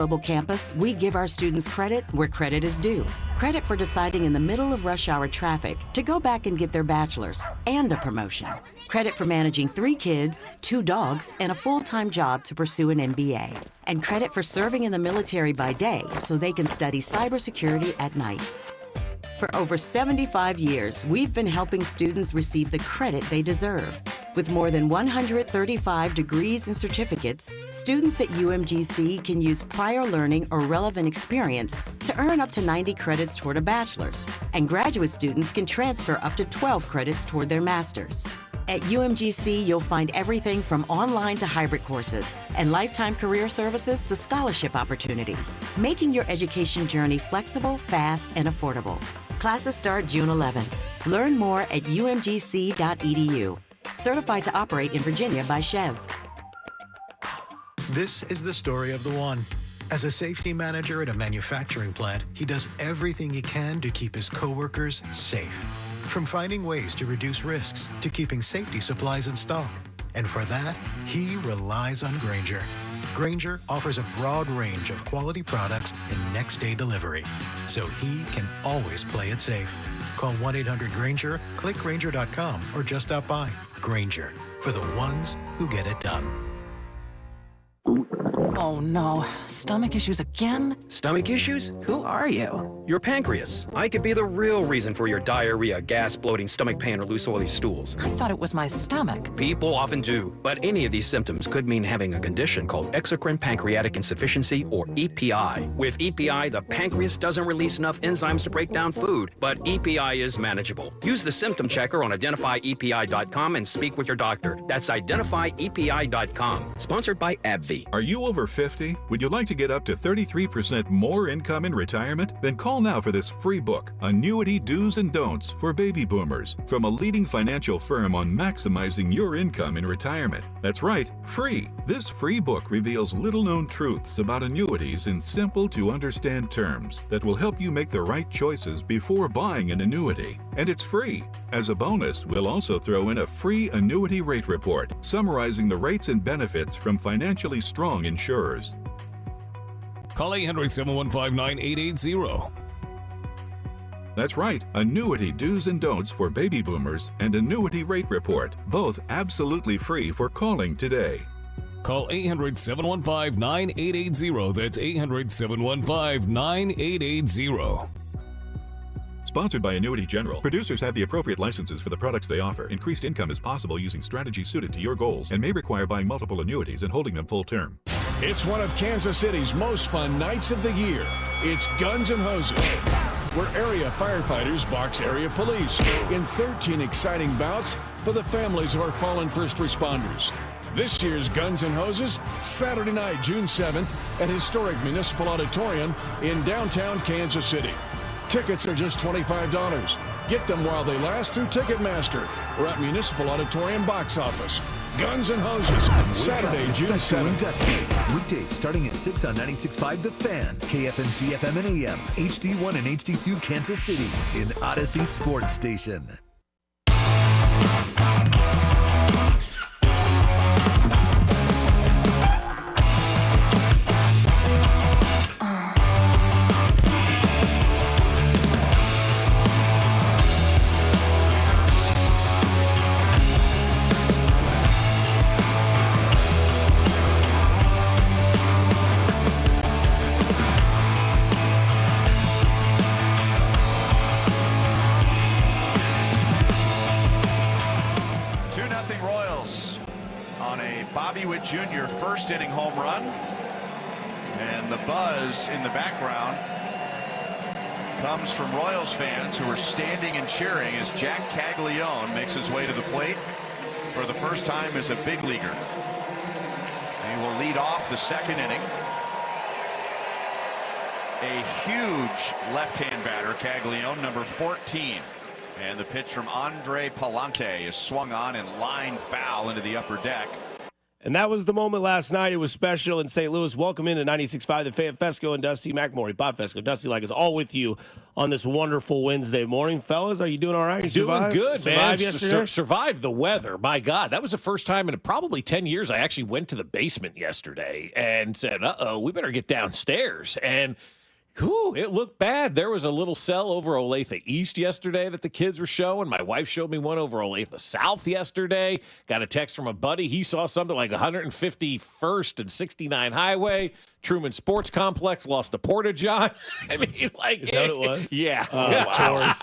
Global Campus, we give our students credit where credit is due. Credit for deciding in the middle of rush hour traffic to go back and get their bachelor's and a promotion. Credit for managing 3 kids, 2 dogs, and a full-time job to pursue an MBA. And credit for serving in the military by day so they can study cybersecurity at night. For over 75 years, we've been helping students receive the credit they deserve. With more than 135 degrees and certificates, students at UMGC can use prior learning or relevant experience to earn up to 90 credits toward a bachelor's, and graduate students can transfer up to 12 credits toward their master's. At UMGC, you'll find everything from online to hybrid courses and lifetime career services to scholarship opportunities, making your education journey flexible, fast, and affordable. Classes start June 11th. Learn more at umgc.edu. Certified to operate in Virginia by Chev. This is the story of the one. As a safety manager at a manufacturing plant, he does everything he can to keep his coworkers safe. From finding ways to reduce risks to keeping safety supplies in stock. And for that, he relies on Grainger. Grainger offers a broad range of quality products and next-day delivery, so he can always play it safe. Call 1-800-GRAINGER, click Grainger.com, or just stop by. Grainger, for the ones who get it done. Oh no, stomach issues again? Stomach issues? Who are you? Your pancreas. I could be the real reason for your diarrhea, gas, bloating, stomach pain, or loose oily stools. I thought it was my stomach. People often do, but any of these symptoms could mean having a condition called exocrine pancreatic insufficiency, or EPI. With EPI, the pancreas doesn't release enough enzymes to break down food, but EPI is manageable. Use the symptom checker on identifyepi.com and speak with your doctor. That's identifyepi.com. Sponsored by AbbVie. Are you over 50? Would you like to get up to 33% more income in retirement? Then call now for this free book, Annuity Do's and Don'ts for Baby Boomers, from a leading financial firm on maximizing your income in retirement. That's right, free. This free book reveals little-known truths about annuities in simple-to-understand terms that will help you make the right choices before buying an annuity. And it's free. As a bonus, we'll also throw in a free annuity rate report summarizing the rates and benefits from financially strong insurers. Call 800-715-9880. That's right, Annuity Do's and Don'ts for Baby Boomers and Annuity Rate Report, both absolutely free for calling today. Call 800-715-9880. That's 800-715-9880. Sponsored by Annuity General. Producers have the appropriate licenses for the products they offer. Increased income is possible using strategies suited to your goals and may require buying multiple annuities and holding them full term. It's one of Kansas City's most fun nights of the year. It's Guns and Hoses, where area firefighters box area police in 13 exciting bouts for the families of our fallen first responders. This year's Guns and Hoses, Saturday night, June 7th, at historic Municipal Auditorium in downtown Kansas City. Tickets are just $25. Get them while they last through Ticketmaster or at Municipal Auditorium box office. Guns and Hoses, Saturday, June 7th. Dusty. Weekdays starting at 6 on 96.5 The Fan, KFNC FM and AM, HD1 and HD2 Kansas City in Odyssey Sports Station. Junior first inning home run, and the buzz in the background comes from Royals fans who are standing and cheering as Jack Caglione makes his way to the plate for the first time as a big leaguer. He will lead off the second inning. A huge left-hand batter, Caglione, number 14. And the pitch from Andre Palante is swung on and lined foul into the upper deck. And that was the moment last night. It was special in St. Louis. Welcome into 96.5, the Fan Fesco and Dusty McMurray. Bob Fesco, Dusty like is all with you on this wonderful Wednesday morning. Fellas, are you doing all right? You Doing good, man. Survived yesterday? Survived the weather. My God, that was the first time in probably 10 years I actually went to the basement yesterday and said, we better get downstairs. And whew, it looked bad. There was a little cell over Olathe East yesterday that the kids were showing. My wife showed me one over Olathe South yesterday. Got a text from a buddy. He saw something like 151st and 69 Highway. Truman Sports Complex lost a Porta-John. I mean, like. Is that what it was? Yeah. Of course.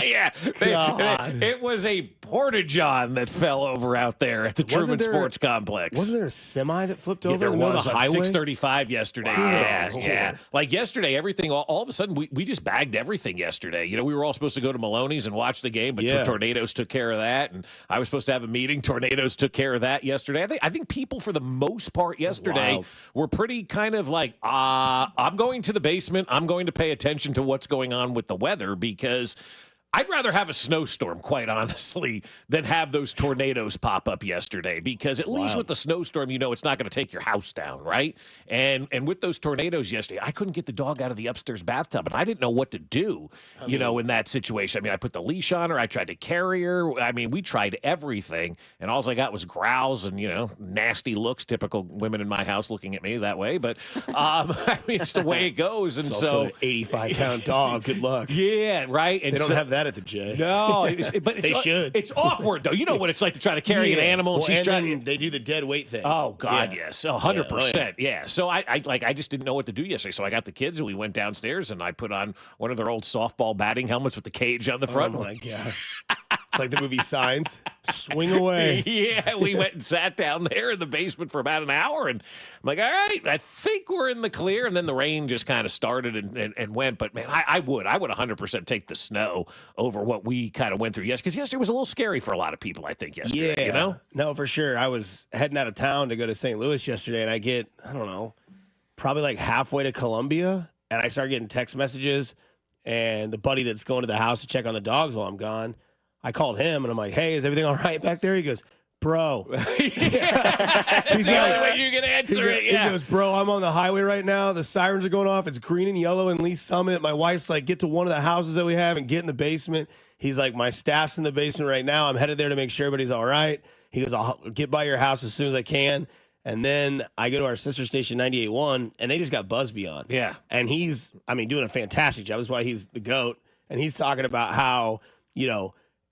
Yeah. It was a Porta-John that fell over out there at the Truman Sports Complex. Wasn't there a semi that flipped over There in the middle was of the on highway? 635 yesterday. Wow. Yeah. Like yesterday, everything, all of a sudden, we just bagged everything yesterday. You know, we were all supposed to go to Maloney's and watch the game, but tornadoes took care of that. And I was supposed to have a meeting. Tornadoes took care of that yesterday. I think people, for the most part yesterday, were pretty kind of like, I'm going to the basement. I'm going to pay attention to what's going on with the weather because I'd rather have a snowstorm, quite honestly, than have those tornadoes pop up yesterday because at least with the snowstorm, you know it's not going to take your house down, right? And with those tornadoes yesterday, I couldn't get the dog out of the upstairs bathtub, and I didn't know what to do, in that situation. I mean, I put the leash on her. I tried to carry her. I mean, we tried everything, and all I got was growls and, nasty looks, typical women in my house looking at me that way. But, I mean, it's the way it goes. And It's so also an 85-pound dog. Good luck. Yeah, right. And they don't have that at the J. No, but they should. It's awkward, though. You know what it's like to try to carry an animal, and she's trying to. They do the dead weight thing. Oh God, yes, 100%. Yeah. So I just didn't know what to do yesterday. So I got the kids and we went downstairs and I put on one of their old softball batting helmets with the cage on the front. Oh my God. It's like the movie Signs. Swing away. Yeah, we went and sat down there in the basement for about an hour, and I'm like, all right, I think we're in the clear. And then the rain just kind of started and went. But man, I would 100% take the snow over what we kind of went through yesterday, because yesterday was a little scary for a lot of people, I think, yesterday. Yeah. No, for sure. I was heading out of town to go to St. Louis yesterday, and I get, I don't know, probably like halfway to Columbia, and I start getting text messages, and the buddy that's going to the house to check on the dogs while I'm gone, I called him, and I'm like, hey, is everything all right back there? He goes, bro. That's the only way you can answer it. Yeah. He goes, bro, I'm on the highway right now. The sirens are going off. It's green and yellow in Lee Summit. My wife's like, get to one of the houses that we have and get in the basement. He's like, my staff's in the basement right now. I'm headed there to make sure everybody's all right. He goes, I'll get by your house as soon as I can. And then I go to our sister station, 98.1, and they just got Busby on. Yeah. And he's, doing a fantastic job. That's why he's the GOAT. And he's talking about how,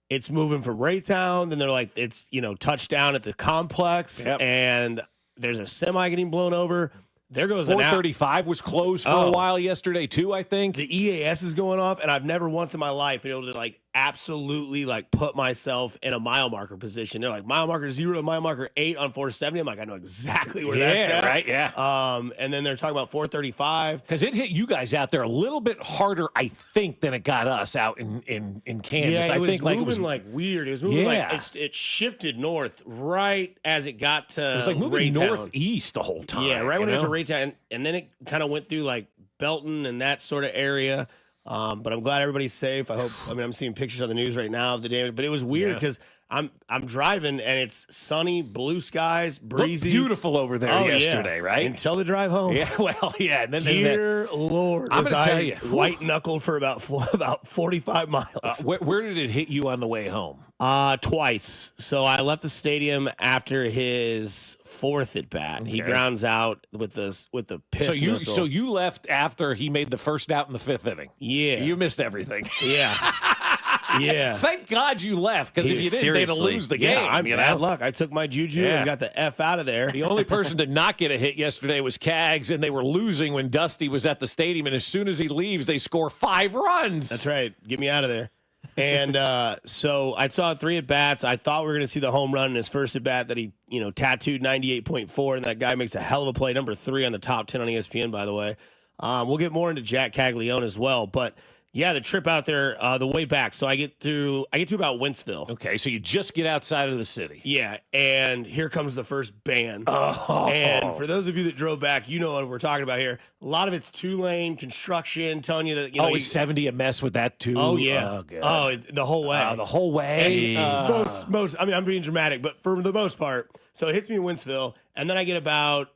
it's moving from Raytown. Then they're like, it's, touchdown at the complex. Yep. And there's a semi getting blown over. There goes 435 was closed for a while yesterday, too, I think. The EAS is going off, and I've never once in my life been able to, absolutely, put myself in a mile marker position. They're like, mile marker 0 to mile marker 8 on 470. I'm like, I know exactly where that's at. Right, yeah. And then they're talking about 435. Because it hit you guys out there a little bit harder, I think, than it got us out in Kansas. Yeah, I think moving it was weird. It was moving it shifted north right as it got to It was like moving Raytown. northeast the whole time. Yeah, right when it got to Raytown. And then it kind of went through Belton and that sort of area. But I'm glad everybody's safe. I'm seeing pictures on the news right now of the damage. But it was weird because I'm driving and it's sunny, blue skies, breezy. Looked beautiful over there yesterday, right? Until the drive home. Yeah, well, yeah. And then Dear Lord, I'm going to tell you, white knuckled for about 45 miles. Where did it hit you on the way home? Twice. So I left the stadium after his fourth at bat. Okay. He grounds out with the piss missile. So you left after he made the first out in the fifth inning. Yeah. You missed everything. Yeah. Yeah. Thank God you left, because if you didn't, they'd have lose the game. I'm bad luck. I took my juju and got the F out of there. The only person to not get a hit yesterday was Cags, and they were losing when Dusty was at the stadium, and as soon as he leaves, they score 5 runs. That's right. Get me out of there. And so I saw 3 at-bats. I thought we were going to see the home run in his first at-bat that he, tattooed 98.4, and that guy makes a hell of a play, number 3 on the top 10 on ESPN, by the way. We'll get more into Jack Caglione as well, but Yeah, the trip out there, the way back. So I get to about Wentzville. Okay, so you just get outside of the city. Yeah, and here comes the first band. Oh. And for those of you that drove back, you know what we're talking about here. A lot of it's 2-lane construction, telling you that, is 70 a mess with that too? Oh, yeah. Oh, good. The whole way. The whole way. Most, I mean, I'm being dramatic, but for the most part. So it hits me in Wentzville, and then I get about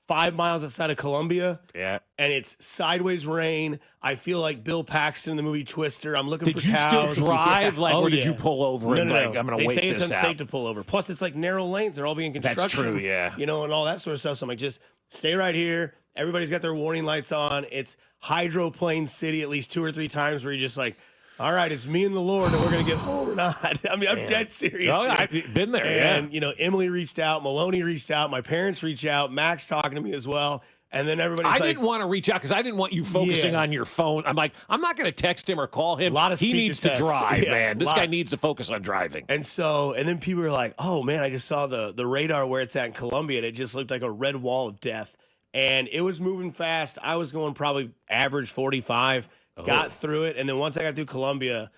5 miles outside of Columbia. Yeah. And it's sideways rain. I feel like Bill Paxton in the movie Twister. I'm looking for Did you cows. still drive? Yeah. Like, Oh, or did yeah. you pull over No, and no, like, no. I'm going to wait They say this it's unsafe out? to pull over. Plus, it's like narrow lanes. They're all being construction. That's true, yeah. You know, and all that sort of stuff. So I'm like, just stay right here. Everybody's got their warning lights on. It's hydroplane city at least 2 or 3 times where you're just like, all right, it's me and the Lord, and we're going to get home or not. I mean, I'm dead serious. Oh, dude. I've been there, And, Emily reached out. Maloney reached out. My parents reached out. Max talking to me as well. And then everybody's I like, didn't want to reach out because I didn't want you focusing on your phone. I'm like, I'm not going to text him or call him. A lot of he speak to needs to text. drive, Yeah, man. This lot. guy needs to focus on driving. And then people were like, oh, man, I just saw the radar where it's at in Columbia, and it just looked like a red wall of death. And it was moving fast. I was going probably average 45, got through it. And then once I got through Columbia,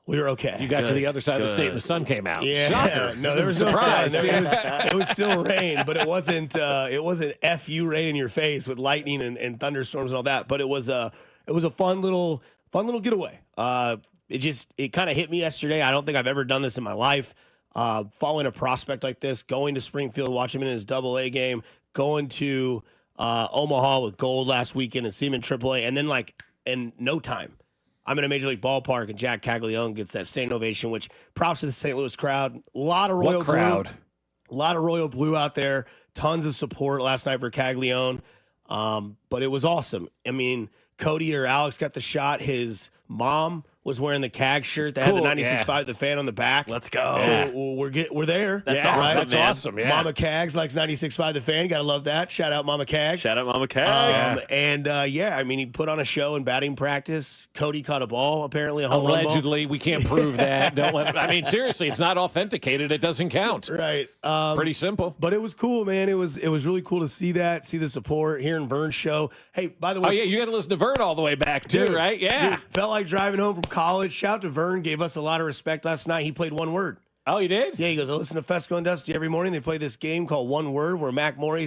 we were okay. You got to the other side of the state and the sun came out. Yeah, Shocker. no, there was no sun. Surprise. It was still rain, but it wasn't FU rain in your face with lightning and thunderstorms and all that. But it was a fun little getaway. It kind of hit me yesterday. I don't think I've ever done this in my life. Following a prospect like this, going to Springfield, watching him in his AA game, going to Omaha with Gold last weekend and see him in AAA, and then like in no time, I'm in a major league ballpark and Jack Caglione gets that standing ovation, which props to the St. Louis crowd. A lot of Royal crowd? Blue. A lot of Royal Blue out there. Tons of support last night for Caglione. But it was awesome. I mean, Cody or Alex got the shot. His mom was wearing the CAG shirt that had the 96.5 The Fan on the back. Let's go. So we're there. That's awesome. That's awesome. Yeah. Mama Cags likes 96.5 The Fan. Gotta love that. Shout out Mama Cags. Shout out Mama Cags. I mean, he put on a show in batting practice. Cody caught a ball, apparently a home run ball. Allegedly, we can't prove that. I mean, seriously, it's not authenticated. It doesn't count. Right. Pretty simple. But it was cool, man. It was really cool to see that, see the support, hearing Vern's show. Hey, by the way. Oh, yeah, you got to listen to Vern all the way back, too, dude, right? Yeah. Dude, felt like driving home from college. Shout out to Vern. Gave us a lot of respect last night. He played one word. Oh, he did? Yeah, he goes, I listen to Fesco and Dusty every morning. They play this game called One Word where Mac Morey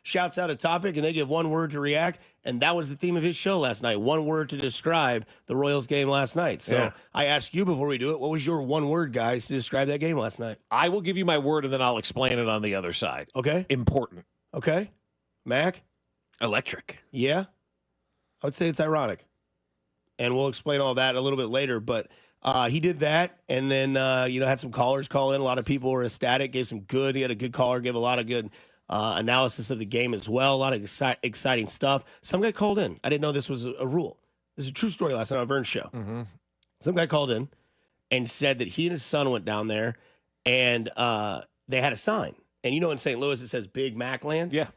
shouts out a topic and they give one word to react. And that was the theme of his show last night. One word to describe the Royals game last night. So I asked you before we do it, what was your one word, guys, to describe that game last night? I will give you my word and then I'll explain it on the other side. Okay. Important. Okay. Mac? Electric. Yeah. I would say it's ironic. And we'll explain all that a little bit later. But he did that and then, had some callers call in. A lot of people were ecstatic, gave some good. He had a good caller, gave a lot of good analysis of the game as well. A lot of exciting stuff. Some guy called in. I didn't know this was a rule. This is a true story last night on Vern's show. Mm-hmm. Some guy called in and said that he and his son went down there and they had a sign. And in St. Louis it says Big Mac Land. Yeah.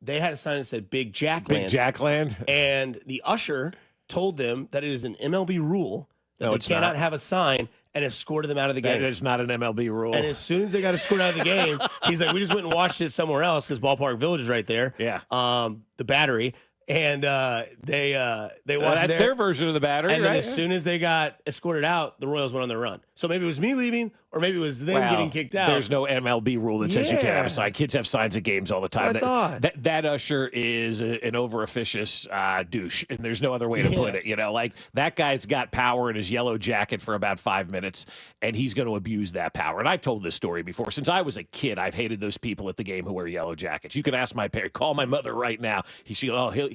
They had a sign that said Big Jack Big Land. Jack Land. And the usher told them that it is an MLB rule that they cannot have a sign and escorted them out of the game. That is not an MLB rule. And as soon as they got escorted out of the game, he's like, we just went and watched it somewhere else because Ballpark Village is right there. Yeah. The Battery. And they watched that's their version of the Battery, and right? then as soon as they got escorted out, the Royals went on their run. So maybe it was me leaving, or maybe it was them getting kicked out. There's no MLB rule that says you can't have a sign. Kids have signs at games all the time. I thought. That usher is an over-officious douche, and there's no other way to put it. Like that guy's got power in his yellow jacket for about 5 minutes, and he's going to abuse that power. And I've told this story before. Since I was a kid, I've hated those people at the game who wear yellow jackets. You can ask my parents. Call my mother right now. He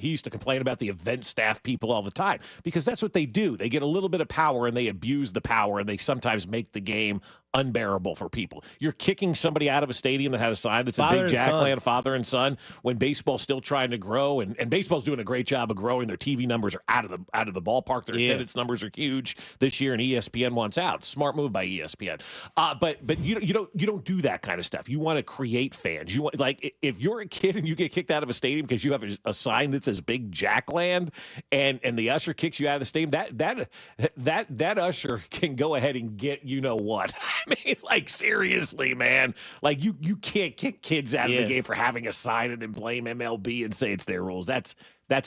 used to complain about the event staff people all the time because that's what they do. They get a little bit of power and they abuse the power, and they sometimes make the game unbearable for people. You're kicking somebody out of a stadium that had a sign that's a Big Jack Land, father and son, when baseball's still trying to grow, and baseball's doing a great job of growing. Their TV numbers are out of the ballpark. Their attendance numbers are huge this year, and ESPN wants out. Smart move by ESPN. But you don't do that kind of stuff. You want to create fans. You want, like, if you're a kid and you get kicked out of a stadium because you have a sign that says Big Jack Land, and the usher kicks you out of the stadium, that usher can go ahead and get what. mean, like, seriously, man. Like, you can't kick kids out of the game for having a sign and then blame MLB and say it's their rules. That's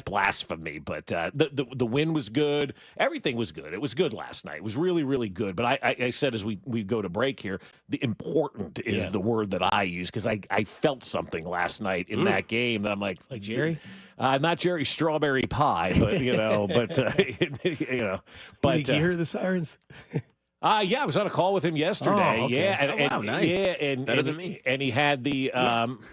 blasphemy. But the win was good. Everything was good. It was good last night. It was really, really good. But I said as we go to break here, the important is the word that I use because I felt something last night in that game that I'm like Jerry? Not Jerry Strawberry Pie, but you know, but you know, but did you hear the sirens? Yeah, I was on a call with him yesterday. Oh, okay. Yeah, wow, nice. Yeah, and Better and, than me. And he had the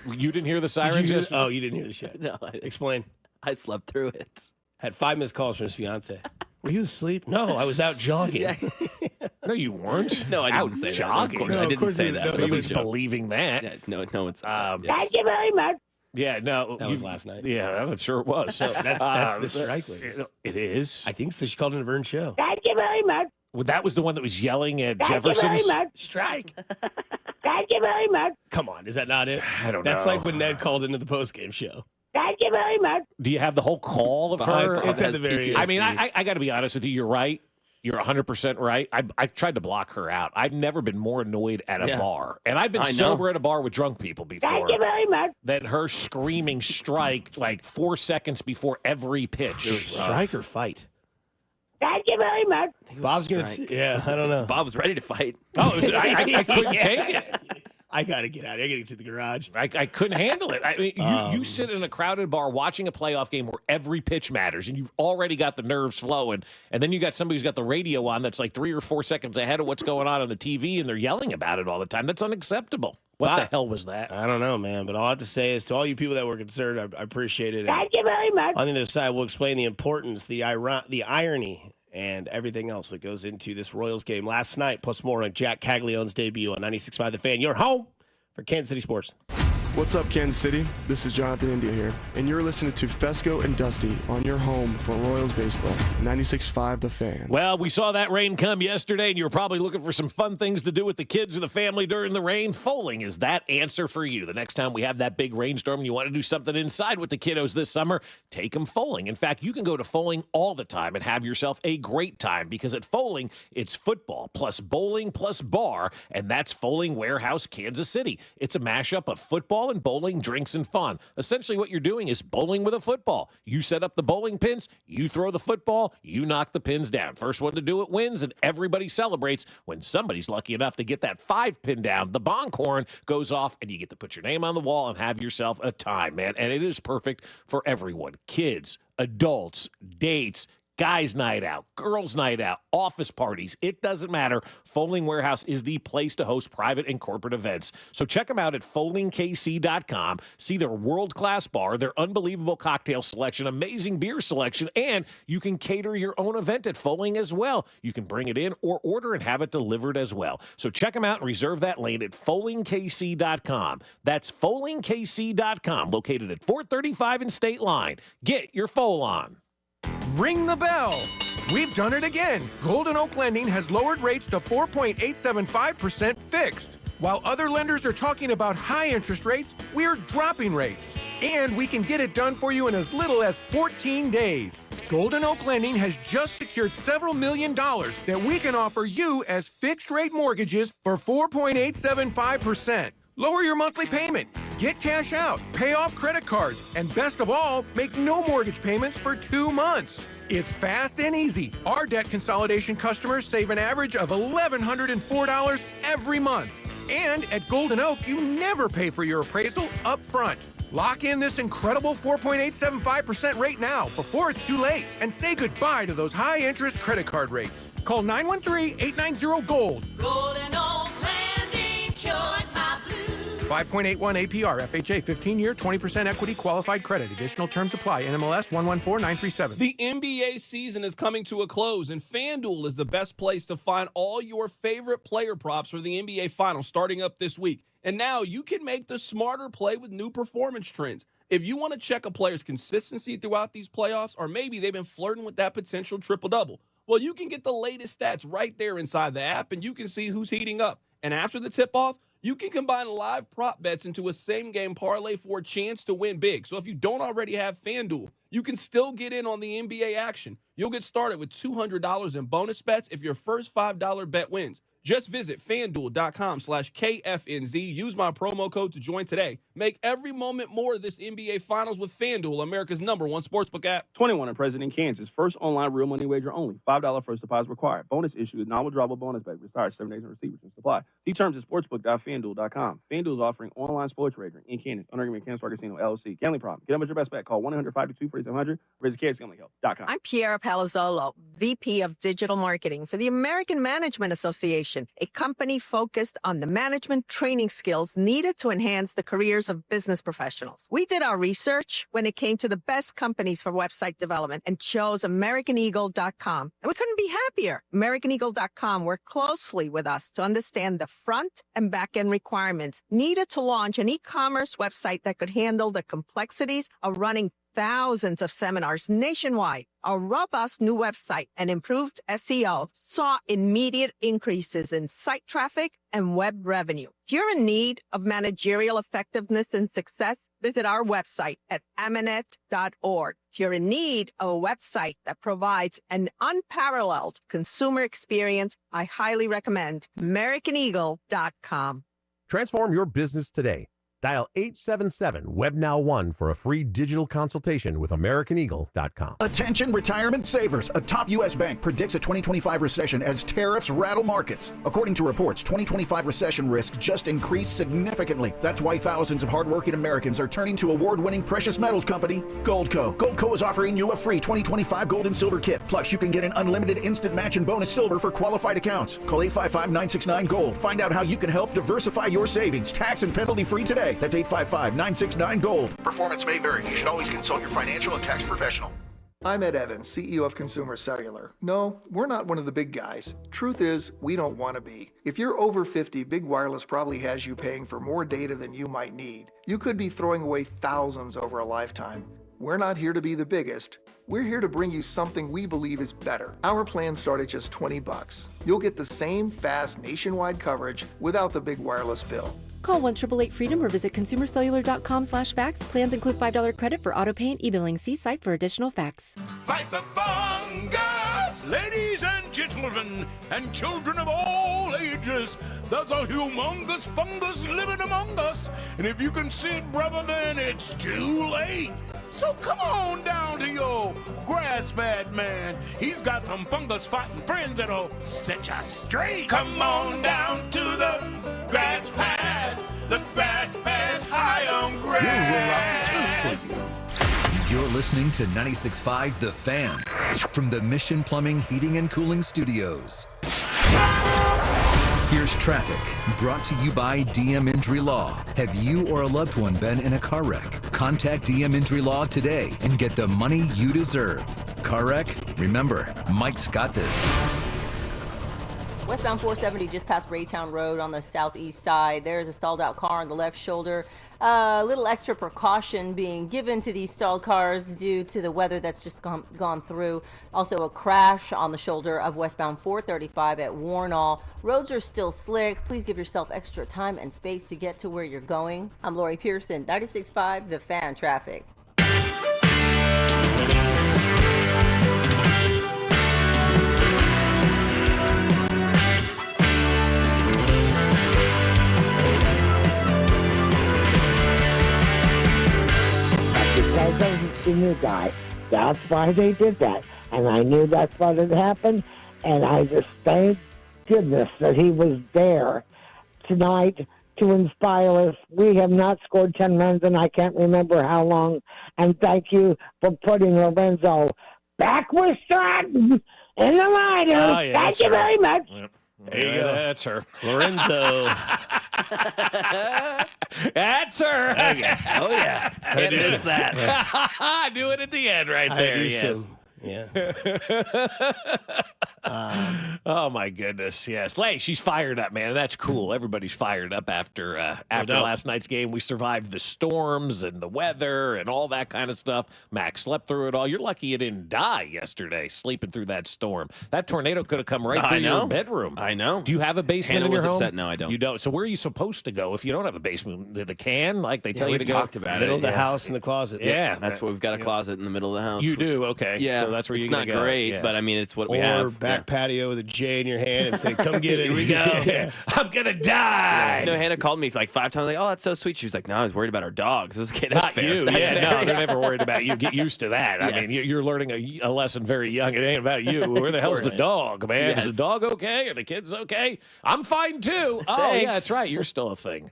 you didn't hear the sirens? Yesterday? You didn't hear the shit. No, Explain. I slept through it. Had 5 missed calls from his fiance. Were you asleep? No, I was out jogging. No, you weren't. No, I out didn't say jogging. that. No, I of didn't course say he was- that. no, but he it Nobody's was a joke. believing that. Yeah, no, it's Thank you very much. Yeah, no. That was last night. Yeah, I'm sure it was. So that's the strike lady. It is. I think so. She called in a Vern show. Thank you very much. Well, that was the one that was yelling at Thank Jefferson's. you very much. Strike. Thank you very much. Come on, is that not it? I don't That's know. like when Ned called into the postgame show. Thank you very much. Do you have the whole call of her? It's at the very I end. mean, I got to be honest with you. You're right. You're 100% right. I tried to block her out. I've never been more annoyed at a bar. And I've been sober at a bar with drunk people before. Thank you very much. Than her screaming strike like 4 seconds before every pitch. Strike or fight? Thank you very much. Bob's going to yeah, I don't know. Bob was ready to fight. Oh, I couldn't take it. I got to get out of here. I got to get to the garage. I couldn't handle it. I mean, you sit in a crowded bar watching a playoff game where every pitch matters, and you've already got the nerves flowing, and then you got somebody who's got the radio on that's like 3 or 4 seconds ahead of what's going on the TV, and they're yelling about it all the time. That's unexceptible. What the hell was that? I don't know, man. But all I have to say is to all you people that were concerned, I appreciate it. Thank you very much. On the other side, we'll explain the importance, the irony, and everything else that goes into this Royals game last night, plus more on Jack Caglione's debut on 96.5 The Fan. You're home for Kansas City Sports. What's up, Kansas City? This is Jonathan India here, and you're listening to Fesco and Dusty on your home for Royals baseball, 96.5 The Fan. Well, we saw that rain come yesterday, and you were probably looking for some fun things to do with the kids or the family during the rain. Foaling is that answer for you. The next time we have that big rainstorm and you want to do something inside with the kiddos this summer, take them Foaling. In fact, you can go to Foaling all the time and have yourself a great time because at Foaling, it's football plus bowling plus bar, and that's Foaling Warehouse, Kansas City. It's a mashup of football and bowling, drinks, and fun. Essentially, what you're doing is bowling with a football. You set up the bowling pins, you throw the football, you knock the pins down. First one to do it wins, and everybody celebrates when somebody's lucky enough to get that 5 pin down. The bonk horn goes off, and you get to put your name on the wall and have yourself a time, man. And it is perfect for everyone. Kids, adults, dates, guys' night out, girls' night out, office parties. It doesn't matter. Foaling Warehouse is the place to host private and corporate events. So check them out at foalingkc.com. See their world-class bar, their unbelievable cocktail selection, amazing beer selection, and you can cater your own event at Foaling as well. You can bring it in or order and have it delivered as well. So check them out and reserve that lane at foalingkc.com. That's foalingkc.com, located at 435 and State Line. Get your Foal on. Ring the bell. We've done it again. Golden Oak Lending has lowered rates to 4.875% fixed. While other lenders are talking about high interest rates, we're dropping rates. And we can get it done for you in as little as 14 days. Golden Oak Lending has just secured several $1 million that we can offer you as fixed rate mortgages for 4.875%. Lower your monthly payment, get cash out, pay off credit cards, and best of all, make no mortgage payments for 2 months. It's fast and easy. Our debt consolidation customers save an average of $1,104 every month. And at Golden Oak, you never pay for your appraisal up front. Lock in this incredible 4.875% rate now before it's too late and say goodbye to those high-interest credit card rates. Call 913-890-GOLD. Golden Oak Landing, cured my blues. 5.81 APR, FHA, 15-year, 20% equity, qualified credit. Additional terms apply. NMLS 114937. The NBA season is coming to a close, and FanDuel is the best place to find all your favorite player props for the NBA Finals starting up this week. And now you can make the smarter play with new performance trends. If you want to check a player's consistency throughout these playoffs, or maybe they've been flirting with that potential triple-double, well, you can get the latest stats right there inside the app, and you can see who's heating up. And after the tip-off, you can combine live prop bets into a same-game parlay for a chance to win big. So if you don't already have FanDuel, you can still get in on the NBA action. You'll get started with $200 in bonus bets if your first $5 bet wins. Just visit FanDuel.com/KFNZ. Use my promo code to join today. Make every moment more this NBA Finals with FanDuel, America's #1 sportsbook app. 21 and present in Kansas. First online real money wager only. $5 first deposit required. Bonus issued. Non-withdrawable bonus bet. Retires 7 days in receipt. Returns supply. See terms at sportsbook.fanduel.com. FanDuel is offering online sports wagering in Kansas. Under agreement, Kansas Park Casino, LLC. Gambling problem. Get up with your best bet. Call 1-800-522-4700. Visit KSGamblingHelp.com. I'm Piera Palazzolo, VP of Digital Marketing for the American Management Association, a company focused on the management training skills needed to enhance the careers of business professionals. We did our research when it came to the best companies for website development and chose AmericanEagle.com. And we couldn't be happier. AmericanEagle.com worked closely with us to understand the front and back end requirements needed to launch an e-commerce website that could handle the complexities of running thousands of seminars nationwide. Our robust new website and improved SEO saw immediate increases in site traffic and web revenue. If you're in need of managerial effectiveness and success, visit our website at amanet.org. If you're in need of a website that provides an unparalleled consumer experience, I highly recommend AmericanEagle.com. Transform your business today. Dial 877-WebNow1 for a free digital consultation with AmericanEagle.com. Attention retirement savers. A top U.S. bank predicts a 2025 recession as tariffs rattle markets. According to reports, 2025 recession risk just increased significantly. That's why thousands of hardworking Americans are turning to award-winning precious metals company, Goldco. Goldco is offering you a free 2025 gold and silver kit. Plus, you can get an unlimited instant match and bonus silver for qualified accounts. Call 855-969-GOLD. Find out how you can help diversify your savings. Tax and penalty-free today. That's 855-969-GOLD. Performance may vary. You should always consult your financial and tax professional. I'm Ed Evans, CEO of Consumer Cellular. No, we're not one of the big guys. Truth is, we don't want to be. If you're over 50, Big Wireless probably has you paying for more data than you might need. You could be throwing away thousands over a lifetime. We're not here to be the biggest. We're here to bring you something we believe is better. Our plans start at just $20. You'll get the same fast nationwide coverage without the big wireless bill. Call 1-888-FREEDOM or visit consumercellular.com/facts. Plans include $5 credit for auto pay and e-billing. See site for additional facts. Fight the fungus! Ladies and gentlemen, and children of all ages, there's a humongous fungus living among us. And if you can see it, brother, then it's too late. So come on down to your grass pad, man. He's got some fungus fighting friends that'll set you straight. Come on down to the grass pad. The grass pad's high on grass. You're listening to 96.5 The Fan from the Mission Plumbing, Heating, and Cooling Studios. Here's traffic, brought to you by DM Injury Law. Have you or a loved one been in a car wreck? Contact DM Injury Law today and get the money you deserve. Car wreck? Remember, Mike's got this. Westbound 470 just past Raytown Road on the southeast side. There is a stalled out car on the left shoulder. A little extra precaution being given to these stalled cars due to the weather that's just gone through. Also a crash on the shoulder of westbound 435 at Warnall. Roads are still slick. Please give yourself extra time and space to get to where you're going. I'm Lori Pearson, 96.5 The Fan Traffic. Because of the new guy. That's why they did that. And I knew that's what had happened. And I just thank goodness that he was there tonight to inspire us. We have not scored 10 runs, and I can't remember how long. And thank you for putting Lorenzo back with Stratton in the minors. Oh, yeah, thank you very much. Yep. There you go. That's her. Lorenzo. That's her. Okay. Oh, yeah. Can't miss that. I knew it at the end right there. Yes. Yeah. Oh my goodness, yes. Lay, she's fired up, man. That's cool. Everybody's fired up after last night's game. We survived the storms and the weather and all that kind of stuff. Max slept through it all. You're lucky you didn't die yesterday sleeping through that storm. That tornado could have come right through your bedroom. I know. Do you have a basement Hannah in your was home? upset. No, I don't. You don't. So where are you supposed to go if you don't have a basement? The can, like they tell you to we've go. talked about Middle it. of the house in the closet. Yeah, That's what we've got a closet in the middle of the house. You do, okay. Yeah, So that's where it's you're not gonna go. great, Yeah. but I mean, it's what we Or have. back patio with a J in your hand and say, "Come get it." Here we go. I'm gonna die. You know, Hannah called me like 5 times. Like, oh, that's so sweet. She was like, no, I was worried about our dogs. I was like, okay, that's Not fair. you. That's Yeah, fair. no, they're never worried about you. Get used to that. I Yes. mean, you're learning a lesson very young. It ain't about you. Where the hell's the dog, man? Yes. Is the dog okay? Are the kids okay? I'm fine too. Oh, yeah, that's right. You're still a thing.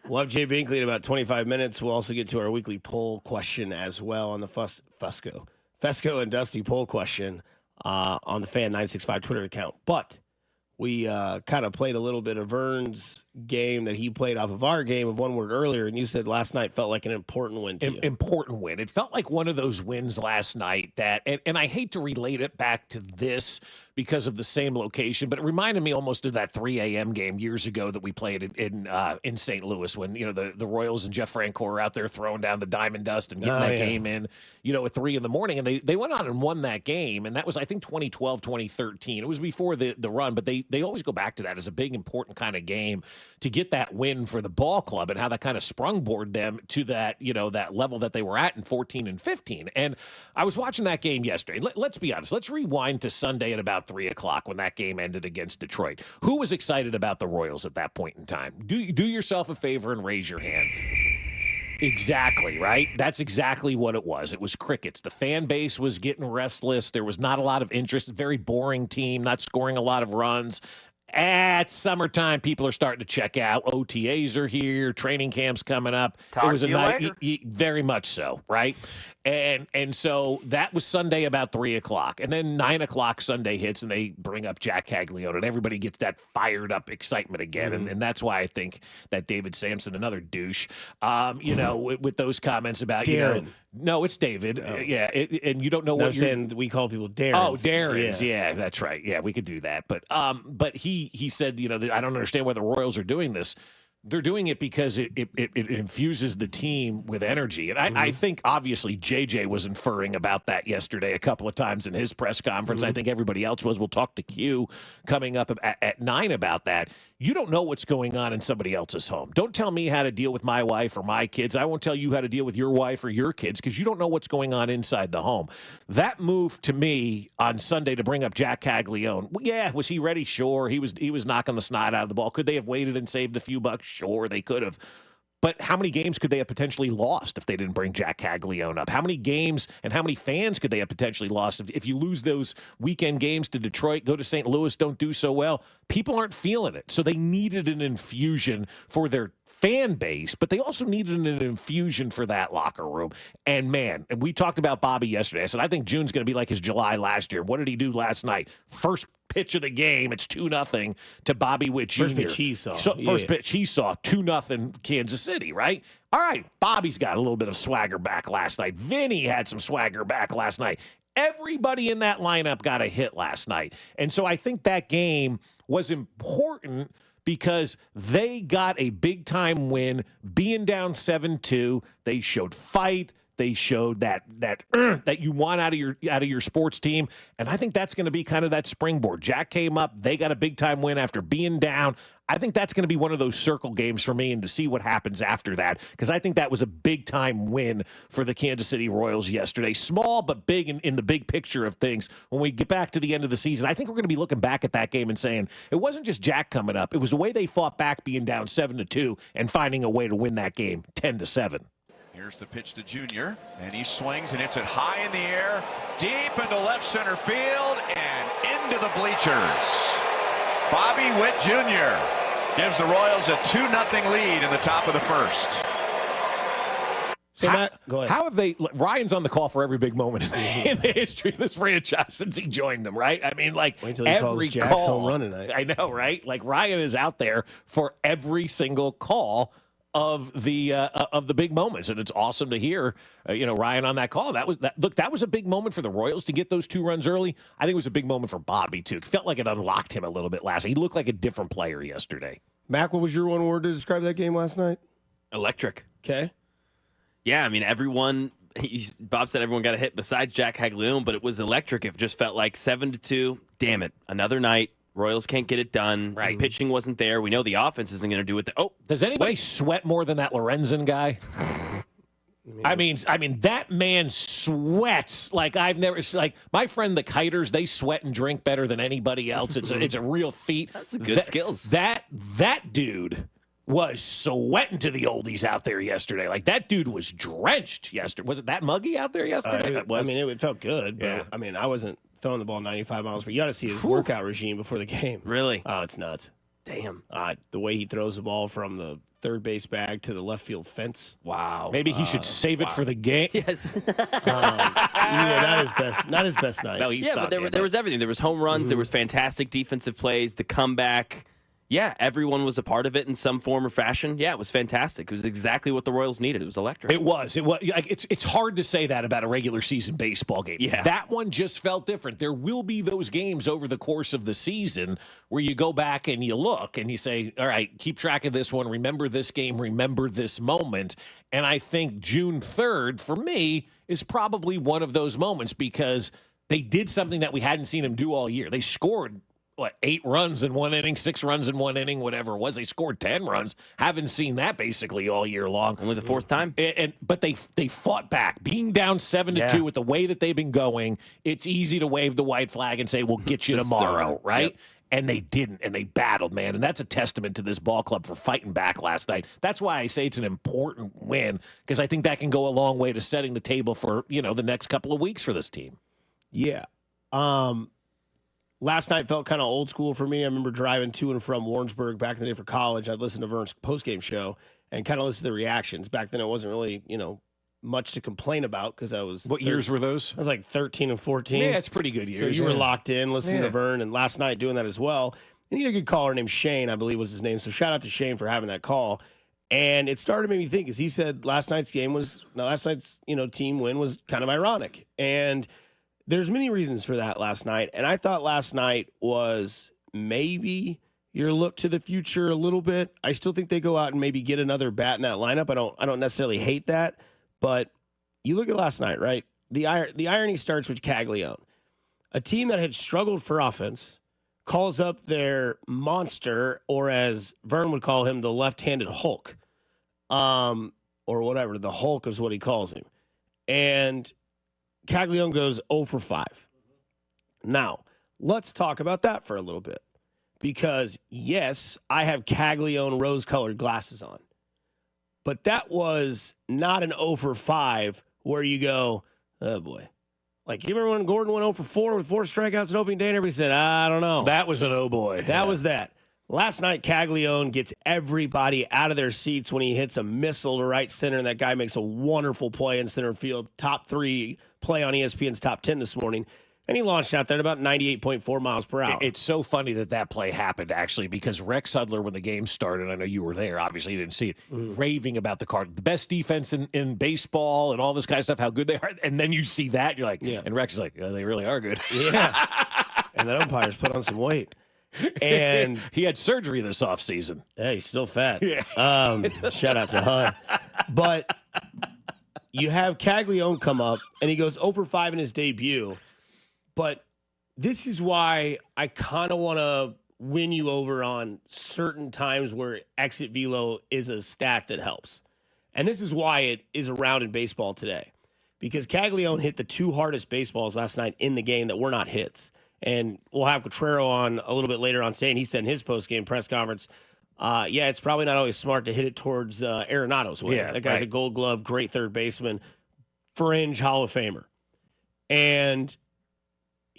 We'll have Jay Binkley in about 25 minutes. We'll also get to our weekly poll question as well on the Fesco and Dusty poll question on the Fan 965 Twitter account. But we kind of played a little bit of Vern's game that he played off of our game of one word earlier, and you said last night felt like an important win to you. Important win. It felt like one of those wins last night that, and I hate to relate it back to this because of the same location, but it reminded me almost of that 3 a.m. game years ago that we played in St. Louis when, you know, the Royals and Jeff Francoeur were out there throwing down the diamond dust and getting that game in, you know, at 3 a.m. And they went on and won that game. And that was, I think, 2012, 2013. It was before the run, but they always go back to that as a big, important kind of game to get that win for the ball club and how that kind of sprungboard them to that, you know, that level that they were at in 14 and 15. And I was watching that game yesterday. Let's be honest. Let's rewind to Sunday at about 3 o'clock when that game ended against Detroit. Who was excited about the Royals at that point in time? Do yourself a favor and raise your hand. Exactly, right? That's exactly what it was. It was crickets. The fan base was getting restless. There was not a lot of interest. Very boring team, not scoring a lot of runs. At summertime, people are starting to check out. OTAs are here. Training camps coming up. Talk to you later. Very much so, right? And so that was Sunday about 3 o'clock. And then 9 o'clock Sunday hits, and they bring up Jack Caglione, and everybody gets that fired up excitement again. And that's why I think that David Sampson, another douche, you know, with those comments about, you know, no, it's David. Yeah, and you don't know what you're saying. We call people Darrens. Oh, Darrens. Yeah, that's right. Yeah, we could do that. But he said, you know, I don't understand why the Royals are doing this. They're doing it because it infuses the team with energy. And I think, obviously, JJ was inferring about that yesterday a couple of times in his press conference. I think everybody else was. We'll talk to Q coming up at 9 about that. You don't know what's going on in somebody else's home. Don't tell me how to deal with my wife or my kids. I won't tell you how to deal with your wife or your kids because you don't know what's going on inside the home. That move to me on Sunday to bring up Jack Caglione, well, yeah, was he ready? Sure. He was knocking the snot out of the ball. Could they have waited and saved a few bucks? Sure, they could have. But how many games could they have potentially lost if they didn't bring Jack Caglione up? How many games and how many fans could they have potentially lost if you lose those weekend games to Detroit, go to St. Louis, don't do so well? People aren't feeling it. So they needed an infusion for their fan base, but they also needed an infusion for that locker room. And man, and we talked about Bobby yesterday. I said, I think June's going to be like his July last year. What did he do last night? First pitch of the game, it's 2-0 to Bobby Witt Jr. First pitch he saw. First pitch he saw, 2-0 Kansas City, right? All right, Bobby's got a little bit of swagger back last night. Vinny had some swagger back last night. Everybody in that lineup got a hit last night. And so I think that game was important because they got a big-time win, being down 7-2. They showed fight. They showed that you want out of your sports team, and I think that's going to be kind of that springboard. Jack came up. They got a big-time win after being down. I think that's going to be one of those circle games for me and to see what happens after that because I think that was a big-time win for the Kansas City Royals yesterday. Small but big in the big picture of things. When we get back to the end of the season, I think we're going to be looking back at that game and saying it wasn't just Jack coming up. It was the way they fought back being down 7-2 and finding a way to win that game 10-7. Here's the pitch to Junior, and he swings and hits it high in the air, deep into left center field, and into the bleachers. Bobby Witt Jr. gives the Royals a 2-0 lead in the top of the first. So go ahead. How have they? Ryan's on the call for every big moment in the history of this franchise since he joined them, right? I mean, like wait till he every calls Jack's call. home run tonight. I know, right? Like Ryan is out there for every single call of the big moments, and it's awesome to hear Ryan on that call. That was a big moment for the Royals to get those 2 runs early. I think it was a big moment for Bobby too. It felt like it unlocked him a little bit last night. He looked like a different player yesterday. Mac, what was your one word to describe that game last night? Electric. Okay. Yeah, I mean, Bob said everyone got a hit besides Jack Caglione, but it was electric. It just felt like 7-2. Damn it, another night. Royals can't get it done. Right. Pitching wasn't there. We know the offense isn't going to do it. Does anybody sweat more than that Lorenzen guy? I mean, that man sweats like I've never. It's like my friend the kiters, they sweat and drink better than anybody else. It's a real feat. That's good skills. That dude was sweating to the oldies out there yesterday. Like that dude was drenched yesterday. Was it that muggy out there yesterday? It felt good, but Yeah. I mean, I wasn't throwing the ball 95 miles per. You got to see his workout regime before the game. Really? Oh, it's nuts. Damn. The way he throws the ball from the third base bag to the left field fence. Wow. Maybe he should save it for the game. Yes. Not his best night. No, he's Yeah, not. but there was everything. There was home runs. There was fantastic defensive plays. The comeback. Yeah, everyone was a part of it in some form or fashion. Yeah, it was fantastic. It was exactly what the Royals needed. It was electric. It was. Like, it's hard to say that about a regular season baseball game. Yeah. That one just felt different. There will be those games over the course of the season where you go back and you look and you say, all right, keep track of this one. Remember this game. Remember this moment. And I think June 3rd, for me, is probably one of those moments because they did something that we hadn't seen them do all year. They scored 8 runs in one inning, 6 runs in one inning, whatever it was. They scored 10 runs. Haven't seen that basically all year long. Only the 4th time. But they fought back. Being down 7-2 with the way that they've been going, it's easy to wave the white flag and say, we'll get you tomorrow, right? Yep. And they didn't, and they battled, man. And that's a testament to this ball club for fighting back last night. That's why I say it's an important win, because I think that can go a long way to setting the table for, the next couple of weeks for this team. Yeah. Last night felt kind of old school for me. I remember driving to and from Warrensburg back in the day for college. I'd listen to Vern's postgame show and kind of listen to the reactions. Back then, it wasn't really, much to complain about because I was. What years were those? I was like 13 and 14. Yeah, it's pretty good years. So you were locked in listening to Vern, and last night doing that as well. And he had a good caller named Shane, I believe was his name. So shout out to Shane for having that call. And it started to make me think, as he said, last night's team win was kind of ironic. And there's many reasons for that last night. And I thought last night was maybe your look to the future a little bit. I still think they go out and maybe get another bat in that lineup. I don't necessarily hate that. But you look at last night, right? The irony starts with Caglione. A team that had struggled for offense calls up their monster, or as Vern would call him, the left-handed Hulk. Or whatever. The Hulk is what he calls him. And Caglione goes 0 for 5. Now, let's talk about that for a little bit. Because, yes, I have Caglione rose-colored glasses on. But that was not an 0 for 5 where you go, oh, boy. Like, you remember when Gordon went 0 for 4 with 4 strikeouts in opening day and everybody said, I don't know. That was an oh, boy. That was that. Last night, Caglione gets everybody out of their seats when he hits a missile to right center, and that guy makes a wonderful play in center field. Top 3 play on ESPN's top 10 this morning. And he launched out there at about 98.4 miles per hour. It's so funny that play happened, actually, because Rex Hudler, when the game started, I know you were there, obviously you didn't see it, raving about the Cardinals. The best defense in baseball and all this kind of stuff, how good they are. And then you see that, you're like, and Rex is like, they really are good. Yeah. And the umpires put on some weight. And he had surgery this offseason. Yeah, he's still fat. Yeah. Shout out to Hud. But you have Caglione come up, and he goes 0 for 5 in his debut. But this is why I kind of want to win you over on certain times where exit velo is a stat that helps. And this is why it is around in baseball today. Because Caglione hit the 2 hardest baseballs last night in the game that were not hits. And we'll have Cotrero on a little bit later on saying, he said in his post-game press conference, it's probably not always smart to hit it towards Arenado's way. Yeah, that guy's a Gold Glove, great third baseman, fringe Hall of Famer. And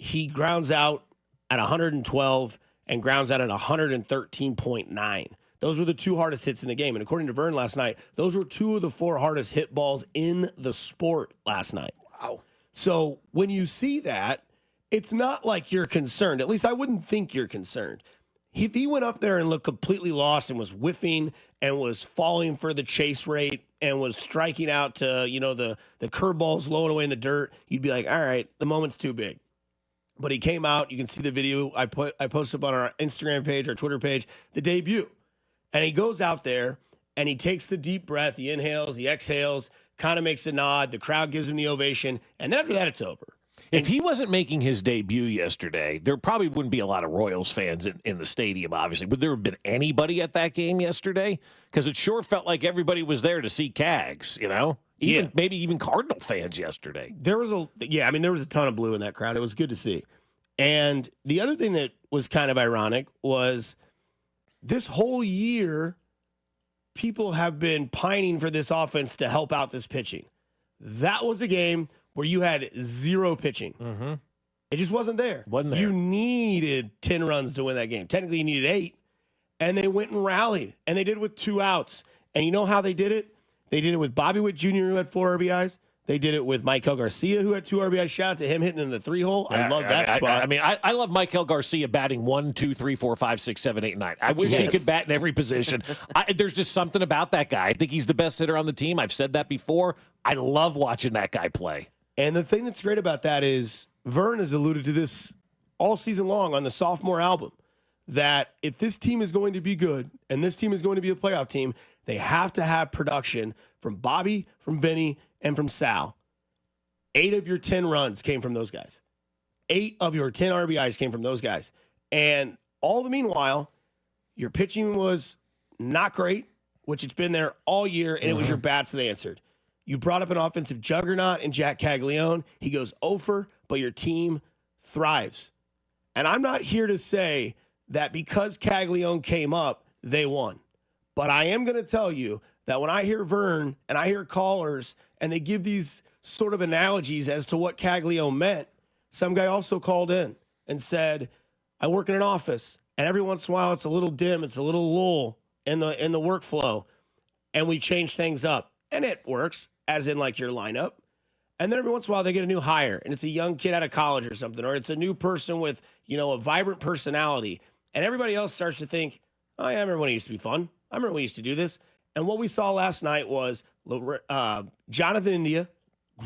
he grounds out at 112 and grounds out at 113.9. Those were the 2 hardest hits in the game. And according to Vern last night, those were 2 of the 4 hardest hit balls in the sport last night. Wow. So when you see that, it's not like you're concerned. At least I wouldn't think you're concerned. If he went up there and looked completely lost and was whiffing and was falling for the chase rate and was striking out to, the curveballs blowing away in the dirt, you'd be like, all right, the moment's too big. But he came out. You can see the video I posted up on our Instagram page, our Twitter page, the debut. And he goes out there and he takes the deep breath. He inhales, he exhales, kind of makes a nod. The crowd gives him the ovation. And then after that, it's over. If he wasn't making his debut yesterday, there probably wouldn't be a lot of Royals fans in the stadium, obviously. Would there have been anybody at that game yesterday? Because it sure felt like everybody was there to see Cags, Maybe even Cardinal fans yesterday. There was a ton of blue in that crowd. It was good to see. And the other thing that was kind of ironic was this whole year, people have been pining for this offense to help out this pitching. That was a game where you had zero pitching. Mm-hmm. It just wasn't there. You needed 10 runs to win that game. Technically, you needed 8. And they went and rallied. And they did it with 2 outs. And you know how they did it? They did it with Bobby Witt Jr., who had 4 RBIs. They did it with Maikel Garcia, who had 2 RBIs. Shout out to him hitting in the 3-hole. I love that spot. I love Maikel Garcia batting 1, 2, 3, 4, 5, 6, 7, 8, 9. I wish he could bat in every position. There's just something about that guy. I think he's the best hitter on the team. I've said that before. I love watching that guy play. And the thing that's great about that is Vern has alluded to this all season long on the sophomore album, that if this team is going to be good and this team is going to be a playoff team, they have to have production from Bobby, from Vinny, and from Sal. 8 of your 10 runs came from those guys. 8 of your 10 RBIs came from those guys. And all the meanwhile, your pitching was not great, which it's been there all year, and it was your bats that answered. You brought up an offensive juggernaut in Jack Caglione. He goes over, but your team thrives. And I'm not here to say that because Caglione came up, they won. But I am going to tell you that when I hear Vern and I hear callers and they give these sort of analogies as to what Caglione meant, some guy also called in and said, I work in an office, and every once in a while it's a little dim, it's a little lull in the workflow, and we change things up. And it works, as in like your lineup. And then every once in a while they get a new hire, and it's a young kid out of college or something, or it's a new person with, a vibrant personality. And everybody else starts to think, oh, yeah, I remember when it used to be fun. I remember when we used to do this. And what we saw last night was Jonathan India,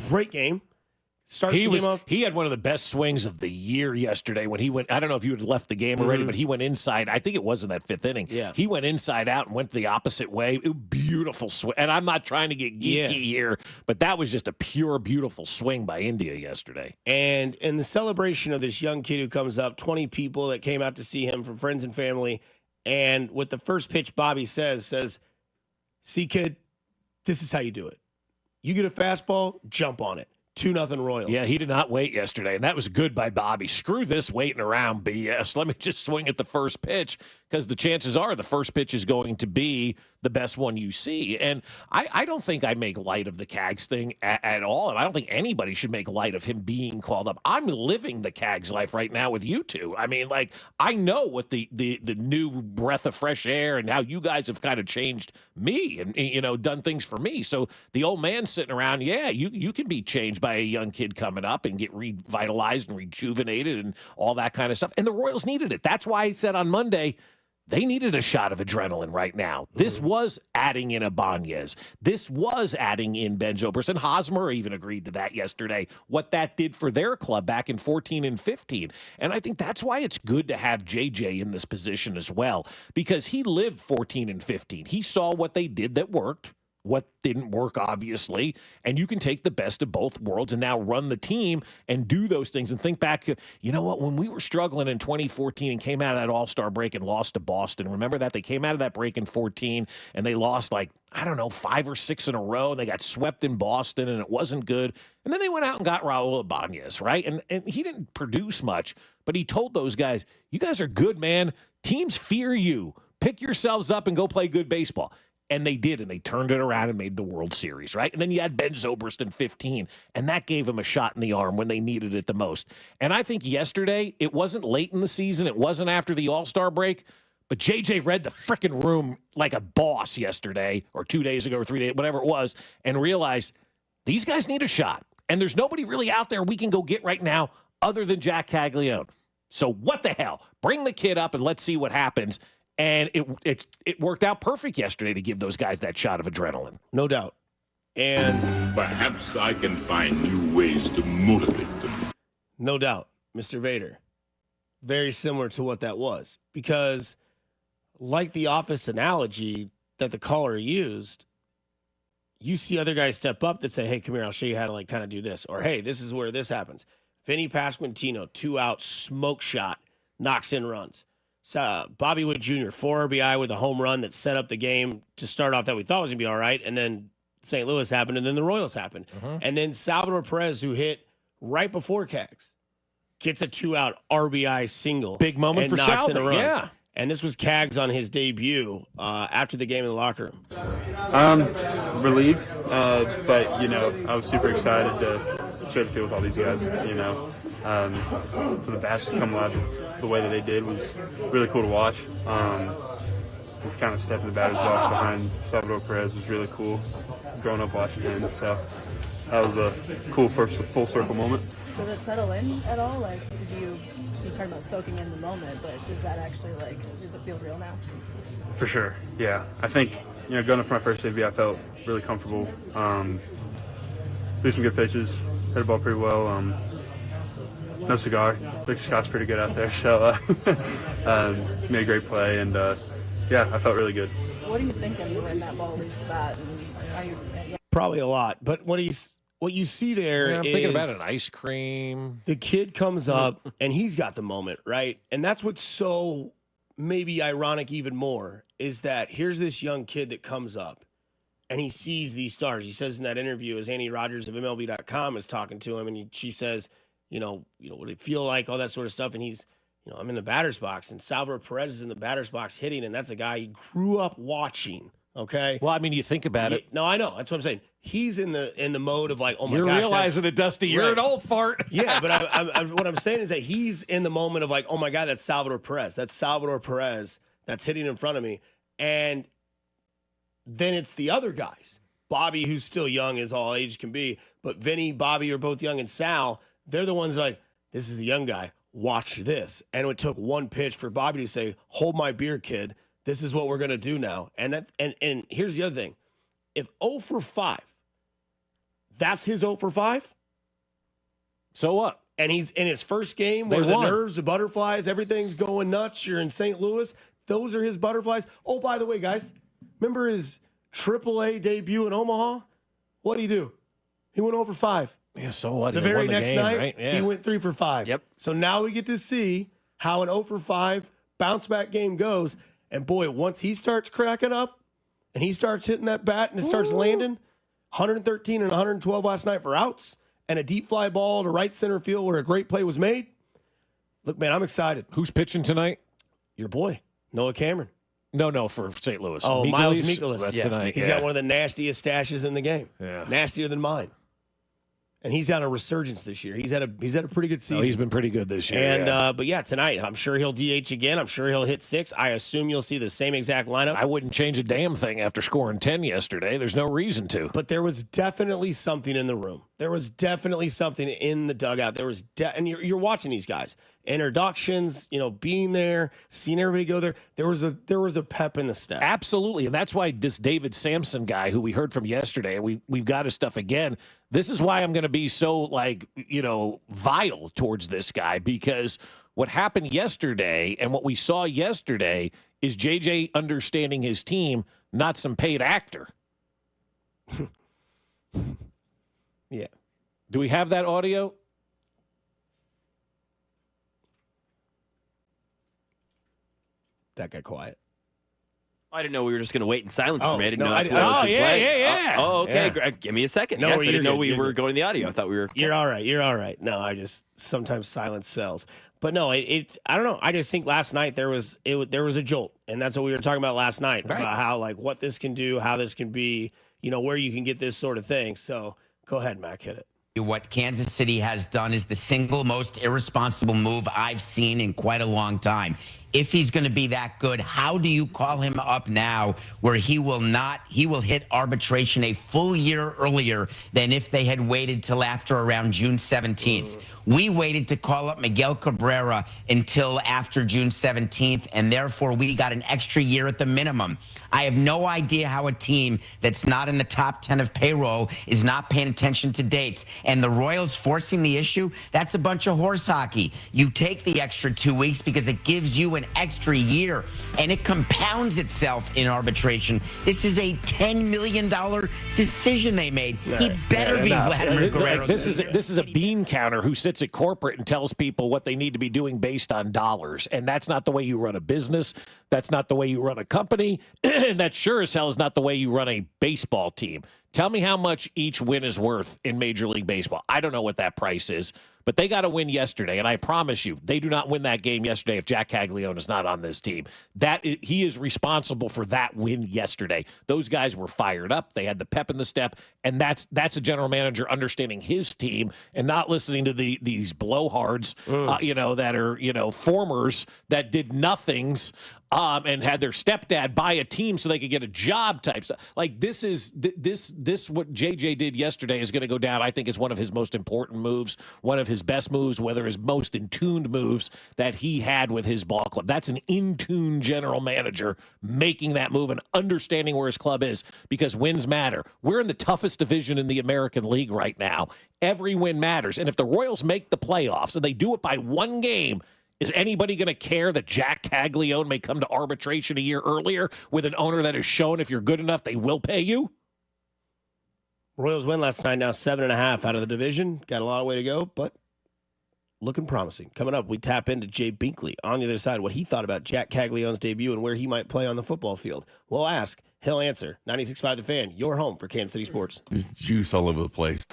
great game. He had one of the best swings of the year yesterday when he went. I don't know if you had left the game already, but he went inside. I think it was in that 5th inning. Yeah. He went inside out and went the opposite way. Beautiful swing. And I'm not trying to get geeky here, but that was just a pure, beautiful swing by India yesterday. And in the celebration of this young kid who comes up, 20 people that came out to see him from friends and family, and with the first pitch, Bobby says, see, kid, this is how you do it. You get a fastball, jump on it. 2-0 Royals. Yeah, he did not wait yesterday, and that was good by Bobby. Screw this waiting around BS. Let me just swing at the first pitch, because the chances are the first pitch is going to be the best one you see. And I don't think I make light of the Cags thing at all, and I don't think anybody should make light of him being called up. I'm living the Cags life right now with you two. I mean, I know what the new breath of fresh air and how you guys have kind of changed me and, done things for me. So the old man sitting around, you can be changed by a young kid coming up and get revitalized and rejuvenated and all that kind of stuff. And the Royals needed it. That's why I said on Monday, they needed a shot of adrenaline right now. This was adding in Ibanez. This was adding in Ben Zobrist. And Hosmer even agreed to that yesterday, what that did for their club back in 14 and 15. And I think that's why it's good to have JJ in this position as well, because he lived 14 and 15. He saw what they did that worked, what didn't work, obviously, and you can take the best of both worlds and now run the team and do those things and think back, you know what, when we were struggling in 2014 and came out of that All-Star break and lost to Boston, remember that? They came out of that break in 14 and they lost 5 or 6 in a row, and they got swept in Boston and it wasn't good. And then they went out and got Raul Ibanez, right? And he didn't produce much, but he told those guys, you guys are good, man. Teams fear you. Pick yourselves up and go play good baseball. And they did, and they turned it around and made the World Series, right? And then you had Ben Zobrist in 15, and that gave him a shot in the arm when they needed it the most. And I think yesterday, it wasn't late in the season, it wasn't after the All-Star break, but JJ read the frickin' room like a boss yesterday, or 2 days ago, or 3 days, whatever it was, and realized these guys need a shot. And there's nobody really out there we can go get right now other than Jack Caglione. So what the hell? Bring the kid up and let's see what happens. And it worked out perfect yesterday to give those guys that shot of adrenaline. No doubt. And perhaps I can find new ways to motivate them. No doubt, Mr. Vader. Very similar to what that was. Because like the office analogy that the caller used, you see other guys step up that say, hey, come here, I'll show you how to kind of do this. Or, hey, this is where this happens. Vinny Pasquantino, 2-out, smoke shot, knocks in runs. Bobby Witt Jr., 4 RBI with a home run that set up the game to start off that we thought was going to be all right, and then St. Louis happened, and then the Royals happened. And then Salvador Perez, who hit right before Cags, gets a 2-out RBI single. Big moment for knocks in a Salvi, run. yeah. And this was Cags on his debut after the game in the locker room. Relieved, but, I was super excited to share the field with all these guys, For the bats to come live the way that they did was really cool to watch. It's kind of stepping the batter's box behind Salvador Perez was really cool, growing up watching him. So that was a cool first full circle moment. Did it settle in at all? Like, you talking about soaking in the moment, but does that actually, does it feel real now? For sure, yeah. I think, going up for my first debut, I felt really comfortable. Threw some good pitches, hit the ball pretty well. No cigar. Victor Scott's pretty good out there, so made a great play, and I felt really good. What are you thinking when that ball leaves the bat? And are you, Probably a lot, but what you see there I'm is thinking about an ice cream. the kid comes up and he's got the moment, right? And that's what's so maybe ironic even more is that here's this young kid that comes up and he sees these stars. He says in that interview, as Annie Rogers of MLB.com is talking to him, and she says, what do it feel like, all that sort of stuff. And he's, I'm in the batter's box, and Salvador Perez is in the batter's box hitting, and that's a guy he grew up watching. Okay. Well, I mean, you think about it. No, I know. That's what I'm saying. He's in the mode of like, oh my You're gosh, realizing it, Dusty. You're right. an old fart. Yeah, but what I'm saying is that he's in the moment of like, oh my God, that's Salvador Perez. That's Salvador Perez that's hitting in front of me. And then it's the other guys. Bobby, who's still young as all age can be, but Vinny, Bobby are both young, and Sal, they're the ones like, this is the young guy. Watch this. And it took one pitch for Bobby to say, hold my beer, kid. This is what we're going to do now. And here's the other thing. If 0 for 5, that's his 0 for 5. So what? And he's in his first game where the nerves, the butterflies, everything's going nuts. You're in St. Louis. Those are his butterflies. Oh, by the way, guys, remember his AAA debut in Omaha? What did he do? He went 0 for 5. Yeah, so what? The very next game, night, right? Yeah. he went 3 for 5. Yep. So now we get to see how an 0 for 5 bounce back game goes. And boy, once he starts cracking up and he starts hitting that bat and it starts landing, 113 and 112 last night for outs and a deep fly ball to right center field where a great play was made. Look, man, I'm excited. Who's pitching tonight? Your boy, Noah Cameron. No, for St. Louis. Oh, Miles Mikolas. That's tonight. He's got one of the nastiest stashes in the game. Yeah. Nastier than mine. And he's got a resurgence this year. He's had a pretty good season. Oh, he's been pretty good this year. And but tonight I'm sure he'll DH again. I'm sure he'll hit 6. I assume you'll see the same exact lineup. I wouldn't change a damn thing after scoring 10 yesterday. There's no reason to. But there was definitely something in the room. There was definitely something in the dugout. There was and you're watching these guys. Introductions, being there, seeing everybody go there. There was a pep in the step. Absolutely. And that's why this David Sampson guy who we heard from yesterday, we've got his stuff again. This is why I'm going to be so vile towards this guy, because what happened yesterday and what we saw yesterday is JJ understanding his team, not some paid actor. Yeah. Do we have that audio? That got quiet. I didn't know we were just going to wait in silence for me. I didn't no, know that's I- what oh, was yeah. Oh, okay. Yeah. Give me a second. No, Yes, I you're didn't know good, we you're were good. going the audio. I thought we were. You're all right. You're all right. No, I just sometimes silence sells. But no, I don't know. I just think last night there was a jolt, and that's what we were talking about last night about how what this can do, how this can be, where you can get this sort of thing. So go ahead, Mac, hit it. What Kansas City has done is the single most irresponsible move I've seen in quite a long time. If he's going to be that good, how do you call him up now where he will hit arbitration a full year earlier than if they had waited till after around June 17th? We waited to call up Miguel Cabrera until after June 17th, and therefore we got an extra year at the minimum. I have no idea how a team that's not in the top 10 of payroll is not paying attention to dates. And the Royals forcing the issue, that's a bunch of horse hockey. You take the extra 2 weeks because it gives you an extra year, and it compounds itself in arbitration. This is a $10 million decision they made. He better be Vladimir Guerrero. This is a bean counter who sits at corporate and tells people what they need to be doing based on dollars. And that's not the way you run a business. That's not the way you run a company. And that sure as hell is not the way you run a baseball team. Tell me how much each win is worth in Major League Baseball. I don't know what that price is, but they got a win yesterday, and I promise you, they do not win that game yesterday if Jack Caglione is not on this team. He is responsible for that win yesterday. Those guys were fired up. They had the pep in the step, and that's a general manager understanding his team and not listening to these blowhards, that are formers that did nothings. And had their stepdad buy a team so they could get a job type stuff. Like this what JJ did yesterday is going to go down. I think is one of his most important moves, one of his best moves, whether his most in-tuned moves that he had with his ball club. That's an in-tune general manager making that move and understanding where his club is because wins matter. We're in the toughest division in the American League right now. Every win matters. And if the Royals make the playoffs and they do it by one game, is anybody going to care that Jack Caglione may come to arbitration a year earlier with an owner that has shown if you're good enough, they will pay you? Royals win last night, now 7.5 out of the division. Got a lot of way to go, but looking promising. Coming up, we tap into Jay Binkley on the other side, what he thought about Jack Caglione's debut and where he might play on the football field. We'll ask. He'll answer. 96.5 The Fan, your home for Kansas City sports. There's juice all over the place.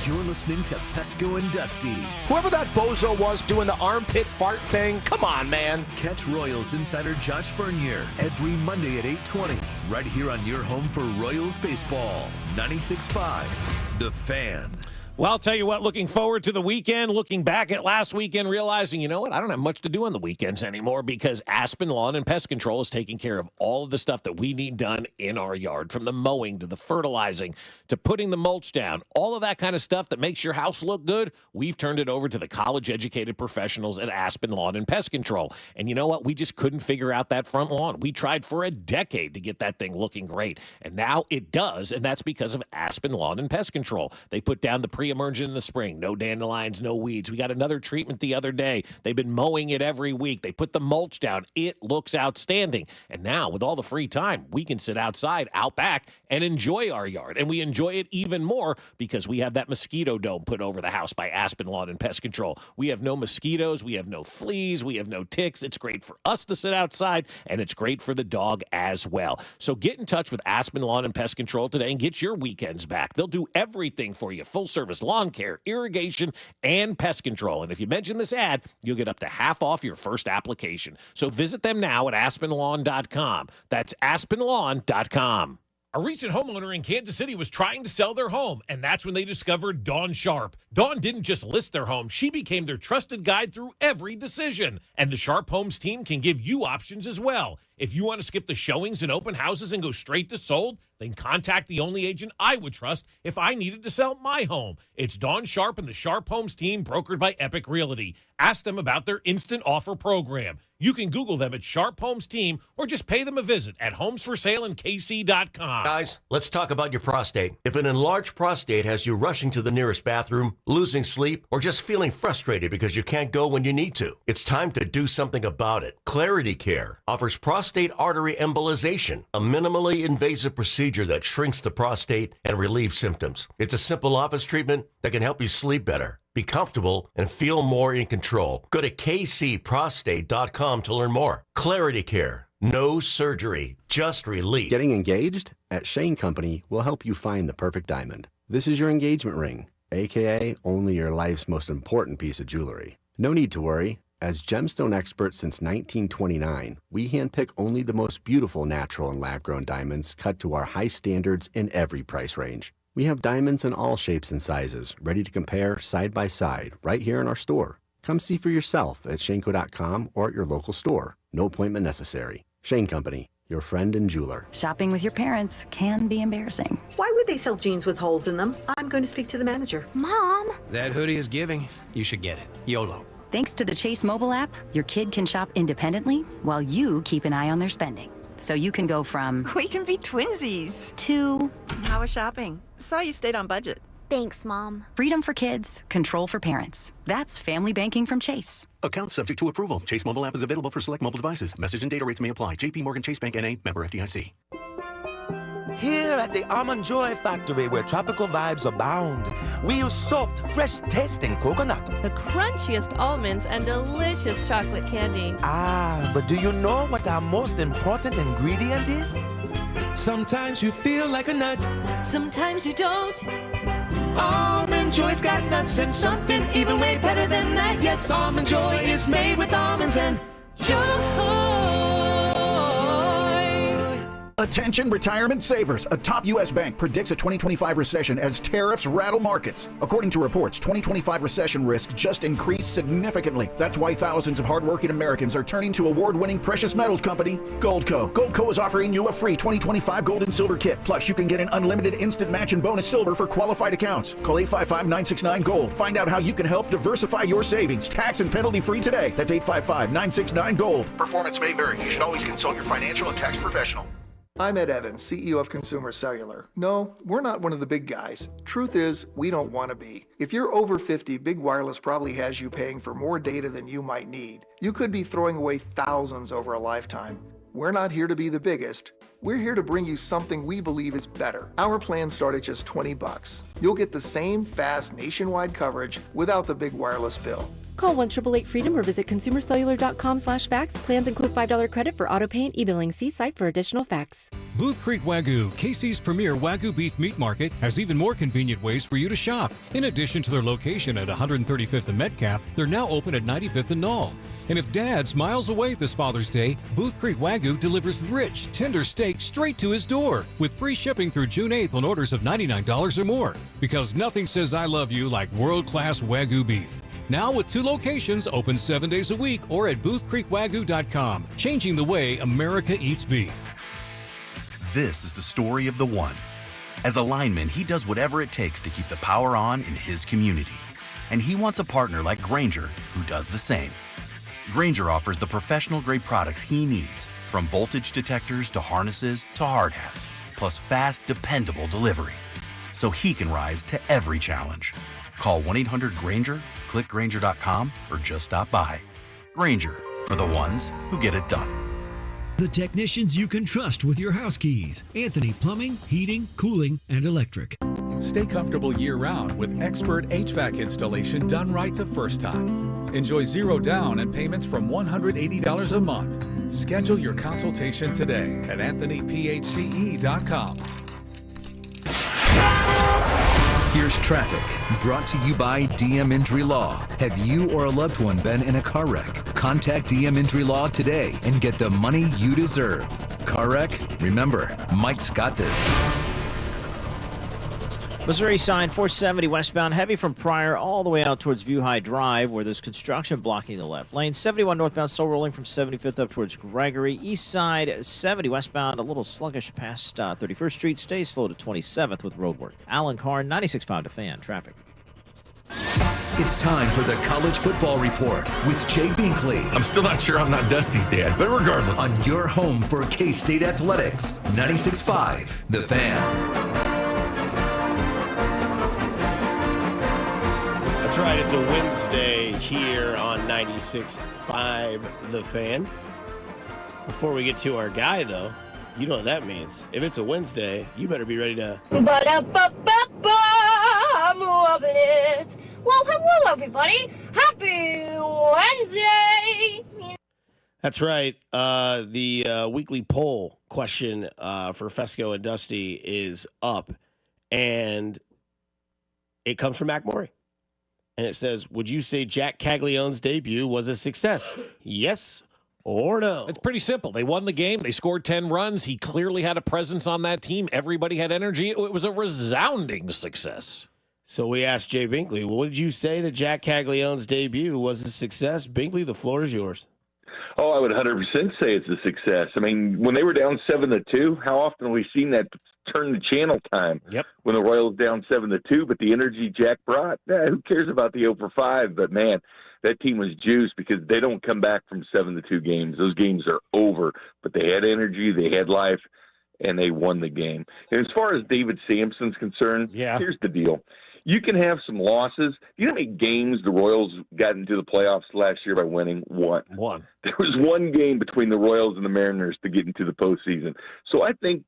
You're listening to Fesco and Dusty. Whoever that bozo was doing the armpit fart thing, come on, man. Catch Royals insider Josh Fernier every Monday at 8:20, right here on your home for Royals baseball. 96.5 The Fan. Well, I'll tell you what, looking forward to the weekend, looking back at last weekend, realizing, you know what, I don't have much to do on the weekends anymore because Aspen Lawn and Pest Control is taking care of all of the stuff that we need done in our yard, from the mowing to the fertilizing to putting the mulch down, all of that kind of stuff that makes your house look good. We've turned it over to the college-educated professionals at Aspen Lawn and Pest Control. And you know what? We just couldn't figure out that front lawn. We tried for a decade to get that thing looking great, and now it does, and that's because of Aspen Lawn and Pest Control. They put down the pre-emergent in the spring. No dandelions, no weeds. We got another treatment the other day. They've been mowing it every week. They put the mulch down. It looks outstanding. And now, with all the free time, we can sit outside, out back, and enjoy our yard. And we enjoy it even more because we have that mosquito dome put over the house by Aspen Lawn and Pest Control. We have no mosquitoes. We have no fleas. We have no ticks. It's great for us to sit outside, and it's great for the dog as well. So get in touch with Aspen Lawn and Pest Control today and get your weekends back. They'll do everything for you. Full-service lawn care, irrigation, and pest control. And if you mention this ad, you'll get up to half off your first application. So visit them now at aspenlawn.com. That's aspenlawn.com. A recent homeowner in Kansas City was trying to sell their home, and that's when they discovered Dawn Sharp. Dawn didn't just list their home, she became their trusted guide through every decision. And the Sharp Homes team can give you options as well. If you want to skip the showings and open houses and go straight to sold, then contact the only agent I would trust if I needed to sell my home. It's Dawn Sharp and the Sharp Homes team, brokered by Epic Realty. Ask them about their instant offer program. You can Google them at Sharp Homes Team or just pay them a visit at homesforsaleInKC.com. Guys, let's talk about your prostate. If an enlarged prostate has you rushing to the nearest bathroom, losing sleep, or just feeling frustrated because you can't go when you need to, it's time to do something about it. Clarity Care offers prostate artery embolization, a minimally invasive procedure that shrinks the prostate and relieves symptoms. It's a simple office treatment that can help you sleep better, be comfortable, and feel more in control. Go to kcprostate.com to learn more. Clarity Care. No surgery, just relief. Getting engaged? At Shane Company, we'll help you find the perfect diamond. This is your engagement ring, aka only your life's most important piece of jewelry. No need to worry. As gemstone experts since 1929, we handpick only the most beautiful natural and lab-grown diamonds cut to our high standards in every price range. We have diamonds in all shapes and sizes, ready to compare side by side right here in our store. Come see for yourself at Shanco.com or at your local store. No appointment necessary. Shane Company, your friend and jeweler. Shopping with your parents can be embarrassing. Why would they sell jeans with holes in them? I'm going to speak to the manager. Mom! That hoodie is giving. You should get it. YOLO. Thanks to the Chase mobile app, your kid can shop independently while you keep an eye on their spending. So you can go from... We can be twinsies. ...to... How was shopping? Saw you stayed on budget. Thanks, Mom. Freedom for kids, control for parents. That's family banking from Chase. Account subject to approval. Chase mobile app is available for select mobile devices. Message and data rates may apply. JP Morgan Chase Bank N.A. Member FDIC. Here at the Almond Joy Factory, where tropical vibes abound, we use soft, fresh-tasting coconut. The crunchiest almonds and delicious chocolate candy. Ah, but do you know what our most important ingredient is? Sometimes you feel like a nut. Sometimes you don't. Almond Joy's got nuts and something even way better than that. Yes, Almond Joy is made with almonds and joy. Attention retirement savers. A top U.S. bank predicts a 2025 recession as tariffs rattle markets. According to reports, 2025 recession risk just increased significantly. That's why thousands of hardworking Americans are turning to award-winning precious metals company, Goldco. Goldco is offering you a free 2025 gold and silver kit. Plus, you can get an unlimited instant match and bonus silver for qualified accounts. Call 855-969-GOLD. Find out how you can help diversify your savings. Tax and penalty free today. That's 855-969-GOLD. Performance may vary. You should always consult your financial and tax professional. I'm Ed Evans, CEO of Consumer Cellular. No, we're not one of the big guys. Truth is, we don't want to be. If you're over 50, Big Wireless probably has you paying for more data than you might need. You could be throwing away thousands over a lifetime. We're not here to be the biggest. We're here to bring you something we believe is better. Our plans start at just $20. You'll get the same fast nationwide coverage without the big wireless bill. Call 1-888-FREEDOM or visit consumercellular.com/facts. Plans include $5 credit for auto pay and e-billing. See site for additional facts. Booth Creek Wagyu, KC's premier Wagyu beef meat market, has even more convenient ways for you to shop. In addition to their location at 135th and Metcalf, they're now open at 95th and Knoll. And if Dad's miles away this Father's Day, Booth Creek Wagyu delivers rich, tender steak straight to his door with free shipping through June 8th on orders of $99 or more. Because nothing says I love you like world-class Wagyu beef. Now with 2 locations open 7 days a week or at boothcreekwagyu.com, changing the way America eats beef. This is the story of the one. As a lineman, he does whatever it takes to keep the power on in his community. And he wants a partner like Grainger who does the same. Grainger offers the professional-grade products he needs, from voltage detectors to harnesses to hard hats, plus fast, dependable delivery, so he can rise to every challenge. Call 1-800-GRAINGER, click Grainger.com, or just stop by. Grainger, for the ones who get it done. The technicians you can trust with your house keys. Anthony Plumbing, Heating, Cooling, and Electric. Stay comfortable year-round with expert HVAC installation done right the first time. Enjoy zero down and payments from $180 a month. Schedule your consultation today at AnthonyPHCE.com. Here's traffic, brought to you by DM Injury Law. Have you or a loved one been in a car wreck? Contact DM Injury Law today and get the money you deserve. Car wreck? Remember, Mike's got this. Missouri sign 470 westbound, heavy from Pryor all the way out towards View High Drive, where there's construction blocking the left lane. 71 northbound, still rolling from 75th up towards Gregory. East side 70 westbound, a little sluggish past 31st Street. Stays slow to 27th with roadwork. Alan Carr, 96.5 to Fan traffic. It's time for the College Football Report with Jay Binkley. I'm still not sure I'm not Dusty's dad, but regardless. On your home for K-State Athletics, 96.5 The Fan. That's right, it's a Wednesday here on 96.5 The Fan. Before we get to our guy, though, you know what that means. If it's a Wednesday, you better be ready to... I'm loving it. Well, hello, everybody. Happy Wednesday. That's right. The weekly poll question for Fesco and Dusty is up, and it comes from Mac Morey. And it says, would you say Jack Caglione's debut was a success? Yes or no? It's pretty simple. They won the game. They scored 10 runs. He clearly had a presence on that team. Everybody had energy. It was a resounding success. So we asked Jay Binkley, would you say that Jack Caglione's debut was a success? Binkley, the floor is yours. Oh, I would 100% say it's a success. I mean, when they were down 7-2, how often have we seen that turn the channel time? Yep. When the Royals down 7-2, but the energy Jack brought, who cares about the 0-5? But man, that team was juiced because they don't come back from 7-2 games. Those games are over. But they had energy, they had life, and they won the game. And as far as David Sampson's concerned, here's the deal. You can have some losses. You know how many games the Royals got into the playoffs last year by winning? One. There was one game between the Royals and the Mariners to get into the postseason. So I think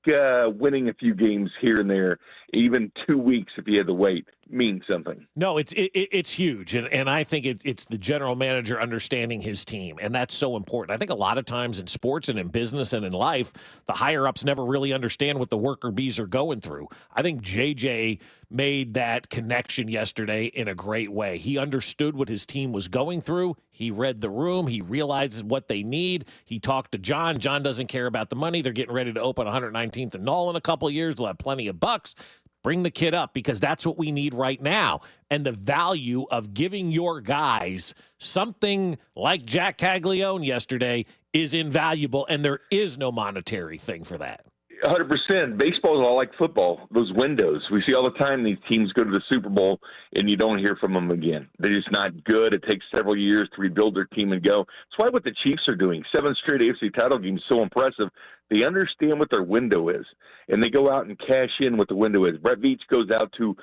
winning a few games here and there, even 2 weeks if you had to wait, means something. No, it's huge, and I think it's the general manager understanding his team, and that's so important. I think a lot of times in sports and in business and in life, the higher-ups never really understand what the worker bees are going through. I think JJ made that connection yesterday in a great way. He understood what his team was going through. He read the room. He realizes what they need. He talked to John. John doesn't care about the money. They're getting ready to open 119th and Knoll in a couple of years. They'll have plenty of bucks. Bring the kid up because that's what we need right now. And the value of giving your guys something like Jack Caglione yesterday is invaluable, and there is no monetary thing for that. 100%. Baseball is all like football, those windows. We see all the time these teams go to the Super Bowl and you don't hear from them again. They're just not good. It takes several years to rebuild their team and go. That's why what the Chiefs are doing, 7 straight AFC title games, is so impressive. They understand what their window is, and they go out and cash in what the window is. Brett Veach goes out to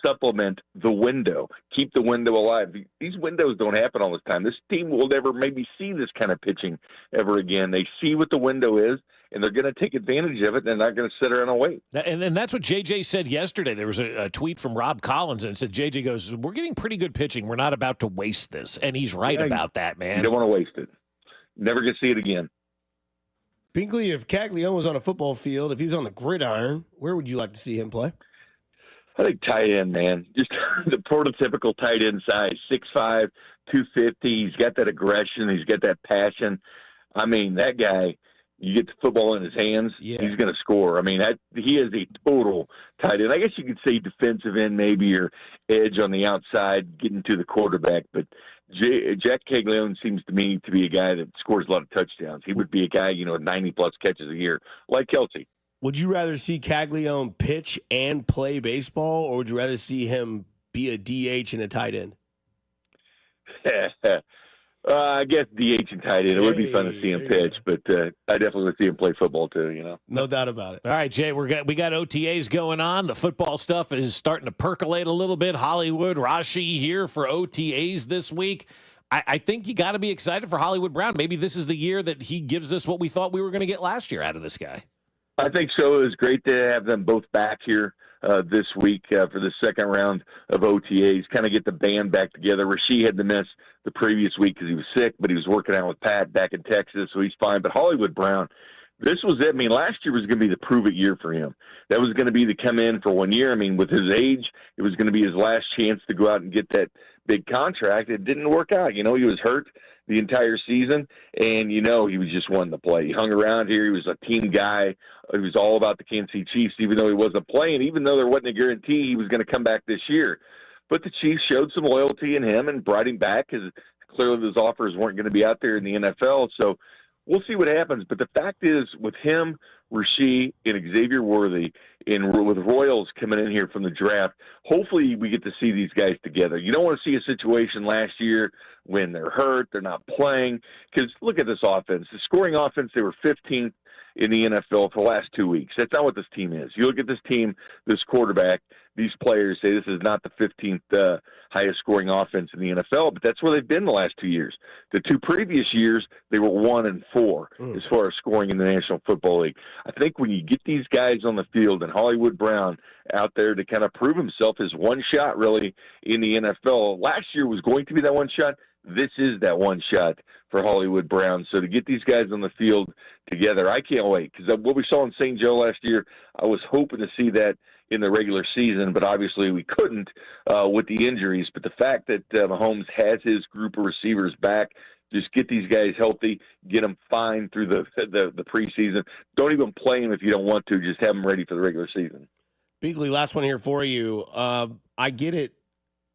supplement the window, keep the window alive. These windows don't happen all the time. This team will never maybe see this kind of pitching ever again. They see what the window is, and they're going to take advantage of it. They're not going to sit around and wait. And that's what JJ said yesterday. There was a tweet from Rob Collins, and it said, JJ goes, we're getting pretty good pitching. We're not about to waste this. And he's right about that, man. You don't want to waste it. Never going to see it again. Binkley, if Caglione was on a football field, if he's on the gridiron, where would you like to see him play? I think tight end, man. Just the prototypical tight end size, 6'5", 250. He's got that aggression. He's got that passion. I mean, that guy, you get the football in his hands, he's going to score. I mean, he is a total tight end. I guess you could say defensive end maybe, or edge on the outside, getting to the quarterback. But Jack Caglione seems to me to be a guy that scores a lot of touchdowns. He would be a guy, 90-plus catches a year, like Kelsey. Would you rather see Caglione pitch and play baseball, or would you rather see him be a DH and a tight end? I guess DH and tight end. It would be fun to see him pitch, but I definitely would see him play football too, No doubt about it. All right, Jay, we got OTAs going on. The football stuff is starting to percolate a little bit. Hollywood, Rashi here for OTAs this week. I think you got to be excited for Hollywood Brown. Maybe this is the year that he gives us what we thought we were going to get last year out of this guy. I think so. It was great to have them both back here this week for the second round of OTAs, kind of get the band back together. Rasheed had to miss the previous week because he was sick, but he was working out with Pat back in Texas, so he's fine. But Hollywood Brown, this was it. I mean, last year was going to be the prove-it year for him. That was going to be to come in for 1 year. I mean, with his age, it was going to be his last chance to go out and get that big contract. It didn't work out. He was hurt the entire season, and he was just wanting to play. He hung around here. He was a team guy. He was all about the Kansas City Chiefs, even though he wasn't playing, even though there wasn't a guarantee he was going to come back this year. But the Chiefs showed some loyalty in him and brought him back because clearly those offers weren't going to be out there in the NFL. So we'll see what happens. But the fact is, with him, Rasheed, and Xavier Worthy, and with Royals coming in here from the draft, hopefully we get to see these guys together. You don't want to see a situation last year when they're hurt, they're not playing. Because look at this offense. The scoring offense, they were 15th in the NFL for the last 2 weeks. That's not what this team is. You look at this team, this quarterback, these players say this is not the 15th highest scoring offense in the NFL, but that's where they've been the last 2 years. The 2 previous years, they were 1 and 4 as far as scoring in the National Football League. I think when you get these guys on the field and Hollywood Brown out there to kind of prove himself as one shot really in the NFL, last year was going to be that one shot. This is that one shot for Hollywood Brown. So to get these guys on the field together, I can't wait. Because what we saw in St. Joe last year, I was hoping to see that in the regular season, but obviously we couldn't with the injuries. But the fact that Mahomes has his group of receivers back, just get these guys healthy, get them fine through the preseason. Don't even play them if you don't want to. Just have them ready for the regular season. Binkley, last one here for you. I get it.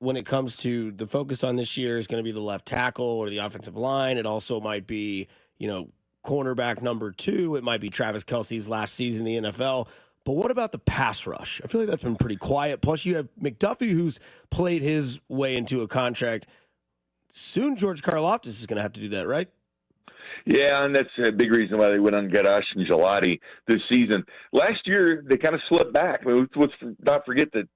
When it comes to the focus on this year is going to be the left tackle or the offensive line. It also might be, cornerback number 2. It might be Travis Kelce's last season in the NFL. But what about the pass rush? I feel like that's been pretty quiet. Plus, you have McDuffie, who's played his way into a contract. Soon, George Karlaftis is going to have to do that, right? Yeah, and that's a big reason why they went on Gadash and Gelati this season. Last year, they kind of slipped back. I mean, let's not forget that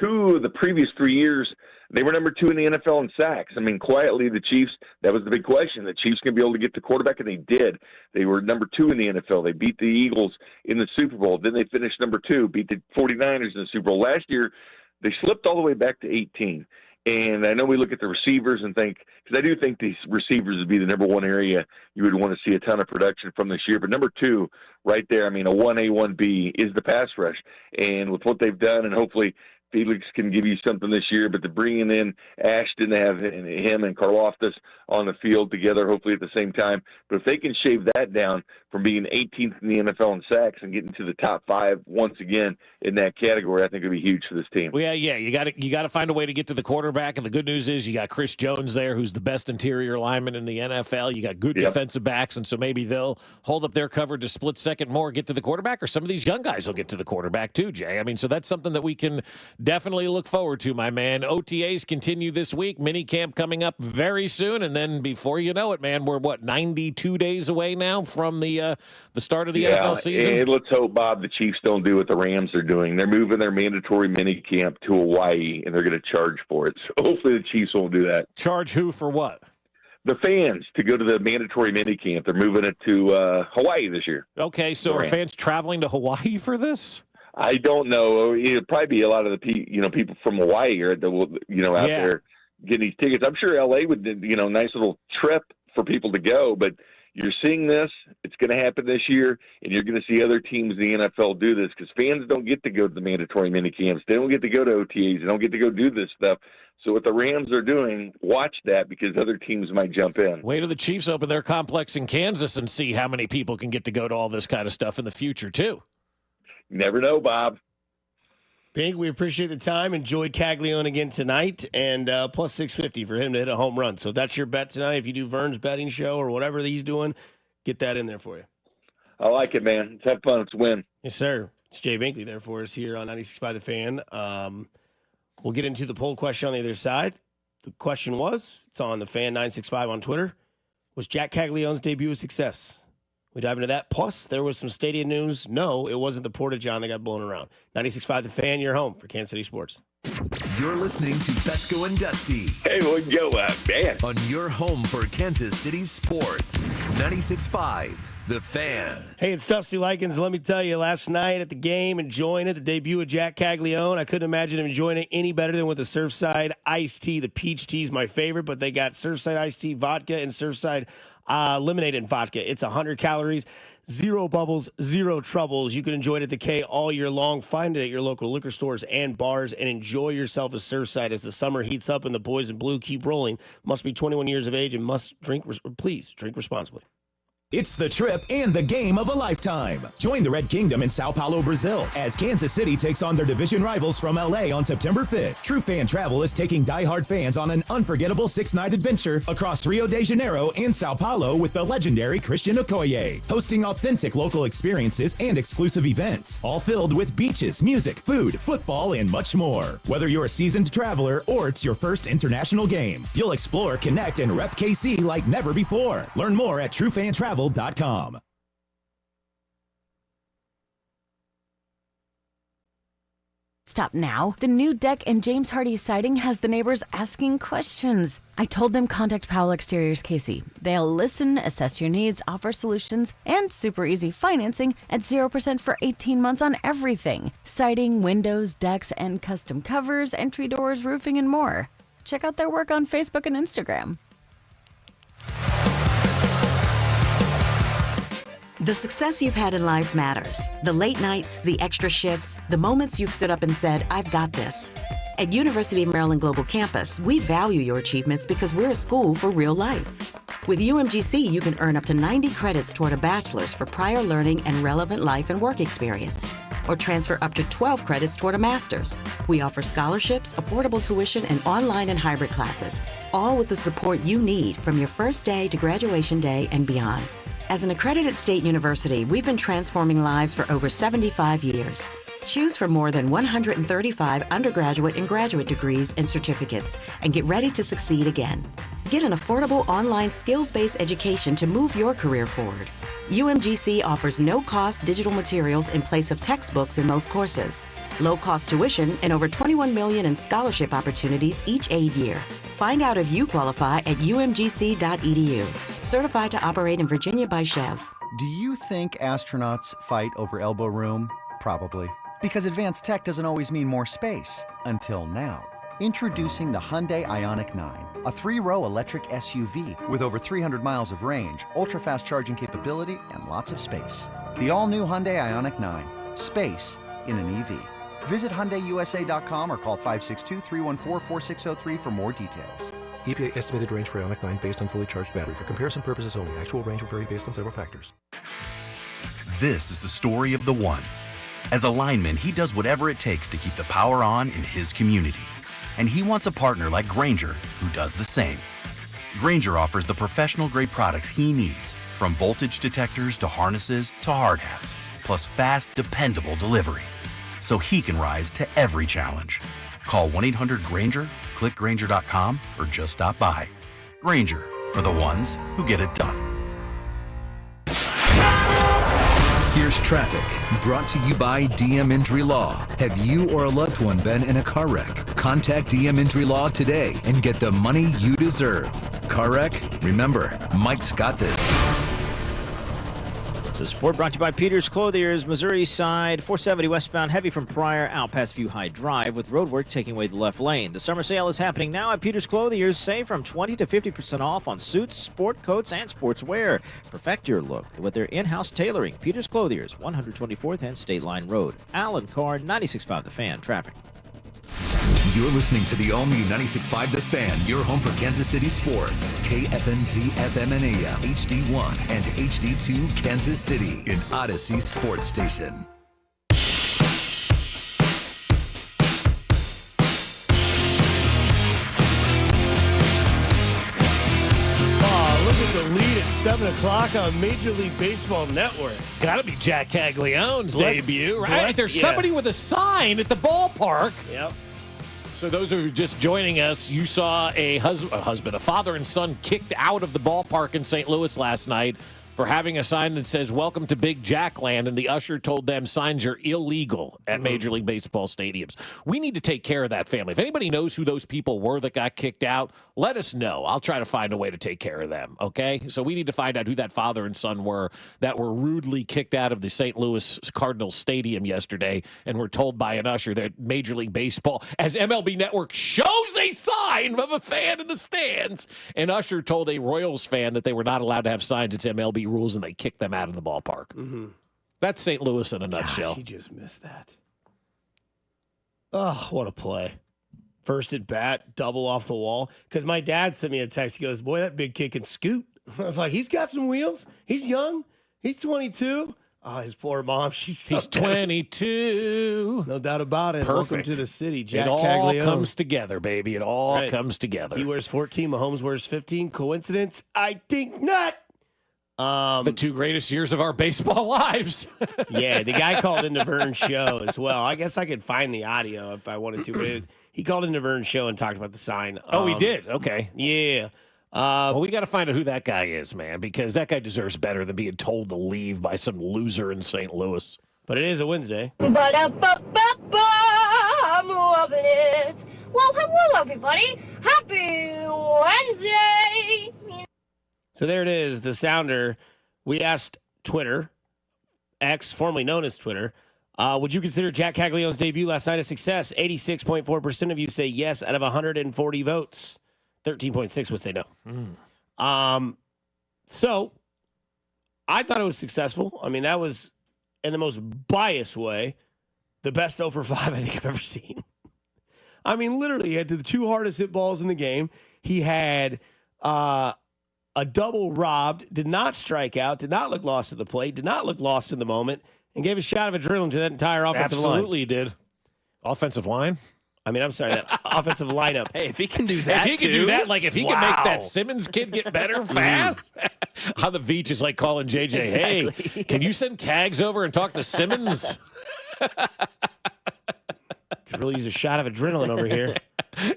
2 of the previous 3 years, They were number 2 in the NFL in sacks. I mean, quietly, the Chiefs, that was the big question. The Chiefs going to be able to get the quarterback, and they did. They were number 2 in the NFL. They beat the Eagles in the Super Bowl. Then they finished number 2, beat the 49ers in the Super Bowl. Last year, they slipped all the way back to 18. And I know we look at the receivers and think, because I do think these receivers would be the number 1 area you would want to see a ton of production from this year. But number 2, right there, I mean, a 1A, 1B is the pass rush. And with what they've done, and hopefully Felix can give you something this year, but to bringing in Ashton to have him and Karlaftis on the field together, hopefully at the same time. But if they can shave that down from being 18th in the NFL in sacks and getting to the top 5 once again in that category, I think it'll be huge for this team. Well, yeah, you got to find a way to get to the quarterback, and the good news is you got Chris Jones there, who's the best interior lineman in the NFL. You got good defensive backs, and so maybe they'll hold up their coverage a split second more, get to the quarterback, or some of these young guys will get to the quarterback too, Jay. I mean, so that's something that we can definitely look forward to, my man. OTAs continue this week. Mini camp coming up very soon, and then before you know it, man, we're 92 days away now from the start of the NFL season. And let's hope, Bob, the Chiefs don't do what the Rams are doing. They're moving their mandatory mini camp to Hawaii, and they're going to charge for it. So hopefully the Chiefs won't do that. Charge who for what? The fans to go to the mandatory mini camp. They're moving it to Hawaii this year. Okay, so are fans traveling to Hawaii for this? I don't know. It'd probably be a lot of the people from Hawaii that will out there getting these tickets. I'm sure LA would nice little trip for people to go, but you're seeing this. It's going to happen this year, and you're going to see other teams in the NFL do this because fans don't get to go to the mandatory mini camps. They don't get to go to OTAs. They don't get to go do this stuff. So what the Rams are doing, watch that because other teams might jump in. Wait till the Chiefs open their complex in Kansas and see how many people can get to go to all this kind of stuff in the future too. You never know, Bob. Big, we appreciate the time. Enjoy Caglione again tonight, and plus 650 for him to hit a home run. So if that's your bet tonight. If you do Vern's betting show or whatever he's doing, get that in there for you. I like it, man. Let's have fun. Let's win. Yes, sir. It's Jay Binkley there for us here on 96.5 The Fan. We'll get into the poll question on the other side. The question was, it's on the Fan 965 on Twitter, was Jack Caglione's debut a success? We dive into that. Plus, there was some stadium news. No, it wasn't the Porta-John that got blown around. 96.5 The Fan, your home for Kansas City Sports. You're listening to Fesco and Dusty. Hey, what go man? On your home for Kansas City Sports. 96.5 The Fan. Hey, it's Dusty Likens. Let me tell you, last night at the game, enjoying it, the debut of Jack Caglione. I couldn't imagine him enjoying it any better than with the Surfside iced tea. The peach tea is my favorite, but they got Surfside iced tea, vodka, and Surfside lemonade and vodka. It's 100 calories, 0 bubbles, 0 troubles. You can enjoy it at the K all year long. Find it at your local liquor stores and bars and enjoy yourself at Surfside as the summer heats up and the boys in blue keep rolling. Must be 21 years of age and must drink. Please drink responsibly. It's the trip and the game of a lifetime. Join the Red Kingdom in Sao Paulo, Brazil, as Kansas City takes on their division rivals from LA on September 5th. True Fan Travel is taking diehard fans on an unforgettable 6-night adventure across Rio de Janeiro and Sao Paulo with the legendary Christian Okoye, hosting authentic local experiences and exclusive events, all filled with beaches, music, food, football, and much more. Whether you're a seasoned traveler or it's your first international game, you'll explore, connect, and rep KC like never before. Learn more at truefantravel.com. Stop now. The new deck in James Hardy siding has the neighbors asking questions. I told them contact Powell Exteriors KC. They'll listen, assess your needs, offer solutions, and super easy financing at 0% for 18 months on everything. Siding, windows, decks, and custom covers, entry doors, roofing, and more. Check out their work on Facebook and Instagram. The success you've had in life matters. The late nights, the extra shifts, the moments you've stood up and said, I've got this. At University of Maryland Global Campus, we value your achievements because we're a school for real life. With UMGC, you can earn up to 90 credits toward a bachelor's for prior learning and relevant life and work experience, or transfer up to 12 credits toward a master's. We offer scholarships, affordable tuition, and online and hybrid classes, all with the support you need from your first day to graduation day and beyond. As an accredited state university, we've been transforming lives for over 75 years. Choose from more than 135 undergraduate and graduate degrees and certificates, and get ready to succeed again. Get an affordable online skills-based education to move your career forward. UMGC offers no-cost digital materials in place of textbooks in most courses, low-cost tuition, and over $21 million in scholarship opportunities each aid year. Find out if you qualify at umgc.edu. Certified to operate in Virginia by Chev. Do you think astronauts fight over elbow room? Probably. Because advanced tech doesn't always mean more space. Until now. Introducing the Hyundai Ioniq 9, a 3-row electric SUV with over 300 miles of range, ultra-fast charging capability, and lots of space. The all-new Hyundai Ioniq 9. Space in an EV. Visit HyundaiUSA.com or call 562-314-4603 for more details. EPA estimated range for Ioniq 9 based on fully charged battery. For comparison purposes only. Actual range will vary based on several factors. This is the story of the one. As a lineman, he does whatever it takes to keep the power on in his community. And he wants a partner like Grainger who does the same. Grainger offers the professional-grade products he needs, from voltage detectors to harnesses to hard hats, plus fast, dependable delivery, so he can rise to every challenge. Call 1-800-GRAINGER, click Grainger.com, or just stop by. Grainger, for the ones who get it done. Here's traffic, brought to you by DM Injury Law. Have you or a loved one been in a car wreck? Contact DM Injury Law today and get the money you deserve. Car wreck? Remember, Mike's got this. The support brought to you by Peters Clothiers, Missouri side, 470 westbound, heavy from Pryor, out past View High Drive, with roadwork taking away the left lane. The summer sale is happening now at Peters Clothiers. Save from 20 to 50% off on suits, sport coats, and sportswear. Perfect your look with their in-house tailoring. Peters Clothiers, 124th and State Line Road. Alan Carr, 96.5 The Fan. Traffic. You're listening to the all-new 96.5 The Fan, your home for Kansas City sports. KFNZ FM and AM, HD1 and HD2 Kansas City, in Odyssey Sports Station. Look at the lead at 7 o'clock on Major League Baseball Network. Got to be Jack Caglianone's debut, right? There's somebody with a sign at the ballpark. Yep. So those who are just joining us, you saw a father and son kicked out of the ballpark in St. Louis last night for having a sign that says, "Welcome to Big Jack Land," and the usher told them signs are illegal at Major League Baseball stadiums. We need to take care of that family. If anybody knows who those people were that got kicked out, let us know. I'll try to find a way to take care of them, okay? So we need to find out who that father and son were that were rudely kicked out of the St. Louis Cardinals stadium yesterday and were told by an usher that Major League Baseball, as MLB Network shows a sign of a fan in the stands, an usher told a Royals fan that they were not allowed to have signs. It's MLB rules, and they kicked them out of the ballpark. That's St. Louis in a nutshell. He just missed that. Oh, what a play. First at bat, double off the wall. Because my dad sent me a text. He goes, "Boy, that big kid can scoot." I was like, he's got some wheels. He's young. He's 22. Oh, his poor mom. He's 22. No doubt about it. Perfect. Welcome to the city, Jack It all Caglione. comes together, baby. It all comes together. He wears 14. Mahomes wears 15. Coincidence? I think not. The two greatest years of our baseball lives. Yeah, the guy called into Vern's show as well. I guess I could find the audio if I wanted to, but he called into Vern's show and talked about the sign. Oh, he did? Okay. Yeah. Well, we got to find out who that guy is, man, because that guy deserves better than being told to leave by some loser in St. Louis. But it is a Wednesday. Ba-da-ba-ba-ba, I'm loving it. Well, hello, everybody. Happy Wednesday. So there it is, the sounder. We asked Twitter, X, formerly known as Twitter, would you consider Jack Caglione's debut last night a success? 86.4% of you say yes out of 140 votes. 13.6 would say no. So I thought it was successful. I mean, that was, in the most biased way, the best 0 for 5 I think I've ever seen. I mean, literally, he had the two hardest hit balls in the game. He had a double robbed, did not strike out, did not look lost at the plate, did not look lost in the moment, and gave a shot of adrenaline to that entire offensive line. Absolutely did. Offensive line? I mean, I'm sorry, that offensive lineup. Hey, if he can do that, if he can do that, like if he can make that Simmons kid get better fast, on the beach is like calling JJ, Exactly. hey, can you send Cags over and talk to Simmons? Could really use a shot of adrenaline over here.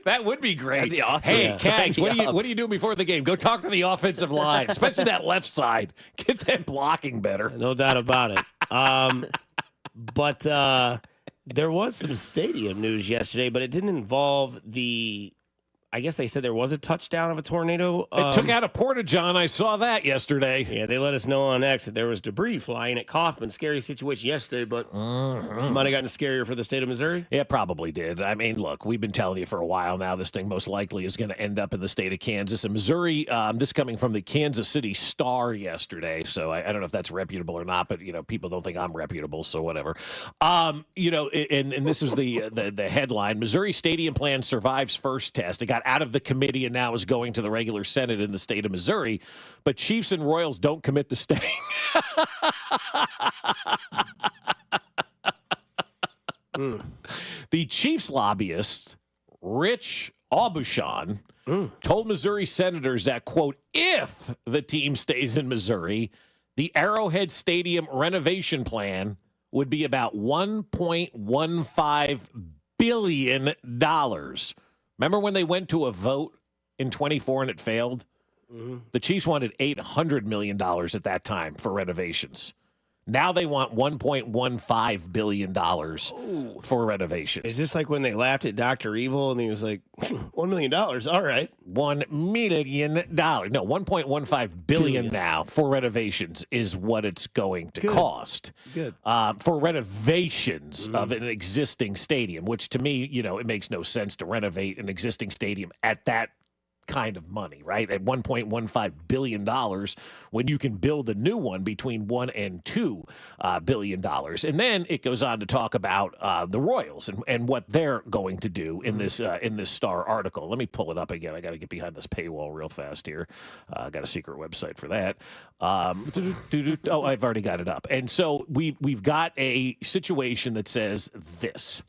That would be great. That'd be awesome. Hey, Yeah. Cags, what Yeah. are you doing before the game? Go talk to the offensive line, especially that left side. Get them blocking better. No doubt about it. But there was some stadium news yesterday, but it didn't involve I guess they said there was a touchdown of a tornado. It took out a porta-john. I saw that yesterday. Yeah, they let us know on X that there was debris flying at Kaufman. Scary situation yesterday, but might have gotten scarier for the state of Missouri. Yeah, probably did. I mean, look, we've been telling you for a while now this thing most likely is going to end up in the state of Kansas and Missouri. This coming from the Kansas City Star yesterday, so I don't know if that's reputable or not, but, people don't think I'm reputable, so whatever. And this is the headline. Missouri Stadium Plan survives first test. It got out of the committee and now is going to the regular Senate in the state of Missouri, but Chiefs and Royals don't commit to staying. The Chiefs lobbyist, Rich Aubuchon, told Missouri senators that, quote, if the team stays in Missouri, the Arrowhead Stadium renovation plan would be about $1.15 billion. Remember when they went to a vote in 24 and it failed? Mm-hmm. The Chiefs wanted $800 million at that time for renovations. Now they want $1.15 billion for renovations. Is this like when they laughed at Dr. Evil and he was like, $1 million? All right. $1 million. No, $1.15 billion now for renovations is what it's going to cost. Good. For renovations of an existing stadium, which to me, it makes no sense to renovate an existing stadium at that kind of money, right? At $1.15 billion when you can build a new one between $1 and $2 billion. And then it goes on to talk about the Royals and what they're going to do in this Star article. Let me pull it up again. I got to get behind this paywall real fast here. I got a secret website for that. Oh, I've already got it up. And so we've got a situation that says this.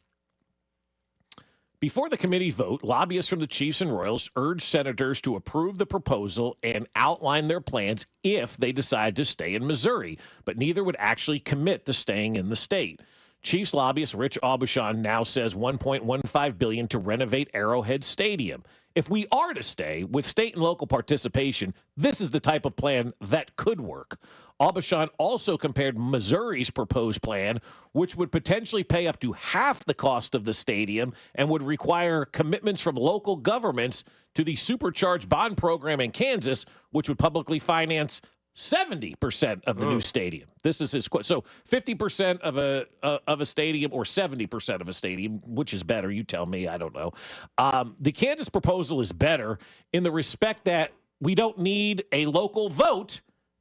Before the committee vote, lobbyists from the Chiefs and Royals urged senators to approve the proposal and outline their plans if they decide to stay in Missouri, but neither would actually commit to staying in the state. Chiefs lobbyist Rich Aubuchon now says $1.15 billion to renovate Arrowhead Stadium. If we are to stay with state and local participation, this is the type of plan that could work. Aubuchon also compared Missouri's proposed plan, which would potentially pay up to half the cost of the stadium and would require commitments from local governments to the supercharged bond program in Kansas, which would publicly finance 70% of the new stadium. This is his quote. So 50% of a stadium or 70% of a stadium, which is better? You tell me. I don't know. The Kansas proposal is better in the respect that we don't need a local vote,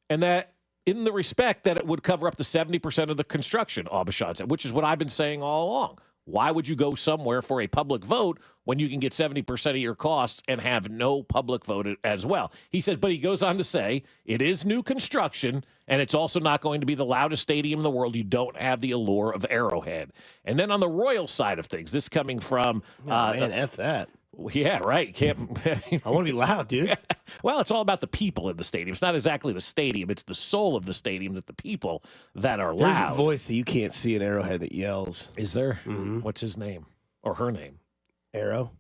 and that in the respect that it would cover up to 70% of the construction, Aubuchon said, which is what I've been saying all along. Why would you go somewhere for a public vote when you can get 70% of your costs and have no public vote as well? He said, but he goes on to say, it is new construction, and it's also not going to be the loudest stadium in the world. You don't have the allure of Arrowhead. And then on the Royal side of things, this coming from... F that. Yeah, right. Can't. I want to be loud, dude. Well, it's all about the people in the stadium. It's not exactly the stadium. It's the soul of the stadium, that the people that are loud. There's a voice that you can't see in Arrowhead that yells. Is there? Mm-hmm. What's his name? Or her name? Arrow.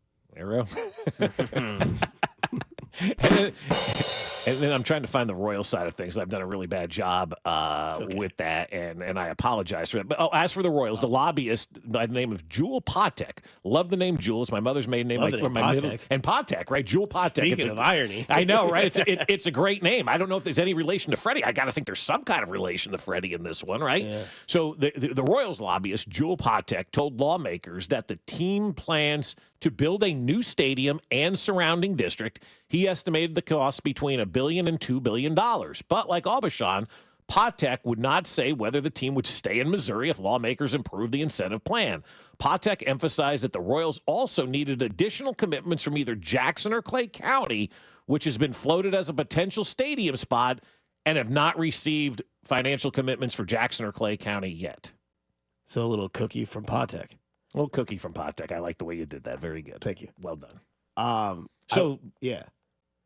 And then I'm trying to find the Royal side of things. I've done a really bad job with that, and I apologize for it. But as for the Royals, the lobbyist by the name of Jewel Potek. Love the name Jewel. It's my mother's maiden name. And Potek, right? Jewel Potek. Speaking of irony. I know, right? It's a great name. I don't know if there's any relation to Freddie. I got to think there's some kind of relation to Freddie in this one, right? Yeah. So the Royals lobbyist, Jewel Potek, told lawmakers that the team plans to build a new stadium and surrounding district. He estimated the cost between $1 billion and $2 billion. But like Aubuchon, Potek would not say whether the team would stay in Missouri if lawmakers improved the incentive plan. Potek emphasized that the Royals also needed additional commitments from either Jackson or Clay County, which has been floated as a potential stadium spot, and have not received financial commitments for Jackson or Clay County yet. So a little cookie from Potek. A little cookie from Potek. I like the way you did that. Very good. Thank you. Well done. I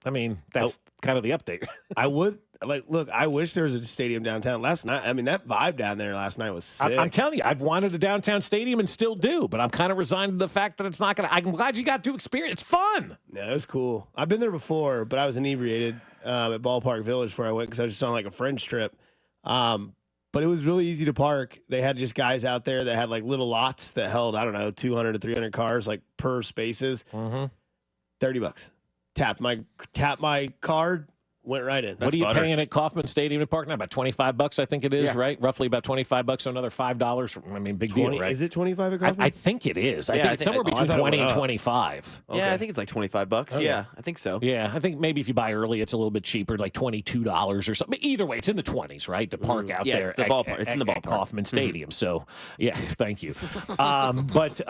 mean, that's kind of the update. I would like, look, I wish there was a stadium downtown last night. I mean, that vibe down there last night was sick. I'm telling you, I've wanted a downtown stadium and still do, but I'm kind of resigned to the fact that it's not going to. I'm glad you got to experience. It's fun. Yeah, it was cool. I've been there before, but I was inebriated at Ballpark Village before I went because I was just on like a friend's trip. But it was really easy to park. They had just guys out there that had like little lots that held, I don't know, 200 to 300 cars like per spaces. $30. Tap my card, went right in. What are you paying at Kauffman Stadium in Park now? About $25, I think it is, right? Roughly about $25, so another $5. I mean, big deal, right? Is it $25 at Kauffman? I think it is. I think it's somewhere between 20 and 25. Okay. Yeah, I think it's like $25. Okay. Yeah, I think so. Yeah, I think maybe if you buy early, it's a little bit cheaper, like $22 or something. But either way, it's in the 20s, right? To park out there. It's the ballpark. It's in the ballpark. Kauffman Stadium. So, yeah, thank you. But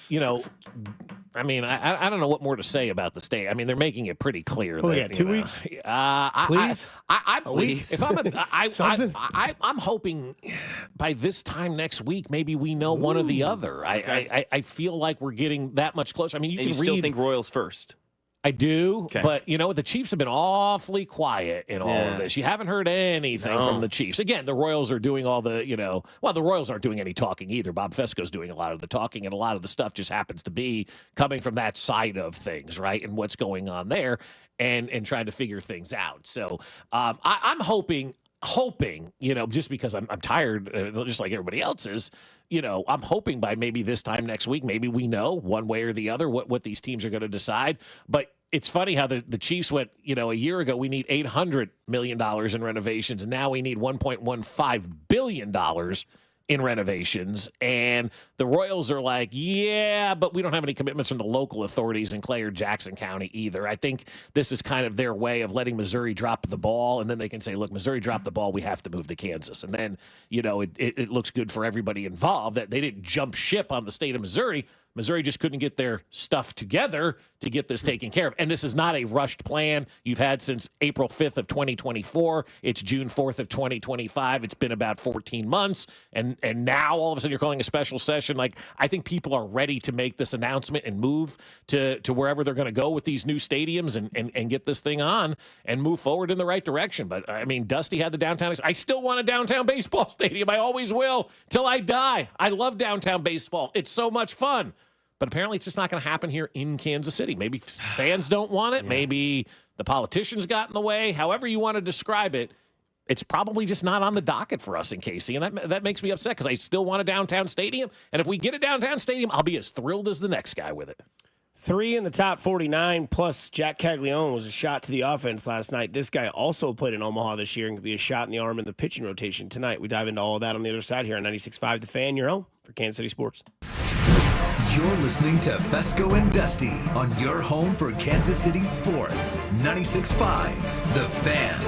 you know, I mean, I don't know what more to say about the state. I mean, they're making it pretty clear. Oh, yeah, 2 weeks? Please? Please? If I'm hoping by this time next week, maybe we know one or the other. I feel like we're getting that much closer. I mean, you still think Royals first? I do, but you know, the Chiefs have been awfully quiet in all of this. You haven't heard anything from the Chiefs. Again, the Royals are doing all the, the Royals aren't doing any talking either. Bob Fesco's doing a lot of the talking, and a lot of the stuff just happens to be coming from that side of things, right? And what's going on there, and trying to figure things out. So I'm hoping, just because I'm tired, just like everybody else is, I'm hoping by maybe this time next week, maybe we know one way or the other what these teams are going to decide. But it's funny how the Chiefs went, a year ago, we need $800 million in renovations, and now we need $1.15 billion in renovations. And the Royals are like, yeah, but we don't have any commitments from the local authorities in Clay or Jackson County either. I think this is kind of their way of letting Missouri drop the ball, and then they can say, look, Missouri dropped the ball, we have to move to Kansas. And then, it looks good for everybody involved that they didn't jump ship on the state of Missouri. Missouri just couldn't get their stuff together to get this taken care of. And this is not a rushed plan you've had since April 5th of 2024. It's June 4th of 2025. It's been about 14 months. And now all of a sudden you're calling a special session. Like, I think people are ready to make this announcement and move to wherever they're going to go with these new stadiums and get this thing on and move forward in the right direction. But, I mean, Dusty had the downtown. I still want a downtown baseball stadium. I always will till I die. I love downtown baseball. It's so much fun. But apparently it's just not going to happen here in Kansas City. Maybe fans don't want it. Yeah. Maybe the politicians got in the way. However you want to describe it, it's probably just not on the docket for us in KC. And that makes me upset because I still want a downtown stadium. And if we get a downtown stadium, I'll be as thrilled as the next guy with it. 3 in the top 49, plus Jack Caglione was a shot to the offense last night. This guy also played in Omaha this year and could be a shot in the arm in the pitching rotation tonight. We dive into all of that on the other side here on 96.5 The Fan, your home for Kansas City Sports. You're listening to Fesco and Dusty on your home for Kansas City Sports. 96.5 The Fan.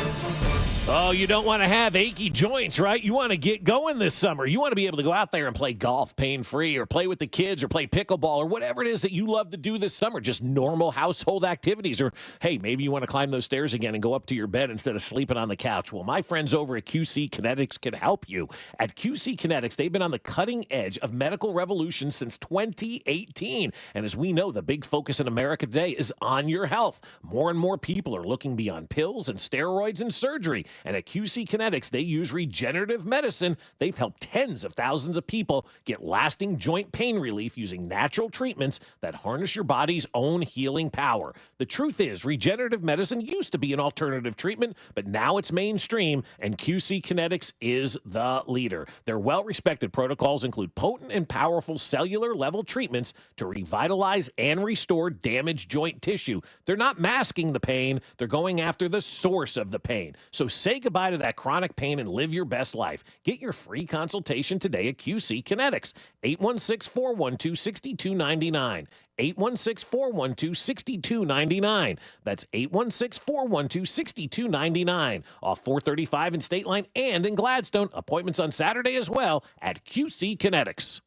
Oh, you don't want to have achy joints, right? You want to get going this summer. You want to be able to go out there and play golf pain-free, or play with the kids, or play pickleball, or whatever it is that you love to do this summer. Just normal household activities. Or, hey, maybe you want to climb those stairs again and go up to your bed instead of sleeping on the couch. Well, my friends over at QC Kinetics can help you. At QC Kinetics, they've been on the cutting edge of medical revolution since 2018. And as we know, the big focus in America today is on your health. More and more people are looking beyond pills and steroids and surgery. And at QC Kinetics, they use regenerative medicine. They've helped tens of thousands of people get lasting joint pain relief using natural treatments that harness your body's own healing power. The truth is, regenerative medicine used to be an alternative treatment, but now it's mainstream, and QC Kinetics is the leader. Their well-respected protocols include potent and powerful cellular-level treatments to revitalize and restore damaged joint tissue. They're not masking the pain. They're going after the source of the pain. So say goodbye to that chronic pain and live your best life. Get your free consultation today at QC Kinetics. 816-412-6299. 816-412-6299. That's 816-412-6299. Off 435 in State Line and in Gladstone. Appointments on Saturday as well at QC Kinetics.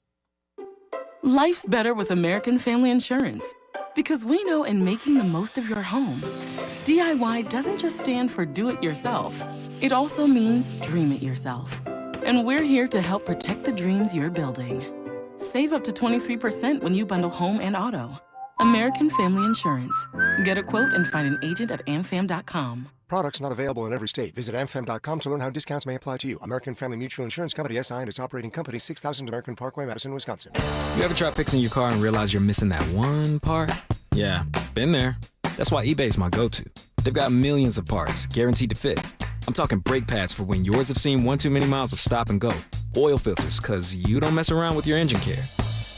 Life's better with American Family Insurance. Because we know in making the most of your home, DIY doesn't just stand for do it yourself. It also means dream it yourself. And we're here to help protect the dreams you're building. Save up to 23% when you bundle home and auto. American Family Insurance. Get a quote and find an agent at amfam.com. Products not available in every state. Visit amfam.com to learn how discounts may apply to you. American Family Mutual Insurance Company, SI, and its operating company, 6000 American Parkway, Madison, Wisconsin. You ever try fixing your car and realize you're missing that one part? Yeah, been there. That's why eBay's my go-to. They've got millions of parts, guaranteed to fit. I'm talking brake pads for when yours have seen one too many miles of stop and go. Oil filters, because you don't mess around with your engine care.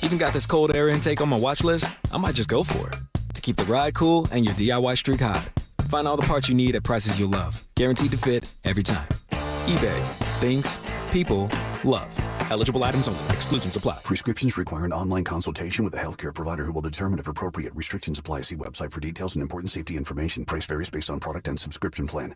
Even got this cold air intake on my watch list. I might just go for it. To keep the ride cool and your DIY streak hot. Find all the parts you need at prices you'll love. Guaranteed to fit every time. eBay. Things. People. Love. Eligible items only. Exclusions apply. Prescriptions require an online consultation with a healthcare provider who will determine if appropriate. Restrictions apply. See website for details and important safety information. Price varies based on product and subscription plan.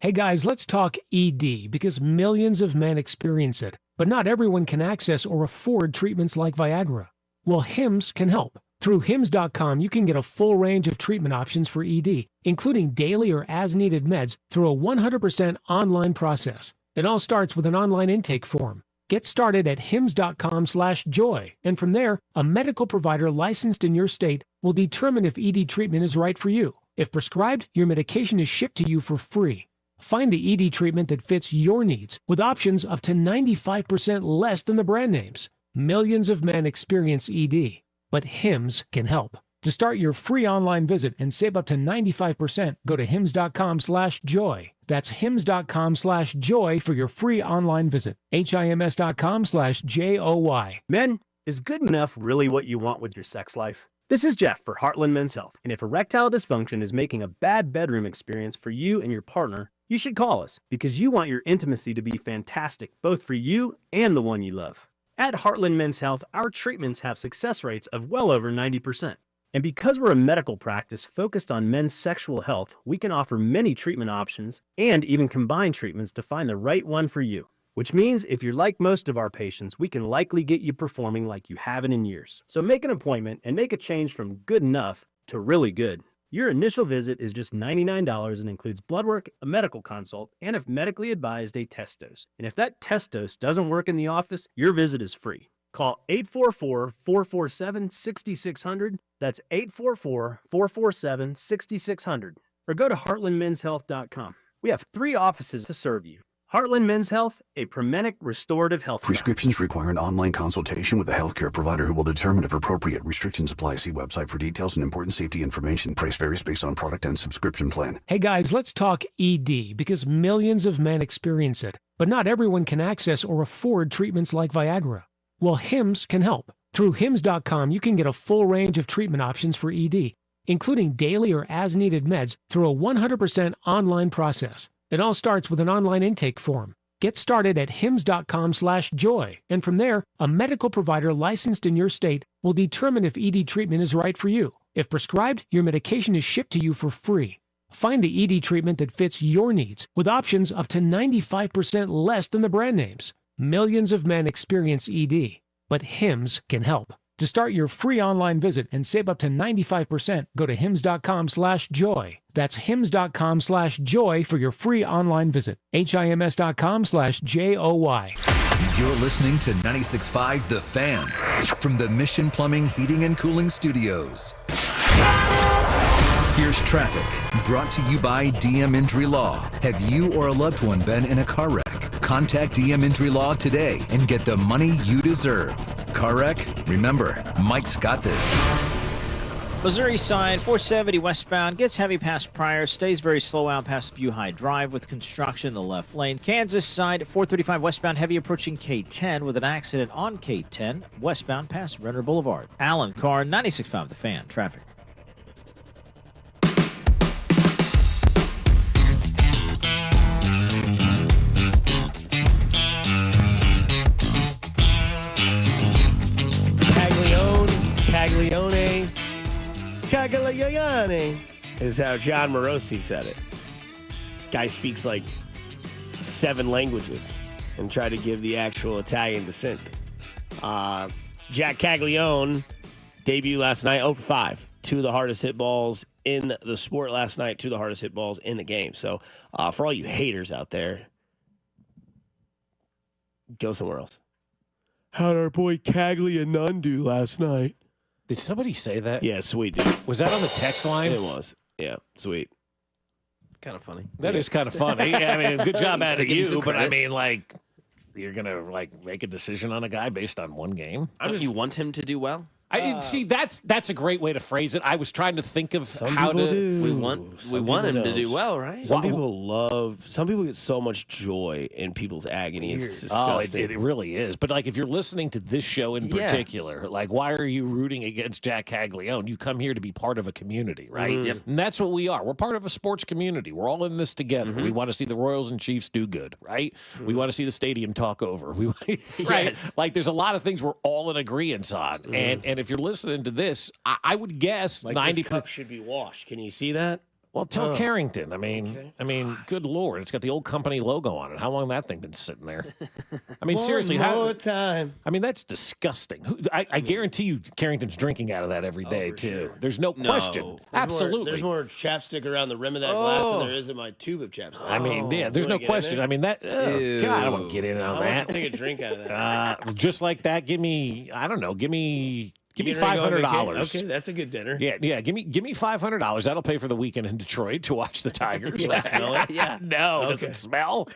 Hey guys, let's talk ED because millions of men experience it, but not everyone can access or afford treatments like Viagra. Well, Hims can help. Through Hims.com, you can get a full range of treatment options for ED, including daily or as-needed meds through a 100% online process. It all starts with an online intake form. Get started at hims.com/joy, and from there, a medical provider licensed in your state will determine if ED treatment is right for you. If prescribed, your medication is shipped to you for free. Find the ED treatment that fits your needs with options up to 95% less than the brand names. Millions of men experience ED, but Hims can help. To start your free online visit and save up to 95%, go to hims.com/joy. That's hims.com/joy for your free online visit. HIMS.com/JOY. Men, is good enough really what you want with your sex life? This is Jeff for Heartland Men's Health, and if erectile dysfunction is making a bad bedroom experience for you and your partner, you should call us because you want your intimacy to be fantastic, both for you and the one you love. At Heartland Men's Health, our treatments have success rates of well over 90%. And because we're a medical practice focused on men's sexual health, we can offer many treatment options and even combine treatments to find the right one for you. Which means if you're like most of our patients, we can likely get you performing like you haven't in years. So make an appointment and make a change from good enough to really good. Your initial visit is just $99 and includes blood work, a medical consult, and if medically advised, a test dose. And if that test dose doesn't work in the office, your visit is free. Call 844-447-6600. That's 844-447-6600. Or go to heartlandmenshealth.com. We have 3 offices to serve you. Heartland Men's Health, a Promenic restorative health. Prescriptions require an online consultation with a healthcare provider who will determine if appropriate. Restrictions apply. See website for details and important safety information. Price varies based on product and subscription plan. Hey guys, let's talk ED because millions of men experience it, but not everyone can access or afford treatments like Viagra. Well, Hims can help. Through Hims.com, you can get a full range of treatment options for ED, including daily or as-needed meds through a 100% online process. It all starts with an online intake form. Get started at hims.com/joy, and from there, a medical provider licensed in your state will determine if ED treatment is right for you. If prescribed, your medication is shipped to you for free. Find the ED treatment that fits your needs with options up to 95% less than the brand names. Millions of men experience ED, but Hims can help. To start your free online visit and save up to 95%, go to hims.com/joy. That's hims.com/joy for your free online visit. HIMS.com/JOY. You're listening to 96.5 The Fan from the Mission Plumbing, Heating, and Cooling Studios. Here's traffic brought to you by DM Injury Law. Have you or a loved one been in a car wreck? Contact DM Injury Law today and get the money you deserve. Car wreck? Remember, Mike's got this. Missouri side, 470 westbound, gets heavy past Pryor, stays very slow out past View High Drive with construction in the left lane. Kansas side, 435 westbound, heavy approaching K10 with an accident on K10 westbound past Renner Boulevard. Allen Carr, 96.5 The Fan, traffic. Caglione is how John Morosi said it. Guy speaks like 7 languages and tried to give the actual Italian descent. Jack Caglione debut last night, 0 for 5. 2 of the hardest hit balls in the sport last night, 2 of the hardest hit balls in the game. So for all you haters out there, go somewhere else. How'd our boy Caglione do last night? Did somebody say that? Yeah, sweet, dude. Was that on the text line? It was. Yeah, sweet. Kind of funny. That is kind of funny. I mean, good job out of Give him some you, but I credit. mean, like, you're gonna like make a decision on a guy based on one game. Don't you want him to do well? I see. That's a great way to phrase it. I was trying to think of how people to. do. We want Some him people to do don't. well, right? Some people get so much joy in people's agony. It's Oh, disgusting. it really is. But like, if you're listening to this show in Yeah. particular, like, why are you rooting against Jack Caglione? You come here to be part of a community, right? Yep. And that's what we are. We're part of a sports community. We're all in this together. Mm-hmm. We want to see the Royals and Chiefs do good, right? We want to see the stadium talk over. Right? Yes. Like, there's a lot of things we're all in agreement on. And if you're listening to this, I would guess like 90%. this cup should be washed. Can you see that? Well, tell Carrington. I mean, good Lord, it's got the old company logo on it. How long has that thing been sitting there? I mean, seriously, One how? more time. I mean, that's disgusting. I guarantee you, Carrington's drinking out of that every day too. sure. There's no question. Absolutely. There's more chapstick around the rim of that glass than there is in my tube of chapstick. I mean, yeah, there's You no wanna get in question. there? I mean, that. Oh, God, I don't want to get in I on want that. to take a drink out of that. Just like that, give me. I don't know. Give me You getting ready to go on $500. vacation? Okay, that's a good dinner. Yeah. Give me $500. That'll pay for the weekend in Detroit to watch the Tigers. You smell it? Yeah. No, Okay. does it smell?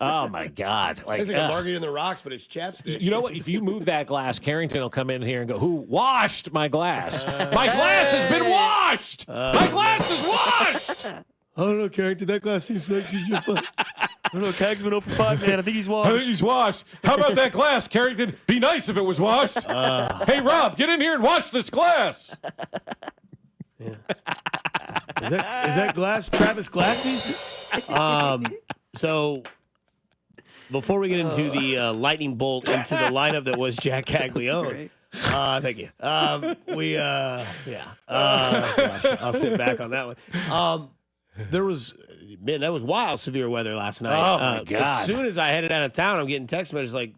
Oh my God! Like, It's like a margarita in the rocks, but it's chapstick. you know what? If you move that glass, Carrington will come in here and go, "Who washed my glass? My glass has been washed. My glass is washed." I don't know, Carrington. That glass seems like you just. I don't know. Cag's been 0 for 5, man. I think he's I washed. think he's washed. How about that glass, Carrington? Be nice if it was washed. Hey, Rob, get in here and wash this glass. Is that glass Travis Glassy? So before we get into the lightning bolt into the lineup that was Jack Caglione, thank you. Gosh, I'll sit back on that one. That was wild severe weather last night. Oh, my God. As soon as I headed out of town, I'm getting text messages like,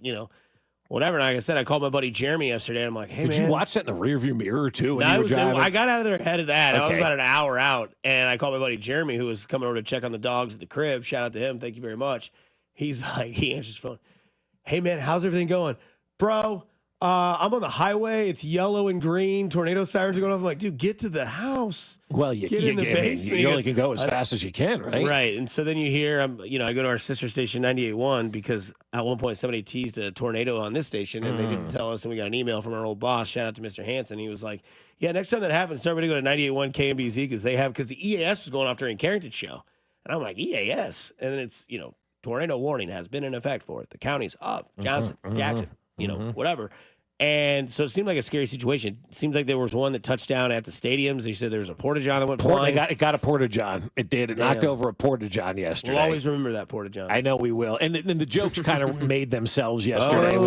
whatever. And like I said, I called my buddy Jeremy yesterday. And I'm like, hey, Did man. you watch that in the rearview mirror too? When No, you were driving? I got out of there ahead of that. I was Okay. about an hour out, and I called my buddy Jeremy, who was coming over to check on the dogs at the crib. Shout out to him. Thank you very much. He's like, he answers his phone. Hey, man, how's everything going? Bro, I'm on the highway. It's yellow and green. Tornado sirens are going off. I'm like, dude, get to the house. Well, you Get in the basement. You He only goes, can go as fast as you can, right? Right. And so then you hear, I go to our sister station 98.1 because at one point somebody teased a tornado on this station and they didn't tell us. And we got an email from our old boss. Shout out to Mr. Hansen. He was like, yeah, next time that happens, start to go to 98.1 KMBZ because the EAS was going off during Carrington's show. And I'm like, EAS? And then it's, tornado warning has been in effect for it. The county's up. Johnson, Jackson, whatever. And so it seemed like a scary situation. It seems like there was one that touched down at the stadiums. They said there was a porta-john that went flying. It got a porta-john. It did. It knocked over a porta-john yesterday. We'll always remember that porta-john. I know we will. And then the jokes kind of made themselves yesterday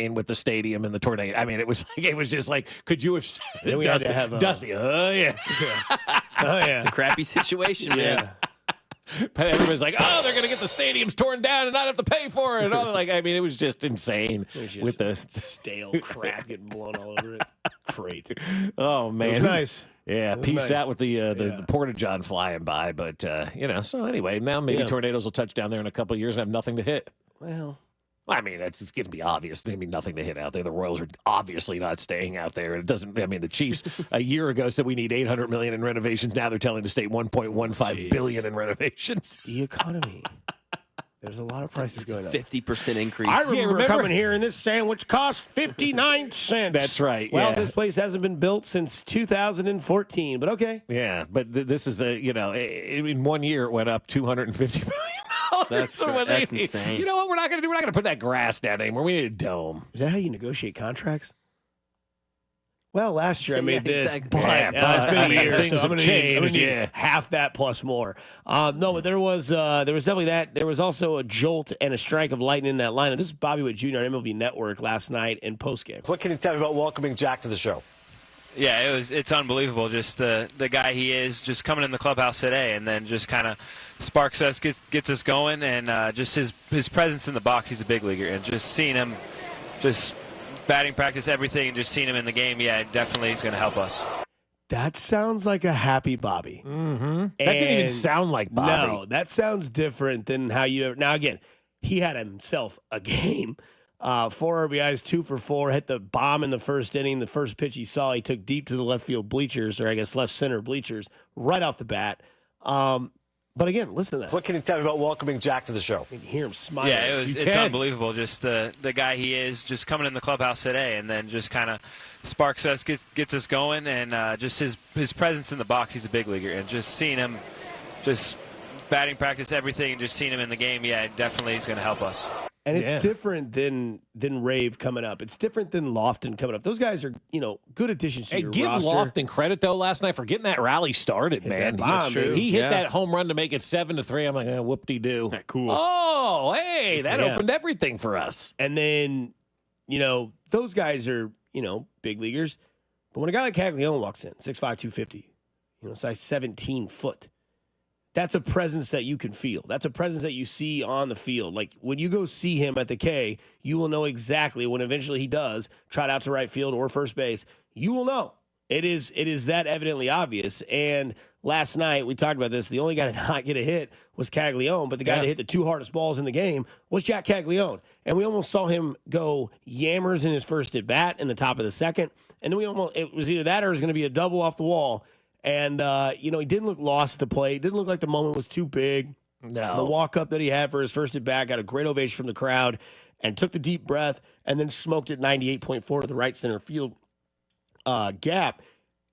with the stadium and the tornado. I mean, it was just like, could you have said Then we had to have Dusty? Oh yeah. Oh yeah. It's a crappy situation, man. Yeah. But everybody's like, oh, they're gonna get the stadiums torn down and not have to pay for it. And all like, I mean, it was just insane with the stale crap getting blown all over it. Great. Oh man, It was nice. Yeah, It was peace nice. out with the porta-john flying by. But so anyway, now maybe tornadoes will touch down there in a couple of years and have nothing to hit. Well, I mean, it's going to be obvious. There's going to be nothing to hit out there. The Royals are obviously not staying out there. It doesn't. I mean, the Chiefs a year ago said we need $800 million in renovations. Now they're telling the state $1.15 billion in renovations. The economy. There's a lot of prices going up. 50% increase. I remember coming here and this sandwich cost 59 cents. That's right. Well, yeah. this place hasn't been built since 2014, but okay. Yeah, but this is in 1 year it went up $250 million. That's insane. You know what we're not going to do? We're not going to put that grass down anymore. We need a dome. Is that how you negotiate contracts? Well, last year I made this, exactly. but Yeah, it's been a year, things so I'm have going to need changed, half that plus more. No, but there was definitely that. There was also a jolt and a strike of lightning in that lineup. This is Bobby Witt Jr. on MLB Network last night in postgame. What can you tell me about welcoming Jack to the show? Yeah, it's unbelievable. Just the guy he is, just coming in the clubhouse today, and then just kind of sparks us, gets us going, and just his presence in the box. He's a big leaguer, and just seeing him, just batting practice, everything, and just seeing him in the game, yeah, definitely he's going to help us. That sounds like a happy Bobby. Mm-hmm. That didn't even sound like Bobby. No, that sounds different than how you. Now again, he had himself a game. 4 RBIs, 2 for 4, hit the bomb in the first inning. The first pitch he saw, he took deep to the left field bleachers, or I guess left center bleachers, right off the bat. But again, listen to that. What can you tell me about welcoming Jack to the show? You can hear him smiling. Yeah, it's unbelievable. Just the guy he is, just coming in the clubhouse today, and then just kind of sparks us, gets us going, and just his presence in the box. He's a big leaguer, and just seeing him, just batting practice, everything, and just seeing him in the game, yeah, definitely he's going to help us. And it's different than Rave coming up. It's different than Lofton coming up. Those guys are, good additions to your give roster. Lofton credit, though, last night for getting that rally started, man. That's true. He hit that home run to make it 7-3. I'm like, whoop-de-doo. Cool. Oh, hey, that opened everything for us. And then, those guys are, big leaguers. But when a guy like Caglione walks in, 6'5", 250, size 17 foot, that's a presence that you can feel. That's a presence that you see on the field. Like when you go see him at the K, you will know exactly when eventually he does trot out to right field or first base. You will know. It is that evidently obvious. And last night we talked about this. The only guy to not get a hit was Caglione, but the guy that hit the 2 hardest balls in the game was Jack Caglione. And we almost saw him go yammers in his first at bat in the top of the second. And then it was either that or it was going to be a double off the wall. And, he didn't look lost at the plate. Didn't look like the moment was too big. No. The walk-up that he had for his first at-bat got a great ovation from the crowd and took the deep breath and then smoked it 98.4 to the right center field gap.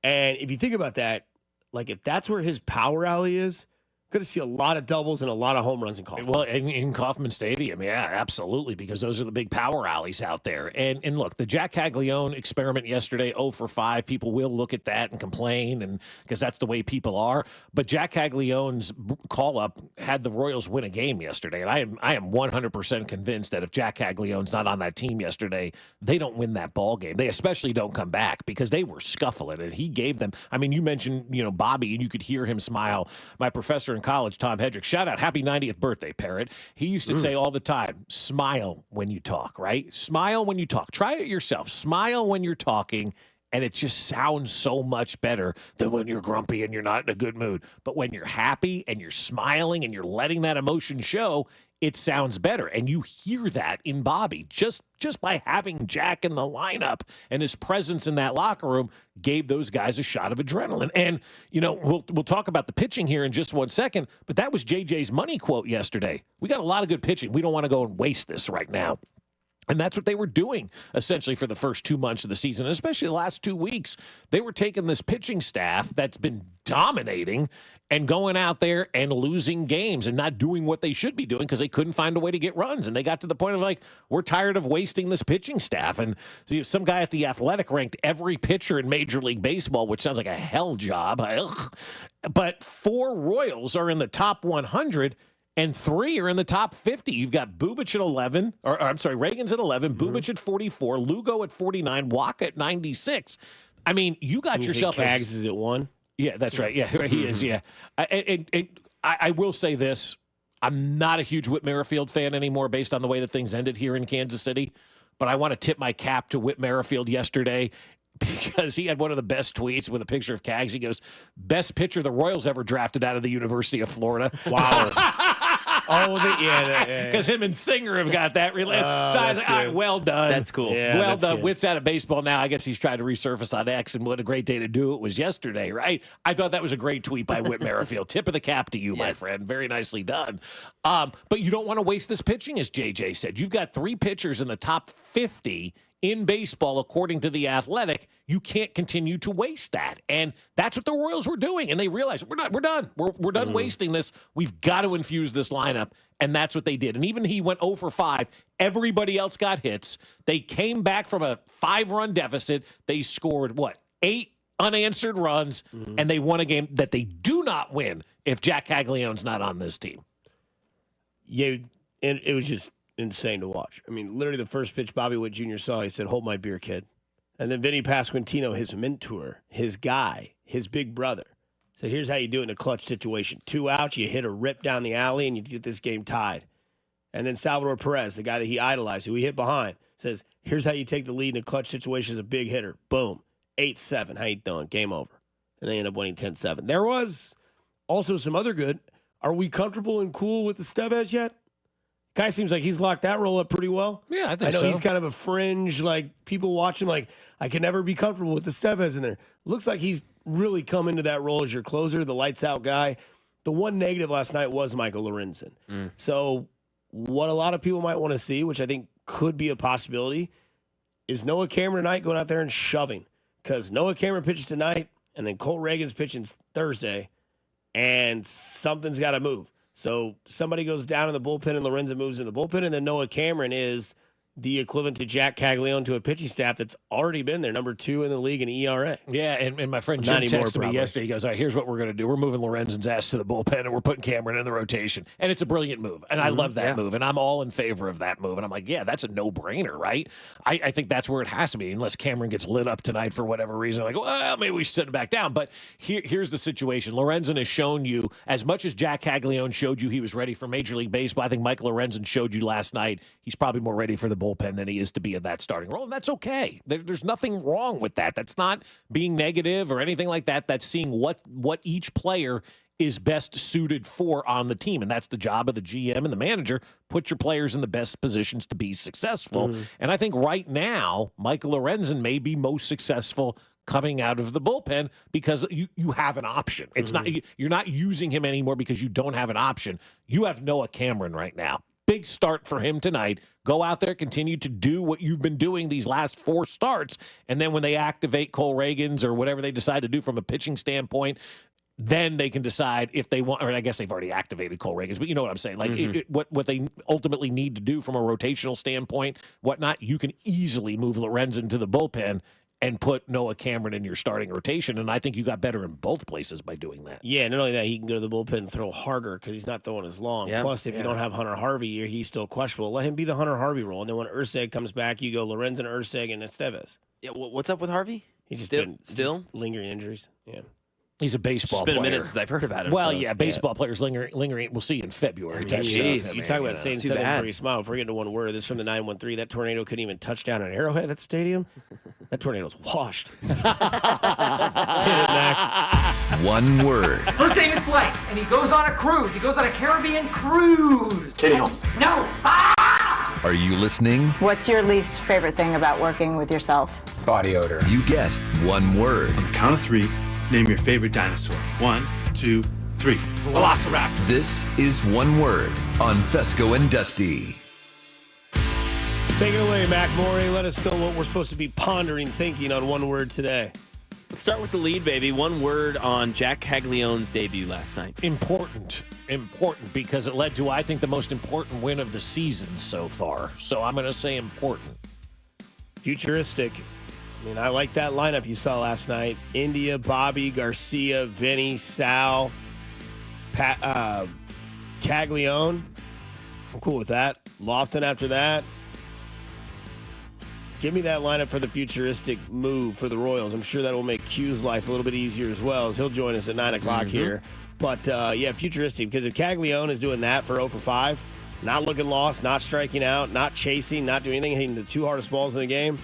And if you think about that, like if that's where his power alley is, going to see a lot of doubles and a lot of home runs in Kauffman. Well, in Kauffman Stadium, yeah, absolutely, because those are the big power alleys out there. And look, the Jack Caglione experiment yesterday, 0 for 5, people will look at that and complain, and because that's the way people are. But Jack Caglione's call-up had the Royals win a game yesterday, and I am 100% convinced that if Jack Caglione's not on that team yesterday, they don't win that ball game. They especially don't come back because they were scuffling, and he gave them. I mean, you mentioned Bobby, and you could hear him smile. My professor in college, Tom Hedrick, shout out, happy 90th birthday, Parrot. He used to say all the time, smile when you talk, right? Smile when you talk. Try it yourself. Smile when you're talking, and it just sounds so much better than when you're grumpy and you're not in a good mood. But when you're happy and you're smiling and you're letting that emotion show, it sounds better. And you hear that in Bobby just by having Jack in the lineup, and his presence in that locker room gave those guys a shot of adrenaline. And, we'll talk about the pitching here in just 1 second, but that was JJ's money quote yesterday. We got a lot of good pitching. We don't want to go and waste this right now. And that's what they were doing, essentially, for the first 2 months of the season, especially the last 2 weeks. They were taking this pitching staff that's been dominating and going out there and losing games and not doing what they should be doing because they couldn't find a way to get runs. And they got to the point of, like, we're tired of wasting this pitching staff. And some guy at The Athletic ranked every pitcher in Major League Baseball, which sounds like a hell job. But 4 Royals are in the top 100, and 3 are in the top 50. You've got Bubic at 11, or I'm sorry, Reagan's at 11, Bubic at 44, Lugo at 49, Waka at 96. I mean, you got yourself. Cags is at 1. Yeah, that's right. Yeah, he is. Yeah, I will say this: I'm not a huge Whit Merrifield fan anymore, based on the way that things ended here in Kansas City. But I want to tip my cap to Whit Merrifield yesterday, because he had one of the best tweets with a picture of Cags. He goes, "Best pitcher the Royals ever drafted out of the University of Florida." Wow. Because him and Singer have got that related. So I was like, all right, well done. That's cool. Yeah, well that's done. good. Whit's out of baseball now. I guess he's trying to resurface on X, and what a great day to do it was yesterday, right? I thought that was a great tweet by Whit Merrifield. Tip of the cap to you, my friend. Very nicely done. But you don't want to waste this pitching, as JJ said. You've got 3 pitchers in the top 50 in baseball, according to The Athletic. You can't continue to waste that. And that's what the Royals were doing. And they realized, we're done. We're done wasting this. We've got to infuse this lineup. And that's what they did. And even he went 0 for 5. Everybody else got hits. They came back from a 5-run deficit. They scored, 8 unanswered runs, and they won a game that they do not win if Jack Caglione's not on this team. Yeah, and it was just insane to watch. I mean, literally the first pitch Bobby Witt Jr. saw, he said, "Hold my beer, kid." And then Vinny Pasquantino, his mentor, his guy, his big brother, said, "Here's how you do it in a clutch situation. 2 outs, you hit a rip down the alley, and you get this game tied." And then Salvador Perez, the guy that he idolized, who he hit behind, says, "Here's how you take the lead in a clutch situation as a big hitter. Boom. 8-7. How you doing? Game over." And they end up winning 10-7. There was also some other good. Are we comfortable and cool with the Estevez yet? Guy seems like he's locked that role up pretty well. Yeah, I think know so. he's kind of a fringe, like people watch him like, I can never be comfortable with the Estevez in there. Looks like he's really come into that role as your closer, the lights out guy. The one negative last night was Michael Lorenzen. So what a lot of people might want to see, which I think could be a possibility, is Noah Cameron tonight going out there and shoving. Because Noah Cameron pitches tonight, and then Cole Reagan's pitching Thursday, and something's got to move. So somebody goes down in the bullpen and Lorenzen moves in the bullpen, and then Noah Cameron is the equivalent to Jack Caglione to a pitching staff that's already been there, number 2 in the league in ERA. Yeah, and my friend Jim texted me yesterday. He goes, all right, here's what we're going to do. We're moving Lorenzen's ass to the bullpen, and we're putting Cameron in the rotation. And it's a brilliant move, and I love that move, and I'm all in favor of that move. And I'm like, yeah, that's a no-brainer, right? I think that's where it has to be, unless Cameron gets lit up tonight for whatever reason. Like, well, maybe we should sit him back down. But here's the situation. Lorenzen has shown you, as much as Jack Caglione showed you he was ready for Major League Baseball, I think Michael Lorenzen showed you last night he's probably more ready for the bullpen than he is to be in that starting role, and that's okay. There's nothing wrong with that. That's not being negative or anything like that. That's seeing what each player is best suited for on the team, and that's the job of the GM and the manager. Put your players in the best positions to be successful. And I think right now, Michael Lorenzen may be most successful coming out of the bullpen because you have an option. It's not you're not using him anymore because you don't have an option. You have Noah Cameron right now. Big start for him tonight. Go out there, continue to do what you've been doing these last 4 starts, and then when they activate Cole Reagan's or whatever they decide to do from a pitching standpoint, then they can decide if they want, or I guess they've already activated Cole Reagan's, but you know what I'm saying. Like what they ultimately need to do from a rotational standpoint, whatnot, you can easily move Lorenzen to the bullpen and put Noah Cameron in your starting rotation. And I think you got better in both places by doing that. Yeah, not only that, he can go to the bullpen and throw harder because he's not throwing as long. Yep. Plus, if you don't have Hunter Harvey, he's still questionable. Let him be the Hunter Harvey role. And then when Urseg comes back, you go Lorenzen, Urseg, and Estevez. Yeah, what's up with Harvey? He's still just lingering injuries. Yeah. He's a baseball player. It's been player. a minute since I've heard about him. Well, baseball players lingering. We'll see in February. You talk about saying something before you smile. If we're getting to one word, this is from the 913. That tornado couldn't even touch down at Arrowhead, that stadium. That tornado's washed. Hit it, Mac. One word. First name is Blake, and he goes on a cruise. He goes on a Caribbean cruise. Katie Holmes. No. Are you listening? What's your least favorite thing about working with yourself? Body odor. You get one word. On the count of 3, name your favorite dinosaur. 1, 2, 3. Velociraptor. This is One Word on Fesco and Dusty. Take it away, Mac Morey. Let us know what we're supposed to be pondering, thinking on One Word today. Let's start with the lead, baby. One word on Jack Caglione's debut last night. Important because it led to, I think, the most important win of the season so far. So I'm going to say important. Futuristic. I mean, I like that lineup you saw last night. India, Bobby, Garcia, Vinny, Sal, Caglione. I'm cool with that. Lofton after that. Give me that lineup for the futuristic move for the Royals. I'm sure that will make Q's life a little bit easier as well, as he'll join us at 9 o'clock here. But, futuristic, because if Caglione is doing that for 0 for 5, not looking lost, not striking out, not chasing, not doing anything, hitting the 2 hardest balls in the game,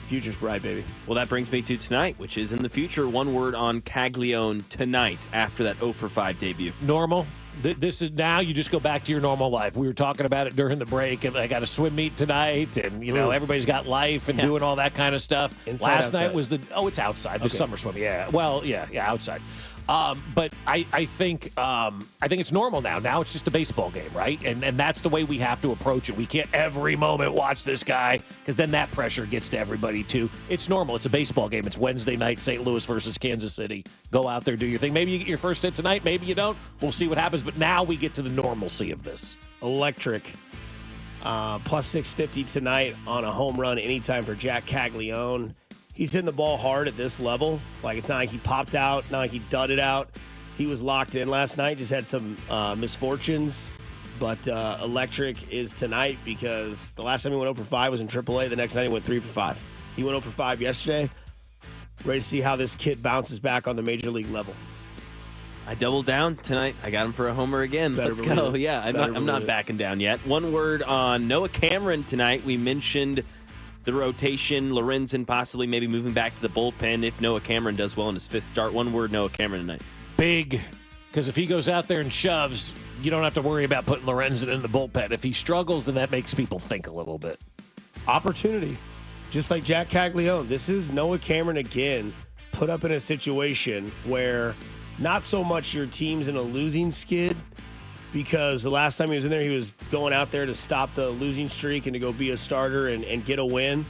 future's bright, baby. Well, that brings me to tonight, which is in the future. One word on Caglione tonight after that 0 for 5 debut. Normal. This is now you just go back to your normal life. We were talking about it during the break, and I got a swim meet tonight, and everybody's got life and doing all that kind of stuff. Inside, Last outside? night was it's outside, the summer swim. Yeah, well, yeah, outside. But I think it's normal now. Now it's just a baseball game, right? And that's the way we have to approach it. We can't every moment watch this guy because then that pressure gets to everybody too. It's normal. It's a baseball game. It's Wednesday night, St. Louis versus Kansas City. Go out there, do your thing. Maybe you get your first hit tonight. Maybe you don't. We'll see what happens. But now we get to the normalcy of this. Electric. Plus 650 tonight on a home run anytime for Jack Caglione. He's hitting the ball hard at this level. Like, it's not like he popped out, not like he dudded out. He was locked in last night, just had some misfortunes. But electric is tonight because the last time he went 0 for 5 was in AAA. The next night he went 3 for 5. He went 0 for 5 yesterday. Ready to see how this kid bounces back on the major league level. I doubled down tonight. I got him for a homer again. Let's go. Yeah, I'm not backing down yet. One word on Noah Cameron tonight. We mentioned the rotation, Lorenzen possibly maybe moving back to the bullpen if Noah Cameron does well in his 5th start. One word, Noah Cameron tonight. Big Because if he goes out there and shoves, you don't have to worry about putting Lorenzen in the bullpen. If he struggles, then that makes people think a little bit. Opportunity. Just like Jack Caglione. This is Noah Cameron again, put up in a situation where not so much your team's in a losing skid, because the last time he was in there, he was going out there to stop the losing streak and to go be a starter and get a win.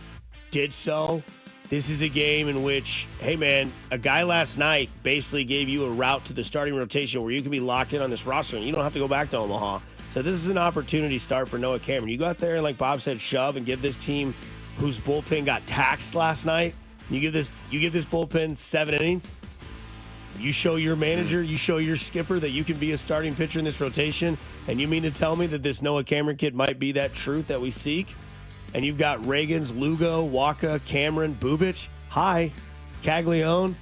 Did so. This is a game in which, hey, man, a guy last night basically gave you a route to the starting rotation where you can be locked in on this roster and you don't have to go back to Omaha. So this is an opportunity start for Noah Cameron. You go out there and, like Bob said, shove and give this team whose bullpen got taxed last night. You give this bullpen 7 innings. You show your manager, you show your skipper that you can be a starting pitcher in this rotation, and you mean to tell me that this Noah Cameron kid might be that truth that we seek? And you've got Reagans, Lugo, Waka, Cameron, Bubic, Caglione.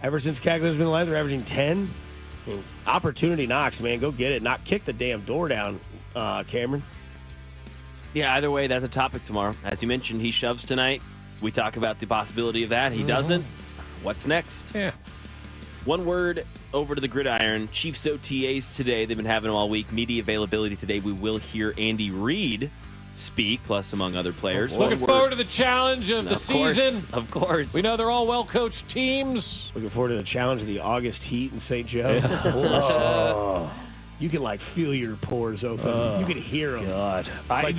Ever since Caglione's been alive, they're averaging 10. I mean, opportunity knocks, man. Go get it. Not kick the damn door down, Cameron. Yeah, either way, that's a topic tomorrow. As you mentioned, he shoves tonight. We talk about the possibility of that. He doesn't. What's next? Yeah. One word over to the gridiron. Chiefs OTAs today. They've been having them all week. Media availability today. We will hear Andy Reid speak, plus among other players. Looking forward to the challenge of the season. Of course. We know they're all well-coached teams. Looking forward to the challenge of the August heat in St. Joe. Oh. You can, like, feel your pores open. You can hear them. God. Like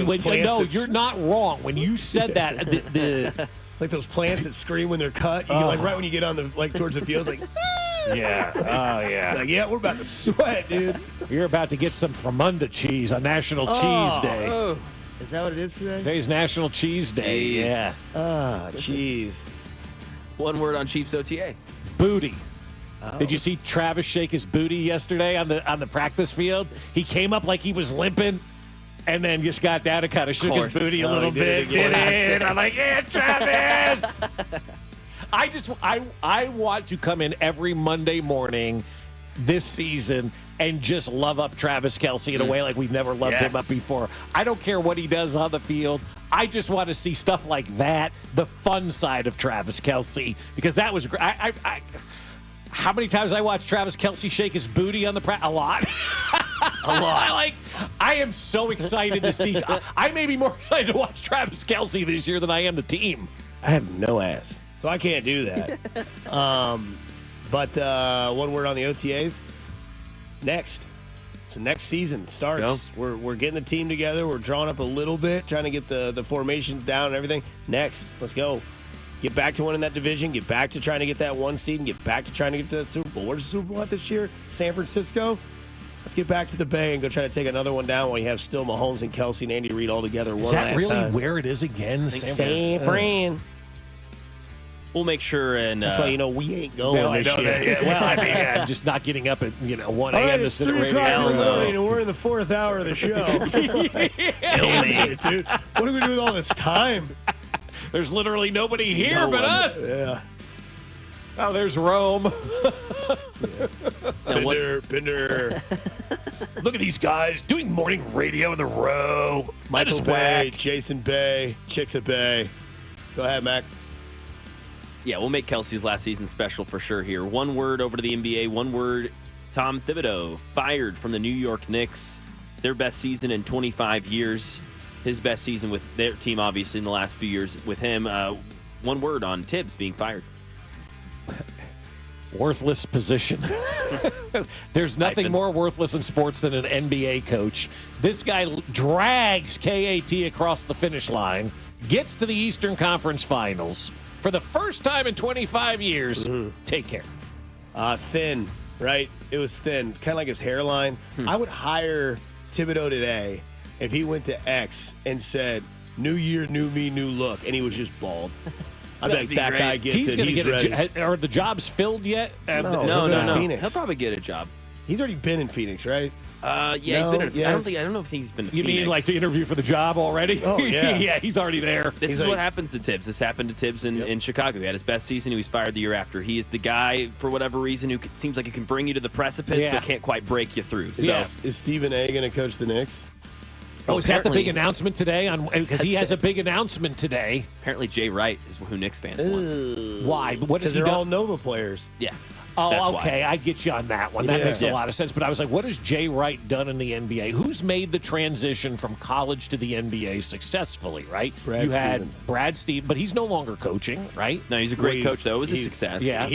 you're not wrong. When you said that, it's like those plants that scream when they're cut. You like right when you get on the towards the field, like yeah, oh yeah, like yeah, we're about to sweat, dude. You're about to get some Fromunda cheese on National Cheese Day. Oh. Is that what it is today? Today's National Cheese Day. Jeez. Yeah. Cheese. One word on Chiefs OTA. Booty. Oh. Did you see Travis shake his booty yesterday on the practice field? He came up like he was limping, and then just got down and kind of shook his booty a little bit. Get in. I'm like, yeah, Travis. I want to come in every Monday morning this season and just love up Travis Kelce in a way like we've never loved him up before. I don't care what he does on the field. I just want to see stuff like that, the fun side of Travis Kelce, because that was great. How many times I watched Travis Kelce shake his booty on the a lot. A lot. I am so excited to see. I may be more excited to watch Travis Kelce this year than I am the team. I have no ass, so I can't do that. But one word on the OTAs. Next. So next season starts. We're getting the team together. We're drawing up a little bit, trying to get the formations down and everything. Next, let's go. Get back to winning that division. Get back to trying to get that 1 seed and get back to trying to get to that Super Bowl. Where's the Super Bowl at this year? San Francisco. Let's get back to the Bay and go try to take another one down while you have still Mahomes and Kelce and Andy Reid all together. Is that really where it is again? San Fran. We'll make sure and that's why we ain't going this year. Well, I mean, I'm just not getting up at 1 a.m. to sit at 3 o'clock radio. in the morning and we're in the 4th hour of the show. Kill me, dude. What do we do with all this time? There's literally nobody here but us. Yeah. Oh, there's Rome. Bender. Look at these guys doing morning radio in the row. Michael Bay, Jason Bay, Chicks at Bay. Go ahead, Mac. Yeah, we'll make Kelsey's last season special for sure here. One word over to the NBA. One word, Tom Thibodeau, fired from the New York Knicks. Their best season in 25 years. His best season with their team, obviously, in the last few years with him. One word on Tibbs being fired. Worthless position. There's nothing more worthless in sports than an NBA coach. This guy drags KAT across the finish line, gets to the Eastern Conference Finals for the first time in 25 years. Take care. Thin, right? It was thin, kind of like his hairline. I would hire Thibodeau today if he went to X and said, "New year, new me, new look," and he was just bald. I'd be like, that guy gets it. He's ready. Are the jobs filled yet? No. Phoenix. He'll probably get a job. He's already been in Phoenix, right? He's been. I don't know if he's been. You mean like the interview for the job already? Oh yeah, yeah, he's already there. This is what happens to Tibbs. This happened to Tibbs in Chicago. He had his best season. He was fired the year after. He is the guy for whatever reason who seems like he can bring you to the precipice, but can't quite break you through. So. Is Stephen A. going to coach the Knicks? Oh, is that the big announcement today? Because he has a big announcement today. Apparently, Jay Wright is who Knicks fans want. Why? What has he They're done? all Nova players. Yeah. That's okay. why. I get you on that one. That makes a lot of sense. But I was like, what has Jay Wright done in the NBA? Who's made the transition from college to the NBA successfully, right? Brad Stevens. Had Brad Stevens, but he's no longer coaching, right? No, he's a great coach, though. It was a success. Yeah.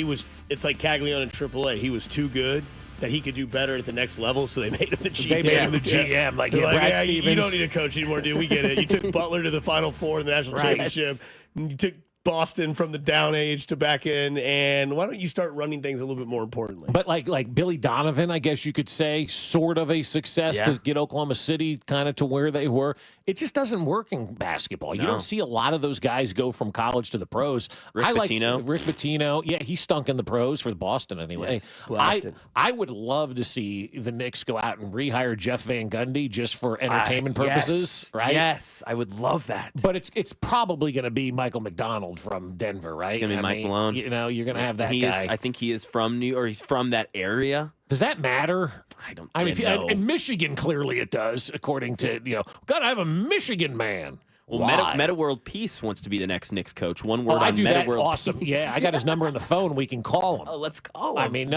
It's like Caglione in AAA. He was too good that he could do better at the next level, so they made him the GM. They made him the GM. Like, Brad Stevens. You don't need a coach anymore, dude. We get it. You took Butler to the Final Four in the national championship. You took Boston from the down age to back in, and why don't you start running things a little bit more importantly? But like Billy Donovan, I guess you could say, sort of a success to get Oklahoma City kind of to where they were. It just doesn't work in basketball. You don't see a lot of those guys go from college to the pros. Rick Pitino. Yeah, he stunk in the pros for Boston anyway. Yes, I would love to see the Knicks go out and rehire Jeff Van Gundy just for entertainment purposes, right? Yes, I would love that. But it's probably going to be Michael McDonald from Denver, right? It's going to be Mike Malone. You know, you're going to have that guy. I think he is from he's from that area. Does that matter? I mean, in Michigan, clearly it does, according to, got to have a Michigan man. Well, Meta World Peace wants to be the next Knicks coach. One word on I do Meta that. World Awesome. Peace. Yeah, I got his number on the phone. We can call him. Oh, let's call him. I mean,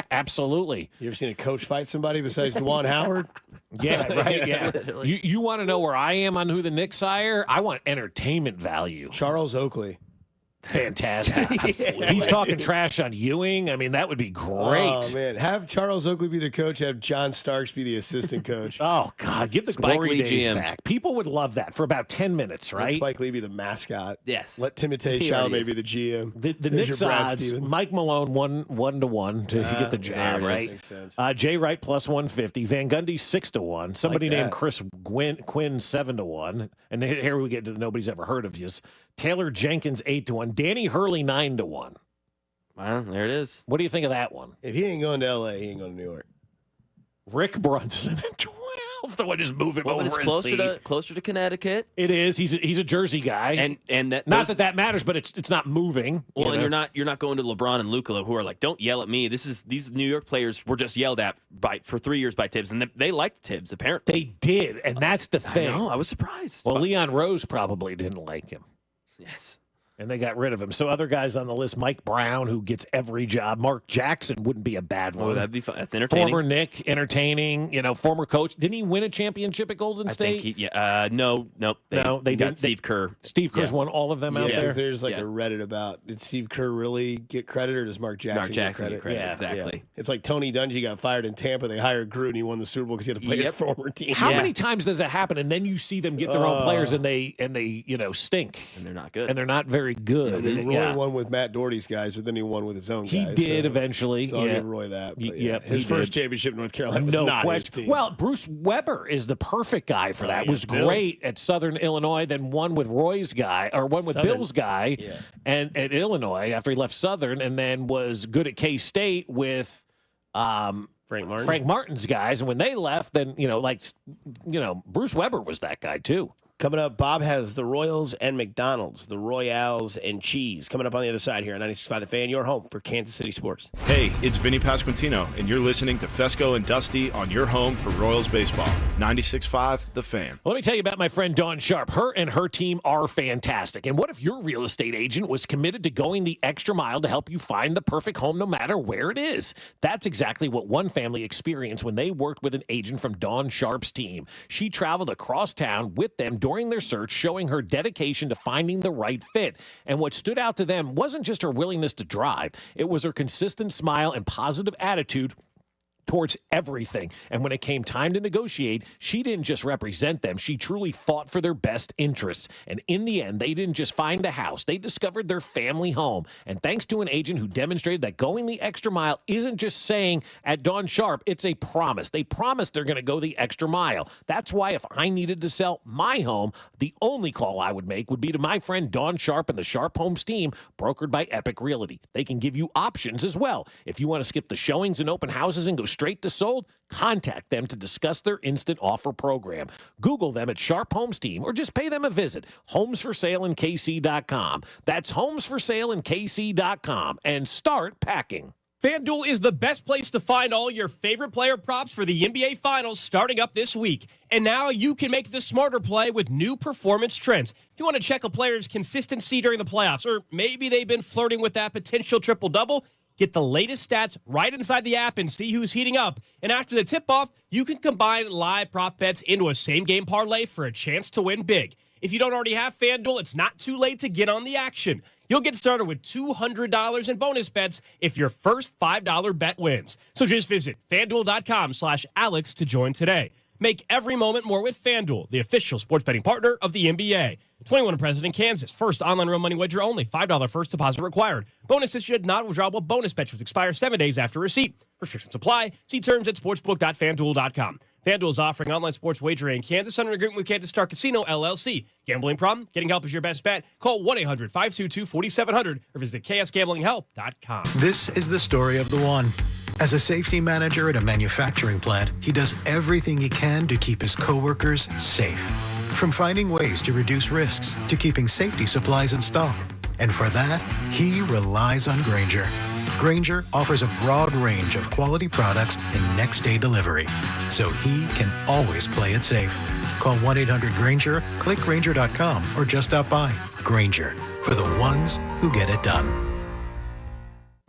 absolutely. You ever seen a coach fight somebody besides Juwan Howard? Yeah, right. Yeah. You want to know where I am on who the Knicks hire? I want entertainment value. Charles Oakley. Fantastic. He's talking trash on Ewing. I mean, that would be great. Oh, man. Have Charles Oakley be the coach. Have John Starks be the assistant coach. Oh, God. Give the Spike glory Lee days GM. back. People would love that for about 10 minutes, right? Let Spike Lee be the mascot. Yes. Let Timothée Chalamet be the GM. The There's Knicks your Brad odds, Stevens. Mike Malone 1-1 to get the job, right? Makes sense. Jay Wright plus 150. Van Gundy 6-1. Somebody Like that. named Chris Quinn 7-1. And here we get to the nobody's ever heard of yous. Taylor Jenkins 8-1. Danny Hurley 9-1. Well, there it is. What do you think of that one? If he ain't going to L.A., he ain't going to New York. Rick Brunson 12. The one just move him over. It's closer to Connecticut. It is. He's a Jersey guy, and that not that matters, but it's not moving. Well, and you're not going to LeBron and Luka, who are like, don't yell at me. These New York players were just yelled at for 3 years by Tibbs, and they liked Tibbs apparently. They did, and that's the thing. I know. I was surprised. Well, Leon Rose probably didn't like him. Yes. And they got rid of him. So other guys on the list, Mike Brown, who gets every job. Mark Jackson wouldn't be a bad one. Oh, that'd be fun. That's entertaining. Former Nick, entertaining. Former coach. Didn't he win a championship at Golden State? I think nope. They got Steve Kerr. Steve Kerr's won all of them out there. Because there's a Reddit about, did Steve Kerr really get credit, or does Mark Jackson get credit? Yeah, exactly. It's like Tony Dungy got fired in Tampa. They hired Gruden. He won the Super Bowl because he had to play his former team. How many times does that happen? And then you see them get their own players, and they stink, and they're not good, and they're not very good. Roy won with Matt Doherty's guys, but then he won with his own guys. He did eventually. So I'll give Roy that. But his first championship in North Carolina was not his team. Well, Bruce Weber is the perfect guy for that. Was Bills. great at Southern Illinois, then won with Roy's guy, or won with Bill's guy, and at Illinois after he left Southern, and then was good at K-State with Frank Martin's guys. And when they left, then Bruce Weber was that guy too. Coming up, Bob has the Royals and McDonald's, the Royales and cheese. Coming up on the other side here on 96.5 The Fan, your home for Kansas City sports. Hey, it's Vinny Pasquantino, and you're listening to Fesco and Dusty on your home for Royals baseball. 96.5 The Fan. Well, let me tell you about my friend Dawn Sharp. Her and her team are fantastic. And what if your real estate agent was committed to going the extra mile to help you find the perfect home no matter where it is? That's exactly what one family experienced when they worked with an agent from Dawn Sharp's team. She traveled across town with them during their search, showing her dedication to finding the right fit. And what stood out to them wasn't just her willingness to drive, it was her consistent smile and positive attitude towards everything. And when it came time to negotiate, she didn't just represent them. She truly fought for their best interests. And in the end, they didn't just find a house. They discovered their family home. And thanks to an agent who demonstrated that going the extra mile isn't just saying at Dawn Sharp, it's a promise. They promised they're going to go the extra mile. That's why if I needed to sell my home, the only call I would make would be to my friend Dawn Sharp and the Sharp Homes team, brokered by Epic Realty. They can give you options as well. If you want to skip the showings and open houses and go straight to sold, contact them to discuss their instant offer program. Google them at Sharp Homes Team or just pay them a visit. HomesForSaleInKC.com. That's HomesForSaleInKC.com. And start packing. FanDuel is the best place to find all your favorite player props for the NBA Finals starting up this week. And now you can make the smarter play with new performance trends. If you want to check a player's consistency during the playoffs, or maybe they've been flirting with that potential triple-double, Get the latest stats right inside the app and see who's heating up. And after the tip-off, you can combine live prop bets into a same-game parlay for a chance to win big. If you don't already have FanDuel, it's not too late to get on the action. You'll get started with $200 in bonus bets if your first $5 bet wins. So just visit FanDuel.com/Alex to join today. Make every moment more with FanDuel, the official sports betting partner of the NBA. 21 and present in Kansas. First online real money wager only. $5 first deposit required. Bonus issued, not withdrawable bonus bets which expire 7 days after receipt. Restrictions apply. See terms at sportsbook.fanduel.com. FanDuel is offering online sports wagering in Kansas under agreement with Kansas Star Casino, LLC. Gambling problem? Getting help is your best bet. Call 1-800-522-4700 or visit ksgamblinghelp.com. This is the story of the one. As a safety manager at a manufacturing plant, he does everything he can to keep his coworkers safe. From finding ways to reduce risks to keeping safety supplies in stock. And for that, he relies on Grainger. Grainger offers a broad range of quality products and next-day delivery, so he can always play it safe. Call 1-800-GRAINGER, click Grainger.com, or just stop by. Grainger, for the ones who get it done.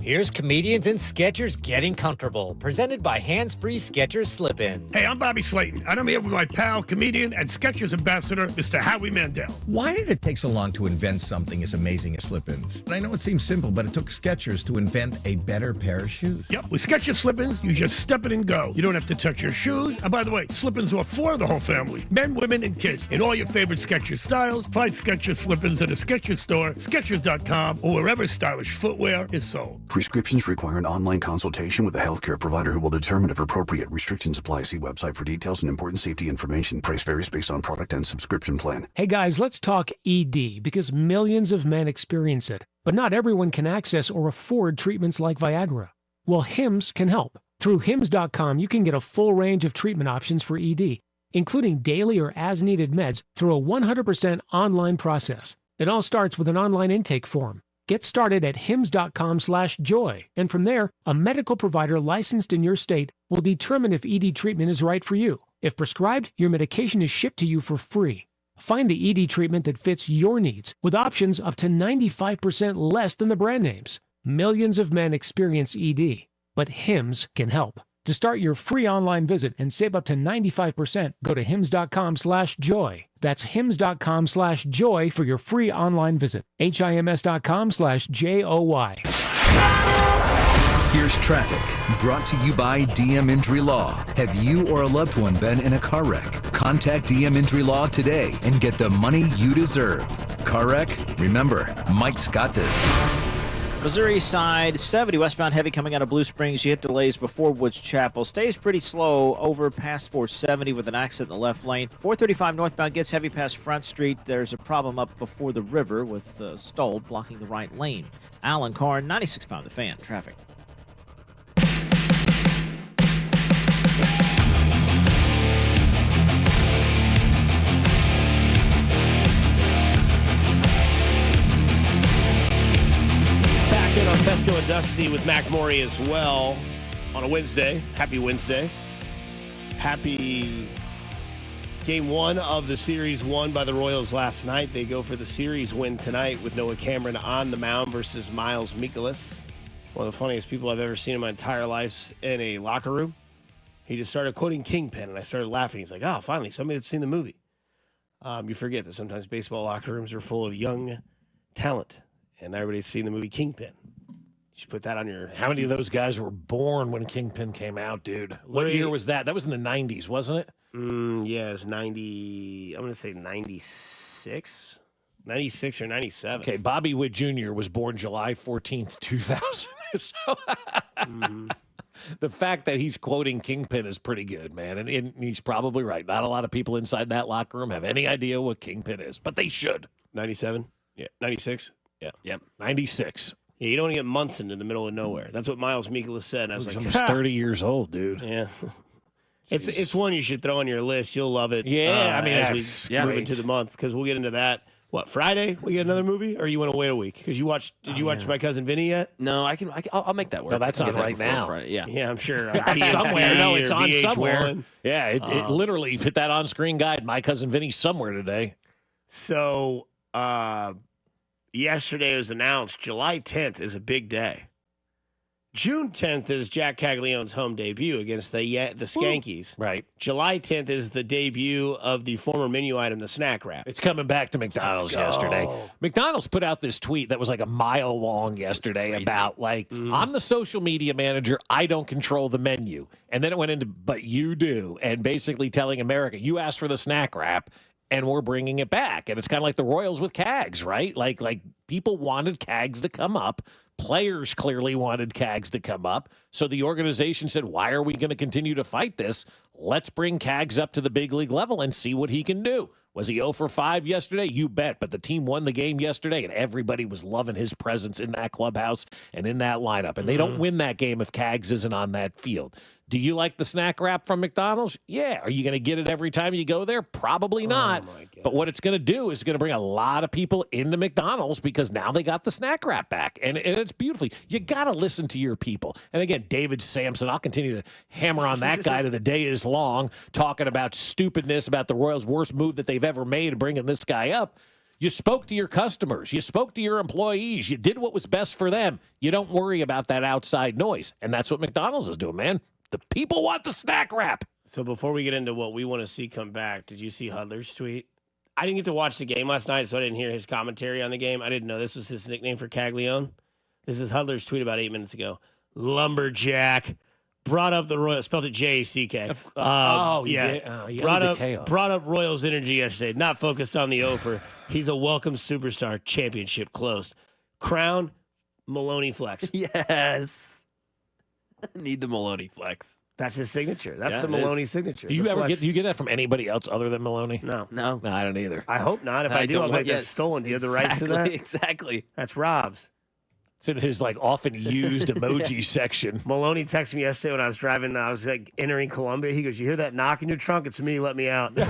Here's Comedians and Sketchers Getting Comfortable, presented by Hands Free Skechers Slip-Ins. Hey, I'm Bobby Slayton, and I'm here with my pal, comedian, and Skechers ambassador, Mr. Howie Mandel. Why did it take so long to invent something as amazing as slip-ins? I know it seems simple, but it took Skechers to invent a better pair of shoes. Yep, with Skechers Slip-Ins, you just step it and go. You don't have to touch your shoes. And by the way, Slip-Ins are for the whole family, men, women, and kids. In all your favorite Skechers styles, find Skechers Slip-Ins at a Skechers store, Skechers.com, or wherever stylish footwear is sold. Prescriptions require an online consultation with a healthcare provider who will determine if appropriate. Restrictions apply. See website for details and important safety information. Price varies based on product and subscription plan. Hey guys, let's talk ED because millions of men experience it, but not everyone can access or afford treatments like Viagra. Well, Hims can help. Through Hims.com, you can get a full range of treatment options for ED, including daily or as-needed meds through a 100% online process. It all starts with an online intake form. Get started at hims.com/joy, and from there, a medical provider licensed in your state will determine if ED treatment is right for you. If prescribed, your medication is shipped to you for free. Find the ED treatment that fits your needs with options up to 95% less than the brand names. Millions of men experience ED, but Hims can help. To start your free online visit and save up to 95%, go to hims.com/joy. That's hims.com/joy for your free online visit. HIMS.com/JOY. Here's traffic, brought to you by DM Injury Law. Have you or a loved one been in a car wreck? Contact DM Injury Law today and get the money you deserve. Car wreck? Remember, Mike's got this. Missouri side, 70 westbound heavy coming out of Blue Springs. You hit delays before Woods Chapel. Stays pretty slow over past 470 with an accident in the left lane. 435 northbound gets heavy past Front Street. There's a problem up before the river with stalled blocking the right lane. Alan Carr, 96.5 The Fan. Traffic. In on Fesco and Dusty with Mac Maury as well on a Wednesday. Happy Wednesday. Happy game one of the series won by the Royals last night. They go for the series win tonight with Noah Cameron on the mound versus Miles Mikolas. One of the funniest people I've ever seen in my entire life in a locker room. He just started quoting Kingpin, and I started laughing. He's like, oh, finally, somebody that's seen the movie. You forget that sometimes baseball locker rooms are full of young talent, and everybody's seen the movie Kingpin. You should put that on your... How many of those guys were born when Kingpin came out, dude? What year was that? That was in the 90s, wasn't it? Yeah, it's 90... I'm going to say 96? 96 or 97. Okay, Bobby Witt Jr. was born July 14th, 2000. So the fact that he's quoting Kingpin is pretty good, man. And he's probably right. Not a lot of people inside that locker room have any idea what Kingpin is, but they should. 97? Yeah. 96? Yeah. Yep, 96. Yeah, you don't get Munson in the middle of nowhere. That's what Miles Mikolas said. And I was like, almost 30 years old, dude. Yeah. It's one you should throw on your list. You'll love it. Yeah, I mean, as we move into the month, because we'll get into that. What, Friday we get another movie, or you want to wait a week? Because you watched. Did you watch My Cousin Vinny yet? No, I'll make that work. No, that's on right now. Friday. Yeah. Yeah, I'm sure. On somewhere. No, it's on VH1. somewhere. Yeah, it literally hit that on-screen guide. My Cousin Vinny somewhere today. So, yesterday it was announced July 10th is a big day. June 10th is Jack Caglianone's home debut against the Skankies. Right. July 10th is the debut of the former menu item, the snack wrap. It's coming back to McDonald's yesterday. McDonald's put out this tweet that was like a mile long yesterday about I'm the social media manager. I don't control the menu. And then it went into, but you do. And basically telling America, you asked for the snack wrap and we're bringing it back. And it's kind of like the Royals with Cags, right? Like people wanted Cags to come up. Players clearly wanted Cags to come up. So the organization said, why are we going to continue to fight this? Let's bring Cags up to the big league level and see what he can do. Was he 0 for 5 yesterday? You bet. But the team won the game yesterday, and everybody was loving his presence in that clubhouse and in that lineup. And they don't win that game if Cags isn't on that field. Do you like the snack wrap from McDonald's? Yeah. Are you going to get it every time you go there? Probably not. But what it's going to do is going to bring a lot of people into McDonald's because now they got the snack wrap back. And it's beautifully. You got to listen to your people. And again, David Sampson, I'll continue to hammer on that guy to the day is long, talking about stupidness, about the Royals' worst move that they've ever made and bringing this guy up. You spoke to your customers. You spoke to your employees. You did what was best for them. You don't worry about that outside noise. And that's what McDonald's is doing, man. The people want the snack wrap. So before we get into what we want to see come back, did you see Hudler's tweet? I didn't get to watch the game last night, so I didn't hear his commentary on the game. I didn't know this was his nickname for Caglione. This is Hudler's tweet about 8 minutes ago. Lumberjack. Brought up the Royals, spelled it J-A-C-K. Brought up Royals energy yesterday. Not focused on the over. He's a welcome superstar. Championship closed. Crown, Maloney flex. Yes. Need the Maloney flex. That's his signature. That's the Maloney signature. Do you get that from anybody else other than Maloney? No. No, I don't either. I hope not. If I do, I'll get that stolen. Do you have the rights to that? Exactly. That's Rob's. It's in his often used emoji section. Maloney texted me yesterday when I was driving. I was entering Columbia. He goes, "You hear that knock in your trunk? It's me. Let me out." That's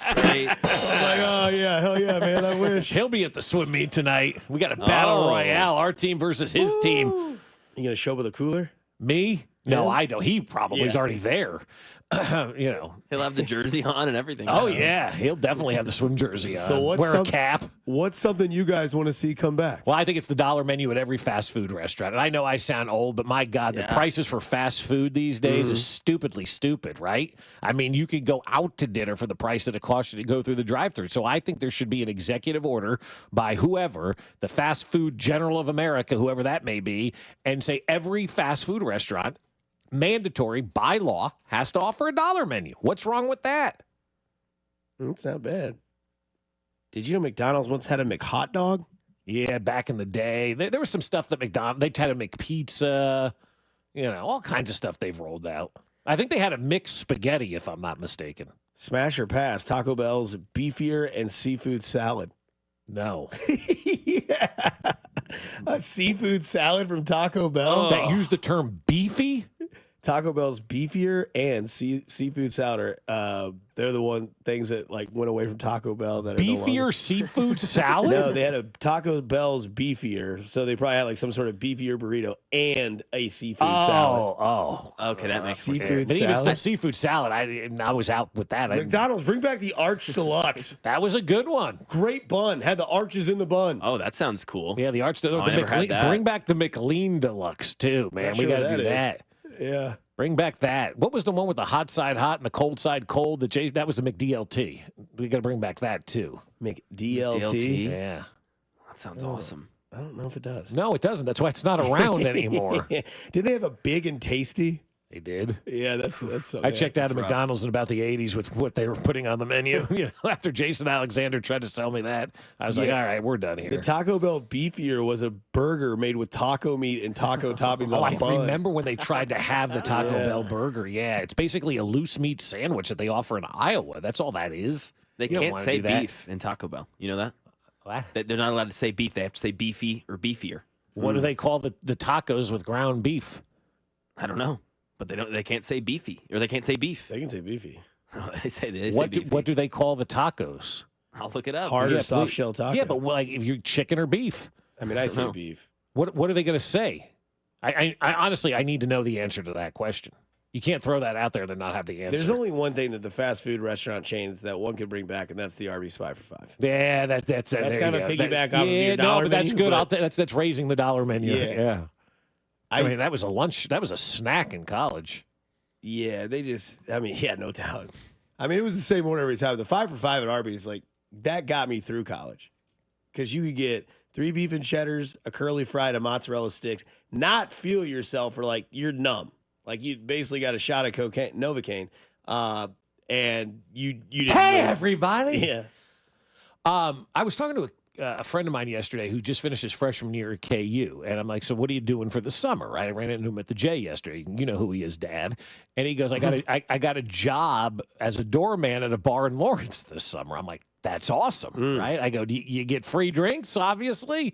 great. I'm like, oh yeah, hell yeah, man. I wish. He'll be at the swim meet tonight. We got a battle royale. Our team versus his team. You gonna show up with a cooler? Me? No, I don't. He probably is already there. He'll have the jersey on and everything. Oh yeah, he'll definitely have the swim jersey on. So wear a cap. What's something you guys want to see come back? Well, I think it's the dollar menu at every fast food restaurant. And I know I sound old, but my God, the prices for fast food these days is stupidly stupid, right? I mean, you could go out to dinner for the price that it costs you to go through the drive-thru. So I think there should be an executive order by whoever, the Fast Food General of America, whoever that may be, and say every fast food restaurant, mandatory by law, has to offer a dollar menu. What's wrong with that? It's not bad. Did you know McDonald's once had a McHot dog? Yeah, back in the day. There was some stuff that they had a McPizza, all kinds of stuff they've rolled out. I think they had a mixed spaghetti, if I'm not mistaken. Smash or pass, Taco Bell's beefier and seafood salad. No. Yeah. A seafood salad from Taco Bell? That used the term beefy? Taco Bell's beefier and seafood salad they're the things that went away from Taco Bell that are no longer. Beefier seafood salad? No, they had a Taco Bell's beefier, so they probably had some sort of beefier burrito and a seafood salad. Oh, okay, that makes seafood sense. But even salad. still, seafood salad, I was out with that. McDonald's, bring back the Arch Deluxe. That was a good one. Great bun. Had the arches in the bun. Oh, that sounds cool. Yeah, the Arch Deluxe. I never had that. Bring back the McLean Deluxe too, man. We got to do that. Yeah. Bring back that. What was the one with the hot side hot and the cold side cold? That was a McDLT. We got to bring back that too. McDLT? Yeah. That sounds awesome. I don't know if it does. No, it doesn't. That's why it's not around anymore. Did they have a big and tasty? They did. Yeah, that's. I checked out of McDonald's in about the 80s with what they were putting on the menu. After Jason Alexander tried to sell me that, I was like, all right, we're done here. The Taco Bell beefier was a burger made with taco meat and taco toppings on a bun. I remember when they tried to have the Taco Bell burger. Yeah, it's basically a loose meat sandwich that they offer in Iowa. That's all that is. They can't say beef in Taco Bell. You know that? What? They're not allowed to say beef. They have to say beefy or beefier. What do they call the tacos with ground beef? I don't know. But they can't say beefy, or they can't say beef. They can say beefy. They say beefy. What do they call the tacos? I'll look it up. Hard or soft shell taco? Yeah, but if you're chicken or beef? I mean, I say beef. What are they going to say? I honestly, I need to know the answer to that question. You can't throw that out there and not have the answer. There's only one thing that the fast food restaurant chains that one could bring back, and that's the Arby's 5 for $5. Yeah, that's kind of a piggyback off of your dollar but that's menu, good. but- That's raising the dollar menu. Yeah. I mean, that was a lunch. That was a snack in college. Yeah, no doubt. I mean, it was the same order every time. The 5 for $5 at Arby's, like, that got me through college. Because you could get 3 beef and cheddars, a curly fried, a mozzarella sticks, not feel yourself or like you're numb. Like you basically got a shot of cocaine, Novocaine, and you didn't. Hey, everybody! Yeah. I was talking to a friend of mine yesterday who just finished his freshman year at KU, and I'm like, "So what are you doing for the summer?" Right? I ran into him at the J yesterday. You know who he is, Dad. And he goes, "I got a job as a doorman at a bar in Lawrence this summer." I'm like, "That's awesome, right?" I go, "Do you get free drinks, obviously?"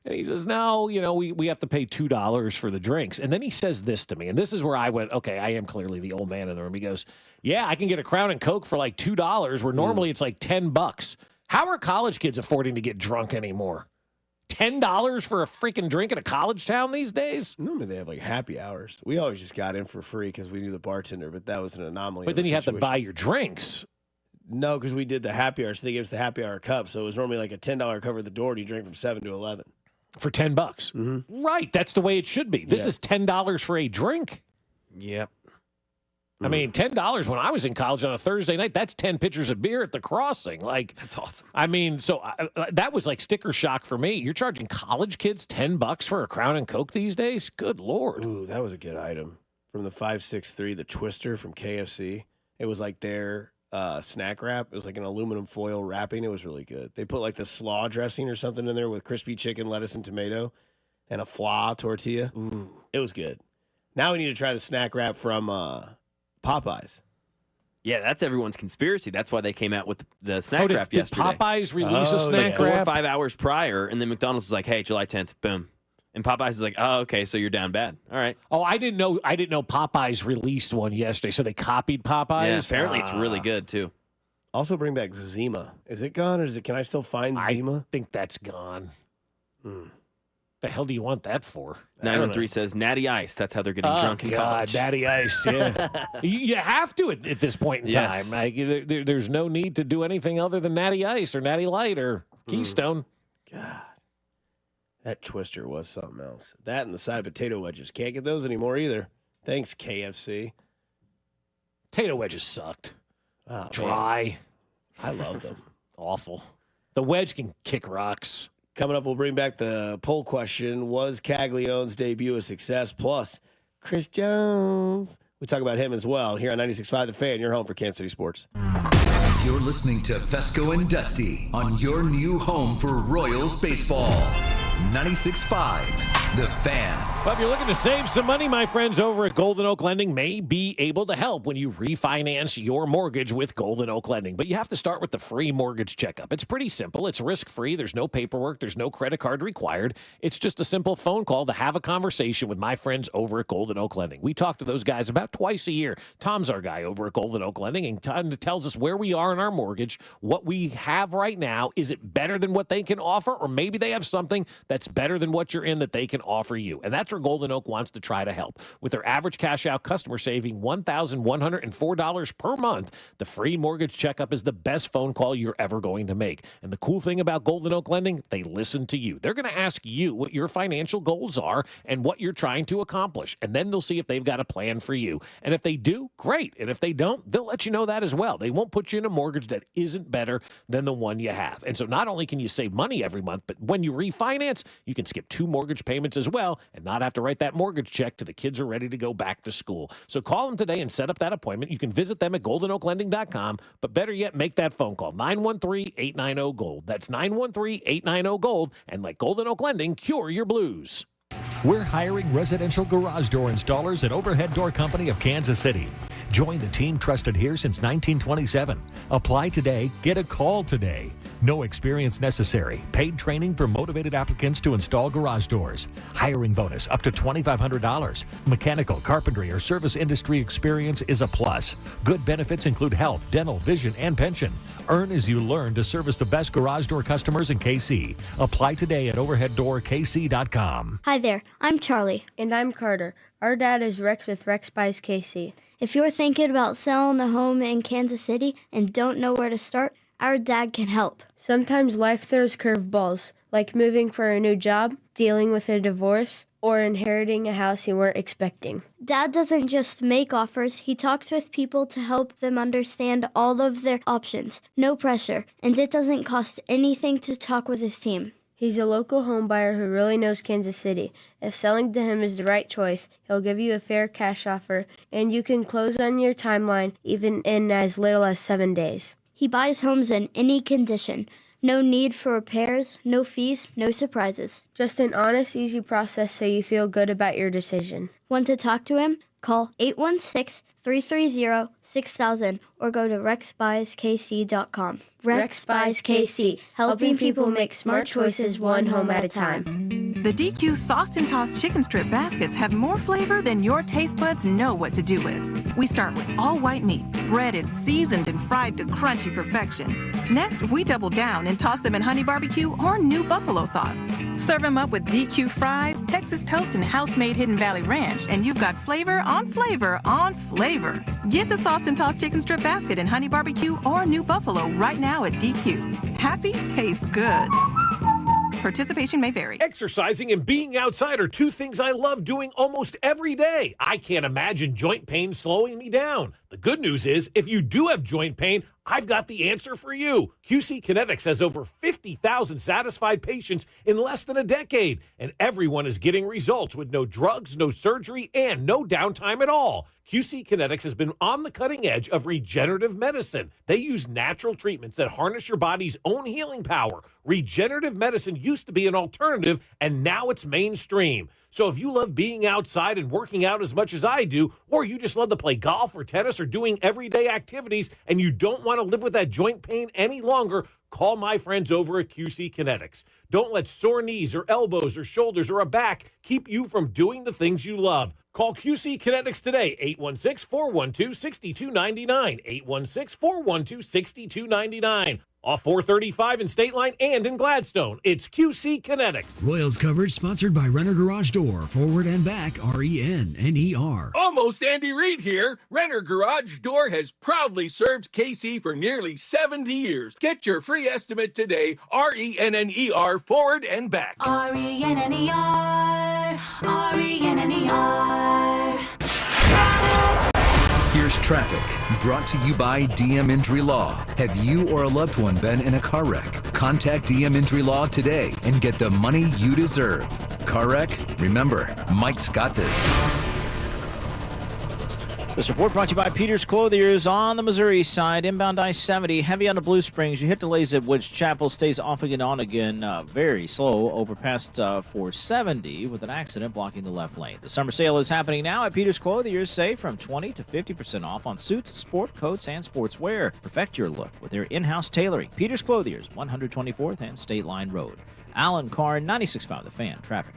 And he says, "No, we have to pay $2 for the drinks." And then he says this to me, and this is where I went, okay, I am clearly the old man in the room. He goes, "Yeah, I can get a Crown and Coke for like $2, where normally it's like $10. How are college kids affording to get drunk anymore? $10 for a freaking drink in a college town these days?" Normally they have like happy hours. We always just got in for free because we knew the bartender, but that was an anomaly. But then you have to buy your drinks. No, because we did the happy hour, so they gave us the happy hour cup. So it was normally like a $10 cover at the door, and you drink from 7 to 11. For $10. Mm-hmm. Right. That's the way it should be. This is $10 for a drink. Yep. I mean, $10 when I was in college on a Thursday night, that's 10 pitchers of beer at the Crossing. Like, that's awesome. I mean, so that was like sticker shock for me. You're charging college kids $10 for a Crown and Coke these days? Good Lord. Ooh, that was a good item. From the 563, the Twister from KFC. It was like their snack wrap. It was like an aluminum foil wrapping. It was really good. They put like the slaw dressing or something in there with crispy chicken, lettuce, and tomato, and a fla tortilla. Ooh. It was good. Now we need to try the snack wrap from Popeyes. Yeah, that's everyone's conspiracy. That's why they came out with the snack wrap yesterday. Did Popeyes release a snack like 4 wrap? or 5 hours prior, and then McDonald's was like, "Hey, July 10th, boom." And Popeyes is like, "Oh, okay, so you're down bad. All right." Oh, I didn't know Popeyes released one yesterday, so they copied Popeyes? Yeah, apparently it's really good, too. Also bring back Zima. Is it gone, or can I still find Zima? I think that's gone. The hell do you want that for? 913 says Natty Ice. That's how they're getting drunk in college. Natty Ice, yeah. You have to at this point in Yes. time. Like, there's no need to do anything other than Natty Ice or Natty Light or Keystone. God. That Twister was something else. That and the side potato wedges. Can't get those anymore either. Thanks, KFC. Potato wedges sucked. Oh, Dry. Man. I love them. Awful. The wedge can kick rocks. Coming up, we'll bring back the poll question. Was Caglione's debut a success? Plus, Chris Jones. We talk about him as well here on 96.5 The Fan, your home for Kansas City sports. You're listening to Fesco and Dusty on your new home for Royals baseball. 96.5 The Fan. Well, if you're looking to save some money, my friends over at Golden Oak Lending may be able to help when you refinance your mortgage with Golden Oak Lending. But you have to start with the free mortgage checkup. It's pretty simple. It's risk-free. There's no paperwork. There's no credit card required. It's just a simple phone call to have a conversation with my friends over at Golden Oak Lending. We talk to those guys about twice a year. Tom's our guy over at Golden Oak Lending and kind of tells us where we are in our mortgage, what we have right now. Is it better than what they can offer? Or maybe they have something that's better than what you're in that they can offer you. And that's where Golden Oak wants to try to help. With their average cash out customer saving $1,104 per month, the free mortgage checkup is the best phone call you're ever going to make. And the cool thing about Golden Oak Lending, they listen to you. They're going to ask you what your financial goals are and what you're trying to accomplish. And then they'll see if they've got a plan for you. And if they do, great. And if they don't, they'll let you know that as well. They won't put you in a mortgage that isn't better than the one you have. And so not only can you save money every month, but when you refinance, you can skip 2 mortgage payments as well and not have to write that mortgage check till the kids are ready to go back to school. So call them today and set up that appointment. You can visit them at goldenoaklending.com, but better yet, make that phone call, 913-890-GOLD. That's 913-890-GOLD, and let Golden Oak Lending cure your blues. We're hiring residential garage door installers at Overhead Door Company of Kansas City. Join the team trusted here since 1927. Apply today, get a call today. No experience necessary. Paid training for motivated applicants to install garage doors. Hiring bonus up to $2,500. Mechanical, carpentry, or service industry experience is a plus. Good benefits include health, dental, vision, and pension. Earn as you learn to service the best garage door customers in KC. Apply today at overheaddoorkc.com. Hi there, I'm Charlie. And I'm Carter. Our dad is Rex with Rex Buys KC. If you're thinking about selling a home in Kansas City and don't know where to start, our dad can help. Sometimes life throws curveballs, like moving for a new job, dealing with a divorce, or inheriting a house you weren't expecting. Dad doesn't just make offers, he talks with people to help them understand all of their options. No pressure, and it doesn't cost anything to talk with his team. He's a local home buyer who really knows Kansas City. If selling to him is the right choice, he'll give you a fair cash offer, and you can close on your timeline even in as little as 7 days. He buys homes in any condition. No need for repairs, no fees, no surprises. Just an honest, easy process so you feel good about your decision. Want to talk to him? Call 816-330-6000 or go to rexbuyskc.com. Rex Buys KC, helping people make smart choices one home at a time. The DQ Sauced and Tossed Chicken Strip Baskets have more flavor than your taste buds know what to do with. We start with all white meat, breaded, seasoned, and fried to crunchy perfection. Next, we double down and toss them in honey barbecue or new buffalo sauce. Serve them up with DQ fries, Texas toast, and house-made Hidden Valley Ranch, and you've got flavor on flavor on flavor. Get the Sauced and Tossed Chicken Strip Basket in honey barbecue or new buffalo right now at DQ. Happy tastes good. Participation may vary. Exercising and being outside are two things I love doing almost every day. I can't imagine joint pain slowing me down. The good news is, if you do have joint pain, I've got the answer for you. QC Kinetics has over 50,000 satisfied patients in less than a decade, and everyone is getting results with no drugs, no surgery, and no downtime at all. QC Kinetics has been on the cutting edge of regenerative medicine. They use natural treatments that harness your body's own healing power. Regenerative medicine used to be an alternative, and now it's mainstream. So if you love being outside and working out as much as I do, or you just love to play golf or tennis or doing everyday activities, and you don't want to live with that joint pain any longer, call my friends over at QC Kinetics. Don't let sore knees or elbows or shoulders or a back keep you from doing the things you love. Call QC Kinetics today, 816-412-6299, 816-412-6299. Off 435 in State Line and in Gladstone. It's QC Kinetics. Royals coverage sponsored by Renner Garage Door. Forward and back, RENNER. Almost Andy Reid here. Renner Garage Door has proudly served KC for nearly 70 years. Get your free estimate today. RENNER, forward and back. RENNER, RENNER. Here's traffic, brought to you by DM Injury Law. Have you or a loved one been in a car wreck? Contact DM Injury Law today and get the money you deserve. Car wreck? Remember, Mike's got this. This report brought to you by Peter's Clothiers on the Missouri side. Inbound I-70, heavy on the Blue Springs. You hit delays at Woods Chapel, stays off again, on again. Very slow over past 470 with an accident blocking the left lane. The summer sale is happening now at Peter's Clothiers. Save from 20 to 50% off on suits, sport coats, and sportswear. Perfect your look with their in-house tailoring. Peter's Clothiers, 124th and State Line Road. Alan Carr, 96.5 The Fan. Traffic.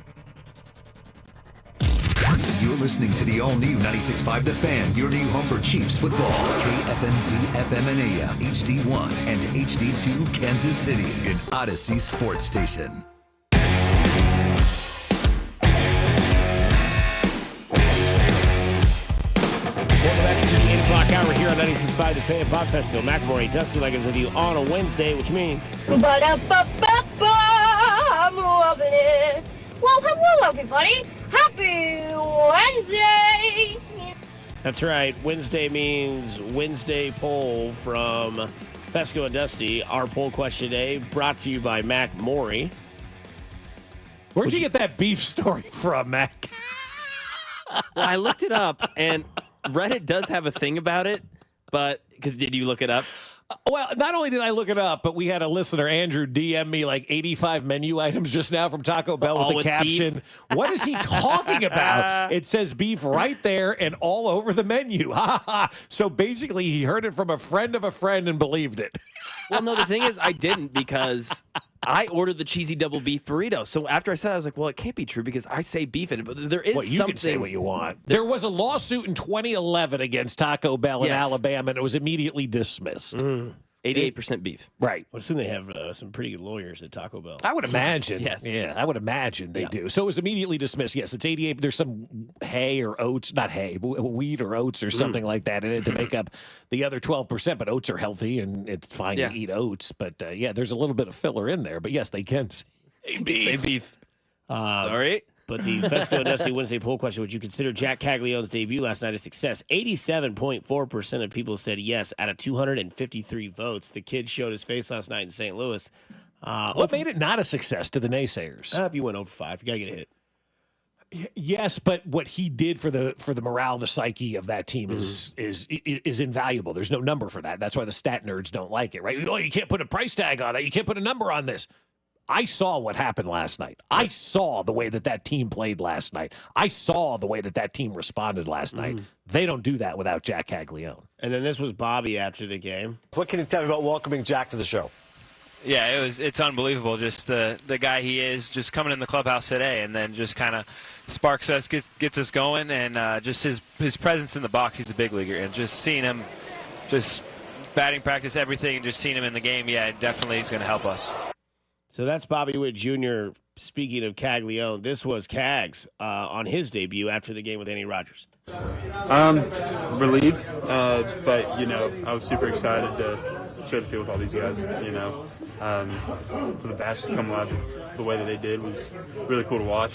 You're listening to the all-new 96.5 The Fan, your new home for Chiefs football. KFNZ FM and AM, HD1 and HD2 Kansas City, an Odyssey sports station. Welcome back to the 8 o'clock hour here on 96.5 The Fan. Bob Fesco, McElroy, Dusty Leggins with you on a Wednesday, which means... I'm loving it. Well, hello, everybody. Happy Wednesday. That's right. Wednesday means Wednesday poll from Fesco and Dusty. Our poll question today brought to you by Mac Maury. Where'd you get that beef story from, Mac? Well, I looked it up, and Reddit does have a thing about it, but because did you look it up? Well, not only did I look it up, but we had a listener, Andrew, DM me like 85 menu items just now from Taco Bell with the caption, what is he talking about? It says beef right there and all over the menu. So basically, he heard it from a friend of a friend and believed it. Well, no, the thing is, I didn't because I ordered the cheesy double beef burrito. So after I said that, I was like, well, it can't be true because I say beef in it. But there is You something. can say what you want. There was a lawsuit in 2011 against Taco Bell in Alabama, and it was immediately dismissed. 88% beef. Right. I assume they have some pretty good lawyers at Taco Bell. I would imagine. Yes. Yeah, I would imagine they do. So it was immediately dismissed. Yes, it's 88. There's some hay or oats, not hay, wheat or oats or something like that in it to make up the other 12%. But oats are healthy, and it's fine to eat oats. But, there's a little bit of filler in there. But, yes, they can say beef. Say beef. Sorry. But the Fesco and Dusty Wednesday poll question, would you consider Jack Caglione's debut last night a success? 87.4% of people said yes out of 253 votes. The kid showed his face last night in St. Louis. What made it not a success to the naysayers? If you went over 5, you got to get a hit. Yes, but what he did for the morale, the psyche of that team is invaluable. There's no number for that. That's why the stat nerds don't like it, right? Oh, you can't put a price tag on that. You can't put a number on this. I saw what happened last night. I saw the way that team played last night. I saw the way that team responded last night. They don't do that without Jack Caglione. And then this was Bobby after the game. What can you tell me about welcoming Jack to the show? Yeah, it's unbelievable. Just the guy he is, just coming in the clubhouse today, and then just kind of sparks us, gets us going, and just his presence in the box. He's a big leaguer, and just seeing him, just batting practice, everything, and just seeing him in the game, definitely he's going to help us. So that's Bobby Witt Jr. Speaking of Caglione, this was Cags on his debut after the game with Andy Rogers. Relieved, but, I was super excited to share the field with all these guys, for the bats to come out the way that they did was really cool to watch.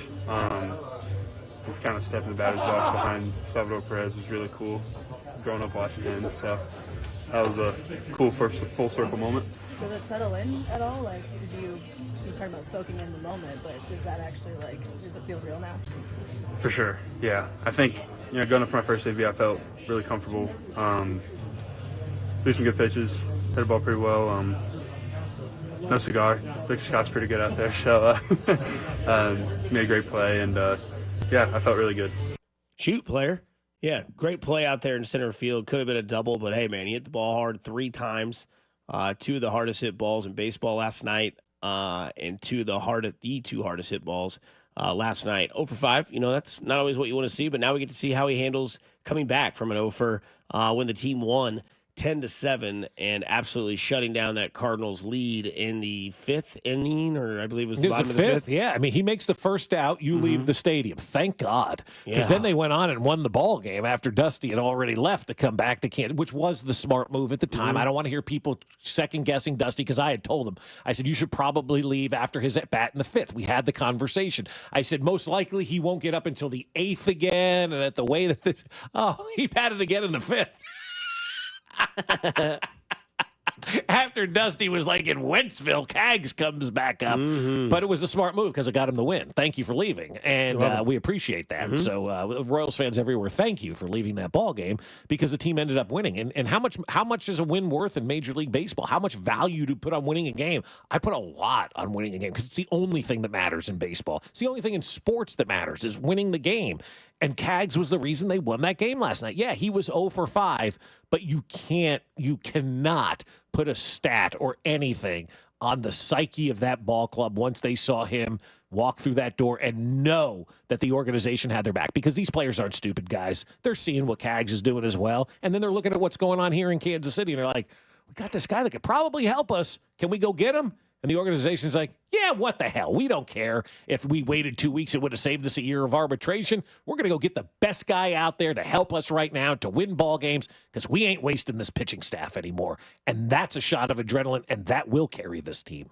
It's kind of stepping the batter's box behind Salvador Perez was really cool, growing up watching him, so that was a cool first full circle moment. Does it settle in at all? Like, you talk about soaking in the moment, but does that actually, does it feel real now? For sure, yeah. I think, going up for my first debut, I felt really comfortable. Threw some good pitches, hit the ball pretty well. No cigar. Victor Scott's pretty good out there, so made a great play, and I felt really good. Shoot, player. Yeah, great play out there in center field. Could have been a double, but hey, man, he hit the ball hard 3 times. 2 of the hardest hit balls in baseball last night, and 2 of the 2 hardest hit balls last night. 0 for 5, that's not always what you want to see, but now we get to see how he handles coming back from an 0 for when the team won 10-7 and absolutely shutting down that Cardinals lead in the 5th inning, or I believe it was the bottom of the 5th. Yeah, I mean, he makes the first out. You leave the stadium. Thank God. Because then they went on and won the ball game after Dusty had already left to come back to Kansas, which was the smart move at the time. I don't want to hear people second-guessing Dusty because I had told him. I said, you should probably leave after his at-bat in the 5th. We had the conversation. I said, most likely he won't get up until the 8th again, and at the way that this... Oh, he batted again in the 5th. After Dusty was like in Wentzville, Cags comes back up. But it was a smart move because it got him the win. Thank you for leaving. And we appreciate that. So Royals fans everywhere, thank you for leaving that ball game because the team ended up winning. And how much is a win worth in Major League Baseball? How much value do you put on winning a game? I put a lot on winning a game because it's the only thing that matters in baseball. It's the only thing in sports that matters is winning the game. And Cags was the reason they won that game last night. Yeah, he was 0 for 5, but you cannot put a stat or anything on the psyche of that ball club once they saw him walk through that door and know that the organization had their back. Because these players aren't stupid guys. They're seeing what Cags is doing as well. And then they're looking at what's going on here in Kansas City, and they're like, we got this guy that could probably help us. Can we go get him? And the organization's like, yeah, what the hell? We don't care. If we waited 2 weeks, it would have saved us a year of arbitration. We're going to go get the best guy out there to help us right now to win ball games because we ain't wasting this pitching staff anymore. And that's a shot of adrenaline, and that will carry this team.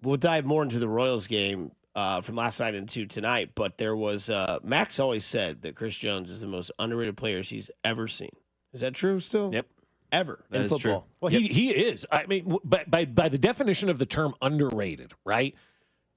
We'll dive more into the Royals game from last night into tonight, but there was Max always said that Chris Jones is the most underrated player he's ever seen. Is that true still? Yep. Ever in football. True. Well, he is. I mean, by the definition of the term underrated, right?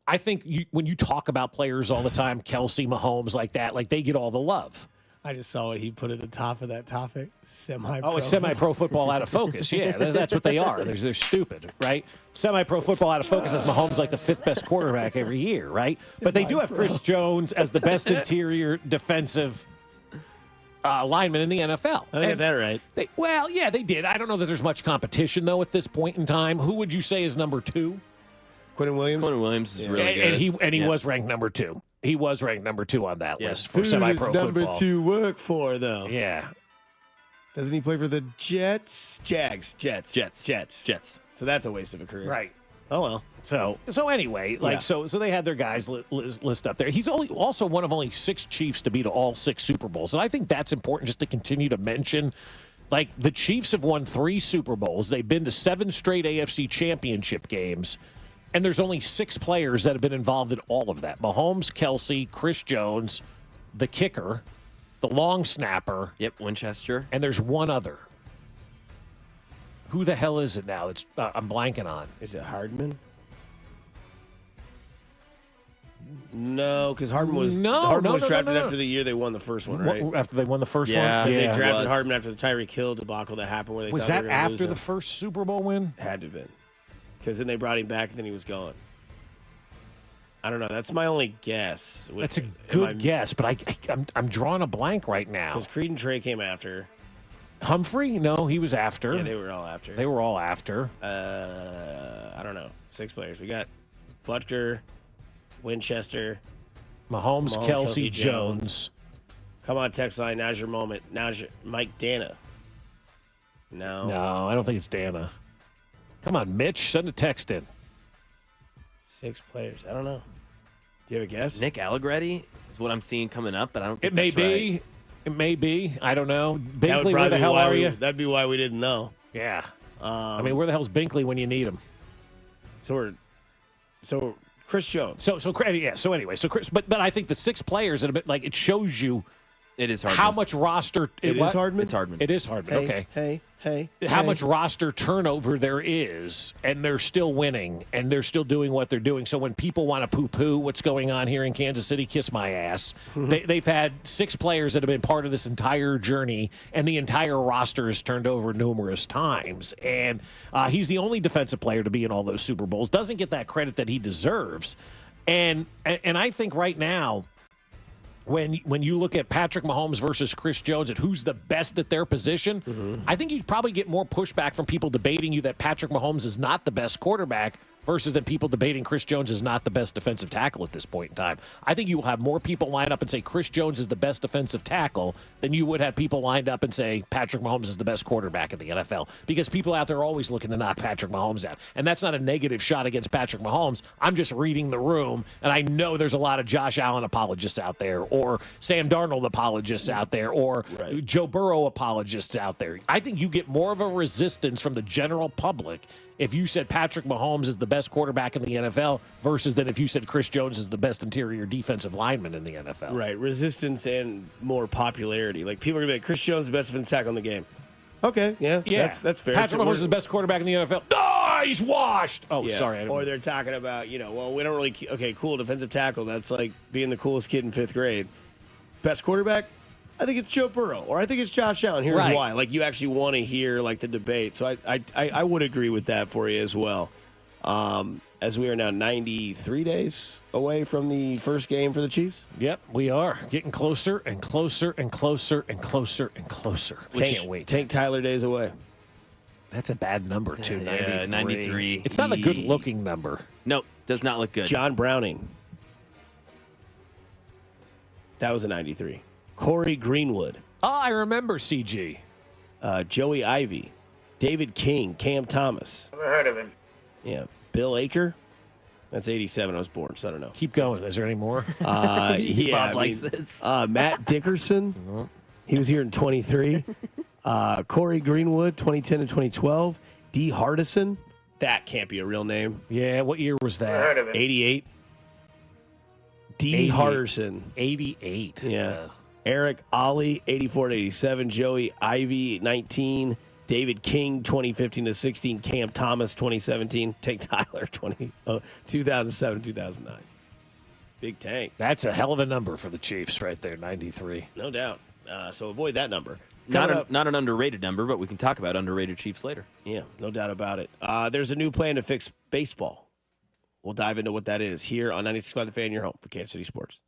I think when you talk about players all the time, Kelsey, Mahomes, like that, like they get all the love. I just saw what he put at the top of that topic. Semi-pro. Oh, it's semi-pro football out of focus. Yeah, that's what they are. They're stupid, right? Semi-pro football out of focus has Mahomes like the 5th best quarterback every year, right? But they do have Chris Jones as the best interior defensive linemen in the NFL. I get that right. They did. I don't know that there's much competition, though, at this point in time. Who would you say is number 2? Quentin Williams? Quentin Williams is really good. And he was ranked number 2. He was ranked number 2 on that list for Who semi-pro does number football. 2 work for, though? Yeah. Doesn't he play for the Jets? Jets. So that's a waste of a career. Right. Oh, well. So anyway, so they had their guys list up there. He's also one of only 6 Chiefs to beat all 6 Super Bowls. And I think that's important just to continue to mention. Like, the Chiefs have won 3 Super Bowls. They've been to 7 straight AFC championship games. And there's only 6 players that have been involved in all of that. Mahomes, Kelsey, Chris Jones, the kicker, the long snapper. Yep, Winchester. And there's one other. Who the hell is it now? It's I'm blanking on. Is it Hardman? No, because Hardman was drafted after the year they won the first one, right? After they won the first one? Yeah, they drafted Hardman after the Tyreek Hill debacle that happened where they was thought that they were gonna lose after him. the first Super Bowl win? Had to have been. Because then they brought him back and then he was gone. I don't know. That's my only guess. That's a good guess, but I'm drawing a blank right now. Because Creed and Trey came after. Humphrey? No, he was after. Yeah, they were all after. They were all after. I don't know. 6 players. We got Butker, Winchester, Mahomes, Kelsey, Jones. Come on, text line. Now's your moment. Now's your Mike Dana. No, I don't think it's Dana. Come on, Mitch. Send a text in. 6 players. I don't know. Do you have a guess? Nick Allegretti is what I'm seeing coming up, but I don't think It may that's be. right. It may be. I don't know. That would Binkley, where the hell are you? That'd be why we didn't know. Yeah. I mean, where the hell's Binkley when you need him? So Chris Jones. So anyway, Chris, but I think the 6 players that have been like it shows you. It is Hardman. How much roster? It is Hardman? It's Hardman. It is Hardman. Okay. Hey. How much roster turnover there is, and they're still winning, and they're still doing what they're doing. So when people want to poo-poo what's going on here in Kansas City, kiss my ass. They've had 6 players that have been part of this entire journey, and the entire roster is turned over numerous times. And he's the only defensive player to be in all those Super Bowls. Doesn't get that credit that he deserves. And I think right now, when you look at Patrick Mahomes versus Chris Jones at who's the best at their position, I think you'd probably get more pushback from people debating you that Patrick Mahomes is not the best quarterback versus than people debating Chris Jones is not the best defensive tackle at this point in time. I think you will have more people line up and say Chris Jones is the best defensive tackle than you would have people lined up and say Patrick Mahomes is the best quarterback in the NFL, because people out there are always looking to knock Patrick Mahomes out. And that's not a negative shot against Patrick Mahomes. I'm just reading the room, and I know there's a lot of Josh Allen apologists out there, or Sam Darnold apologists out there, or Joe Burrow apologists out there. I think you get more of a resistance from the general public if you said Patrick Mahomes is the best quarterback in the NFL versus than if you said Chris Jones is the best interior defensive lineman in the NFL. Right. Resistance and more popularity. Like, people are going to be like, Chris Jones is the best defensive tackle in the game. Okay, yeah. That's fair. Patrick Mahomes is the best quarterback in the NFL. He's washed. Oh, Yeah. sorry. Or they're talking about, well, we don't really, okay, cool, defensive tackle. That's like being the coolest kid in 5th grade. Best quarterback? I think it's Joe Burrow, or I think it's Josh Allen. Here's why. Like, you actually want to hear, like, the debate. So I would agree with that for you as well. As we are now 93 days away from the first game for the Chiefs. Yep, we are getting closer and closer and closer and closer and closer. We can't wait. Tank Tyler days away. That's a bad number, too, 93. 93. It's not a good-looking number. No, does not look good. John Browning. That was a 93. Corey Greenwood. Oh, I remember CG. Joey Ivy. David King. Cam Thomas. Never heard of him. Yeah. Bill Aker. That's 87. I was born, so I don't know. Keep going. Is there any more? Bob likes this. Matt Dickerson. He was here in 23. Corey Greenwood, 2010 and 2012. D. Hardison. That can't be a real name. Yeah, what year was that? Never heard of him. 88. D. Hardison. 88. Yeah. Eric Ollie, 84 to 87. Joey Ivy, 19. David King, 2015 to 16. Cam Thomas, 2017. Tank Tyler, 2007, 2009. Big Tank. That's a hell of a number for the Chiefs right there, 93. No doubt. So avoid that number. Not an underrated number, but we can talk about underrated Chiefs later. Yeah, no doubt about it. There's a new plan to fix baseball. We'll dive into what that is here on 96.5 The Fan, your home for Kansas City Sports.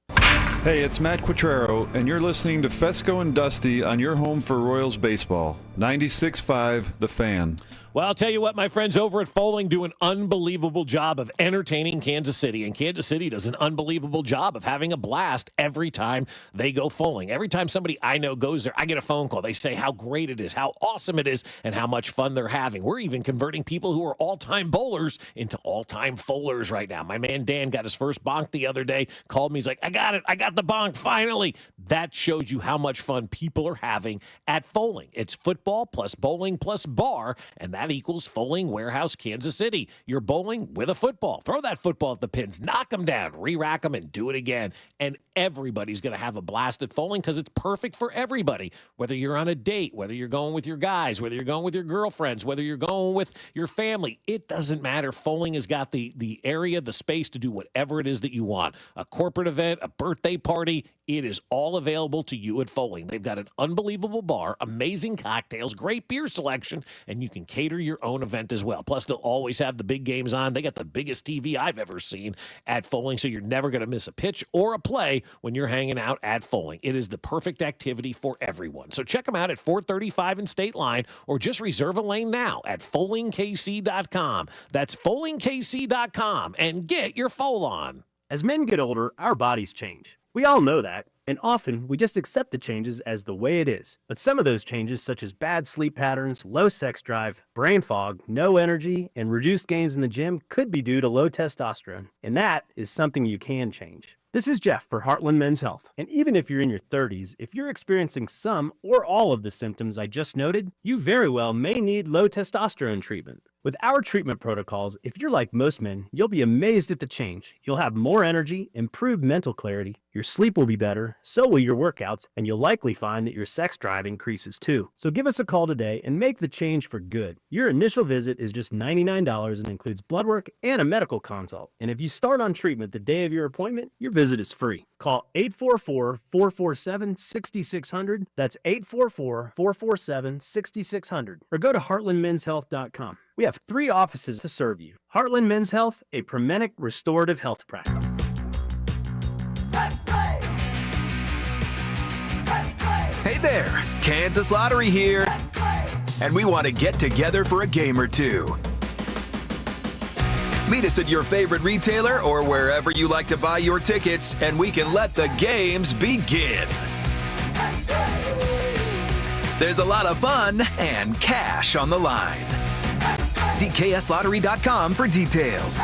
Hey, it's Matt Quattrero, and you're listening to Fesco and Dusty on your home for Royals baseball. 96.5 The Fan. Well, I'll tell you what, my friends over at Foaling do an unbelievable job of entertaining Kansas City, and Kansas City does an unbelievable job of having a blast every time they go Foaling. Every time somebody I know goes there, I get a phone call. They say how great it is, how awesome it is, and how much fun they're having. We're even converting people who are all-time bowlers into all-time Foalers right now. My man Dan got his first bonk the other day, called me. He's like, I got it. I got the bonk finally. That shows you how much fun people are having at Foaling. It's football plus bowling plus bar, and that equals Foaling Warehouse, Kansas City. You're bowling with a football. Throw that football at the pins, knock them down, re-rack them, and do it again. And everybody's going to have a blast at Foaling because it's perfect for everybody. Whether you're on a date, whether you're going with your guys, whether you're going with your girlfriends, whether you're going with your family, it doesn't matter. Foaling has got the area, the space to do whatever it is that you want. A corporate event, a birthday party, it is all available to you at Foaling. They've got an unbelievable bar, amazing cocktails, great beer selection, and you can cater your own event as well. Plus, they'll always have the big games on. They got the biggest TV I've ever seen at Foaling, so you're never going to miss a pitch or a play when you're hanging out at Foaling. It is the perfect activity for everyone. So check them out at 435 and State Line, or just reserve a lane now at FoalingKC.com. That's FoalingKC.com, and get your Foal on. As men get older, our bodies change. We all know that, and often we just accept the changes as the way it is. But some of those changes, such as bad sleep patterns, low sex drive, brain fog, no energy, and reduced gains in the gym, could be due to low testosterone. And that is something you can change. This is Jeff for Heartland Men's Health. And even if you're in your 30s, if you're experiencing some or all of the symptoms I just noted, you very well may need low testosterone treatment. With our treatment protocols, if you're like most men, you'll be amazed at the change. You'll have more energy, improved mental clarity, your sleep will be better, so will your workouts, and you'll likely find that your sex drive increases too. So give us a call today and make the change for good. Your initial visit is just $99 and includes blood work and a medical consult. And if you start on treatment the day of your appointment, your visit is free. Call 844-447-6600. That's 844-447-6600. Or go to heartlandmenshealth.com. We have 3 offices to serve you. Heartland Men's Health, a Promenic restorative health practice. Hey there, Kansas Lottery here. And we want to get together for a game or two. Meet us at your favorite retailer or wherever you like to buy your tickets, and we can let the games begin. There's a lot of fun and cash on the line. See KSLottery.com for details.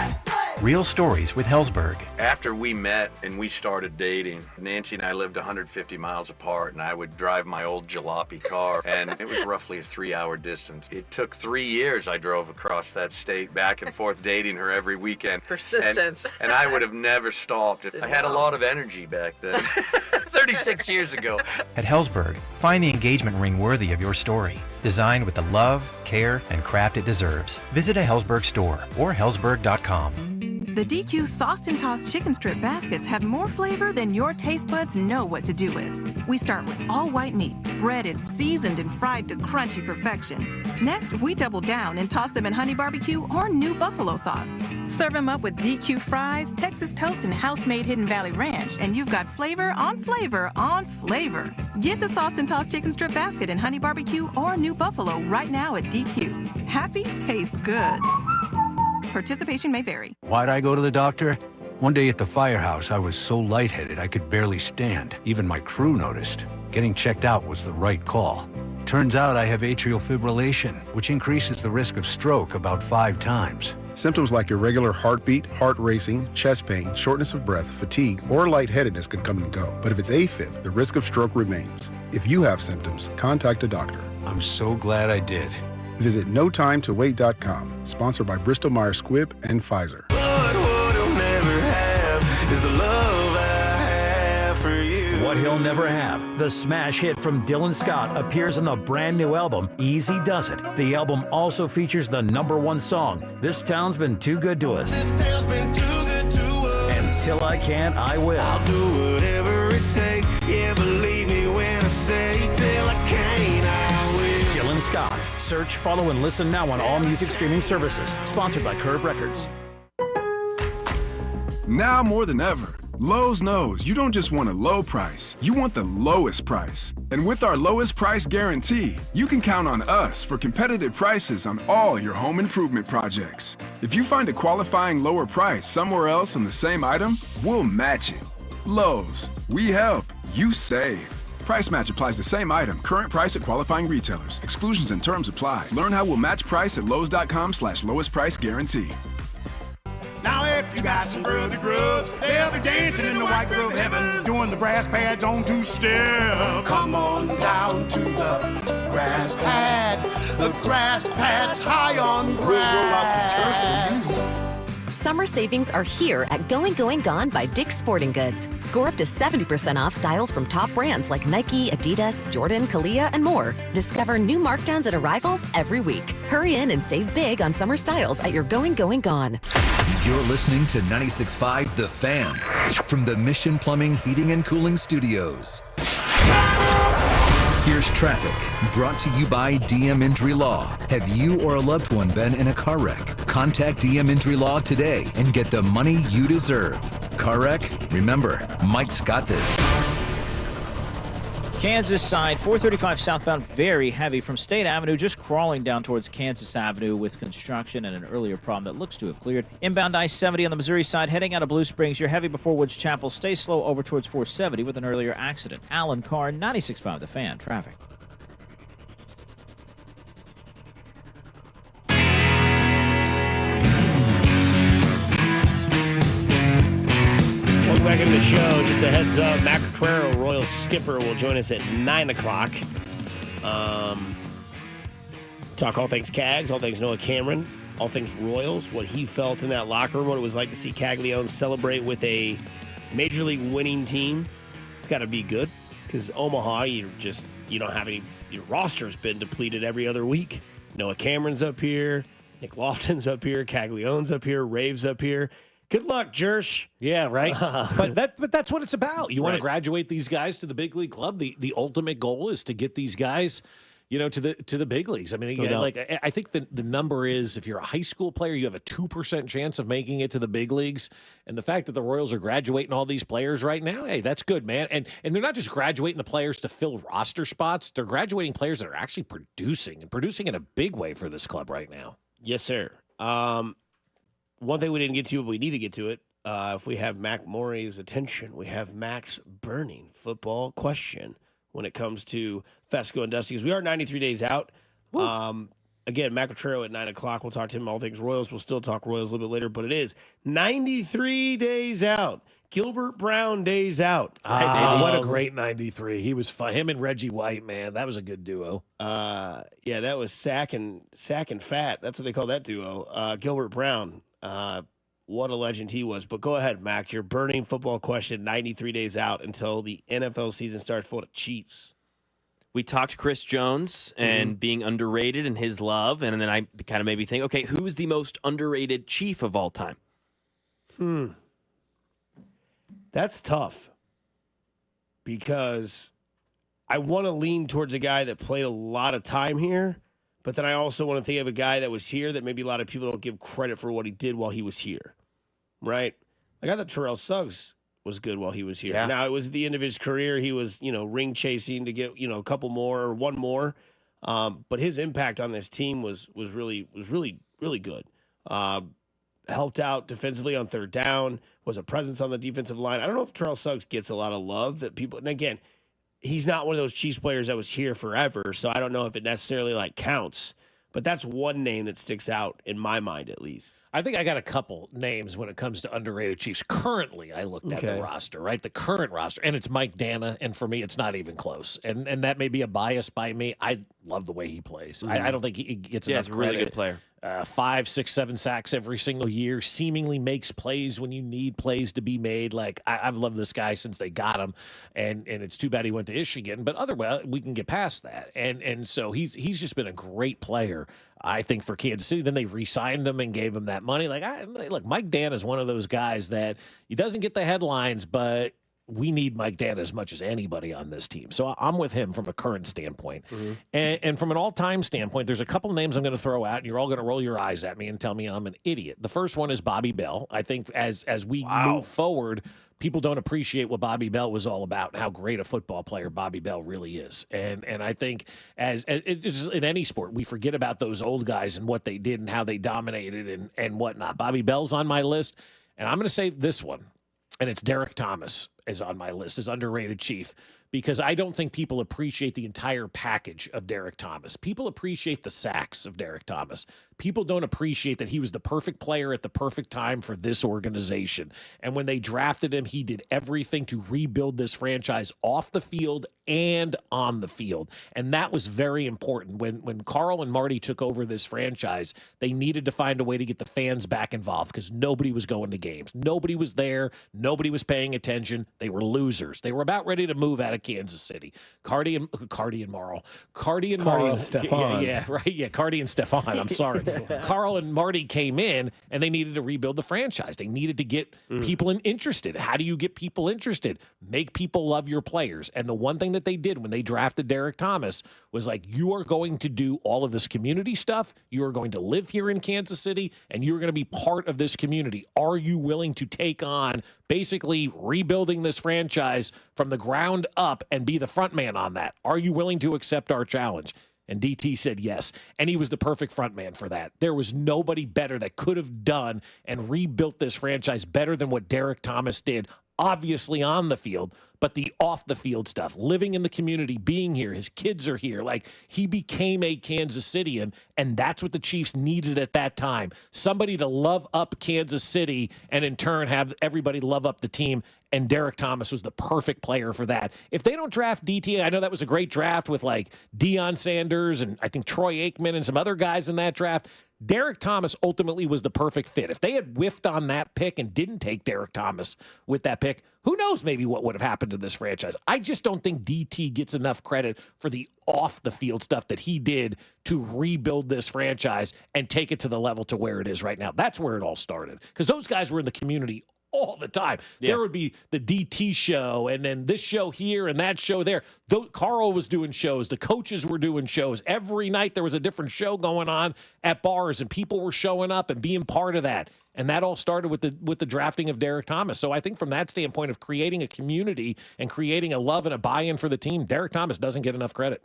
Real stories with Hellsberg. After we met and we started dating, Nancy and I lived 150 miles apart, and I would drive my old jalopy car, and it was roughly a 3-hour distance. It took 3 years I drove across that state back and forth dating her every weekend. Persistence. And I would have never stopped. I had a lot of energy back then. 36 years ago. At Hellsberg, find the engagement ring worthy of your story. Designed with the love, care, and craft it deserves. Visit a Hellsberg store or hellsberg.com. The DQ Sauced and Tossed Chicken Strip Baskets have more flavor than your taste buds know what to do with. We start with all white meat, breaded, seasoned, and fried to crunchy perfection. Next, we double down and toss them in honey barbecue or new buffalo sauce. Serve them up with DQ fries, Texas toast, and house-made Hidden Valley Ranch, and you've got flavor on flavor on flavor. Get the Sauced and Tossed Chicken Strip Basket in honey barbecue or new buffalo right now at DQ. Happy tastes good. Participation may vary. Why'd I go to the doctor? One day at the firehouse, I was so lightheaded I could barely stand. Even my crew noticed. Getting checked out was the right call. Turns out I have atrial fibrillation, which increases the risk of stroke about 5 times. Symptoms like irregular heartbeat, heart racing, chest pain, shortness of breath, fatigue, or lightheadedness can come and go. But if it's AFib, the risk of stroke remains. If you have symptoms, contact a doctor. I'm so glad I did. Visit NoTimeToWait.com. Sponsored by Bristol-Myers Squibb and Pfizer. What He'll Never Have, the smash hit from Dylan Scott, appears in the brand new album, Easy Does It. The album also features the #1 song, This Town's Been Too Good to Us. This town's been too good to us. And Till I Can't, I Will. I'll do whatever it takes. Yeah, believe me when I say till I can't, I will. Dylan Scott. Search, follow, and listen now on all music streaming services. Sponsored by Curb Records. Now more than ever, Lowe's knows you don't just want a low price, you want the lowest price. And with our lowest price guarantee, you can count on us for competitive prices on all your home improvement projects. If you find a qualifying lower price somewhere else on the same item, we'll match it. Lowe's, we help, you save. Price match applies the same item. Current price at qualifying retailers. Exclusions and terms apply. Learn how we'll match price at lowes.com/lowest price guarantee. Now if you got some grubby grubs, they'll be dancing in the white grub heaven, doing the brass pads on two-step. Come on down to the grass pad. The grass pad's high on grass. Summer savings are here at Going Gone by Dick's Sporting Goods. Score up to 70% off styles from top brands like Nike, Adidas, Jordan, Kalia, and more. Discover new markdowns and arrivals every week. Hurry in and save big on summer styles at your Going Gone. You're listening to 96.5 The Fan from the Mission Plumbing, Heating, and Cooling Studios. Here's traffic, brought to you by DM Injury Law. Have you or a loved one been in a car wreck? Contact DM Injury Law today and get the money you deserve. Car wreck? Remember, Mike's got this. Kansas side, 435 southbound, very heavy from State Avenue, just crawling down towards Kansas Avenue with construction and an earlier problem that looks to have cleared. Inbound I-70 on the Missouri side, heading out of Blue Springs. You're heavy before Woods Chapel. Stay slow over towards 470 with an earlier accident. Alan Carr, 96.5 The Fan, traffic. Welcome back into the show. Just a heads up, Mac Quero, Royal skipper, will join us at 9 o'clock. Talk all things Cags, all things Noah Cameron, all things Royals, what he felt in that locker room, what it was like to see Caglione celebrate with a Major League winning team. It's got to be good because Omaha, you don't have any, your roster's been depleted every other week. Noah Cameron's up here, Nick Lofton's up here, Caglione's up here, Rave's up here. Good luck, Jersh. Yeah, right. But that's what it's about. You want to graduate these guys to the big league club. The ultimate goal is to get these guys, to the big leagues. I mean, I think the number is, if you're a high school player, you have a 2% chance of making it to the big leagues. And the fact that the Royals are graduating all these players right now, hey, that's good, man. And they're not just graduating the players to fill roster spots. They're graduating players that are actually producing in a big way for this club right now. Yes, sir. One thing we didn't get to, but we need to get to it. If we have Mac Morey's attention, we have Mac's burning football question when it comes to Fesco and Dusty, because we are 93 days out. Again, Mac Quero at 9 o'clock. We'll talk to him all things Royals. We'll still talk Royals a little bit later, but it is 93 days out. Gilbert Brown days out. What a great 93. He was fun. Him and Reggie White, man. That was a good duo. Yeah, that was Sack and Fat. That's what they call that duo. Gilbert Brown. What a legend he was. But go ahead, Mac. Your burning football question, 93 days out until the NFL season starts for the Chiefs. We talked Chris Jones and being underrated and his love, and then I kind of made me think, okay, who is the most underrated Chief of all time? That's tough because I want to lean towards a guy that played a lot of time here, but then I also want to think of a guy that was here that maybe a lot of people don't give credit for what he did while he was here, right? Like I thought Terrell Suggs was good while he was here. Yeah. Now, it was the end of his career. He was, ring chasing to get, a couple more or one more. But his impact on this team was really good. Helped out defensively on third down, was a presence on the defensive line. I don't know if Terrell Suggs gets a lot of love that people, and again, he's not one of those Chiefs players that was here forever, so I don't know if it necessarily counts. But that's one name that sticks out in my mind, at least. I think I got a couple names when it comes to underrated Chiefs. Currently, I looked at the roster, right? The current roster, and it's Mike Dana, and for me, it's not even close. And that may be a bias by me. I love the way he plays. I don't think he gets enough credit. He's a really good player. 5, 6, 7 sacks every single year, seemingly makes plays when you need plays to be made. I've loved this guy since they got him, and it's too bad he went to Michigan, but otherwise we can get past that. And so he's just been a great player, I think, for Kansas City. Then they re-signed him and gave him that money. Look, Mike Dan is one of those guys that he doesn't get the headlines, but we need Mike Dana as much as anybody on this team. So I'm with him from a current standpoint. And from an all-time standpoint, there's a couple of names I'm going to throw out, and you're all going to roll your eyes at me and tell me I'm an idiot. The first one is Bobby Bell. I think as we move forward, people don't appreciate what Bobby Bell was all about and how great a football player Bobby Bell really is. And I think as it's in any sport, we forget about those old guys and what they did and how they dominated and whatnot. Bobby Bell's on my list, and I'm going to say this one, and it's Derek Thomas is on my list as underrated Chief, because I don't think people appreciate the entire package of Derek Thomas. People appreciate the sacks of Derek Thomas. People don't appreciate that he was the perfect player at the perfect time for this organization. And when they drafted him, he did everything to rebuild this franchise off the field and on the field. And that was very important. When Carl and Marty took over this franchise, they needed to find a way to get the fans back involved because nobody was going to games. Nobody was there. Nobody was paying attention. They were losers. They were about ready to move out of Kansas City. Cardi and Stefan. Yeah, right. Yeah, Cardi and Stefan. I'm sorry. Carl and Marty came in, and they needed to rebuild the franchise. They needed to get people interested. How do you get people interested? Make people love your players. And the one thing that they did when they drafted Derek Thomas was like, you are going to do all of this community stuff. You are going to live here in Kansas City, and you're going to be part of this community. Are you willing to take on basically rebuilding this franchise from the ground up and be the front man on that? Are you willing to accept our challenge? And DT said yes, and he was the perfect front man for that. There was nobody better that could have done and rebuilt this franchise better than what Derek Thomas did, obviously on the field, but the off-the-field stuff, living in the community, being here, his kids are here. Like, he became a Kansas Cityan, and that's what the Chiefs needed at that time. Somebody to love up Kansas City and, in turn, have everybody love up the team, and Derek Thomas was the perfect player for that. If they don't draft DT, I know that was a great draft with, like, Deion Sanders and I think Troy Aikman and some other guys in that draft. Derek Thomas ultimately was the perfect fit. If they had whiffed on that pick and didn't take Derek Thomas with that pick, who knows maybe what would have happened to this franchise. I just don't think DT gets enough credit for the off-the-field stuff that he did to rebuild this franchise and take it to the level to where it is right now. That's where it all started, because those guys were in the community all the time. Yeah. There would be the DT show and then this show here and that show there. Carl was doing shows. The coaches were doing shows. Every night there was a different show going on at bars, and people were showing up and being part of that. And that all started with the drafting of Derek Thomas. So I think from that standpoint of creating a community and creating a love and a buy-in for the team, Derek Thomas doesn't get enough credit.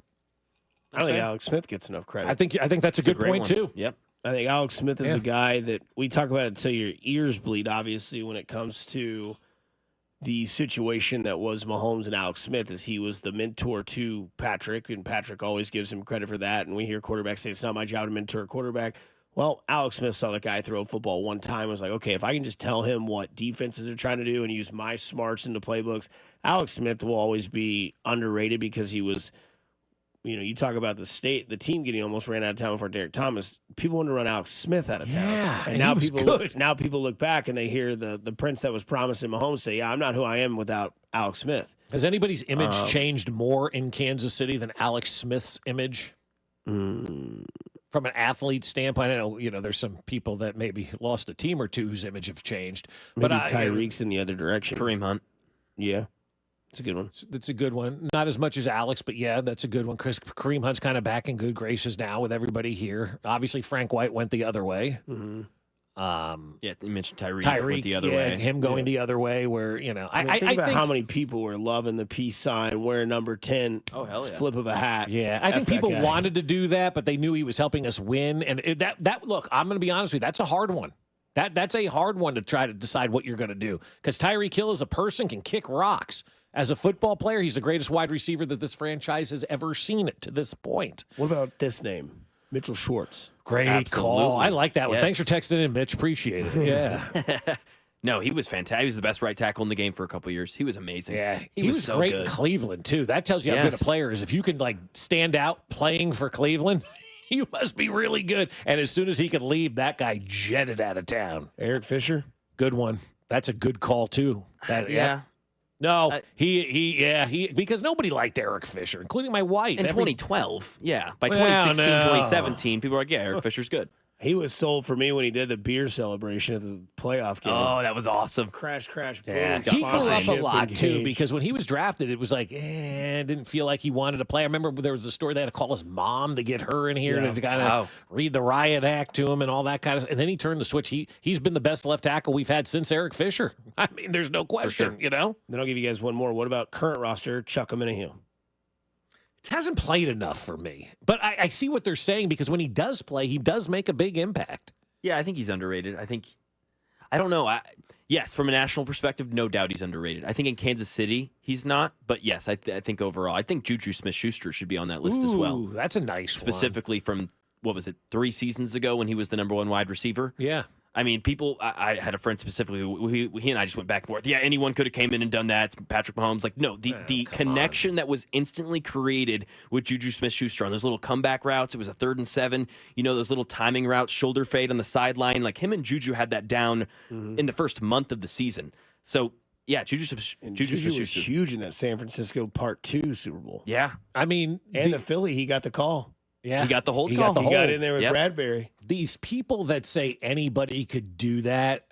I don't think Alex Smith gets enough credit. I think that's a good point too. Yep. I think Alex Smith is a guy that we talk about until your ears bleed, obviously, when it comes to the situation that was Mahomes and Alex Smith, as he was the mentor to Patrick, and Patrick always gives him credit for that. And we hear quarterbacks say, it's not my job to mentor a quarterback. Well, Alex Smith saw the guy throw football one time and was like, okay, if I can just tell him what defenses are trying to do and use my smarts into playbooks, Alex Smith will always be underrated because he was – you talk about the team getting almost ran out of town before Derek Thomas. People wanted to run Alex Smith out of town. Yeah, and now people look back and they hear the prince that was promising Mahomes say, yeah, I'm not who I am without Alex Smith. Has anybody's image changed more in Kansas City than Alex Smith's image? From an athlete standpoint, I know, there's some people that maybe lost a team or two whose image have changed. Maybe Tyreek's in the other direction. Kareem Hunt. Yeah. It's a good one. That's a good one. Not as much as Alex, but yeah, that's a good one. Because Kareem Hunt's kind of back in good graces now with everybody here. Obviously, Frank White went the other way. Mm-hmm. Yeah, you mentioned Tyreek went the other way. Him going the other way where, I think about how many people were loving the peace sign, wearing number 10. Oh, hell yeah. Flip of a hat. Yeah, I think people wanted to do that, but they knew he was helping us win. And look, I'm going to be honest with you, that's a hard one. That's a hard one to try to decide what you're going to do. Because Tyreek Hill as a person can kick rocks. As a football player, he's the greatest wide receiver that this franchise has ever seen it to this point. What about this name? Mitchell Schwartz. Great call. I like that one. Thanks for texting in, Mitch. Appreciate it. Yeah. No, he was fantastic. He was the best right tackle in the game for a couple of years. He was amazing. Yeah, he was so great in Cleveland, too. That tells you how good a player is. If you can, stand out playing for Cleveland, you must be really good. And as soon as he could leave, that guy jetted out of town. Eric Fisher? Good one. That's a good call, too. Yeah. No, he because nobody liked Eric Fisher, including my wife. In 2012, yeah. By 2016, 2017, people were like, yeah, Eric Fisher's good. He was sold for me when he did the beer celebration at the playoff game. Oh, that was awesome. Crash, boom. Yeah, he grew up a sponsorship lot too engaged. because when he was drafted, it was like, didn't feel like he wanted to play. I remember there was a story they had to call his mom to get her in here to kind of read the riot act to him and all that kind of stuff. And then he turned the switch. He's been the best left tackle we've had since Eric Fisher. I mean, there's no question, you know? Then I'll give you guys one more. What about current roster, Chuck Minihue? Hasn't played enough for me. But I see what they're saying because when he does play, he does make a big impact. Yeah, I think he's underrated. I don't know. Yes, from a national perspective, no doubt he's underrated. I think in Kansas City, he's not. But yes, I think overall, I think Juju Smith-Schuster should be on that list as well. That's a nice Specifically from, 3 seasons ago when he was the number 1 wide receiver? Yeah. I mean, people, I had a friend specifically who he and I just went back and forth. Yeah, anyone could have came in and done that. It's Patrick Mahomes. Like, no, the connection that was instantly created with Juju Smith-Schuster on those little comeback routes. It was a 3rd and 7. You know, those little timing routes, shoulder fade on the sideline. Like, him and Juju had that down in the first month of the season. So, yeah, Juju Juju was huge in that San Francisco Part 2 Super Bowl. Yeah. I mean, and the Philly, he got the call. Yeah. He got the hold He call. He got in there with Bradbury. These people that say anybody could do that,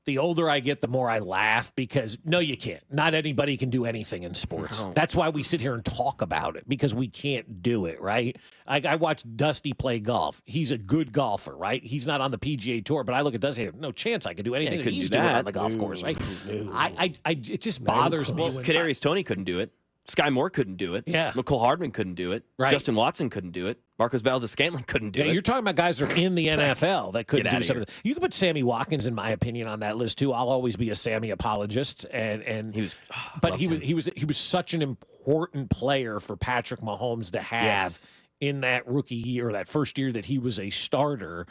the older I get, the more I laugh because, no, you can't. Not anybody can do anything in sports. No. That's why we sit here and talk about it because we can't do it, right? I watched Dusty play golf. He's a good golfer, right? He's not on the PGA Tour, but I look at Dusty, no chance I could do anything that he's doing on the golf course, right? It just bothers me. Well, Kadarius Toney couldn't do it. Sky Moore couldn't do it. Yeah. McCole Hardman couldn't do it. Right. Justin Watson couldn't do it. Marcus Valdez-Scantling couldn't do it. You're talking about guys that are in the NFL that couldn't Get do outta some here. of the. You can put Sammy Watkins, in my opinion, on that list too. I'll always be a Sammy apologist, and he was, but he was such an important player for Patrick Mahomes to have in that rookie year, that first year that he was a starter.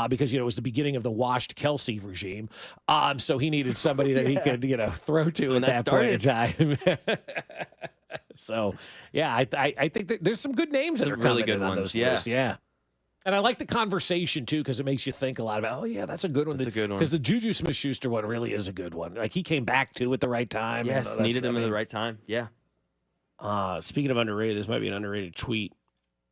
Because, it was the beginning of the washed Kelsey regime. So he needed somebody that he could, throw to at that point in time. So, yeah, I think that there's some good names that are really coming good in on ones, those lists. Yeah. And I like the conversation, too, because it makes you think a lot about, that's a good one. That's a good one. Because the Juju Smith-Schuster one really is a good one. Like, he came back, too, at the right time. Yes, needed him at the right time. Yeah. Speaking of underrated, this might be an underrated tweet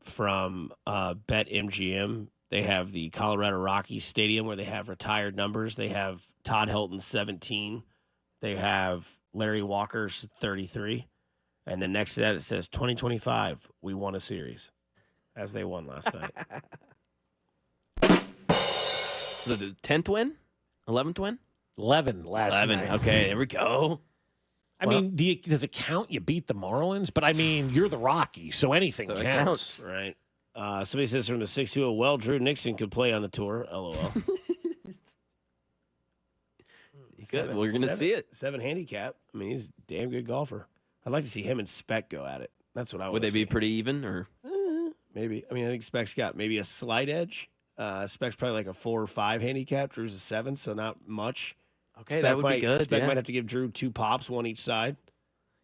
from BetMGM. They have the Colorado Rockies Stadium where they have retired numbers. They have Todd Helton's 17. They have Larry Walker's 33. And then next to that, it says 2025, we won a series, as they won last night. The 10th win? 11th win? 11 last night. Okay, there we go. I mean, does it count you beat the Marlins? But, I mean, you're the Rockies, so anything counts. Right. Somebody says from the 620, well, Drew Nixon could play on the tour. LOL. Good. Well, you're going to see it. 7 handicap. I mean, he's a damn good golfer. I'd like to see him and Speck go at it. That's what I Would they be pretty even? Or maybe. I mean, I think Speck's got maybe a slight edge. Speck's probably like a 4 or 5 handicap. Drew's a 7, so not much. Okay, that would be good. Speck might have to give Drew 2 pops, one each side.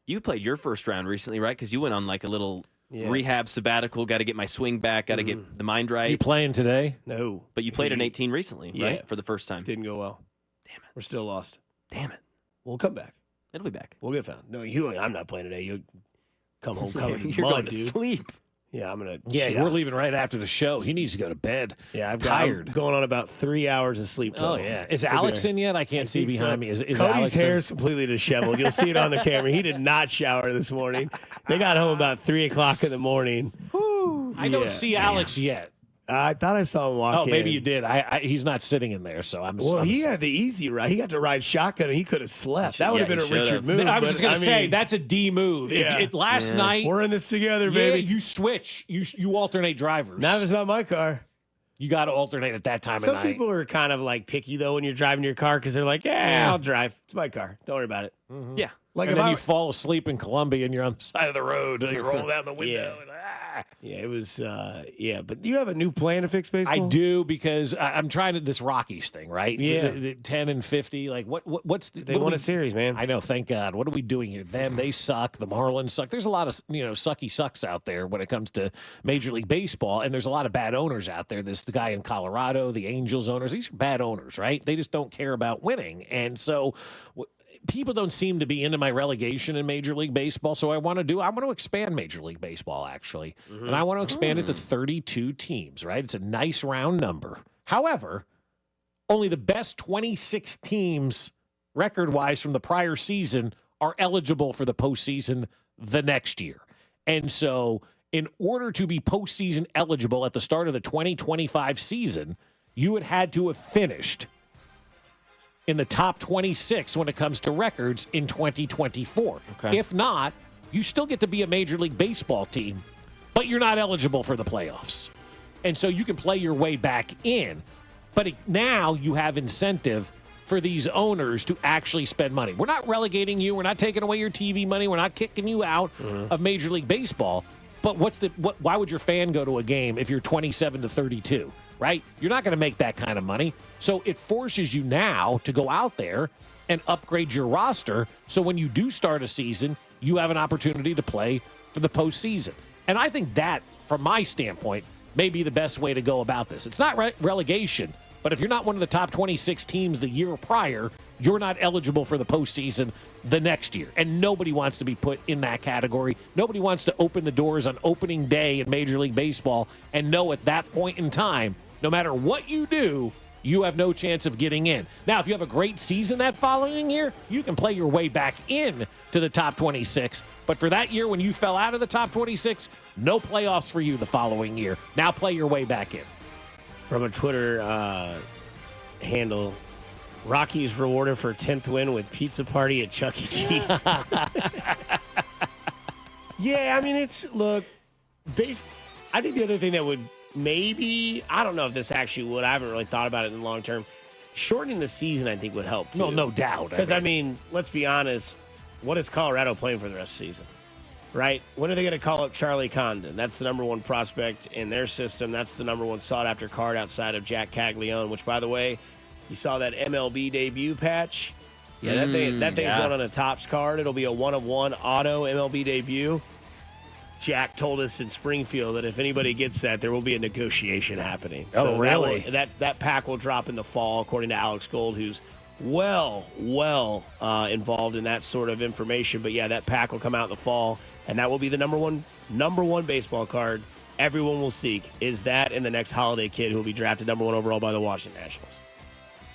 You played your first round recently, right? Because you went on like a little rehab sabbatical. Got to get my swing back. Got to get the mind right. You playing today? No. But you played an 18 recently, Yeah. right? For the first time. Didn't go well. Damn it. We're still lost. Damn it. We'll come back. It'll be back. We'll get found. No, I'm not playing today. You'll come home covered in You're mud, going to dude. sleep. Yeah, I'm gonna. Yeah, we're leaving right after the show. He needs to go to bed. Yeah, I'm tired. going on about 3 hours of sleep. Oh, yeah. Is Alex in yet? I can't see behind me. Is Cody's Alex hair in? is completely disheveled. You'll see it on the camera. He did not shower this morning. They got home about 3 o'clock in the morning. I don't see Alex yet. I thought I saw him walk in. Oh, maybe you did. He's not sitting in there, so I'm. Well, he had the easy ride. He got to ride shotgun, and he could have slept. That would have been a he should Richard have. move. I was just gonna say mean, that's a D move. Yeah. Last night, we're in this together, baby. you switch. You alternate drivers. Now it's not my car. You got to alternate at that time Some of night. people are kind of like picky though when you're driving your car because they're like, yeah, I'll drive. It's my car. Don't worry about it. Mm-hmm. Yeah. Like and if then I- you fall asleep in Columbia and you're on the side of the road. You roll down the window. Yeah, it was. But do you have a new plan to fix baseball? I do because I'm trying to this Rockies thing, right? Yeah. The 10 and 50. Like what's the, They what won are a series, man. I know. Thank God. What are we doing here? They suck. The Marlins suck. There's a lot of sucky sucks out there when it comes to Major League Baseball, and there's a lot of bad owners out there. This the guy in Colorado, the Angels owners. These are bad owners, right? They just don't care about winning, and so. People don't seem to be into my relegation in Major League Baseball, so I want to expand Major League Baseball, actually. And I want to expand it to 32 teams, right? It's a nice round number. However, only the best 26 teams record-wise from the prior season are eligible for the postseason the next year. And so in order to be postseason eligible at the start of the 2025 season, you would had to have finished in the top 26 when it comes to records in 2024. Okay. If not, you still get to be a Major League Baseball team, but you're not eligible for the playoffs. And so you can play your way back in. But now you have incentive for these owners to actually spend money. We're not relegating you. We're not taking away your TV money. We're not kicking you out of Major League Baseball. But why would your fan go to a game if you're 27 to 32, right? You're not going to make that kind of money. So it forces you now to go out there and upgrade your roster. So when you do start a season, you have an opportunity to play for the postseason. And I think that, from my standpoint, may be the best way to go about this. It's not relegation, but if you're not one of the top 26 teams the year prior, you're not eligible for the postseason the next year. And nobody wants to be put in that category. Nobody wants to open the doors on opening day in Major League Baseball and know at that point in time, no matter what you do, you have no chance of getting in. Now, if you have a great season that following year, you can play your way back in to the top 26. But for that year when you fell out of the top 26, no playoffs for you the following year. Now play your way back in. From a Twitter handle, Rockies rewarded for 10th win with pizza party at Chuck E. Cheese. Yeah, I mean, I think the other thing that would maybe, I don't know if this actually would, I haven't really thought about it in the long term, shortening the season I think would help too. No doubt. Because, I mean, let's be honest, what is Colorado playing for the rest of the season? Right? When are they going to call up Charlie Condon? That's the number one prospect in their system. That's the number one sought-after card outside of Jack Caglione, which, by the way, you saw that MLB debut patch? Yeah, that thing's going on a Topps card. It'll be a one-of-one auto MLB debut. Jack told us in Springfield that if anybody gets that, there will be a negotiation happening. Oh, really? That pack will drop in the fall, according to Alex Gold, who's well involved in that sort of information. But yeah, that pack will come out in the fall, and that will be the number one baseball card everyone will seek. Is that and the next holiday kid who will be drafted number 1 overall by the Washington Nationals.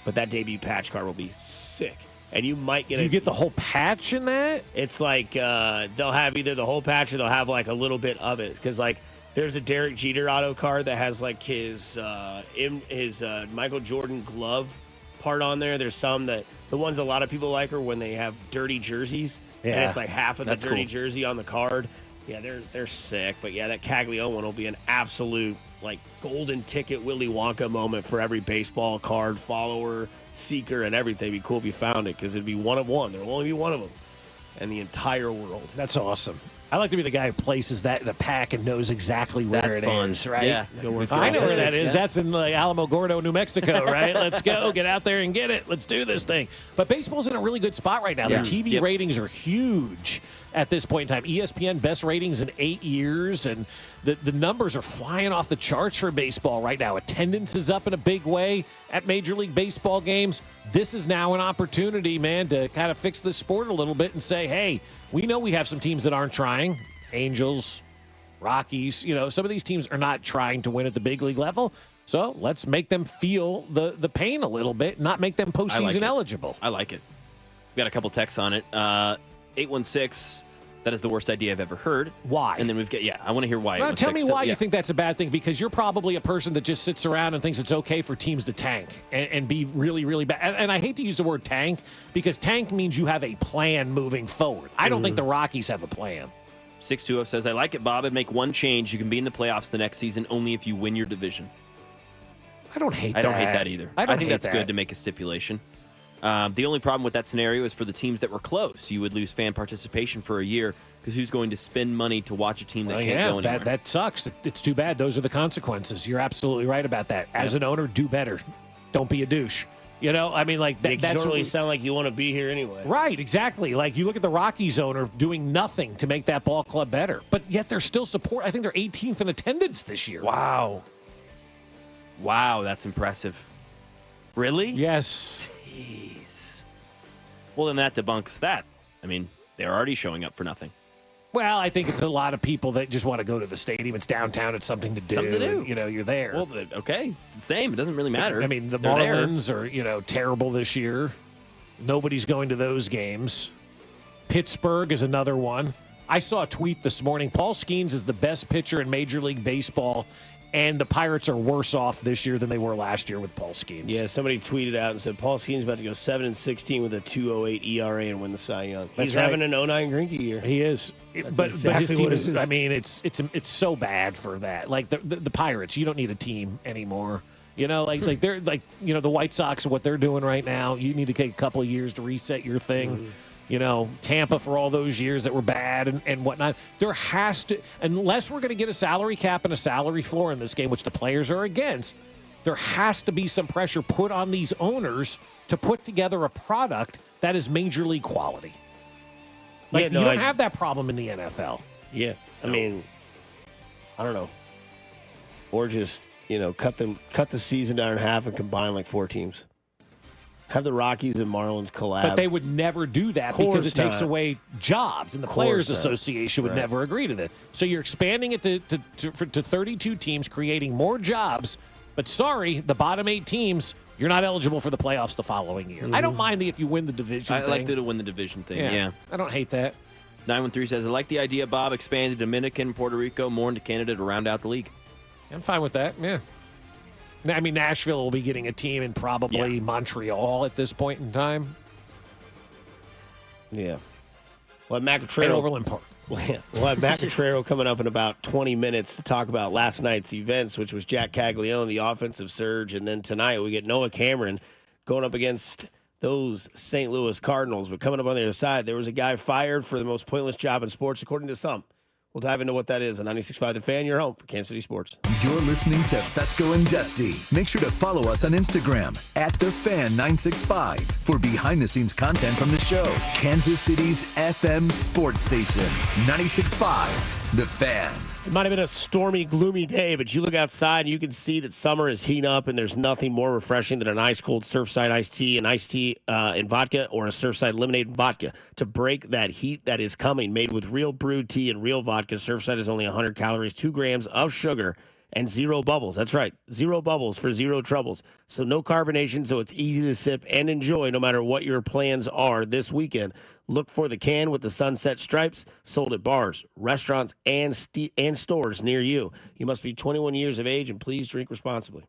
But that debut patch card will be sick. And you might get You get the whole patch in that? It's like they'll have either the whole patch or they'll have like a little bit of it. Because like there's a Derek Jeter auto card that has like his Michael Jordan glove part on there. There's some that the ones a lot of people like are when they have dirty jerseys. Yeah, and it's like half of the dirty cool. jersey on the card. Yeah, they're sick. But yeah, that Caglione one will be an absolute like golden ticket Willy Wonka moment for every baseball card follower, seeker, and everything. It'd be cool if you found it because it'd be one of one. There will only be one of them in the entire world. That's awesome. I like to be the guy who places that in a pack and knows exactly where That's it fun. is, right? Yeah. I know where that is. That's in like Alamogordo, New Mexico, right? Let's go. Get out there and get it. Let's do this thing. But baseball's in a really good spot right now. Yeah. The TV ratings are huge at this point in time. ESPN best ratings in 8 years, and the numbers are flying off the charts for baseball right now. Attendance is up in a big way at Major League Baseball games. This is now an opportunity, man, to kind of fix the sport a little bit and say, hey, we know we have some teams that aren't trying. Angels, Rockies, some of these teams are not trying to win at the big league level. So let's make them feel the pain a little bit, not make them postseason eligible. I like it. We got a couple texts on it. 816, that is the worst idea I've ever heard. Why? And then we've got, I want to hear why. Well, tell me why you think that's a bad thing, because you're probably a person that just sits around and thinks it's okay for teams to tank and be really, really bad. And I hate to use the word tank because tank means you have a plan moving forward. I don't think the Rockies have a plan. 620 says, I like it, Bob. I'd make one change. You can be in the playoffs the next season only if you win your division. I don't hate that. I don't hate that either. I think that's good to make a stipulation. The only problem with that scenario is for the teams that were close. You would lose fan participation for a year because who's going to spend money to watch a team that can't go anywhere? That sucks. It's too bad. Those are the consequences. You're absolutely right about that. As an owner, do better. Don't be a douche. I mean, like They totally sound like you want to be here anyway. Right, exactly. Like you look at the Rockies owner doing nothing to make that ball club better, but yet they're still support. I think they're 18th in attendance this year. Wow, that's impressive. Really? Yes. Jeez. Well, then that debunks that. I mean, they're already showing up for nothing. Well, I think it's a lot of people that just want to go to the stadium. It's downtown. It's something to do. Something to do. You're there. Well, okay, it's the same. It doesn't really matter. I mean, the They're there. Marlins are, terrible this year. Nobody's going to those games. Pittsburgh is another one. I saw a tweet this morning. Paul Skeens is the best pitcher in Major League Baseball, and the Pirates are worse off this year than they were last year with Paul Skeens. Yeah, somebody tweeted out and said Paul Skeens about to go 7-16 with a 2.08 ERA and win the Cy Young. He's having an 09 Greinke year. He is. But exactly his team what it is. is. I mean, it's so bad for that. Like the Pirates, you don't need a team anymore. Like they're like the White Sox, what they're doing right now. You need to take a couple of years to reset your thing. Tampa for all those years that were bad and whatnot. There has to, unless we're going to get a salary cap and a salary floor in this game, which the players are against, there has to be some pressure put on these owners to put together a product that is major league quality. You don't have that problem in the NFL. Yeah, I mean, I don't know. Or just, cut the season down in half and combine like 4 teams. Have the Rockies and Marlins collab. But they would never do that because it takes away jobs, and the Players Association would never agree to that. So you're expanding it to 32 teams, creating more jobs. But sorry, the bottom 8 teams, you're not eligible for the playoffs the following year. I don't mind if you win the division I thing. like to win the division thing, yeah. I don't hate that. 913 says, I like the idea, Bob, expand to Dominican, Puerto Rico, more into Canada to round out the league. I'm fine with that, yeah. I mean, Nashville will be getting a team in probably Montreal at this point in time. Yeah. Well, Matt And Cotrero. Overland Park. We'll have Matt Cotrero coming up in about 20 minutes to talk about last night's events, which was Jack Caglione, the offensive surge. And then tonight we get Noah Cameron going up against those St. Louis Cardinals. But coming up on the other side, there was a guy fired for the most pointless job in sports, according to some. We'll dive into what that is on 96.5 The Fan, your home for Kansas City Sports. You're listening to Fesco and Dusty. Make sure to follow us on Instagram @TheFan965 for behind-the-scenes content from the show. Kansas City's FM sports station, 96.5 The Fan. It might have been a stormy, gloomy day, but you look outside and you can see that summer is heating up, and there's nothing more refreshing than an ice-cold Surfside iced tea and vodka, or a Surfside lemonade and vodka to break that heat that is coming. Made with real brewed tea and real vodka, Surfside is only 100 calories, 2 grams of sugar, and 0 bubbles. That's right, 0 bubbles for 0 troubles. So no carbonation, so it's easy to sip and enjoy no matter what your plans are this weekend. Look for the can with the sunset stripes, sold at bars, restaurants, and stores near you. You must be 21 years of age, and please drink responsibly.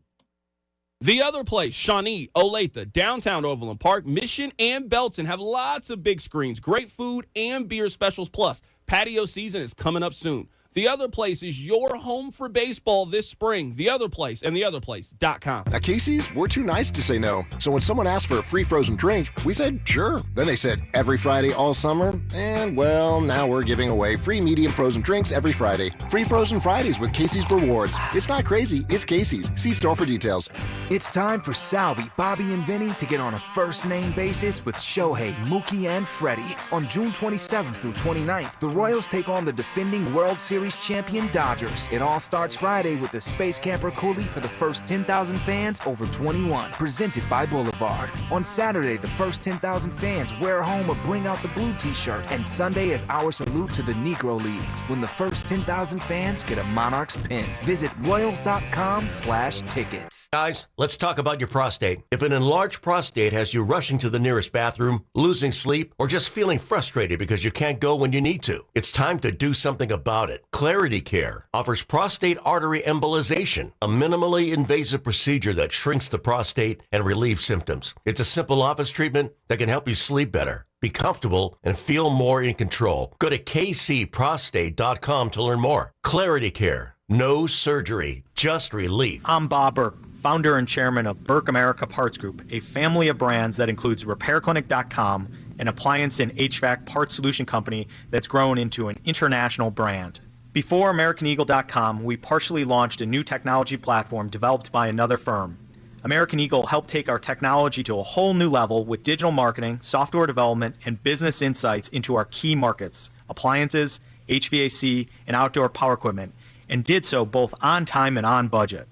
The other place, Shawnee, Olathe, downtown Overland Park, Mission, and Belton have lots of big screens, great food, and beer specials. Plus, patio season is coming up soon. The Other Place is your home for baseball this spring. The Other Place and theotherplace.com. At Casey's, we're too nice to say no. So when someone asked for a free frozen drink, we said sure. Then they said every Friday all summer, and well, now we're giving away free medium frozen drinks every Friday. Free Frozen Fridays with Casey's Rewards. It's not crazy, it's Casey's. See store for details. It's time for Salvi, Bobby, and Vinny to get on a first-name basis with Shohei, Mookie, and Freddie. On June 27th through 29th, the Royals take on the defending World Series champion Dodgers. It all starts Friday with the Space Camper Coolie for the first 10,000 fans over 21, presented by Boulevard. On Saturday, the first 10,000 fans wear home a Bring Out the Blue t-shirt, and Sunday is our salute to the Negro Leagues, when the first 10,000 fans get a Monarchs pin. Visit royals.com/tickets. Guys, let's talk about your prostate. If an enlarged prostate has you rushing to the nearest bathroom, losing sleep, or just feeling frustrated because you can't go when you need to, it's time to do something about it. Clarity Care offers prostate artery embolization, a minimally invasive procedure that shrinks the prostate and relieves symptoms. It's a simple office treatment that can help you sleep better, be comfortable, and feel more in control. Go to kcprostate.com to learn more. Clarity Care. No surgery, just relief. I'm Bob Burke, founder and chairman of Burke America Parts Group, a family of brands that includes RepairClinic.com, an appliance and HVAC parts solution company that's grown into an international brand. Before AmericanEagle.com, we partially launched a new technology platform developed by another firm. American Eagle helped take our technology to a whole new level with digital marketing, software development, and business insights into our key markets, appliances, HVAC, and outdoor power equipment, and did so both on time and on budget.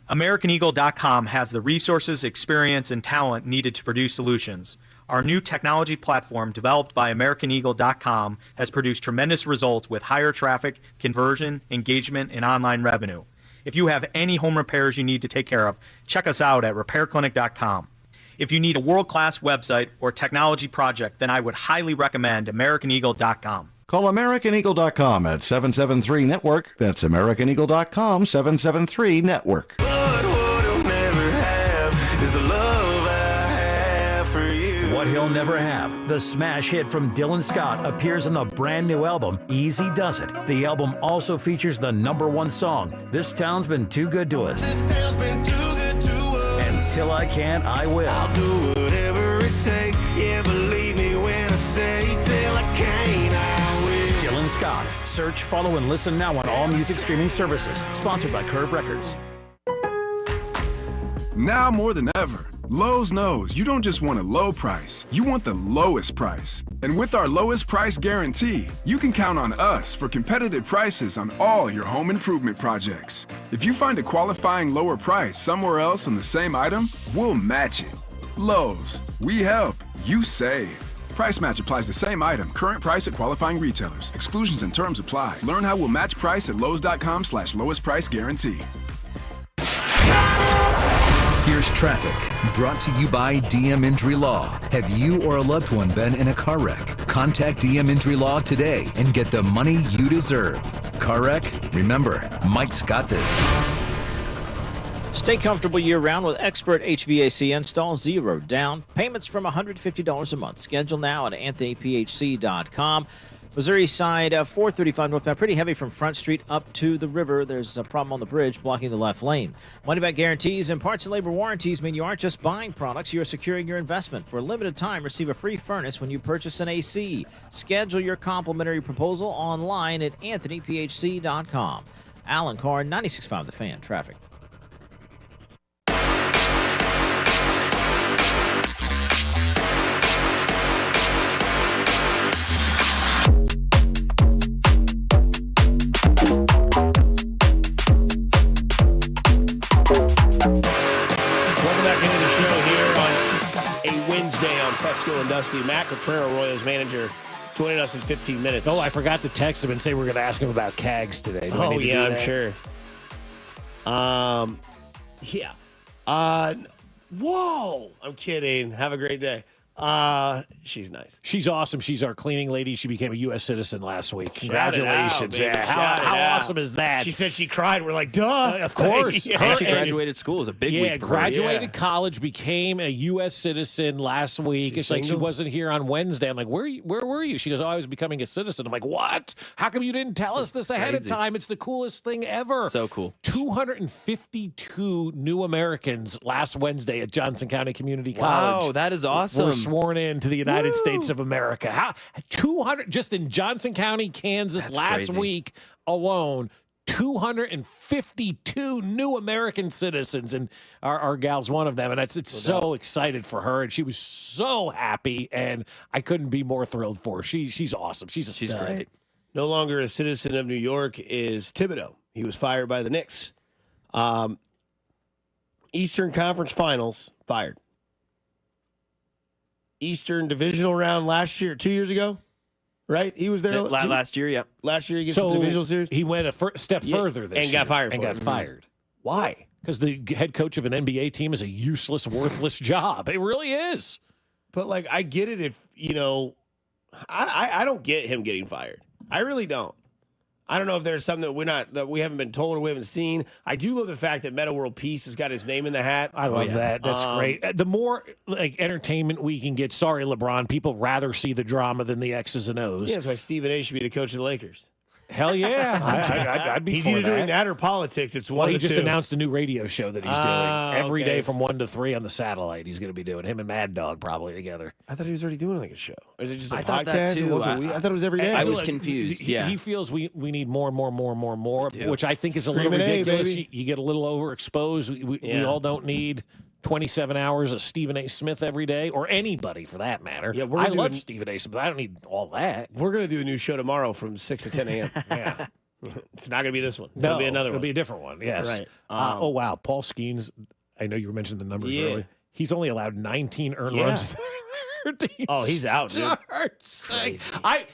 AmericanEagle.com has the resources, experience, and talent needed to produce solutions. Our new technology platform, developed by AmericanEagle.com, has produced tremendous results with higher traffic, conversion, engagement, and online revenue. If you have any home repairs you need to take care of, check us out at RepairClinic.com. If you need a world-class website or technology project, then I would highly recommend AmericanEagle.com. Call AmericanEagle.com at 773-NETWORK. That's AmericanEagle.com, 773-NETWORK. But what he'll never have is the love I have for you. What He'll Never Have, the smash hit from Dylan Scott, appears on the brand new album, Easy Does It. The album also features the #1 song, This Town's Been Too Good to Us. This town's been too good to us. Until I Can, I Will. I'll do whatever it takes. Yeah, believe me when I say till I can't, I will. Dylan Scott. Search, follow, and listen now on all music streaming services. Sponsored by Curb Records. Now more than ever, Lowe's knows you don't just want a low price, you want the lowest price. And with our lowest price guarantee, you can count on us for competitive prices on all your home improvement projects. If you find a qualifying lower price somewhere else on the same item, we'll match it. Lowe's, we help, you save. Price match applies the same item, current price at qualifying retailers. Exclusions and terms apply. Learn how we'll match price at lowes.com/lowest price guarantee. Here's traffic, brought to you by DM Injury Law. Have you or a loved one been in a car wreck? Contact DM Injury Law today and get the money you deserve. Car wreck? Remember, Mike's got this. Stay comfortable year-round with expert HVAC install, 0 down. Payments from $150 a month. Schedule now at anthonyphc.com. Missouri side, 435 northbound, pretty heavy from Front Street up to the river. There's a problem on the bridge blocking the left lane. Money-back guarantees and parts and labor warranties mean you aren't just buying products, you're securing your investment. For a limited time, receive a free furnace when you purchase an AC. Schedule your complimentary proposal online at anthonyphc.com. Alan Carr, 96.5 The Fan. Traffic. Pesco and Dusty. Matt Cotrero, Royals manager, joining us in 15 minutes. Oh, I forgot to text him and say we're going to ask him about Cags today. Oh, yeah, I'm sure. Yeah. Whoa. I'm kidding. Have a great day. She's nice. She's awesome. She's our cleaning lady. She became a U.S. citizen last week. Shout Congratulations. It out, How awesome is that? She said she cried. We're like, duh. Of course. Yeah. And she graduated school. It was a big week for her. Graduated college, became a U.S. citizen last week. It's like she wasn't here on Wednesday. I'm like, where were you? She goes, I was becoming a citizen. I'm like, what? How come you didn't tell us this ahead of time? It's the coolest thing ever. So cool. 252 new Americans last Wednesday at Johnson County Community College. Wow, that is awesome. Were sworn into the United States of America. How 200 just in Johnson County, Kansas last week alone. 252 new American citizens, and our gal's one of them, and it's so excited for her, and she was so happy, and I couldn't be more thrilled for her. She's awesome. She's great. No longer a citizen of New York is Thibodeau. He was fired by the Knicks. Eastern Conference Finals, fired. Eastern Divisional round last year, 2 years ago, right? He was there last year, yeah. Last year he gets the Divisional Series. He went a step further this year. And got fired and for got it. fired. Why? Because the head coach of an NBA team is a useless, worthless job. It really is. But, like, I get it if, I don't get him getting fired. I really don't. I don't know if there's something that we haven't been told or we haven't seen. I do love the fact that Meta World Peace has got his name in the hat. I love that. That's great. The more entertainment we can get, sorry, LeBron, people rather see the drama than the X's and O's. Yeah, that's why Stephen A should be the coach of the Lakers. Hell yeah. I'd be He's for either that. doing that or politics. It's one Well, of he the just two. announced a new radio show that he's doing every okay. day from 1 to 3 on the satellite. He's going to be doing him and Mad Dog probably together. I thought he was already doing like a show. Or is it just a I podcast? thought that too. Once a week? I thought it was every day. I was confused. He feels we need more, which I think is a little Screaming A, ridiculous. baby. You get a little overexposed. We all don't need 27 hours of Stephen A. Smith every day, or anybody for that matter. Yeah, I love Stephen A. Smith, but I don't need all that. We're going to do a new show tomorrow from 6 to 10 a.m. Yeah. It's not going to be this one. No, It'll be another it'll one. be a different one, yes. Right. Oh, wow. Paul Skeens, I know you were mentioning the numbers Yeah. earlier. He's only allowed 19 earned runs Oh, he's out, dude. Crazy.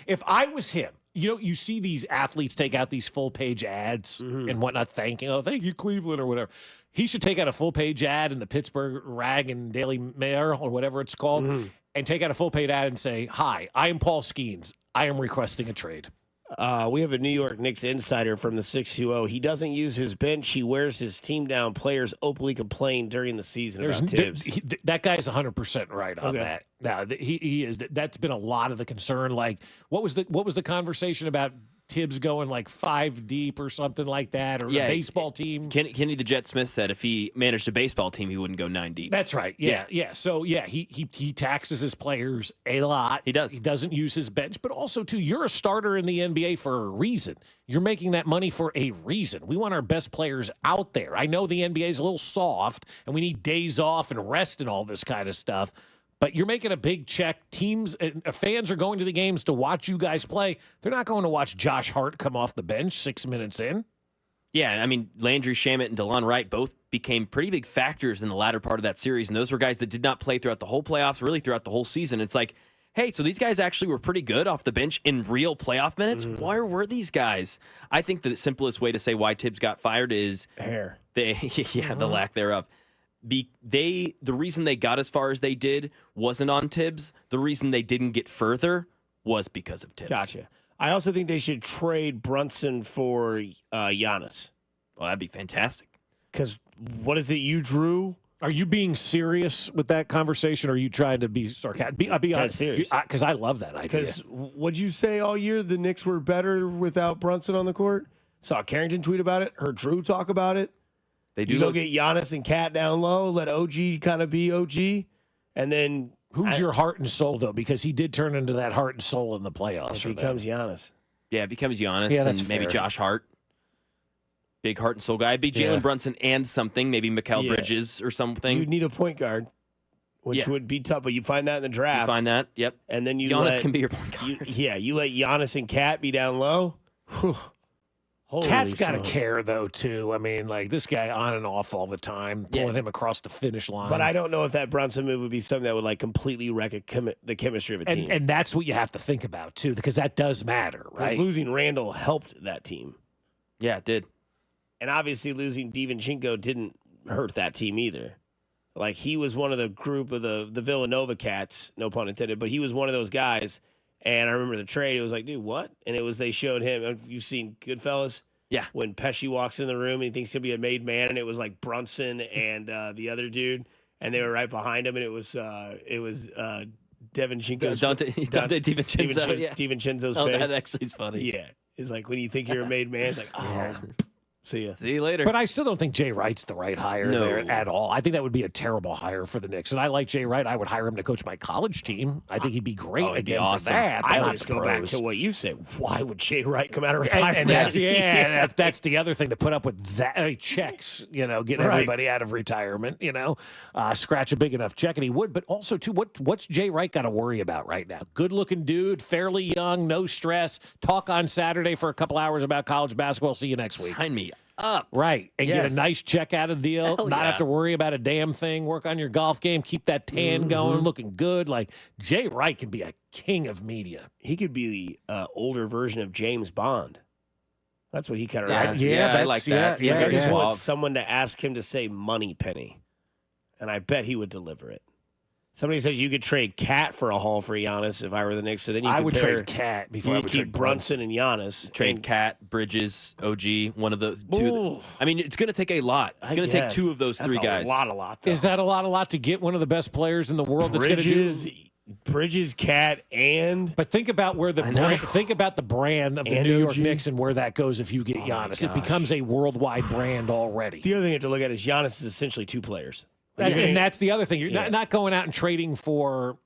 If I was him, you see these athletes take out these full page ads and whatnot, thank you, Cleveland, or whatever. He should take out a full page ad in the Pittsburgh Rag and Daily Mail or whatever it's called, and take out a full page ad and say, "Hi, I am Paul Skeens. I am requesting a trade." We have a New York Knicks insider from the 620. He doesn't use his bench. He wears his team down. Players openly complain during the season about Tibbs. That guy is 100% right on that. Now, he is. That's been a lot of the concern. Like, what was the conversation about Tibbs going like 5 deep or something like that, or a baseball team? Kenny the Jet Smith said if he managed a baseball team, he wouldn't go 9 deep. That's right. Yeah. So he taxes his players a lot. He does. He doesn't use his bench, but also too, you're a starter in the NBA for a reason. You're making that money for a reason. We want our best players out there. I know the NBA is a little soft, and we need days off and rest and all this kind of stuff. But you're making a big check. Teams and fans are going to the games to watch you guys play. They're not going to watch Josh Hart come off the bench 6 minutes in. Yeah, I mean, Landry Shamet and DeLon Wright both became pretty big factors in the latter part of that series, and those were guys that did not play throughout the whole playoffs, really throughout the whole season. It's like, hey, so these guys actually were pretty good off the bench in real playoff minutes? Where were these guys? I think the simplest way to say why Tibbs got fired is hair. The lack thereof. The reason they got as far as they did wasn't on Tibbs. The reason they didn't get further was because of Tibbs. Gotcha. I also think they should trade Brunson for Giannis. Well, that'd be fantastic. Because what is it you drew? Are you being serious with that conversation, or are you trying to be sarcastic? I'll be honest, serious. Because I love that idea. Because what'd you say all year? The Knicks were better without Brunson on the court? Saw Carrington tweet about it. Heard Drew talk about it. They do go get Giannis and Cat down low, let OG kind of be OG, and then who's your heart and soul though? Because he did turn into that heart and soul in the playoffs. It becomes Giannis. Yeah, it becomes Giannis and maybe Josh Hart. Big heart and soul guy. It'd be Jalen Brunson and something, maybe Mikal Bridges or something. You'd need a point guard, which would be tough, but you find that in the draft. You find that, yep. And then Giannis can be your point guard. You let Giannis and Cat be down low. Cat's got to care, though, too. I mean, like, this guy on and off all the time, pulling him across the finish line. But I don't know if that Brunson move would be something that would, like, completely wreck the chemistry of a team. And that's what you have to think about, too, because that does matter, right? Because losing Randall helped that team. Yeah, it did. And obviously losing DiVincenzo didn't hurt that team either. Like, he was one of the group of the Villanova cats, no pun intended, but he was one of those guys. And I remember the trade. It was like, dude, what? And it was they showed him. You've seen Goodfellas? Yeah. When Pesci walks in the room and he thinks he'll be a made man, and it was like Brunson and the other dude, and they were right behind him, and it was DiVincenzo's Dante DiVincenzo. DiVincenzo's face. face. That actually is funny. Yeah. It's like when you think you're a made man, it's like, oh, see ya. See you later. But I still don't think Jay Wright's the right hire there at all. I think that would be a terrible hire for the Knicks. And I like Jay Wright. I would hire him to coach my college team. I think he'd be great again for that. I always go back to what you said. Why would Jay Wright come out of retirement? And that's the other thing to put up with that checks, getting everybody out of retirement, scratch a big enough check, and he would. But also, too, what's Jay Wright got to worry about right now? Good-looking dude, fairly young, no stress. Talk on Saturday for a couple hours about college basketball. See you next week. Sign me up. Right. And get a nice check out of the deal. Hell not have to worry about a damn thing. Work on your golf game. Keep that tan going, looking good. Like, Jay Wright can be a king of media. He could be the older version of James Bond. That's what he kind of reminds me. Yeah, I like that. He's very suave. Someone to ask him to say money penny. And I bet he would deliver it. Somebody says you could trade Cat for a haul for Giannis if I were the Knicks. So then you I would compare, trade Cat before I would keep trade Brunson and Giannis. Trade Cat, Bridges, OG, one of those two. I mean, it's going to take a lot. It's going to take two of those three guys. That's a lot, though. Is that a lot to get one of the best players in the world that's going to do? Bridges, Cat, and... But think about where the brand of the New York Knicks and where that goes if you get Giannis. It becomes a worldwide brand already. The other thing you have to look at is Giannis is essentially two players. And that's the other thing. You're not going out and trading for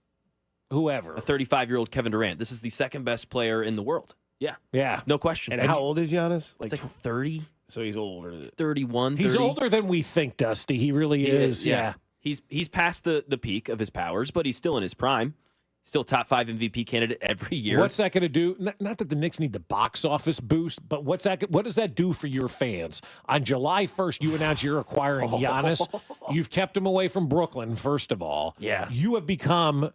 whoever. A 35-year-old Kevin Durant. This is the second best player in the world. Yeah. Yeah. No question. And how old is Giannis? Like 30. So he's older. He's 31, 30. He's older than we think, Dusty. He really is. Yeah. He's past the peak of his powers, but he's still in his prime. Still top 5 MVP candidate every year. What's that going to do? Not that the Knicks need the box office boost, but what does that do for your fans? On July 1st, you announce you're acquiring Giannis. You've kept him away from Brooklyn, first of all. Yeah. You have become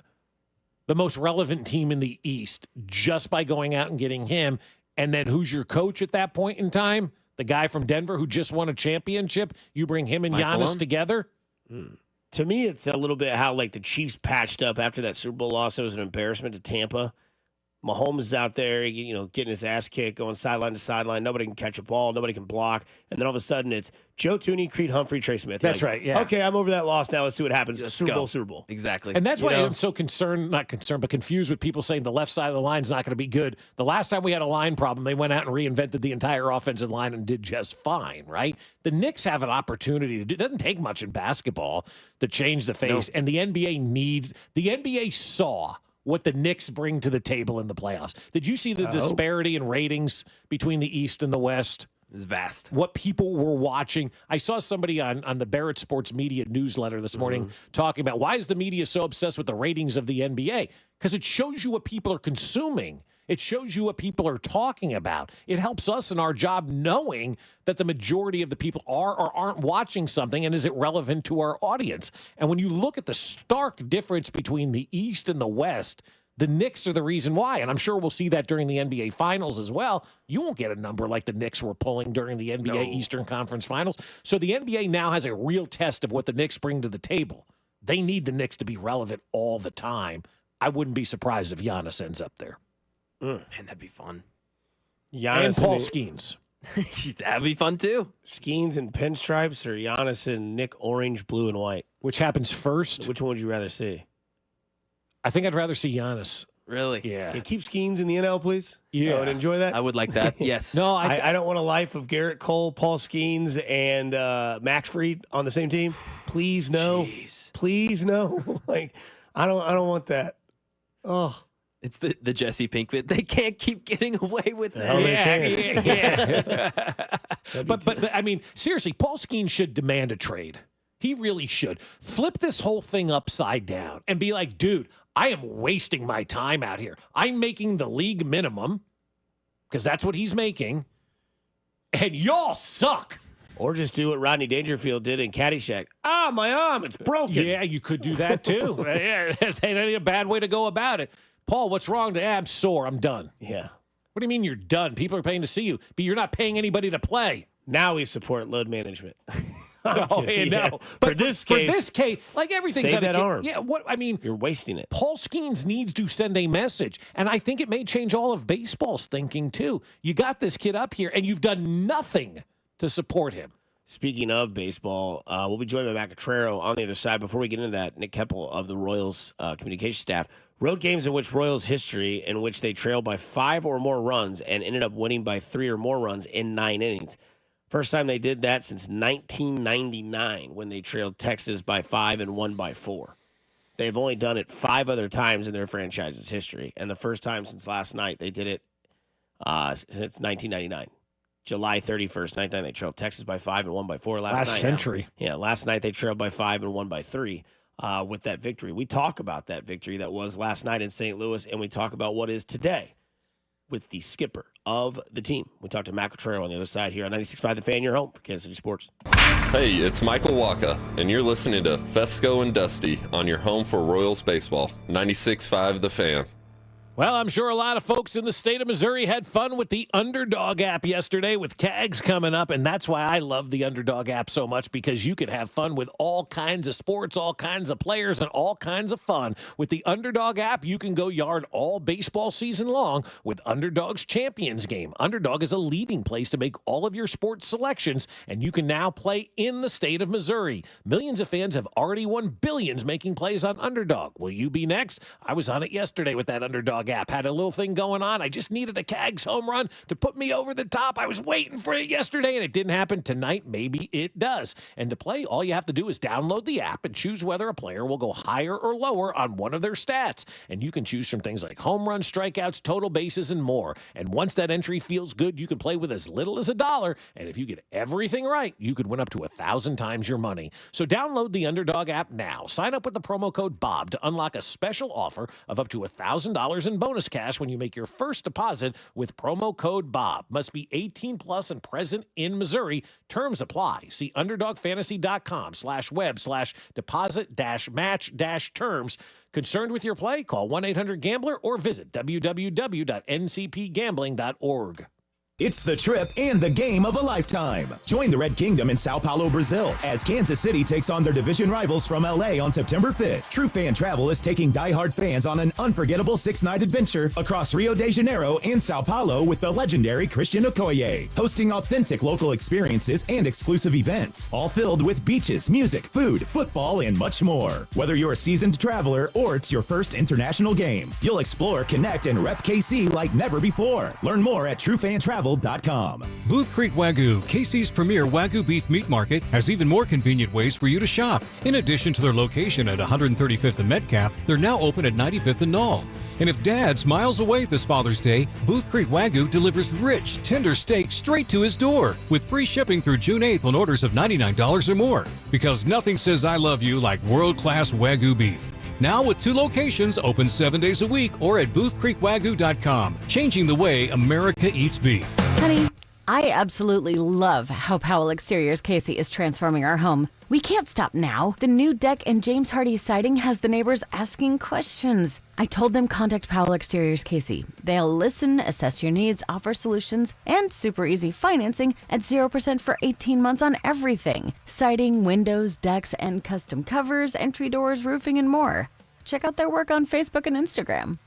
the most relevant team in the East just by going out and getting him. And then who's your coach at that point in time? The guy from Denver who just won a championship. You bring him and Giannis together. To me, it's a little bit how like the Chiefs patched up after that Super Bowl loss. It was an embarrassment to Tampa. Mahomes is out there, getting his ass kicked, going sideline to sideline. Nobody can catch a ball. Nobody can block. And then all of a sudden, it's Joe Thuney, Creed Humphrey, Trey Smith. That's right, yeah. Okay, I'm over that loss now. Let's see what happens. Super Bowl. Exactly. And that's why I'm so not concerned, but confused with people saying the left side of the line is not going to be good. The last time we had a line problem, they went out and reinvented the entire offensive line and did just fine, right? The Knicks have an opportunity to do. It doesn't take much in basketball to change the face, and the NBA saw what the Knicks bring to the table in the playoffs. Did you see the disparity in ratings between the East and the West? It was vast. What people were watching. I saw somebody on the Barrett Sports Media newsletter this morning talking about why is the media so obsessed with the ratings of the NBA? Because it shows you what people are consuming. It shows you what people are talking about. It helps us in our job knowing that the majority of the people are or aren't watching something, and is it relevant to our audience? And when you look at the stark difference between the East and the West, the Knicks are the reason why. And I'm sure we'll see that during the NBA Finals as well. You won't get a number like the Knicks were pulling during the NBA Eastern Conference Finals. So the NBA now has a real test of what the Knicks bring to the table. They need the Knicks to be relevant all the time. I wouldn't be surprised if Giannis ends up there. Man, that'd be fun. Giannis and Paul Skeens. That'd be fun too. Skeens and pinstripes, or Giannis and Nick orange, blue, and white? Which happens first? Which one would you rather see? I think I'd rather see Giannis. Really? Yeah. Keep Skeens in the NL, please. Yeah. I would enjoy that. I would like that. Yes. No, I don't want a life of Garrett Cole, Paul Skeens, and Max Fried on the same team. Please no. Jeez. Please no. I don't want that. Oh. It's the Jesse Pinkman. They can't keep getting away with that. Yeah. But I mean, seriously, Paul Skeens should demand a trade. He really should. Flip this whole thing upside down and be like, dude, I am wasting my time out here. I'm making the league minimum because that's what he's making, and y'all suck. Or just do what Rodney Dangerfield did in Caddyshack. My arm, it's broken. Yeah, you could do that too. That ain't a bad way to go about it. Paul, what's wrong? I'm sore. I'm done. Yeah. What do you mean you're done? People are paying to see you, but you're not paying anybody to play. Now we support load management. No. But for this case, like everything's save that arm. Yeah, you're wasting it. Paul Skeens needs to send a message, and I think it may change all of baseball's thinking too. You got this kid up here, and you've done nothing to support him. Speaking of baseball, we'll be joined by Matt Cotrero on the other side. Before we get into that, Nick Keppel of the Royals communication staff wrote games in which Royals history in which they trailed by 5 or more runs and ended up winning by 3 or more runs in 9 innings. First time they did that since 1999 when they trailed Texas by 5 and won by 4. They've only done it 5 other times in their franchise's history, and the first time since last night they did it since 1999. July 31st, 1999, they trailed Texas by 5 and won by 4 last night. Century. Yeah, last night they trailed by 5 and won by 3 with that victory. We talk about that victory that was last night in St. Louis, and we talk about what is today with the skipper of the team. We talked to Matt Cotrero on the other side here on 96.5 The Fan, your home for Kansas City Sports. Hey, it's Michael Waka, and you're listening to Fesco and Dusty on your home for Royals baseball, 96.5 The Fan. Well, I'm sure a lot of folks in the state of Missouri had fun with the Underdog app yesterday with CAGs coming up, and that's why I love the Underdog app so much, because you can have fun with all kinds of sports, all kinds of players, and all kinds of fun. With the Underdog app, you can go yard all baseball season long with Underdog's Champions Game. Underdog is a leading place to make all of your sports selections, and you can now play in the state of Missouri. Millions of fans have already won billions making plays on Underdog. Will you be next? I was on it yesterday with that Underdog app. Had a little thing going on. I just needed a CAGs home run to put me over the top. I was waiting for it yesterday, and it didn't happen. Tonight, maybe it does. And to play, all you have to do is download the app and choose whether a player will go higher or lower on one of their stats. And you can choose from things like home runs, strikeouts, total bases, and more. And once that entry feels good, you can play with as little as $1. And if you get everything right, you could win up to 1,000 times your money. So download the Underdog app now. Sign up with the promo code BOB to unlock a special offer of up to $1,000 in in bonus cash when you make your first deposit with promo code BOB. Must be 18 plus and present in Missouri. Terms apply. See underdogfantasy.com/web/deposit-match-terms. Concerned with your play? Call 1-800-GAMBLER or visit www.ncpgambling.org. It's the trip and the game of a lifetime. Join the Red Kingdom in Sao Paulo, Brazil, as Kansas City takes on their division rivals from LA on September 5th. True Fan Travel is taking diehard fans on an unforgettable 6-night adventure across Rio de Janeiro and Sao Paulo with the legendary Christian Okoye, hosting authentic local experiences and exclusive events, all filled with beaches, music, food, football, and much more. Whether you're a seasoned traveler or it's your first international game, you'll explore, connect, and rep KC like never before. Learn more at truefantravel.com. Booth Creek Wagyu, KC's premier Wagyu beef meat market, has even more convenient ways for you to shop. In addition to their location at 135th and Metcalf, they're now open at 95th and Knoll. And if Dad's miles away this Father's Day, Booth Creek Wagyu delivers rich, tender steak straight to his door with free shipping through June 8th on orders of $99 or more. Because nothing says I love you like world-class Wagyu beef. Now with 2 locations open 7 days a week or at boothcreekwagyu.com, changing the way America eats beef. Honey, I absolutely love how Powell Exteriors Casey is transforming our home. We can't stop now. The new deck and James Hardy siding has the neighbors asking questions. I told them contact Powell Exteriors Casey. They'll listen, assess your needs, offer solutions, and super easy financing at 0% for 18 months on everything. Siding, windows, decks, and custom covers, entry doors, roofing, and more. Check out their work on Facebook and Instagram.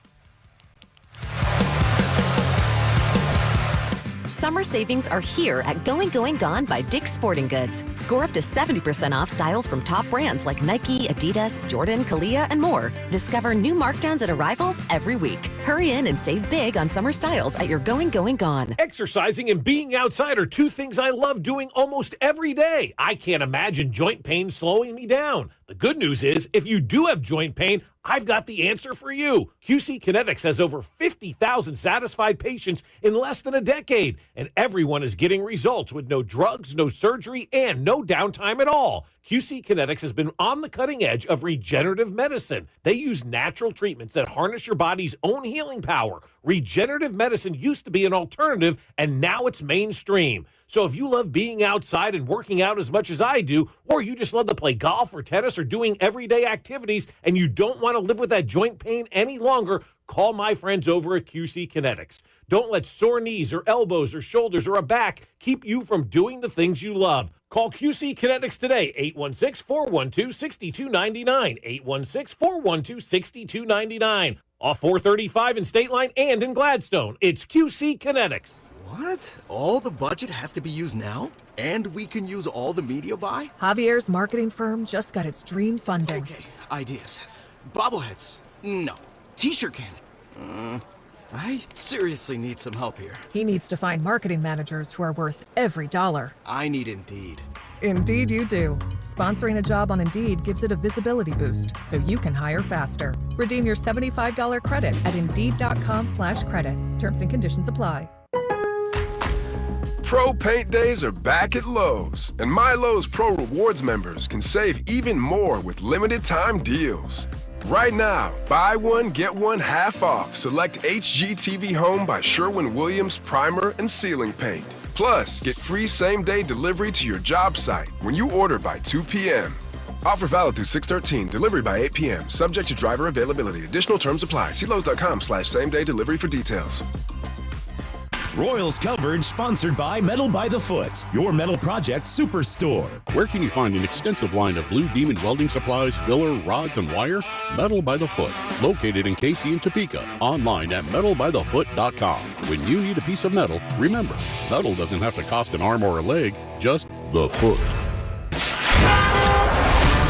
Summer savings are here at Going Gone by Dick's Sporting Goods. Score up to 70% off styles from top brands like Nike, Adidas, Jordan, Kalia, and more. Discover new markdowns and arrivals every week. Hurry in and save big on summer styles at your Going Gone. Exercising and being outside are 2 things I love doing almost every day. I can't imagine joint pain slowing me down. The good news is, if you do have joint pain, I've got the answer for you. QC Kinetics has over 50,000 satisfied patients in less than a decade, and everyone is getting results with no drugs, no surgery, and no downtime at all. QC Kinetics has been on the cutting edge of regenerative medicine. They use natural treatments that harness your body's own healing power. Regenerative medicine used to be an alternative, and now it's mainstream. So if you love being outside and working out as much as I do, or you just love to play golf or tennis or doing everyday activities, and you don't want to live with that joint pain any longer, call my friends over at QC Kinetics. Don't let sore knees or elbows or shoulders or a back keep you from doing the things you love. Call QC Kinetics today, 816-412-6299, 816-412-6299. Off 435 in State Line and in Gladstone. It's QC Kinetics. What? All the budget has to be used now? And we can use all the media buy? Javier's marketing firm just got its dream funding. Okay, ideas. Bobbleheads? No. T-shirt cannon? I seriously need some help here. He needs to find marketing managers who are worth every dollar. I need Indeed. Indeed you do. Sponsoring a job on Indeed gives it a visibility boost so you can hire faster. Redeem your $75 credit at Indeed.com/credit. Terms and conditions apply. Pro Paint Days are back at Lowe's, and My Lowe's Pro Rewards members can save even more with limited time deals. Right now, buy one, get one half off select HGTV Home by Sherwin-Williams primer and ceiling paint. Plus, get free same-day delivery to your job site when you order by 2 p.m. Offer valid through 6/13, delivery by 8 p.m., subject to driver availability. Additional terms apply. See Lowe's.com/same-day delivery for details. Royals coverage sponsored by Metal by the Foot, your metal project superstore. Where can you find an extensive line of Blue Demon welding supplies, filler, rods, and wire? Metal by the Foot, located in Casey and Topeka. Online at metalbythefoot.com. When you need a piece of metal, remember, metal doesn't have to cost an arm or a leg, just the foot.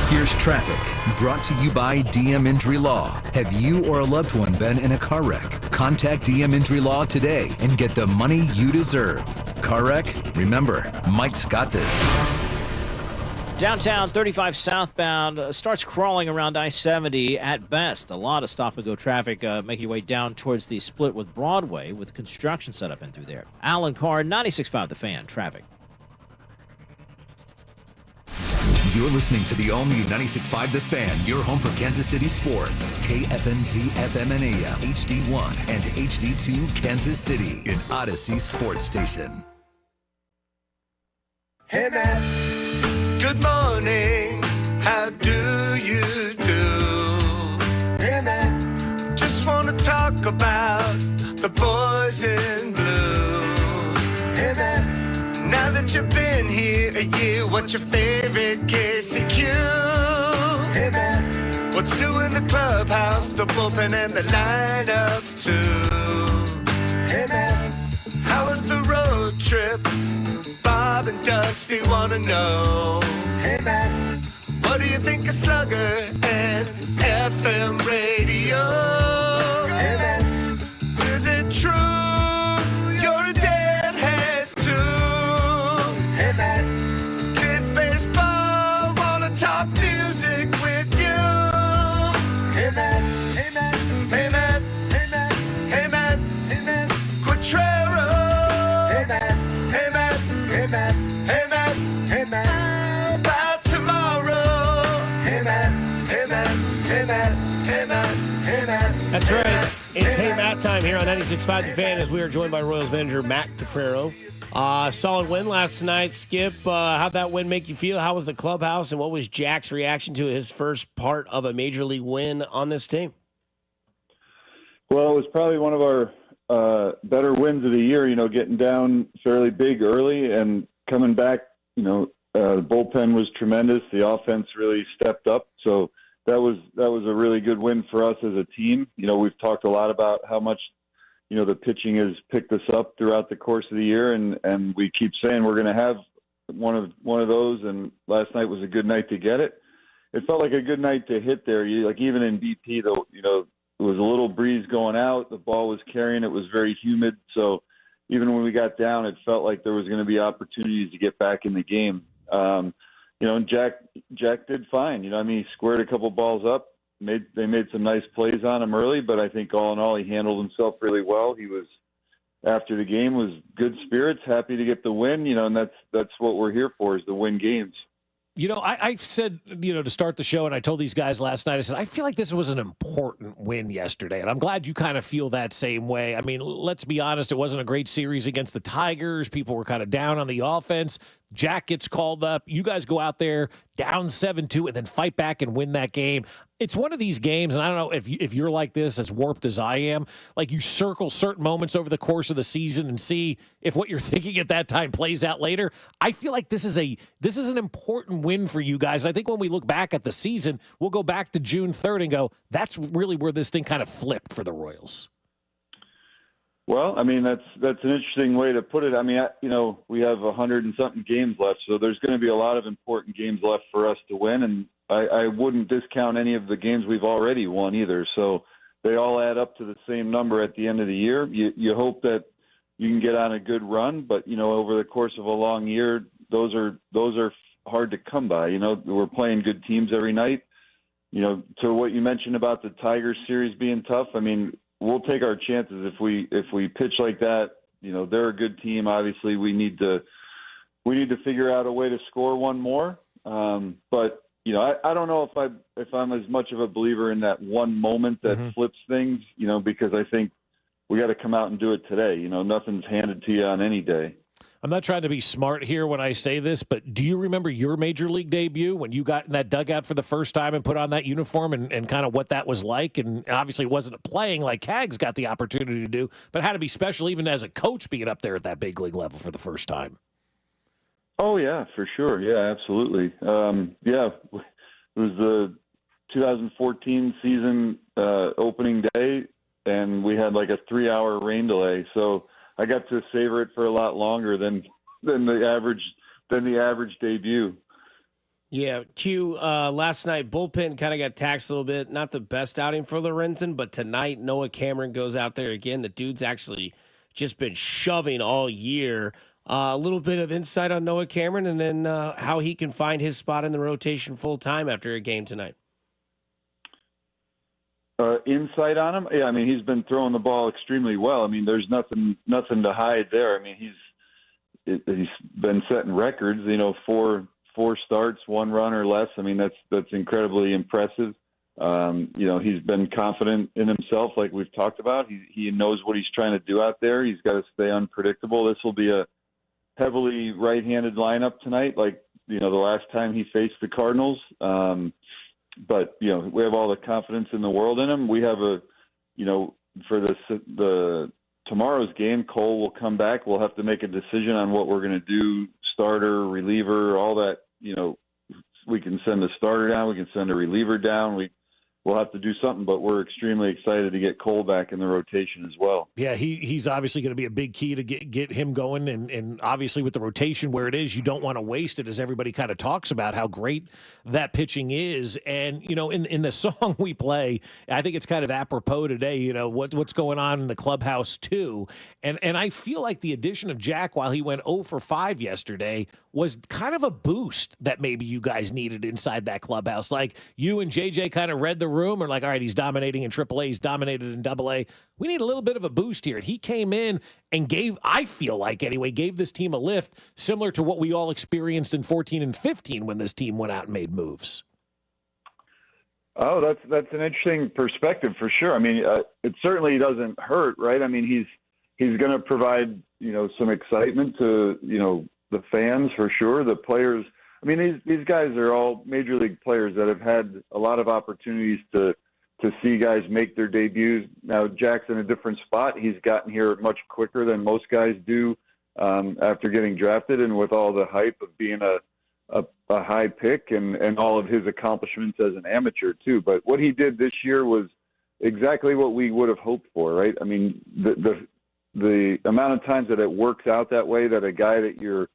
Here's traffic, brought to you by DM Injury Law. Have you or a loved one been in a car wreck? Contact DM Injury Law today and get the money you deserve. Car wreck? Remember, Mike's got this. Downtown 35 southbound starts crawling around I-70 at best. A lot of stop-and-go traffic making your way down towards the split with Broadway with construction set up in through there. Alan Carr, 96.5 The Fan, traffic. You're listening to the all-new 96.5 The Fan, your home for Kansas City sports. KFNZ FM and AM, HD1 and HD2 Kansas City, an Odyssey sports station. Hey man, good morning. How do you do? Hey man, just want to talk about the boys in blue. Hey man, now that you've been here a year, what's your favorite KCQ? Hey man, what's new in the clubhouse, the bullpen and the lineup too? Hey man, how was the road trip? Bob and Dusty wanna know. Hey man, what do you think of Slugger and FM radio? Hey man, is it true you're a deadhead too? Hey man, kid baseball wanna talk music with you? Hey man, hey man, hey man, hey man, hey man, hey man, Quattrero. Hey man, hey man, hey man, hey man, hey man, how about tomorrow? Hey man, hey man, hey man, hey man, hey man. That's right. It's Hey Matt time here on 96.5 The Fan as we are joined by Royals manager Matt Quattrero. Solid win last night. Skip, how'd that win make you feel? How was the clubhouse, and what was Jack's reaction to his first part of a major league win on this team? Well, it was probably one of our better wins of the year, getting down fairly big early and coming back, the bullpen was tremendous. The offense really stepped up. So that was a really good win for us as a team. We've talked a lot about how much, the pitching has picked us up throughout the course of the year. And we keep saying we're going to have one of those. And last night was a good night to get it. It felt like a good night to hit there. Even in BP, though, it was a little breeze going out. The ball was carrying. It was very humid. So even when we got down, it felt like there was going to be opportunities to get back in the game. And Jack did fine. He squared a couple balls up. They made some nice plays on him early, but I think all in all, he handled himself really well. He was, after the game, was good spirits, happy to get the win. And that's what we're here for, is to win games. I said, to start the show, and I told these guys last night, I said, I feel like this was an important win yesterday, and I'm glad you kind of feel that same way. I mean, let's be honest, it wasn't a great series against the Tigers. People were kind of down on the offense. Jack gets called up. You guys go out there down 7-2 and then fight back and win that game. It's one of these games, and I don't know if you're like this, as warped as I am, like you circle certain moments over the course of the season and see if what you're thinking at that time plays out later. I feel like this is an important win for you guys. And I think when we look back at the season, we'll go back to June 3rd and go, that's really where this thing kind of flipped for the Royals. Well, I mean, that's an interesting way to put it. I mean, we have 100 and something games left, so there's going to be a lot of important games left for us to win, and I wouldn't discount any of the games we've already won either. So they all add up to the same number at the end of the year. You hope that you can get on a good run, but over the course of a long year, those are hard to come by. We're playing good teams every night. To what you mentioned about the Tigers series being tough, I mean, we'll take our chances if we pitch like that. They're a good team. Obviously, we need to figure out a way to score one more. But I don't know if I'm as much of a believer in that one moment that flips things. Because I think we got to come out and do it today. Nothing's handed to you on any day. I'm not trying to be smart here when I say this, but do you remember your major league debut when you got in that dugout for the first time and put on that uniform and kind of what that was like? And obviously it wasn't playing like Hags got the opportunity to do, but had to be special even as a coach being up there at that big league level for the first time. Oh, yeah, for sure. Yeah, absolutely. It was the 2014 season opening day, and we had like a 3-hour rain delay. So I got to savor it for a lot longer than the average debut. Yeah, Q, last night, bullpen kind of got taxed a little bit. Not the best outing for Lorenzen, but tonight Noah Cameron goes out there again. The dude's actually just been shoving all year. A little bit of insight on Noah Cameron and then how he can find his spot in the rotation full time after a game tonight. Insight on him? Yeah, I mean, he's been throwing the ball extremely well. I mean, there's nothing to hide there. I mean, he's been setting records, four 4 starts, 1 run or less. I mean, that's incredibly impressive. He's been confident in himself, like we've talked about. He knows what he's trying to do out there. He's got to stay unpredictable. This will be a heavily right-handed lineup tonight, like, the last time he faced the Cardinals. But we have all the confidence in the world in him. We have for the tomorrow's game, Cole will come back. We'll have to make a decision on what we're going to do, starter, reliever, all that. We can send a starter down. We can send a reliever down. We'll have to do something, but we're extremely excited to get Cole back in the rotation as well. Yeah, he's obviously going to be a big key to get him going, and obviously with the rotation where it is, you don't want to waste it, as everybody kind of talks about how great that pitching is. And, in the song we play, I think it's kind of apropos today, what's going on in the clubhouse too. And I feel like the addition of Jack, while he went 0 for 5 yesterday, was kind of a boost that maybe you guys needed inside that clubhouse. Like, you and JJ kind of read the room, or like, all right, he's dominating in AAA, he's dominated in AA. We need a little bit of a boost here. And he came in and I feel like anyway, gave this team a lift, similar to what we all experienced in 14 and 15 when this team went out and made moves. Oh, that's an interesting perspective for sure. I mean, it certainly doesn't hurt, right? I mean, he's going to provide, some excitement to, the fans for sure, the players. I mean, these guys are all major league players that have had a lot of opportunities to see guys make their debuts. Now, Jack's in a different spot. He's gotten here much quicker than most guys do after getting drafted, and with all the hype of being a high pick and all of his accomplishments as an amateur too. But what he did this year was exactly what we would have hoped for, right? I mean, the amount of times that it works out that way, that a guy that you're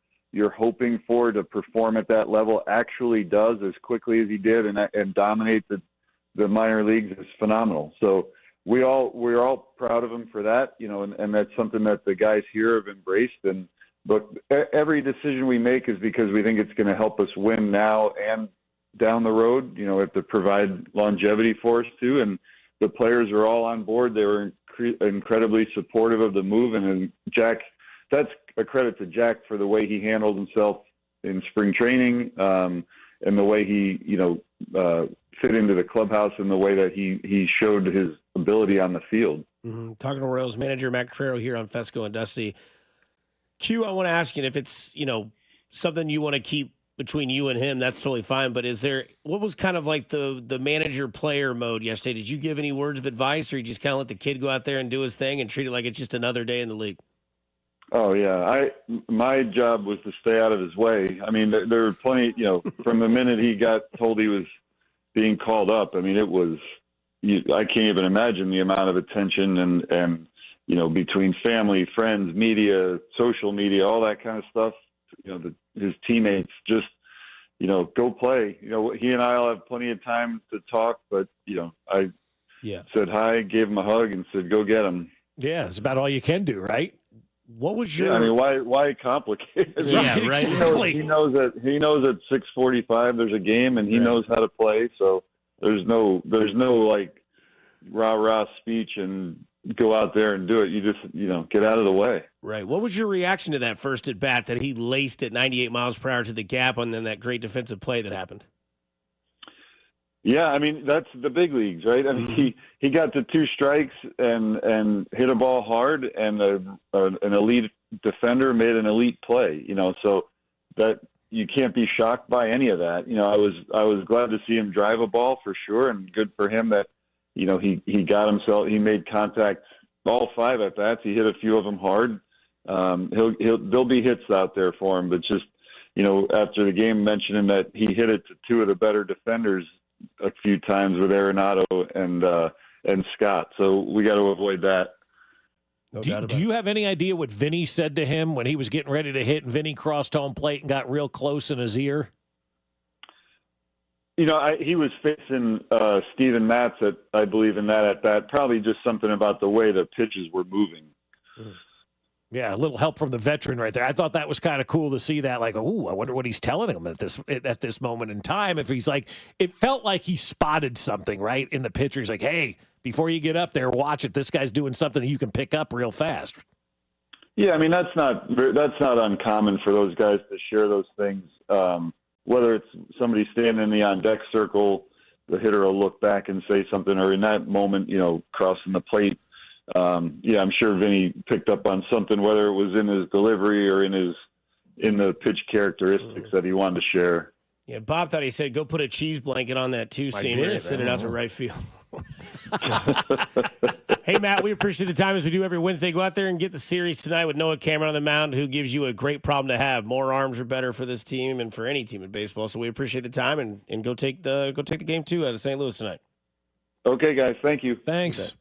hoping for to perform at that level actually does as quickly as he did and dominate the minor leagues is phenomenal. So we're all proud of him for that, and that's something that the guys here have embraced. But every decision we make is because we think it's going to help us win now and down the road. We have to provide longevity for us too, and the players are all on board. They were incredibly supportive of the move, and Jack, that's a credit to Jack for the way he handled himself in spring training, and the way he, fit into the clubhouse, and the way that he showed his ability on the field. Mm-hmm. Talking to Royals manager Mac Trero here on Fesco and Dusty. Q, I want to ask you if it's, something you want to keep between you and him, that's totally fine. But what was kind of like the manager player mode yesterday? Did you give any words of advice, or you just kind of let the kid go out there and do his thing and treat it like it's just another day in the league? Oh yeah. My job was to stay out of his way. I mean, there were plenty, from the minute he got told he was being called up, I mean, it was, I can't even imagine the amount of attention and between family, friends, media, social media, all that kind of stuff, his teammates just, go play. He and I'll have plenty of time to talk, but, I said hi, gave him a hug, and said, go get him. Yeah, it's about all you can do, right? What was your? Yeah, I mean, why complicate it? Yeah, right. He knows at 6:45 there's a game, and he knows how to play. So there's no like rah speech and go out there and do it. You just get out of the way. Right. What was your reaction to that first at bat that he laced at 98 miles per hour to the gap, and then that great defensive play that happened? Yeah, I mean, that's the big leagues, right? I mean, he got to 2 strikes and hit a ball hard, and an elite defender made an elite play, so that you can't be shocked by any of that. I was glad to see him drive a ball for sure, and good for him that, he got himself, he made contact all 5 at bats. He hit a few of them hard. There'll be hits out there for him, but just, after the game, mentioning that he hit it to 2 of the better defenders a few times with Arenado and Scott. So we got to avoid that. Do you have any idea what Vinny said to him when he was getting ready to hit and Vinny crossed home plate and got real close in his ear? He was facing Steven Matz I believe in that at bat. Probably just something about the way the pitches were moving. Yeah, a little help from the veteran right there. I thought that was kind of cool to see that. Like, ooh, I wonder what he's telling him at this moment in time. If he's like, it felt like he spotted something right in the pitcher. He's like, hey, before you get up there, watch it. This guy's doing something you can pick up real fast. Yeah, I mean that's not uncommon for those guys to share those things whether it's somebody standing in the on-deck circle, the hitter will look back and say something, or in that moment, crossing the plate. I'm sure Vinny picked up on something, whether it was in his delivery or in the pitch characteristics that he wanted to share. Yeah, Bob thought he said, go put a cheese blanket on that two-seamer and send it out to right field. Hey, Matt, we appreciate the time as we do every Wednesday. Go out there and get the series tonight with Noah Cameron on the mound, who gives you a great problem to have. More arms are better for this team and for any team in baseball. So we appreciate the time, and go take the game 2 out of St. Louis tonight. Okay, guys. Thank you. Thanks.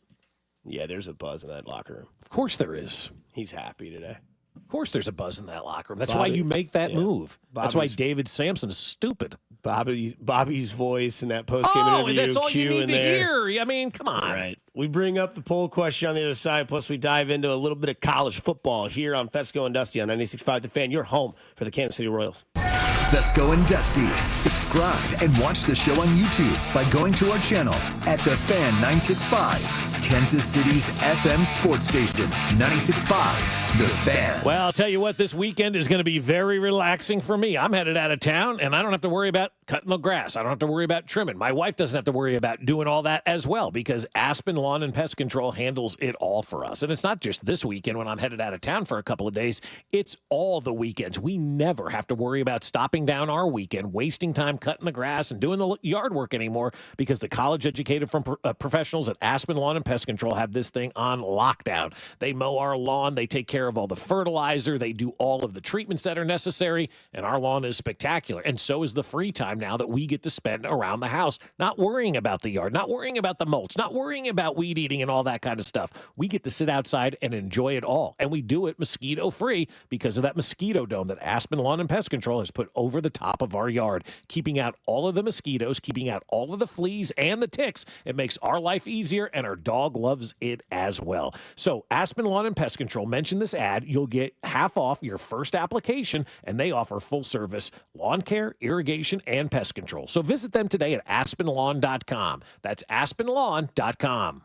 Yeah, there's a buzz in that locker room. Of course there is. He's happy today. Of course there's a buzz in that locker room. That's why you make that move. That's why David Sampson is stupid. Bobby's voice in that post-game interview. That's all you need to there. hear. I mean, come on. All right. We bring up the poll question on the other side, plus we dive into a little bit of college football here on Fesco and Dusty on 96.5 The Fan, your home for the Kansas City Royals. Fesco and Dusty. Subscribe and watch the show on YouTube by going to our channel at The Fan 965, Kansas City's FM sports station, 96.5 The Fan. Well, I'll tell you what, this weekend is going to be very relaxing for me. I'm headed out of town, and I don't have to worry about cutting the grass. I don't have to worry about trimming. My wife doesn't have to worry about doing all that as well, because Aspen Lawn and Pest Control handles it all for us. And it's not just this weekend when I'm headed out of town for a couple of days. It's all the weekends. We never have to worry about stopping down our weekend, wasting time cutting the grass and doing the yard work anymore, because the college-educated professionals at Aspen Lawn and Pest Control have this thing on lockdown. They mow our lawn. They take care of all the fertilizer. They do all of the treatments that are necessary, and our lawn is spectacular. And so is the free time now that we get to spend around the house, not worrying about the yard, not worrying about the mulch, not worrying about weed eating and all that kind of stuff. We get to sit outside and enjoy it all, and we do it mosquito-free because of that mosquito dome that Aspen Lawn and Pest Control has put over the top of our yard, keeping out all of the mosquitoes, keeping out all of the fleas and the ticks. It makes our life easier, and our dog loves it as well. So Aspen Lawn and Pest Control, mention this ad, you'll get half off your first application, and they offer full service lawn care, irrigation, and pest control. So visit them today at aspenlawn.com. That's aspenlawn.com.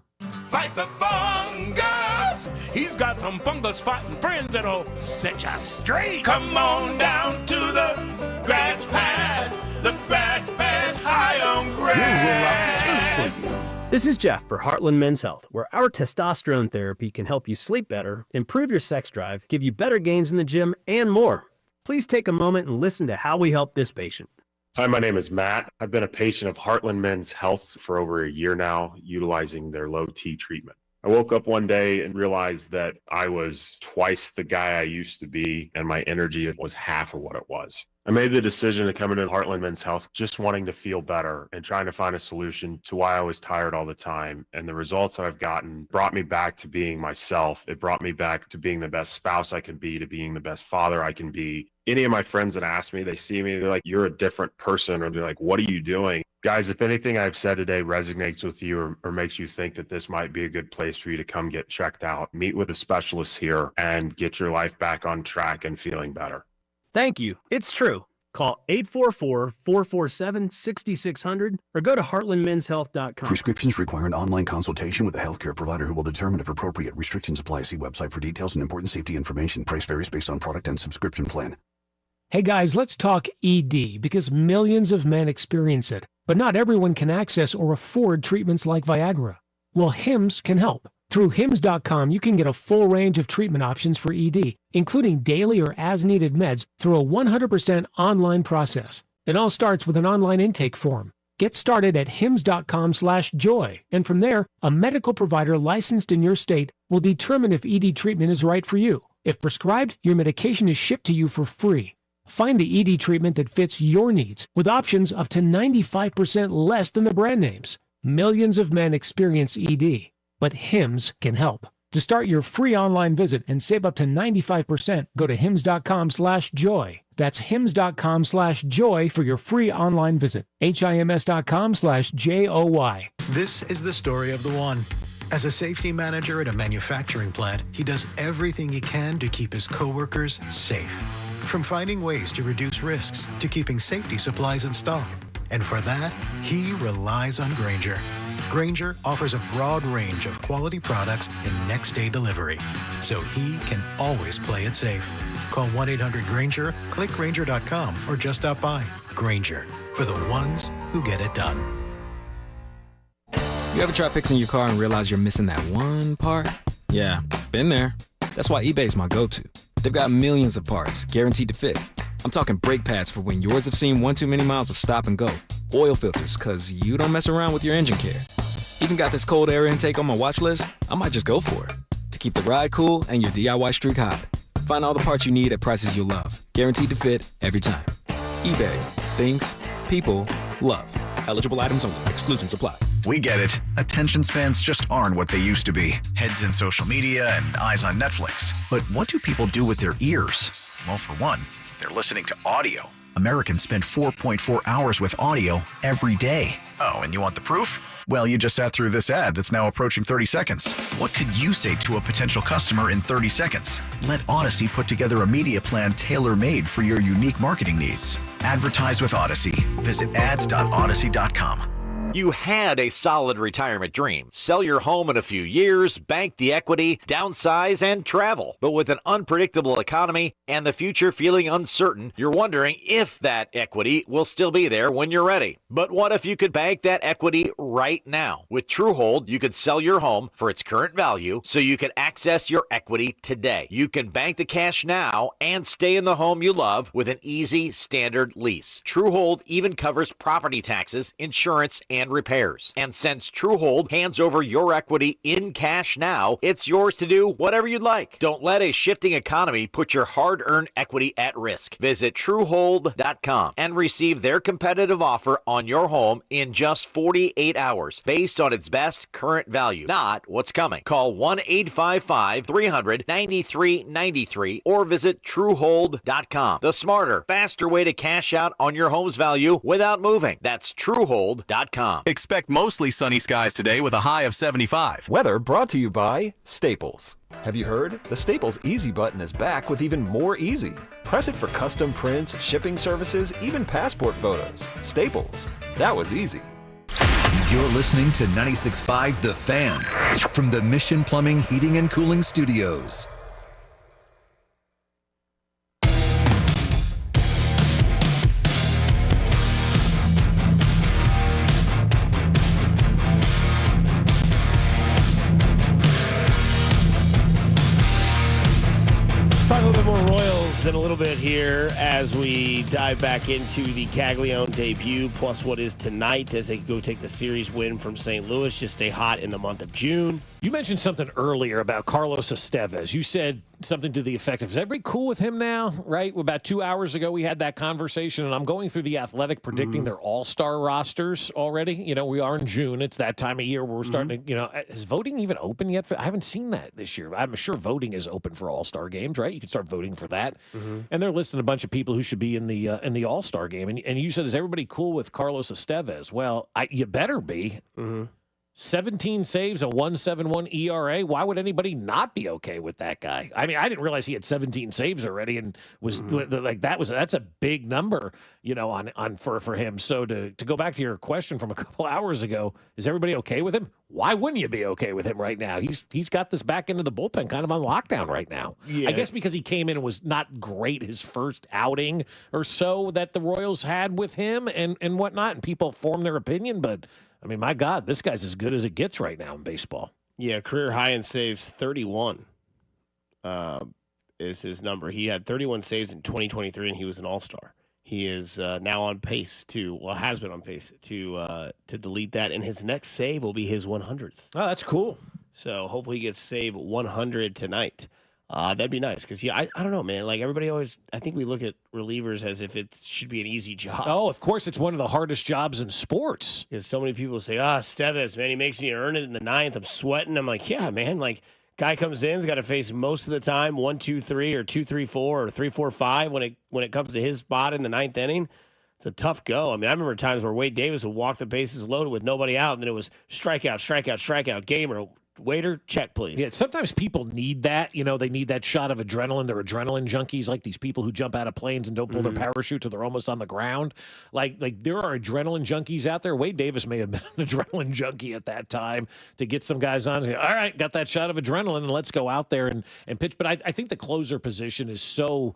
Fight the fungus. He's got some fungus fighting friends that'll set you straight. Come on down to the grass pad. The grass pad's high on grass. This is Jeff for Heartland Men's Health, where our testosterone therapy can help you sleep better, improve your sex drive, give you better gains in the gym, and more. Please take a moment and listen to how we help this patient. Hi, my name is Matt. I've been a patient of Heartland Men's Health for over a year now, utilizing their low T treatment. I woke up one day and realized that I was twice the guy I used to be, and my energy was half of what it was. I made the decision to come into Heartland Men's Health just wanting to feel better and trying to find a solution to why I was tired all the time. And the results that I've gotten brought me back to being myself. It brought me back to being the best spouse I can be, to being the best father I can be. Any of my friends that ask me, they see me, they're like, you're a different person, or they're like, what are you doing? Guys, if anything I've said today resonates with you or makes you think that this might be a good place for you to come get checked out, meet with a specialist here and get your life back on track and feeling better. Thank you. It's true. Call 844-447-6600 or go to heartlandmenshealth.com. Prescriptions require an online consultation with a healthcare provider who will determine if appropriate. Restrictions apply. See website for details and important safety information. Price varies based on product and subscription plan. Hey guys, let's talk ED, because millions of men experience it, but not everyone can access or afford treatments like Viagra. Well, Hims can help. Through Hims.com, you can get a full range of treatment options for ED, including daily or as-needed meds, through a 100% online process. It all starts with an online intake form. Get started at hims.com/joy, and from there, a medical provider licensed in your state will determine if ED treatment is right for you. If prescribed, your medication is shipped to you for free. Find the ED treatment that fits your needs, with options up to 95% less than the brand names. Millions of men experience ED, but Hims can help. To start your free online visit and save up to 95%, go to hims.com/joy. That's hims.com/joy for your free online visit. HIMS.com/JOY. This is the story of the one. As a safety manager at a manufacturing plant, he does everything he can to keep his coworkers safe. From finding ways to reduce risks to keeping safety supplies in stock. And for that, he relies on Grainger. Grainger offers a broad range of quality products and next-day delivery, so he can always play it safe. Call 1-800-GRAINGER, click Grainger.com, or just stop by. Grainger, for the ones who get it done. You ever try fixing your car and realize you're missing that one part? Yeah, been there. That's why eBay's my go-to. They've got millions of parts, guaranteed to fit. I'm talking brake pads for when yours have seen one too many miles of stop and go. Oil filters, because you don't mess around with your engine care. Even got this cold air intake on my watch list. I might just go for it. To keep the ride cool and your DIY streak hot. Find all the parts you need at prices you'll love. Guaranteed to fit every time. eBay. Things. People. Love. Eligible items only. Exclusions apply. We get it. Attention spans just aren't what they used to be. Heads in social media and eyes on Netflix. But what do people do with their ears? Well, for one, they're listening to audio. Americans spend 4.4 hours with audio every day. Oh, and you want the proof? Well, you just sat through this ad that's now approaching 30 seconds. What could you say to a potential customer in 30 seconds? Let Odyssey put together a media plan tailor-made for your unique marketing needs. Advertise with Odyssey. Visit ads.odyssey.com. You had a solid retirement dream. Sell your home in a few years, bank the equity, downsize, and travel. But with an unpredictable economy and the future feeling uncertain, you're wondering if that equity will still be there when you're ready. But what if you could bank that equity right now? With TrueHold, you could sell your home for its current value so you can access your equity today. You can bank the cash now and stay in the home you love with an easy standard lease. TrueHold even covers property taxes, insurance, and repairs. And since TrueHold hands over your equity in cash now, it's yours to do whatever you'd like. Don't let a shifting economy put your hard-earned equity at risk. Visit TrueHold.com and receive their competitive offer on your home in just 48 hours based on its best current value, not what's coming. Call 1-855-300-9393 or visit TrueHold.com. The smarter, faster way to cash out on your home's value without moving. That's TrueHold.com. Expect mostly sunny skies today with a high of 75. Weather brought to you by Staples. Have you heard? The Staples Easy button is back with even more easy. Press it for custom prints, shipping services, even passport photos. Staples. That was easy. You're listening to 96.5 The Fan from the Mission Plumbing, Heating, and Cooling Studios. Talk a little bit more Royals in a little bit here as we dive back into the Caglione debut, plus what is tonight as they go take the series win from St. Louis. Just stay hot in the month of June. You mentioned something earlier about Carlos Estevez. You said something to the effect of, is everybody cool with him now, right? About 2 hours ago, we had that conversation, and I'm going through the Athletic predicting their all-star rosters already. You know, we are in June. It's that time of year where we're starting to, you know, is voting even open yet? I haven't seen that this year. I'm sure voting is open for all-star games, right? You can start voting for that. And they're listing a bunch of people who should be in the all-star game. And you said, is everybody cool with Carlos Estevez? Well, you better be. 17 saves, a 1.71 ERA. Why would anybody not be okay with that guy? I mean, I didn't realize he had 17 saves already, and was like that's a big number, you know, on for him. So to go back to your question from a couple hours ago, is everybody okay with him? Why wouldn't you be okay with him right now? He's got this back into the bullpen kind of on lockdown right now. Yeah. I guess because he came in and was not great his first outing or so that the Royals had with him and whatnot, and people formed their opinion, but I mean, my God, this guy's as good as it gets right now in baseball. Yeah, career high in saves, 31 is his number. He had 31 saves in 2023, and he was an all-star. He is now on pace has been on pace to delete that, and his next save will be his 100th. Oh, that's cool. So hopefully he gets save 100 tonight. That'd be nice because, I don't know, man. Like everybody always, I think we look at relievers as if it should be an easy job. Oh, of course, it's one of the hardest jobs in sports. Because so many people say, Estevez, man, he makes me earn it in the ninth. I'm sweating. I'm like, yeah, man. Like, guy comes in, he's got to face most of the time 1, 2, 3, or 2, 3, 4, or 3, 4, 5 when it comes to his spot in the ninth inning. It's a tough go. I mean, I remember times where Wade Davis would walk the bases loaded with nobody out, and then it was strikeout, strikeout, strikeout, gamer. Waiter, check, please. Yeah, sometimes people need that. You know, they need that shot of adrenaline. They're adrenaline junkies, like these people who jump out of planes and don't pull their parachute till they're almost on the ground. Like there are adrenaline junkies out there. Wade Davis may have been an adrenaline junkie at that time to get some guys on. All right, got that shot of adrenaline, and let's go out there and pitch. But I think the closer position is so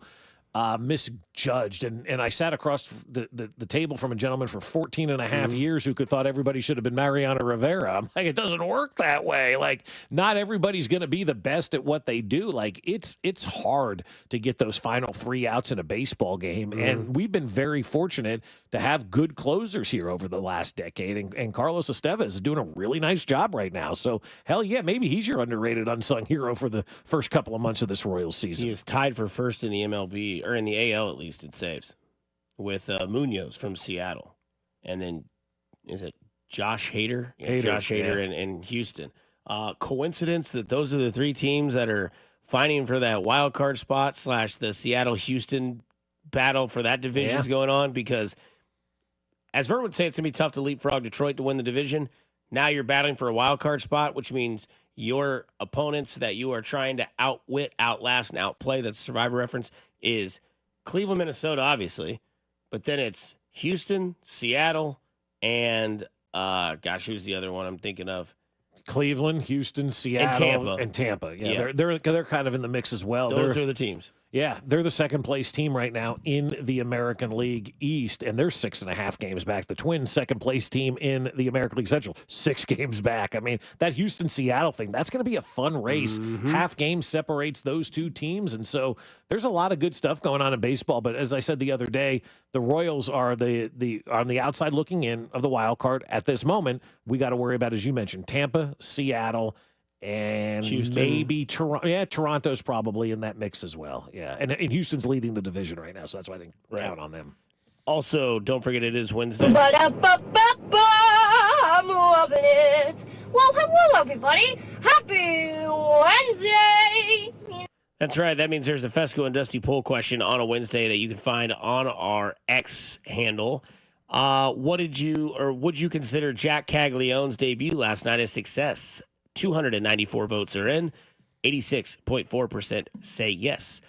misjudged. And I sat across the table from a gentleman for 14 and a half years who thought everybody should have been Mariano Rivera. I'm like, it doesn't work that way. Like, not everybody's going to be the best at what they do. Like, it's hard to get those final 3 outs in a baseball game. And we've been very fortunate to have good closers here over the last decade. And Carlos Estevez is doing a really nice job right now. So, hell yeah, maybe he's your underrated unsung hero for the first couple of months of this Royals season. He is tied for first in the MLB, or in the AL at least, in saves, with Munoz from Seattle. And then, is it Josh Hader? Yeah, Josh Hader in Houston. Coincidence that those are the 3 teams that are fighting for that wild card spot / the Seattle-Houston battle for that division's going on? Because, as Vern would say, it's going to be tough to leapfrog Detroit to win the division. Now you're battling for a wild card spot, which means your opponents that you are trying to outwit, outlast, and outplay, that's Survivor reference, is Cleveland, Minnesota, obviously. But then it's Houston, Seattle, and, who's the other one I'm thinking of? Cleveland, Houston, Seattle, and Tampa. Yeah. They're kind of in the mix as well. Those are the teams. Yeah, they're the second place team right now in the American League East, and they're 6.5 games back. The Twins, second place team in the American League Central, 6 games back. I mean, that Houston-Seattle thing, that's going to be a fun race. Half game separates those 2 teams, and so there's a lot of good stuff going on in baseball. But as I said the other day, the Royals are the on the outside looking in of the wild card at this moment. We got to worry about, as you mentioned, Tampa, Seattle, and Houston. Maybe Toronto. Yeah, Toronto's probably in that mix as well. Yeah, and Houston's leading the division right now, so that's why I think count on them. Also, don't forget it is Wednesday. I'm loving it. Well, hello, everybody. Happy Wednesday. That's right. That means there's a Fesco and Dusty poll question on a Wednesday that you can find on our X handle. Would you consider Jack Caglione's debut last night a success? 294 votes are in. 86.4% say yes.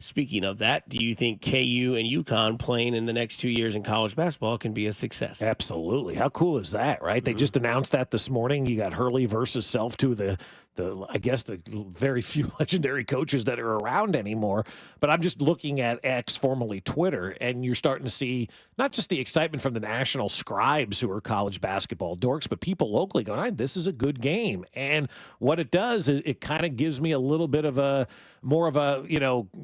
Speaking of that, do you think KU and UConn playing in the next 2 years in college basketball can be a success? Absolutely. How cool is that, right? They just announced that this morning. You got Hurley versus Self, two of the very few legendary coaches that are around anymore. But I'm just looking at X, formerly Twitter, and you're starting to see not just the excitement from the national scribes who are college basketball dorks, but people locally going, this is a good game. And what it does is it kind of gives me a little bit of more of a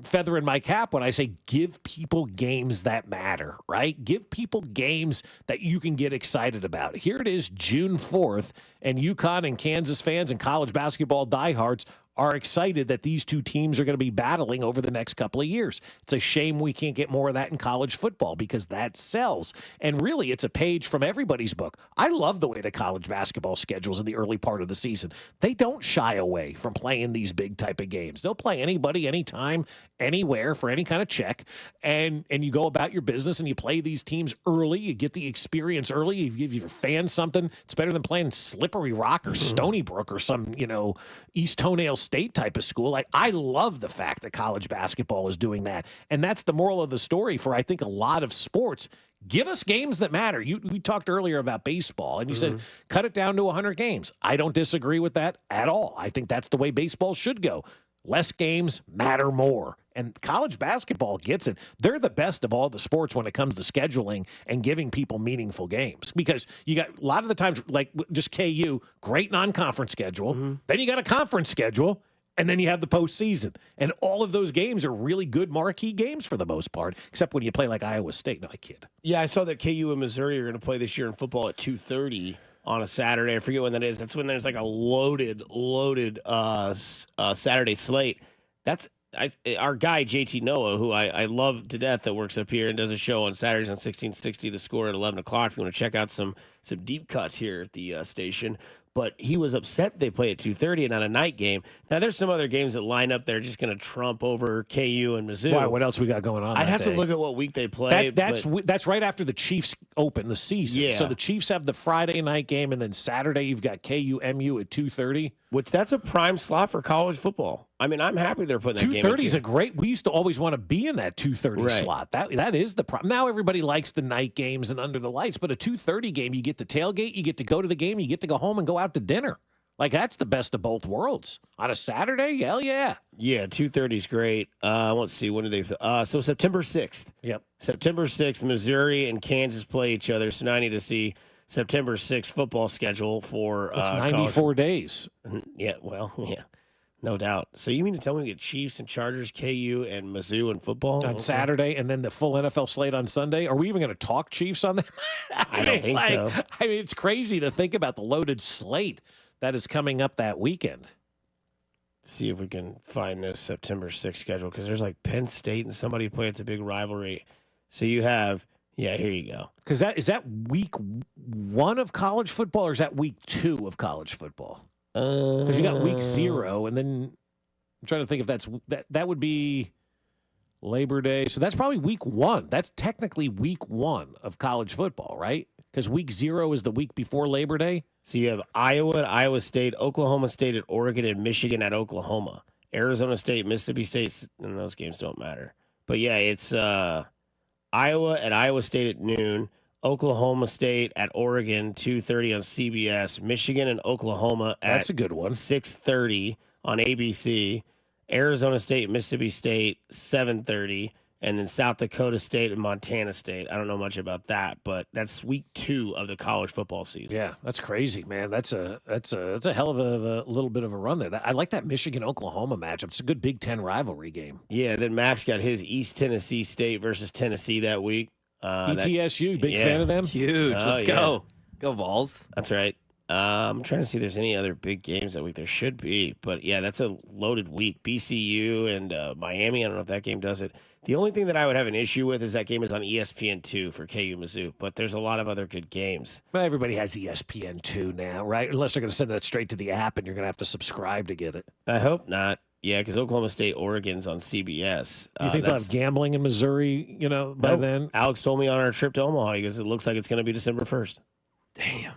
feather in my cap when I say give people games that matter, right? Give people games that you can get excited about. Here it is, June 4th, and UConn and Kansas fans and college basketball diehards are excited that these two teams are going to be battling over the next couple of years. It's a shame we can't get more of that in college football because that sells. And really, it's a page from everybody's book. I love the way the college basketball schedules in the early part of the season. They don't shy away from playing these big type of games. They'll play anybody, anytime, anywhere for any kind of check. And you go about your business and you play these teams early. You get the experience early. You give your fans something. It's better than playing Slippery Rock or Stony Brook or some, East Toenail State type of school. Like, I love the fact that college basketball is doing that. And that's the moral of the story for, I think, a lot of sports. Give us games that matter. We talked earlier about baseball, and you said cut it down to 100 games. I don't disagree with that at all. I think that's the way baseball should go. Less games matter more. And college basketball gets it. They're the best of all the sports when it comes to scheduling and giving people meaningful games. Because you got a lot of the times, like just KU, great non-conference schedule. Then you got a conference schedule. And then you have the postseason. And all of those games are really good marquee games for the most part, except when you play like Iowa State. No, I kid. Yeah, I saw that KU and Missouri are going to play this year in football at 2:30 on a Saturday. I forget when that is. That's when there's like a loaded Saturday slate. That's our guy, JT Noah, who I love to death, that works up here and does a show on Saturdays on 1660 The Score at 11 o'clock. If you want to check out some deep cuts here at the station. But he was upset they play at 2:30 and not a night game. Now, there's some other games that line up that are just going to trump over KU and Mizzou. Why? What else we got going on? I'd have to look at what week they play. That's right after the Chiefs open the season. Yeah. So the Chiefs have the Friday night game, and then Saturday you've got KU-MU at 2:30. Which that's a prime slot for college football. I mean, I'm happy they're putting that game in. 2:30 is a great. We used to always want to be in that 2:30 slot. That is the problem. Now everybody likes the night games and under the lights, but a 2:30 game, you get to tailgate, you get to go to the game, you get to go home and go out to dinner. Like, that's the best of both worlds. On a Saturday, hell yeah. Yeah, 2:30 is great. Let's see, when do they? So September 6th. Yep. September 6th, Missouri and Kansas play each other. So now I need to see September 6th football schedule for. It's 94 days. Yeah, well, yeah, no doubt. So you mean to tell me we get Chiefs and Chargers, KU and Mizzou in football On Saturday, and then the full NFL slate on Sunday? Are we even going to talk Chiefs on that? I don't think so. I mean, it's crazy to think about the loaded slate that is coming up that weekend. See if we can find this September 6th schedule, because there's like Penn State and somebody play. It's a big rivalry. So you have, here you go. Because is that week 1 of college football, or is that week 2 of college football? Because you got week 0, and then I'm trying to think if that would be Labor Day. So that's probably week 1. That's technically week 1 of college football, right? Because week 0 is the week before Labor Day. So you have Iowa at Iowa State, Oklahoma State at Oregon, and Michigan at Oklahoma. Arizona State, Mississippi State, and those games don't matter. But yeah, it's Iowa at Iowa State at noon, Oklahoma State at Oregon, 2:30 on CBS, Michigan and Oklahoma at That's a good one. 6:30 on ABC, Arizona State, Mississippi State, 7:30, and then South Dakota State and Montana State. I don't know much about that, but that's week 2 of the college football season. Yeah, that's crazy, man. That's a hell of a little bit of a run there. I like that Michigan-Oklahoma matchup. It's a good Big Ten rivalry game. Yeah, then Max got his East Tennessee State versus Tennessee that week. ETSU, big fan of them? Huge. Let's go. Go Vols. That's right. I'm trying to see if there's any other big games that week. There should be. But, yeah, that's a loaded week. BCU and Miami, I don't know if that game does it. The only thing that I would have an issue with is that game is on ESPN2 for KU Mizzou. But there's a lot of other good games. Well, everybody has ESPN2 now, right? Unless they're going to send that straight to the app and you're going to have to subscribe to get it. I hope not. Yeah, because Oklahoma State, Oregon's on CBS. You think they'll have gambling in Missouri, by then? Alex told me on our trip to Omaha, he goes, it looks like it's going to be December 1st. Damn.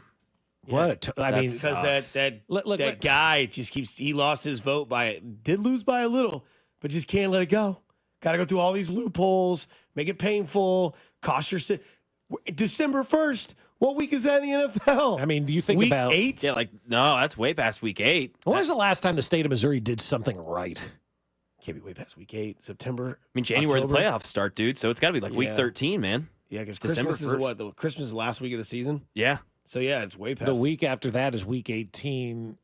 What? I mean, because that guy just he lost his vote did lose by a little, but just can't let it go. Got to go through all these loopholes, make it painful, cost your December 1st. What week is that in the NFL? I mean, do you think week about 8? Yeah, no, that's way past week 8. When was the last time the state of Missouri did something right? Can't be way past week 8. September. I mean, January October. the playoffs start, dude. So it's got to be like week 13, man. Yeah, because December Christmas is 1st. what? Christmas is the last week of the season. Yeah. So yeah, it's way past. The week after that is week 18.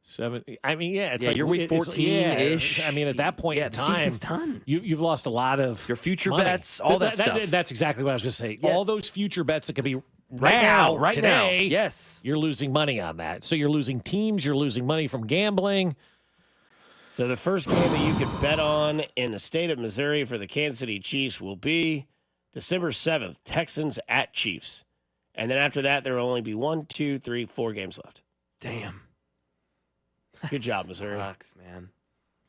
7. I mean, yeah, it's like you're week 14-ish. I mean, at that point in the time, season's done. You've lost a lot of your future money. bets, all that stuff. That's exactly what I was going to say. Yeah. All those future bets that could be right now, today, yes, you're losing money on that. So you're losing teams, you're losing money from gambling. So the first game that you could bet on in the state of Missouri for the Kansas City Chiefs will be December 7th, Texans at Chiefs. And then after that, there will only be 1, 2, 3, 4 games left. Damn. Good job, Missouri. Sucks, man.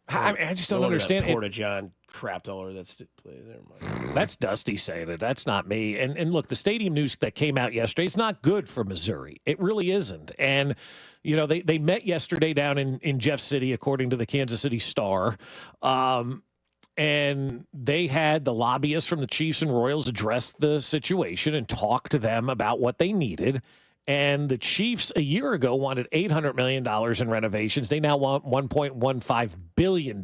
I just don't understand. Porta John crapped all over that play. Never mind. That's Dusty saying it. That's not me. And look, the stadium news that came out yesterday, it's not good for Missouri. It really isn't. And, they met yesterday down in Jeff City, according to the Kansas City Star. And they had the lobbyists from the Chiefs and Royals address the situation and talk to them about what they needed. And the Chiefs a year ago wanted $800 million in renovations. They now want $1.15 billion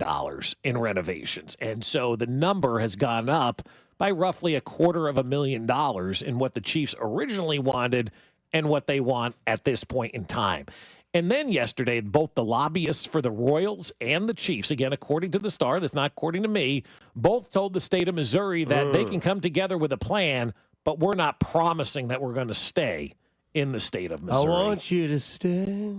in renovations. And so the number has gone up by roughly $250,000 in what the Chiefs originally wanted and what they want at this point in time. And then yesterday, both the lobbyists for the Royals and the Chiefs, again, according to the Star, that's not according to me, both told the state of Missouri that they can come together with a plan, but we're not promising that we're going to stay in the state of Missouri. I want you to stay.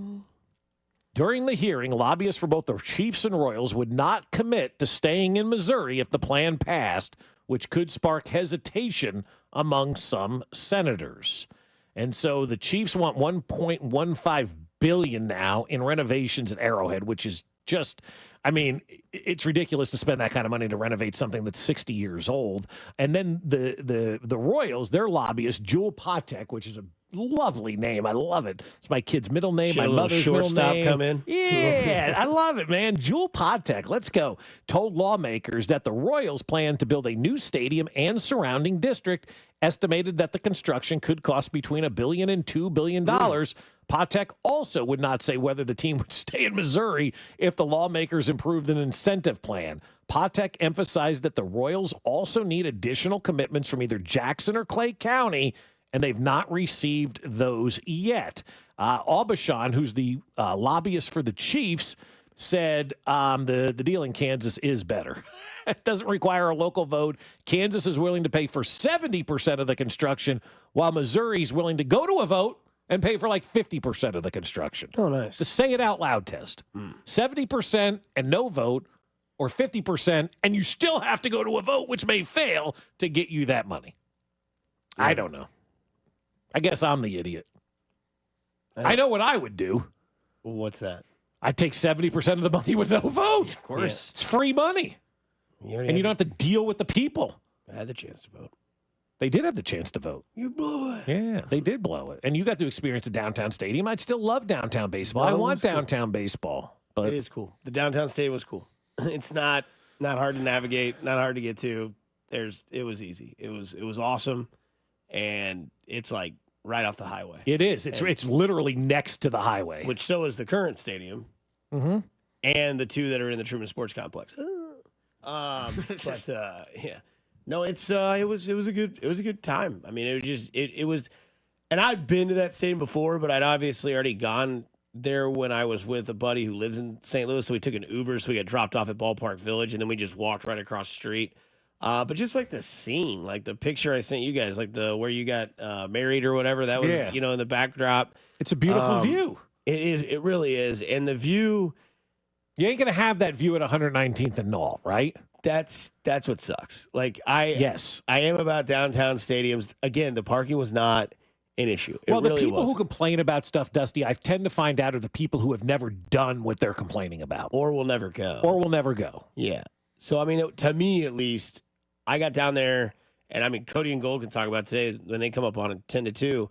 During the hearing, lobbyists for both the Chiefs and Royals would not commit to staying in Missouri if the plan passed, which could spark hesitation among some senators. And so the Chiefs want $1.15 billion now in renovations at Arrowhead, which is just, I mean, it's ridiculous to spend that kind of money to renovate something that's 60 years old. And then the Royals, their lobbyist, Jewel Patek, which is a lovely name. I love it. It's my kid's middle name, my mother's middle name. Come in. Yeah, I love it, man. Jewel Patek, let's go, told lawmakers that the Royals plan to build a new stadium and surrounding district, estimated that the construction could cost between $1 billion and $2 billion, Patek also would not say whether the team would stay in Missouri if the lawmakers improved an incentive plan. Patek emphasized that the Royals also need additional commitments from either Jackson or Clay County, and they've not received those yet. Aubuchon, who's the lobbyist for the Chiefs, said the deal in Kansas is better. It doesn't require a local vote. Kansas is willing to pay for 70% of the construction, while Missouri's willing to go to a vote and pay for like 50% of the construction. Oh, nice. The say it out loud test. 70% and no vote, or 50% and you still have to go to a vote, which may fail to get you that money. I don't know. I guess I'm the idiot. I know what I would do. What's that? I'd take 70% of the money with no vote. Of course. It's free money. And you don't have to deal with the people. I had the chance to vote. They did have the chance to vote. You blew it. Yeah, they did blow it. And you got to experience a downtown stadium. I'd still love downtown baseball. No, I it want was cool. downtown baseball. But It is cool. The downtown stadium was cool. It's not hard to navigate, not hard to get to. It was easy. It was awesome, and it's like right off the highway. It is. It's literally next to the highway. Which so is the current stadium, and the two that are in the Truman Sports Complex. But yeah, no, it was a good time. I mean, it was, and I'd been to that stadium before, but I'd obviously already gone there when I was with a buddy who lives in St. Louis. So we took an Uber, so we got dropped off at Ballpark Village, and then we just walked right across the street. But just like the scene, like the picture I sent you guys, like the where you got married or whatever, that was in the backdrop. It's a beautiful view. It is. It really is, and the view. You ain't gonna have that view at 119th and Knoll, right? That's what sucks. Like I am about downtown stadiums. Again, the parking was not an issue. It Well, the really people wasn't. who complain about stuff, Dusty, I tend to find out are the people who have never done what they're complaining about, or will never go, Yeah. So I mean, to me at least, I got down there, and I mean, Cody and Gold can talk about today when they come up on it 10-2.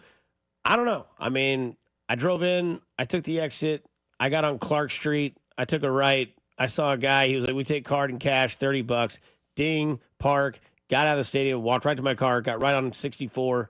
I don't know. I mean, I drove in, I took the exit, I got on Clark Street, I took a right. I saw a guy. He was like, "We take card and cash, $30." Ding, park. Got out of the stadium, walked right to my car, got right on 64,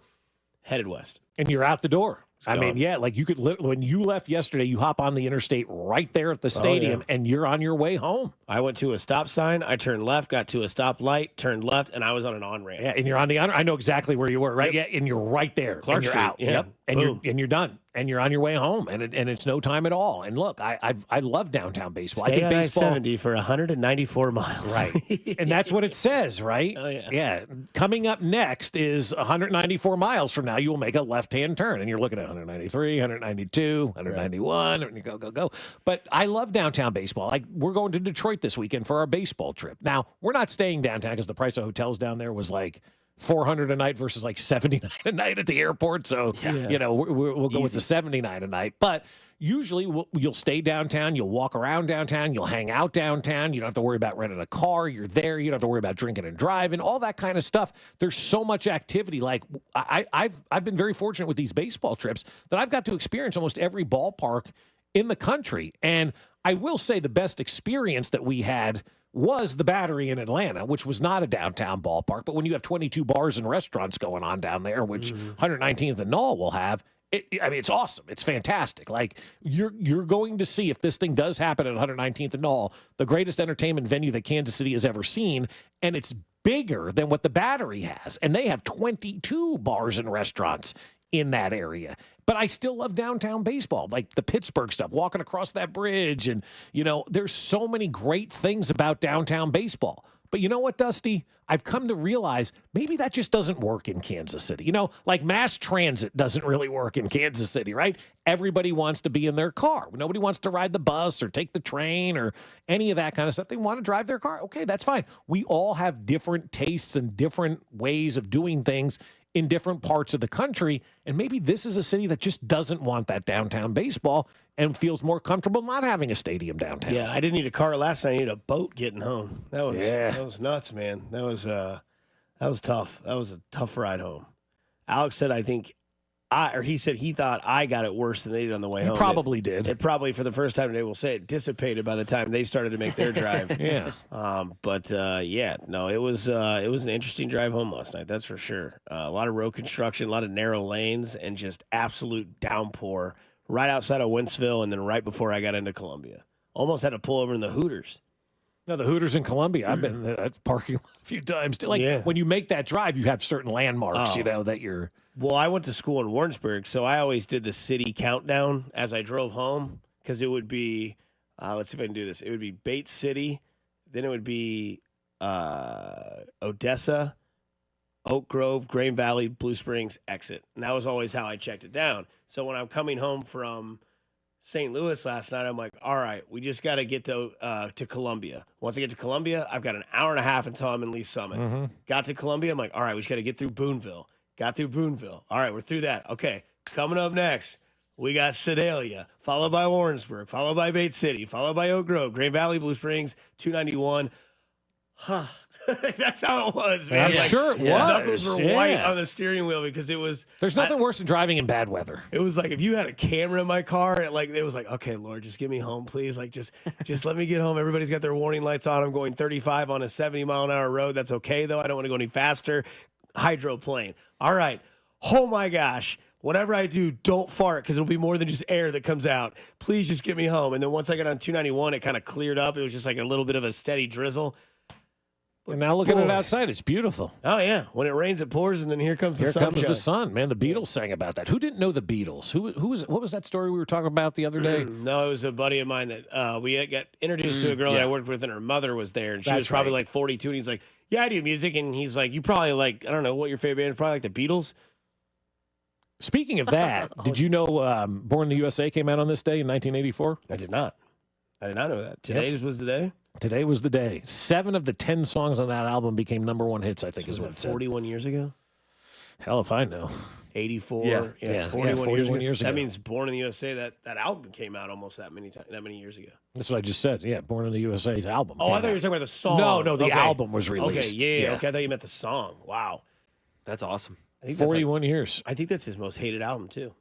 headed west. And you're out the door. I mean, gone. yeah, like you could when you left yesterday, you hop on the interstate right there at the stadium, and you're on your way home. I went to a stop sign. I turned left, got to a stoplight, turned left, and I was on an on ramp. Yeah, and you're on the. I know exactly where you were, right? Yep. Yeah, and you're right there. Clark and you're Street, out. yeah. Yep. And Boom. you're done, and you're on your way home, and it's no time at all. And look, I love downtown baseball. Stay I on think baseball. I-70 for 194 miles. Right. And that's what it says, right? Oh, yeah. Yeah. Coming up next is 194 miles from now, you will make a left-hand turn, and you're looking at 193, 192, 191, and you go. But I love downtown baseball. Like, we're going to Detroit this weekend for our baseball trip. Now, we're not staying downtown because the price of hotels down there was like $400 a night versus like $79 a night at the airport. So, we'll go with the $79 a night. But usually you'll stay downtown. You'll walk around downtown. You'll hang out downtown. You don't have to worry about renting a car. You're there. You don't have to worry about drinking and driving, all that kind of stuff. There's so much activity. Like I've been very fortunate with these baseball trips that I've got to experience almost every ballpark in the country. And I will say the best experience that we had was the Battery in Atlanta, which was not a downtown ballpark. But when you have 22 bars and restaurants going on down there, which 119th and Knoll will have, it's awesome. It's fantastic. Like, you're going to see, if this thing does happen at 119th and Knoll, the greatest entertainment venue that Kansas City has ever seen, and it's bigger than what the Battery has. And they have 22 bars and restaurants in that area. But I still love downtown baseball, like the Pittsburgh stuff, walking across that bridge. And, there's so many great things about downtown baseball. But you know what, Dusty? I've come to realize maybe that just doesn't work in Kansas City. Like mass transit doesn't really work in Kansas City, right? Everybody wants to be in their car. Nobody wants to ride the bus or take the train or any of that kind of stuff. They want to drive their car. Okay, that's fine. We all have different tastes and different ways of doing things in different parts of the country. And maybe this is a city that just doesn't want that downtown baseball and feels more comfortable not having a stadium downtown. Yeah, I didn't need a car last night. I needed a boat getting home. That was nuts, man. That was tough. That was a tough ride home. Alex said, he said he thought I got it worse than they did on the way home. Probably did. It probably, for the first time today, we'll say it dissipated by the time they started to make their drive. Yeah. It was an interesting drive home last night. That's for sure. A lot of road construction, a lot of narrow lanes, and just absolute downpour right outside of Wentzville, and then right before I got into Columbia. Almost had to pull over in the Hooters. No, the Hooters in Columbia. I've been in that parking lot a few times. When you make that drive, you have certain landmarks, that you're. Well, I went to school in Warrensburg, so I always did the city countdown as I drove home because it would be, let's see if I can do this. It would be Bates City, then it would be Odessa, Oak Grove, Grain Valley, Blue Springs, exit. And that was always how I checked it down. So when I'm coming home from St. Louis last night, I'm like, all right, we just got to get to Columbia. Once I get to Columbia, I've got an hour and a half until I'm in Lee Summit. Mm-hmm. Got to Columbia, I'm like, all right, we just got to get through Boonville. Got through Boonville. All right, we're through that. Okay, coming up next, we got Sedalia, followed by Warrensburg, followed by Bates City, followed by Oak Grove, Grain Valley, Blue Springs, 291. Huh. That's how it was, man. I'm sure it was. The knuckles were white on the steering wheel because it was. There's nothing worse than driving in bad weather. It was like if you had a camera in my car, it was like, okay, Lord, just get me home, please. Like just let me get home. Everybody's got their warning lights on. I'm going 35 on a 70-mile-an-hour road. That's okay though. I don't want to go any faster. Hydroplane. All right. Oh my gosh. Whatever I do, don't fart because it'll be more than just air that comes out. Please just get me home. And then once I got on 291, it kind of cleared up. It was just like a little bit of a steady drizzle. And now look at it outside. It's beautiful. Oh, yeah. When it rains, it pours, and then here comes the sun. Here comes the sun, man. The Beatles sang about that. Who didn't know the Beatles? What was that story we were talking about the other day? No, it was a buddy of mine that we got introduced to a girl that I worked with, and her mother was there, and she was probably like 42, and he's like, yeah, I do music, and he's like, you probably like, I don't know, what your favorite band is, probably like the Beatles. Speaking of that, did you know Born in the USA came out on this day in 1984? I did not. I did not know that. Today was the day? Today was the day. 7 of the 10 songs on that album became #1 hits, I think is what it said. 41 years ago? Hell if I know. 84. Yeah, 41 years ago. That means Born in the USA, that album came out almost that many years ago. That's what I just said. Yeah, Born in the USA's album. Oh, I thought you were talking about the song. No, the album was released. Okay, yeah. Okay, I thought you meant the song. Wow. That's awesome. I think 41 years. I think that's his most hated album, too.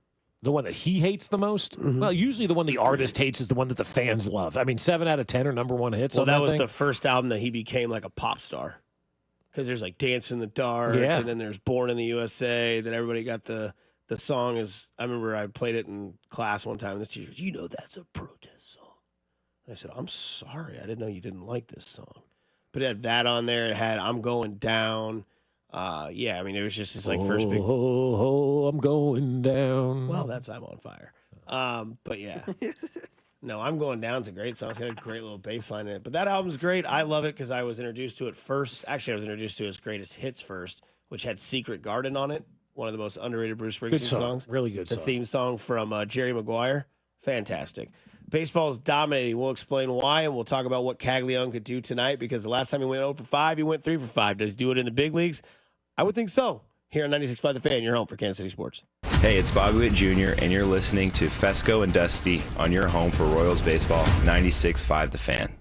The one that he hates the most? Mm-hmm. Well, usually the one the artist hates is the one that the fans love. I mean, 7 out of 10 are #1 hits. Well, that was the first album that he became like a pop star. Because there's like Dance in the Dark, and then there's Born in the USA. Then everybody got the song is. I remember I played it in class one time, and the teacher goes, "You know that's a protest song." And I said, "I'm sorry, I didn't know you didn't like this song." But it had that on there. It had "I'm Going Down." Yeah, I mean, it was just this like first big. Oh, I'm going down. Well, that's I'm on fire. But yeah. No, I'm Going Down's a great song. It's got a great little bass line in it. But that album's great. I love it because I was introduced to it first. Actually, I was introduced to his greatest hits first, which had Secret Garden on it. One of the most underrated Bruce Springsteen songs. Really good song. The theme song from Jerry Maguire. Fantastic. Baseball is dominating. We'll explain why, and we'll talk about what Caglione could do tonight because the last time he went 0 for 5, he went 3 for 5. Does he do it in the big leagues? I would think so. Here on 96.5 The Fan, you're home for Kansas City Sports. Hey, it's Bobby Witt Jr., and you're listening to Fesco and Dusty on your home for Royals Baseball, 96.5 The Fan.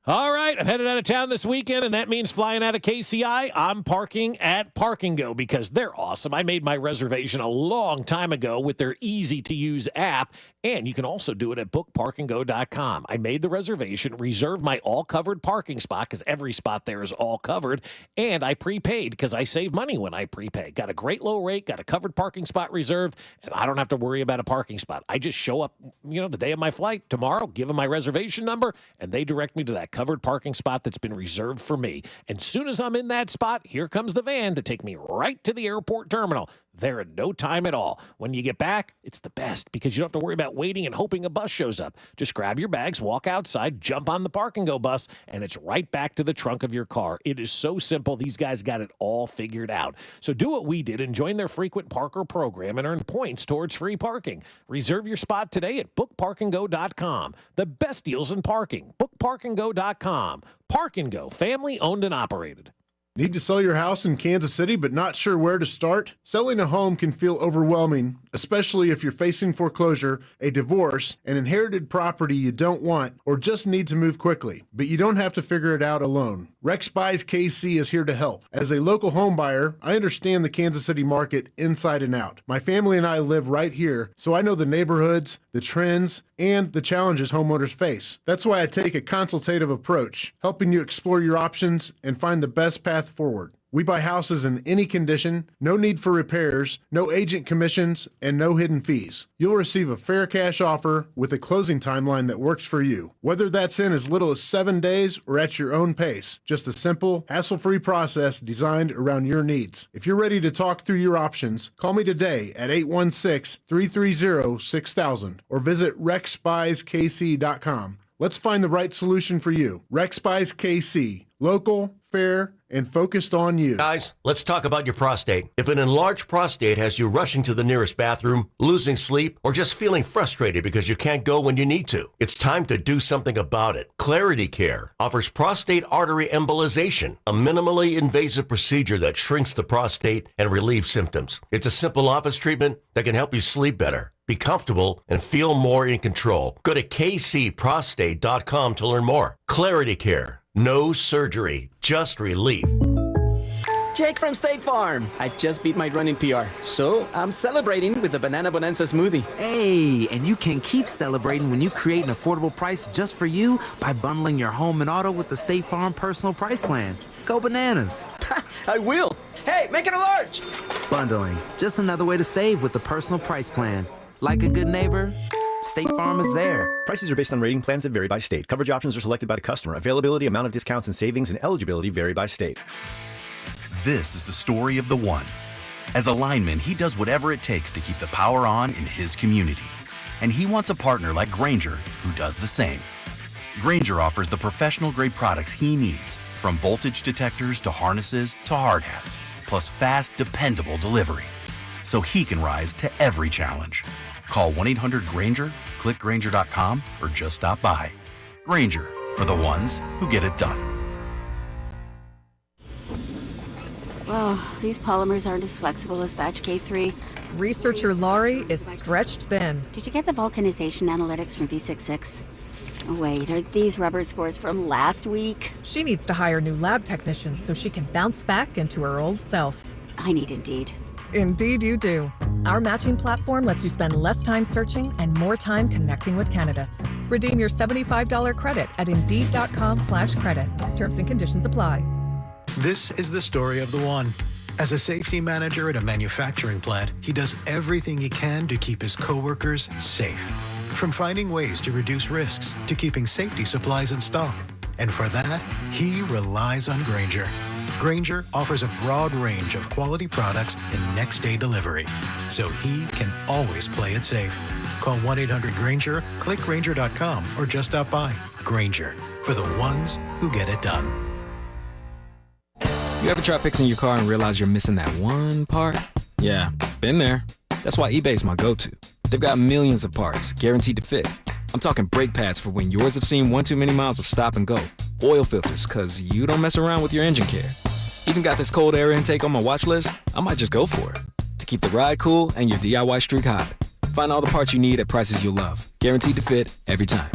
All right, I'm headed out of town this weekend, and that means flying out of KCI. I'm parking at Park and Go because they're awesome. I made my reservation a long time ago with their easy-to-use app, and you can also do it at bookparkandgo.com. I made the reservation, reserved my all-covered parking spot because every spot there is all covered, and I prepaid because I save money when I prepay. Got a great low rate, got a covered parking spot reserved, and I don't have to worry about a parking spot. I just show up, the day of my flight tomorrow, give them my reservation number, and they direct me to that covered parking spot that's been reserved for me. And soon as I'm in that spot, here comes the van to take me right to the airport terminal. There in no time at all. When you get back, it's the best because you don't have to worry about waiting and hoping a bus shows up. Just grab your bags, walk outside, jump on the Park and Go bus, and it's right back to the trunk of your car. It is so simple. These guys got it all figured out. So do what we did and join their frequent Parker program and earn points towards free parking. Reserve your spot today at bookparkandgo.com. The best deals in parking. Bookparkandgo.com. Park and Go, family owned and operated. Need to sell your house in Kansas City but not sure where to start? Selling a home can feel overwhelming, especially if you're facing foreclosure, a divorce, an inherited property you don't want, or just need to move quickly. But you don't have to figure it out alone. Rex Buys KC is here to help. As a local home buyer, I understand the Kansas City market inside and out. My family and I live right here, so I know the neighborhoods, the trends, and the challenges homeowners face. That's why I take a consultative approach, helping you explore your options and find the best path forward. We buy houses in any condition, no need for repairs, no agent commissions, and no hidden fees. You'll receive a fair cash offer with a closing timeline that works for you. Whether that's in as little as 7 days or at your own pace, just a simple, hassle-free process designed around your needs. If you're ready to talk through your options, call me today at 816-330-6000 or visit rexbuyskc.com. Let's find the right solution for you. Rex Buys KC. Local, fair, and focused on you. Guys, let's talk about your prostate. If an enlarged prostate has you rushing to the nearest bathroom, losing sleep, or just feeling frustrated because you can't go when you need to, it's time to do something about it. Clarity Care offers prostate artery embolization, a minimally invasive procedure that shrinks the prostate and relieves symptoms. It's a simple office treatment that can help you sleep better, be comfortable, and feel more in control. Go to kcprostate.com to learn more. Clarity Care. No surgery, just relief. Jake from State Farm. I just beat my running PR, so I'm celebrating with the Banana Bonanza smoothie. Hey, and you can keep celebrating when you create an affordable price just for you by bundling your home and auto with the State Farm Personal Price Plan. Go bananas. I will. Hey, make it a large. Bundling, just another way to save with the Personal Price Plan. Like a good neighbor, State Farm is there. Prices are based on rating plans that vary by state. Coverage options are selected by the customer. Availability, amount of discounts and savings, and eligibility vary by state. This is the story of the one. As a lineman, he does whatever it takes to keep the power on in his community. And he wants a partner like Grainger who does the same. Grainger offers the professional-grade products he needs, from voltage detectors to harnesses to hard hats, plus fast, dependable delivery, so he can rise to every challenge. Call 1-800-GRAINGER, click Grainger.com, or just stop by. Grainger, for the ones who get it done. Oh, these polymers aren't as flexible as batch K3. Researcher Laurie is stretched thin. Did you get the vulcanization analytics from V66? Oh, wait, are these rubber scores from last week? She needs to hire new lab technicians so she can bounce back into her old self. I need Indeed. Indeed you do. Our matching platform lets you spend less time searching and more time connecting with candidates. Redeem your $75 credit at Indeed.com/credit. Terms and conditions apply. This is the story of the one. As a safety manager at a manufacturing plant, he does everything he can to keep his coworkers safe. From finding ways to reduce risks to keeping safety supplies in stock. And for that, he relies on Grainger. Grainger offers a broad range of quality products and next-day delivery, so he can always play it safe. Call 1-800-GRAINGER, click Grainger.com, or just stop by. Grainger, for the ones who get it done. You ever try fixing your car and realize you're missing that one part? Yeah, been there. That's why eBay's my go-to. They've got millions of parts, guaranteed to fit. I'm talking brake pads for when yours have seen one too many miles of stop and go. Oil filters, cause you don't mess around with your engine care. Even got this cold air intake on my watch list. I might just go for it. To keep the ride cool and your DIY streak hot. Find all the parts you need at prices you'll love. Guaranteed to fit every time.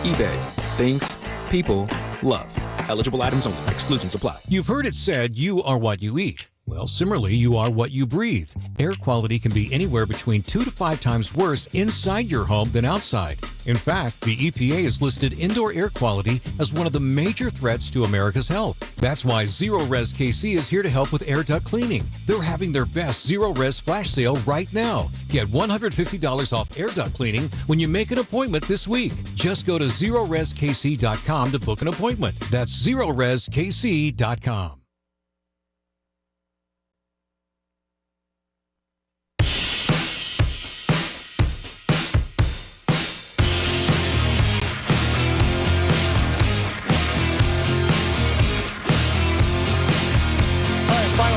eBay. Things people love. Eligible items only. Exclusions apply. You've heard it said, you are what you eat. Well, similarly, you are what you breathe. Air quality can be anywhere between 2 to 5 times worse inside your home than outside. In fact, the EPA has listed indoor air quality as one of the major threats to America's health. That's why Zero Res KC is here to help with air duct cleaning. They're having their best Zero Res flash sale right now. Get $150 off air duct cleaning when you make an appointment this week. Just go to ZeroResKC.com to book an appointment. That's ZeroResKC.com.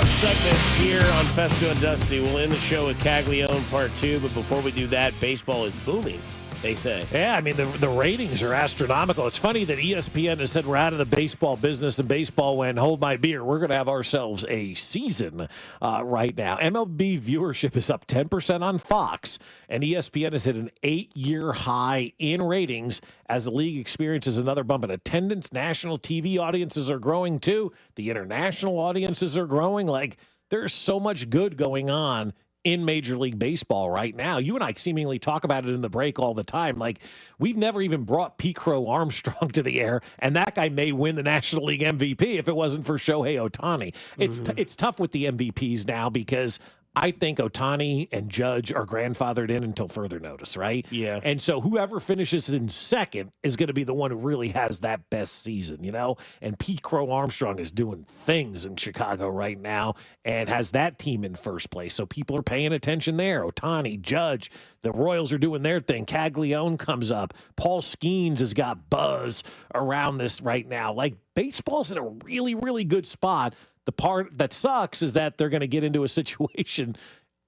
Segment here on Fesco and Dusty. We'll end the show with Caglione Part 2, but before we do that, baseball is booming, they say. Yeah, I mean, the ratings are astronomical. It's funny that ESPN has said we're out of the baseball business, and baseball went, hold my beer. We're going to have ourselves a season right now. MLB viewership is up 10% on Fox, and ESPN has hit an 8-year high in ratings as the league experiences another bump in attendance. National TV audiences are growing, too. The international audiences are growing. Like, there's so much good going on in Major League Baseball right now. You and I seemingly talk about it in the break all the time. Like, we've never even brought Pete Crow Armstrong to the air, and that guy may win the National League MVP if it wasn't for Shohei Ohtani. It's tough with the MVPs now because I think Ohtani and Judge are grandfathered in until further notice, right? Yeah. And so whoever finishes in second is going to be the one who really has that best season, you know? And Pete Crow Armstrong is doing things in Chicago right now and has that team in first place. So people are paying attention there. Ohtani, Judge, the Royals are doing their thing. Caglione comes up. Paul Skeens has got buzz around this right now. Like, baseball's in a really, really good spot. The part that sucks is that they're going to get into a situation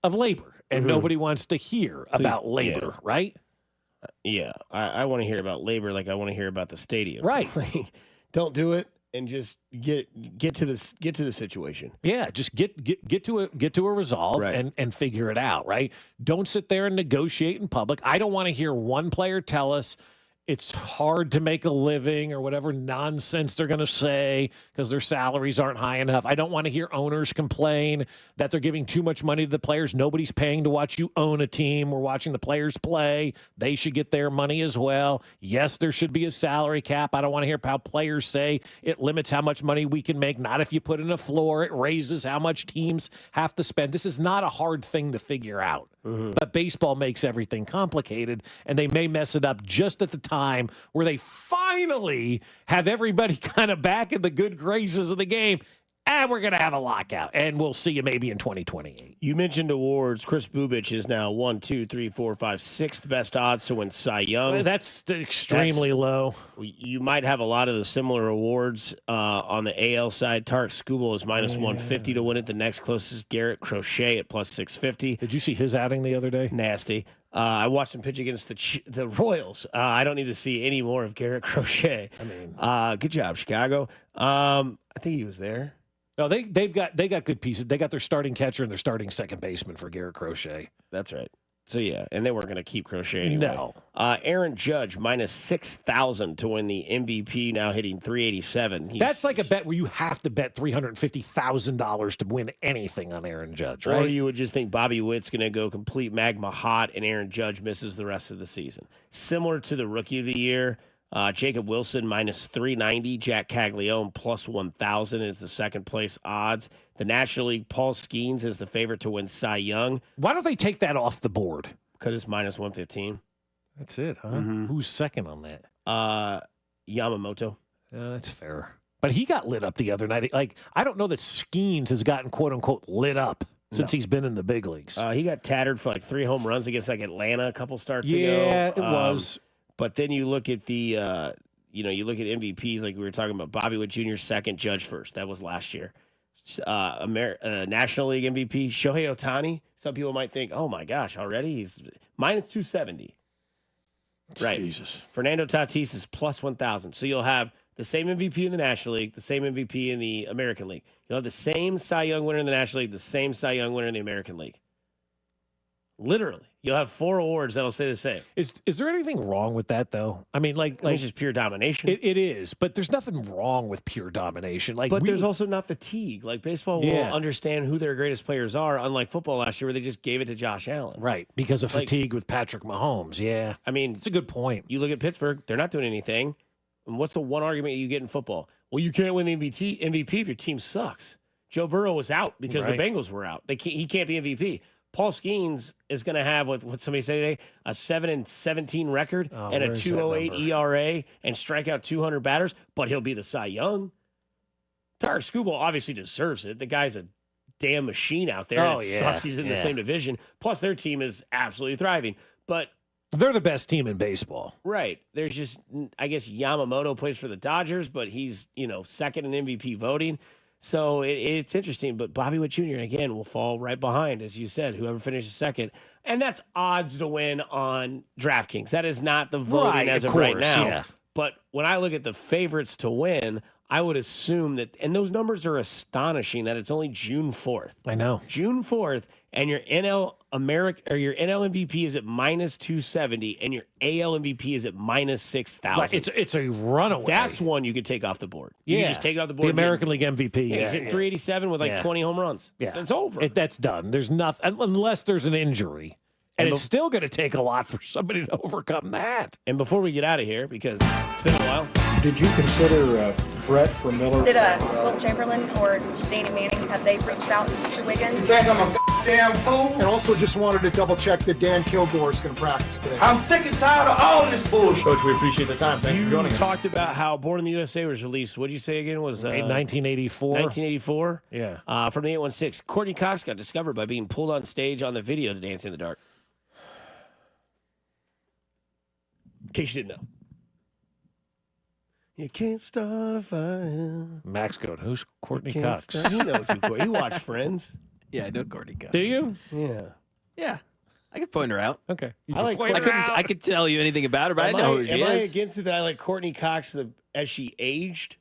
of labor, and nobody wants to hear about labor, right? Yeah, I want to hear about labor like I want to hear about the stadium. Right. Like, don't do it, and just get to the situation. Yeah, just get to a resolve and figure it out, right? Don't sit there and negotiate in public. I don't want to hear one player tell us it's hard to make a living or whatever nonsense they're going to say because their salaries aren't high enough. I don't want to hear owners complain that they're giving too much money to the players. Nobody's paying to watch you own a team. We're watching the players play. They should get their money as well. Yes, there should be a salary cap. I don't want to hear how players say it limits how much money we can make. Not if you put in a floor. It raises how much teams have to spend. This is not a hard thing to figure out. But baseball makes everything complicated, and they may mess it up just at the time where they finally have everybody kind of back in the good graces of the game, and we're going to have a lockout, and we'll see you maybe in 2028. You mentioned awards. Chris Bubich is now 1, 2, 3, 4, 5, sixth best odds to win Cy Young. That's extremely low. You might have a lot of the similar awards on the AL side. Tarek Skubal is minus 150 to win it. The next closest, Garrett Crochet at plus 650. Did you see his outing the other day? Nasty. I watched him pitch against the Royals. I don't need to see any more of Garrett Crochet. I mean, good job, Chicago. I think he was there. No, they got good pieces. They got their starting catcher and their starting second baseman for Garrett Crochet. That's right. So, yeah, and they weren't going to keep Crochet anyway. No. Aaron Judge, minus 6,000 to win the MVP, now hitting 387. That's like a bet where you have to bet $350,000 to win anything on Aaron Judge, right? Or you would just think Bobby Witt's going to go complete magma hot and Aaron Judge misses the rest of the season. Similar to the Rookie of the Year, Jacob Wilson, minus 390. Jack Caglione, plus 1,000 is the second place odds. The National League, Paul Skeens is the favorite to win Cy Young. Why don't they take that off the board? Because it's minus 115. That's it, huh? Who's second on that? Yamamoto. That's fair. But he got lit up the other night. Like, I don't know that Skeens has gotten, quote-unquote, lit up since he's been in the big leagues. He got tattered for like 3 home runs against like Atlanta a couple starts ago. Yeah, it was. But then you look at the, you look at MVPs like we were talking about. Bobby Witt Jr. second, Judge first. That was last year. National League MVP, Shohei Ohtani. Some people might think, oh my gosh, already he's minus 270. Right. Jesus. Fernando Tatis is plus 1,000. So you'll have the same MVP in the National League, the same MVP in the American League. You'll have the same Cy Young winner in the National League, the same Cy Young winner in the American League. Literally. You'll have 4 awards that'll stay the same. Is there anything wrong with that, though? I mean, like it's just pure domination. It is, but there's nothing wrong with pure domination. But there's also not fatigue. Like, baseball will understand who their greatest players are, unlike football last year where they just gave it to Josh Allen. Right, because of fatigue with Patrick Mahomes. Yeah. I mean, it's a good point. You look at Pittsburgh, they're not doing anything. And what's the one argument you get in football? Well, you can't win the MVP if your team sucks. Joe Burrow was out because the Bengals were out. He can't be MVP. Paul Skeens is going to have what somebody said today, a 7-17 record and a 2.08 ERA and strike out 200 batters, but he'll be the Cy Young. Tarek Skubal obviously deserves it. The guy's a damn machine out there. It sucks he's in the same division. Plus, their team is absolutely thriving. But they're the best team in baseball. Right. There's just, I guess Yamamoto plays for the Dodgers, but he's, second in MVP voting. So it's interesting, but Bobby Witt Jr., again, will fall right behind, as you said, whoever finishes second. And that's odds to win on DraftKings. That is not the voting as of right now. Yeah. But when I look at the favorites to win, I would assume that, and those numbers are astonishing, that it's only June 4th. I know. June 4th, and your NL MVP is at -270, and your AL MVP is at -6,000. It's a runaway. That's one you could take off the board. You can just take it off the board. The American League MVP. He's hitting 387 with 20 home runs. Yeah. So it's over. That's done. There's nothing, unless there's an injury. And it's still going to take a lot for somebody to overcome that. And before we get out of here, because it's been a while. Did you consider Brett for Miller? Did Will Chamberlain or Danny Manning, have they reached out to Wiggins? You think I'm a damn fool? And also just wanted to double check that Dan Kilgore is going to practice today. I'm sick and tired of all this bullshit. Coach, we appreciate the time. Thanks for joining us. You talked about how Born in the USA was released. What did you say again? Was 1984? 1984? Yeah. From the 816. Courtney Cox got discovered by being pulled on stage on the video to Dance in the Dark. In case you didn't know. You can't start a fire. Max going, who's Courtney Cox? He knows who Courtney. He watched Friends. Yeah, I know Courtney Cox. Do you? Yeah. Yeah. I could point her out. Okay. I could tell you anything about her, but I know who she is. Am I against it that I like Courtney Cox as she aged?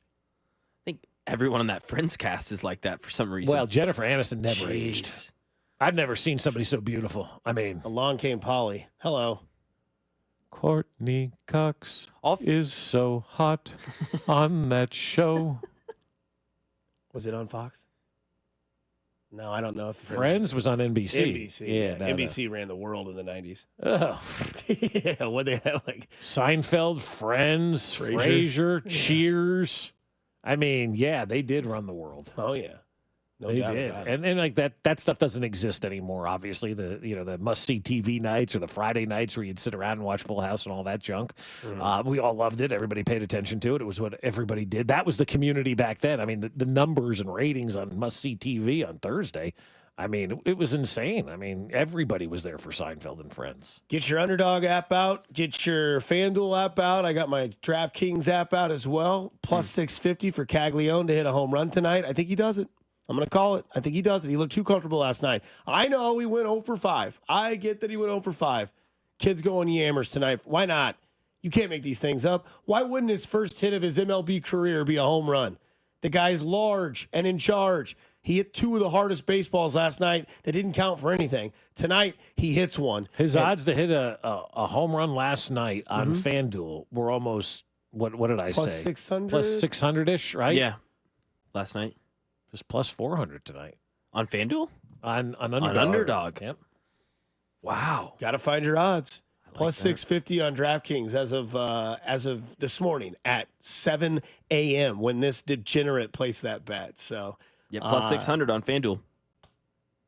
I think everyone on that Friends cast is like that for some reason. Well, Jennifer Aniston never aged. I've never seen somebody so beautiful. I mean, along came Polly. Hello. Courtney Cox is so hot on that show. Was it on Fox? No, I don't know if Friends was on NBC. NBC. Yeah. NBC ran the world in the 90s. Oh. Yeah, what they had like Seinfeld, Friends, Frasier, Cheers. I mean, yeah, they did run the world. Oh yeah. No they doubt did. about it. And like that stuff doesn't exist anymore, obviously. The must-see TV nights or the Friday nights where you'd sit around and watch Full House and all that junk. We all loved it. Everybody paid attention to it. It was what everybody did. That was the community back then. I mean, the numbers and ratings on must-see TV on Thursday, I mean, it was insane. I mean, everybody was there for Seinfeld and Friends. Get your Underdog app out. Get your FanDuel app out. I got my DraftKings app out as well. Plus 650 for Caglione to hit a home run tonight. I think he does it. I'm going to call it. I think he does it. He looked too comfortable last night. I know he went 0 for 5. I get that he went 0 for 5. Kid's going yammers tonight. Why not? You can't make these things up. Why wouldn't his first hit of his MLB career be a home run? The guy's large and in charge. He hit 2 of the hardest baseballs last night that didn't count for anything. Tonight, he hits one. His odds to hit a home run last night on FanDuel were almost, what did I Plus say? 600? Plus 600-ish, right? Yeah. Last night. It was plus 400 tonight. On FanDuel? On Underdog. On Underdog. Yep. Wow. Got to find your odds. Plus that. 650 on DraftKings as of this morning at 7 a.m. when this degenerate placed that bet. So yeah, plus 600 on FanDuel.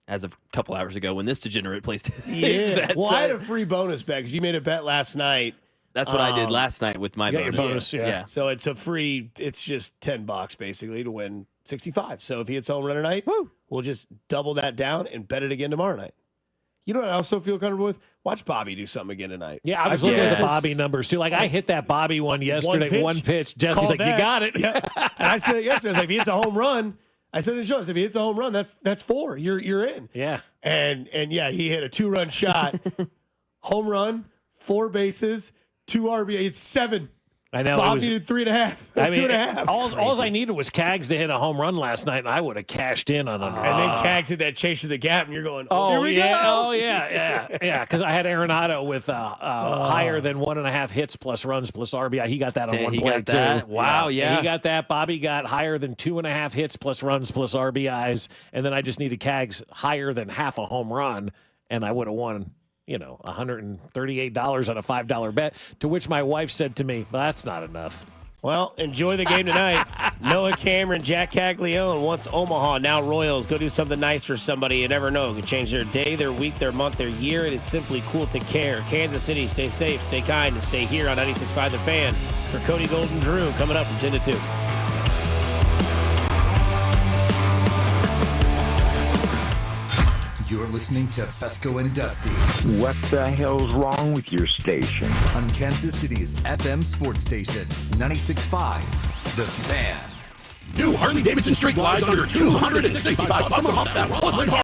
As of a couple hours ago when this degenerate placed his yeah. bet. Well, I had a free bonus bet because you made a bet last night. That's what I did last night with my bonus. Your bonus, yeah. So it's a free. It's just $10 basically to win 65. So if he hits home run tonight, we'll just double that down and bet it again tomorrow night. You know what I also feel comfortable with? Watch Bobby do something again tonight. Yeah, I was looking at the Bobby numbers too. Like I hit that Bobby one yesterday, one pitch. Jesse's like, "You got it." Yeah. And I said it yesterday. I was like, "If he hits a home run," I said in the show, if he hits a home run, that's 4. You're in. Yeah. And yeah, he hit a 2-run shot, home run, 4 bases, 2 RBI. It's 7. I know. Bob needed 3.5. I mean, 2.5. All I needed was Cags to hit a home run last night, and I would have cashed in on Underdog. And then Cags hit that chase to the gap, and you're going, here we go. Oh, yeah. Because I had Arenado with higher than 1.5 hits plus runs plus RBI. He got that on one play, too. Wow, yeah. He got that. Bobby got higher than 2.5 hits plus runs plus RBIs, and then I just needed Cags higher than half a home run, and I would have won $138 on a $5 bet, to which my wife said to me, well, that's not enough. Well, enjoy the game tonight. Noah Cameron, Jack Caglione, once Omaha, now Royals. Go do something nice for somebody. You never know. It could change their day, their week, their month, their year. It is simply cool to care. Kansas City, stay safe, stay kind, and stay here on 96.5 The Fan. For Cody, Gold, and Drew, coming up from 10 to 2. You're listening to Fesco and Dusty. What the hell's wrong with your station? On Kansas City's FM sports station, 96.5 The Fan. New Harley-Davidson Street Glides under $265 a month. That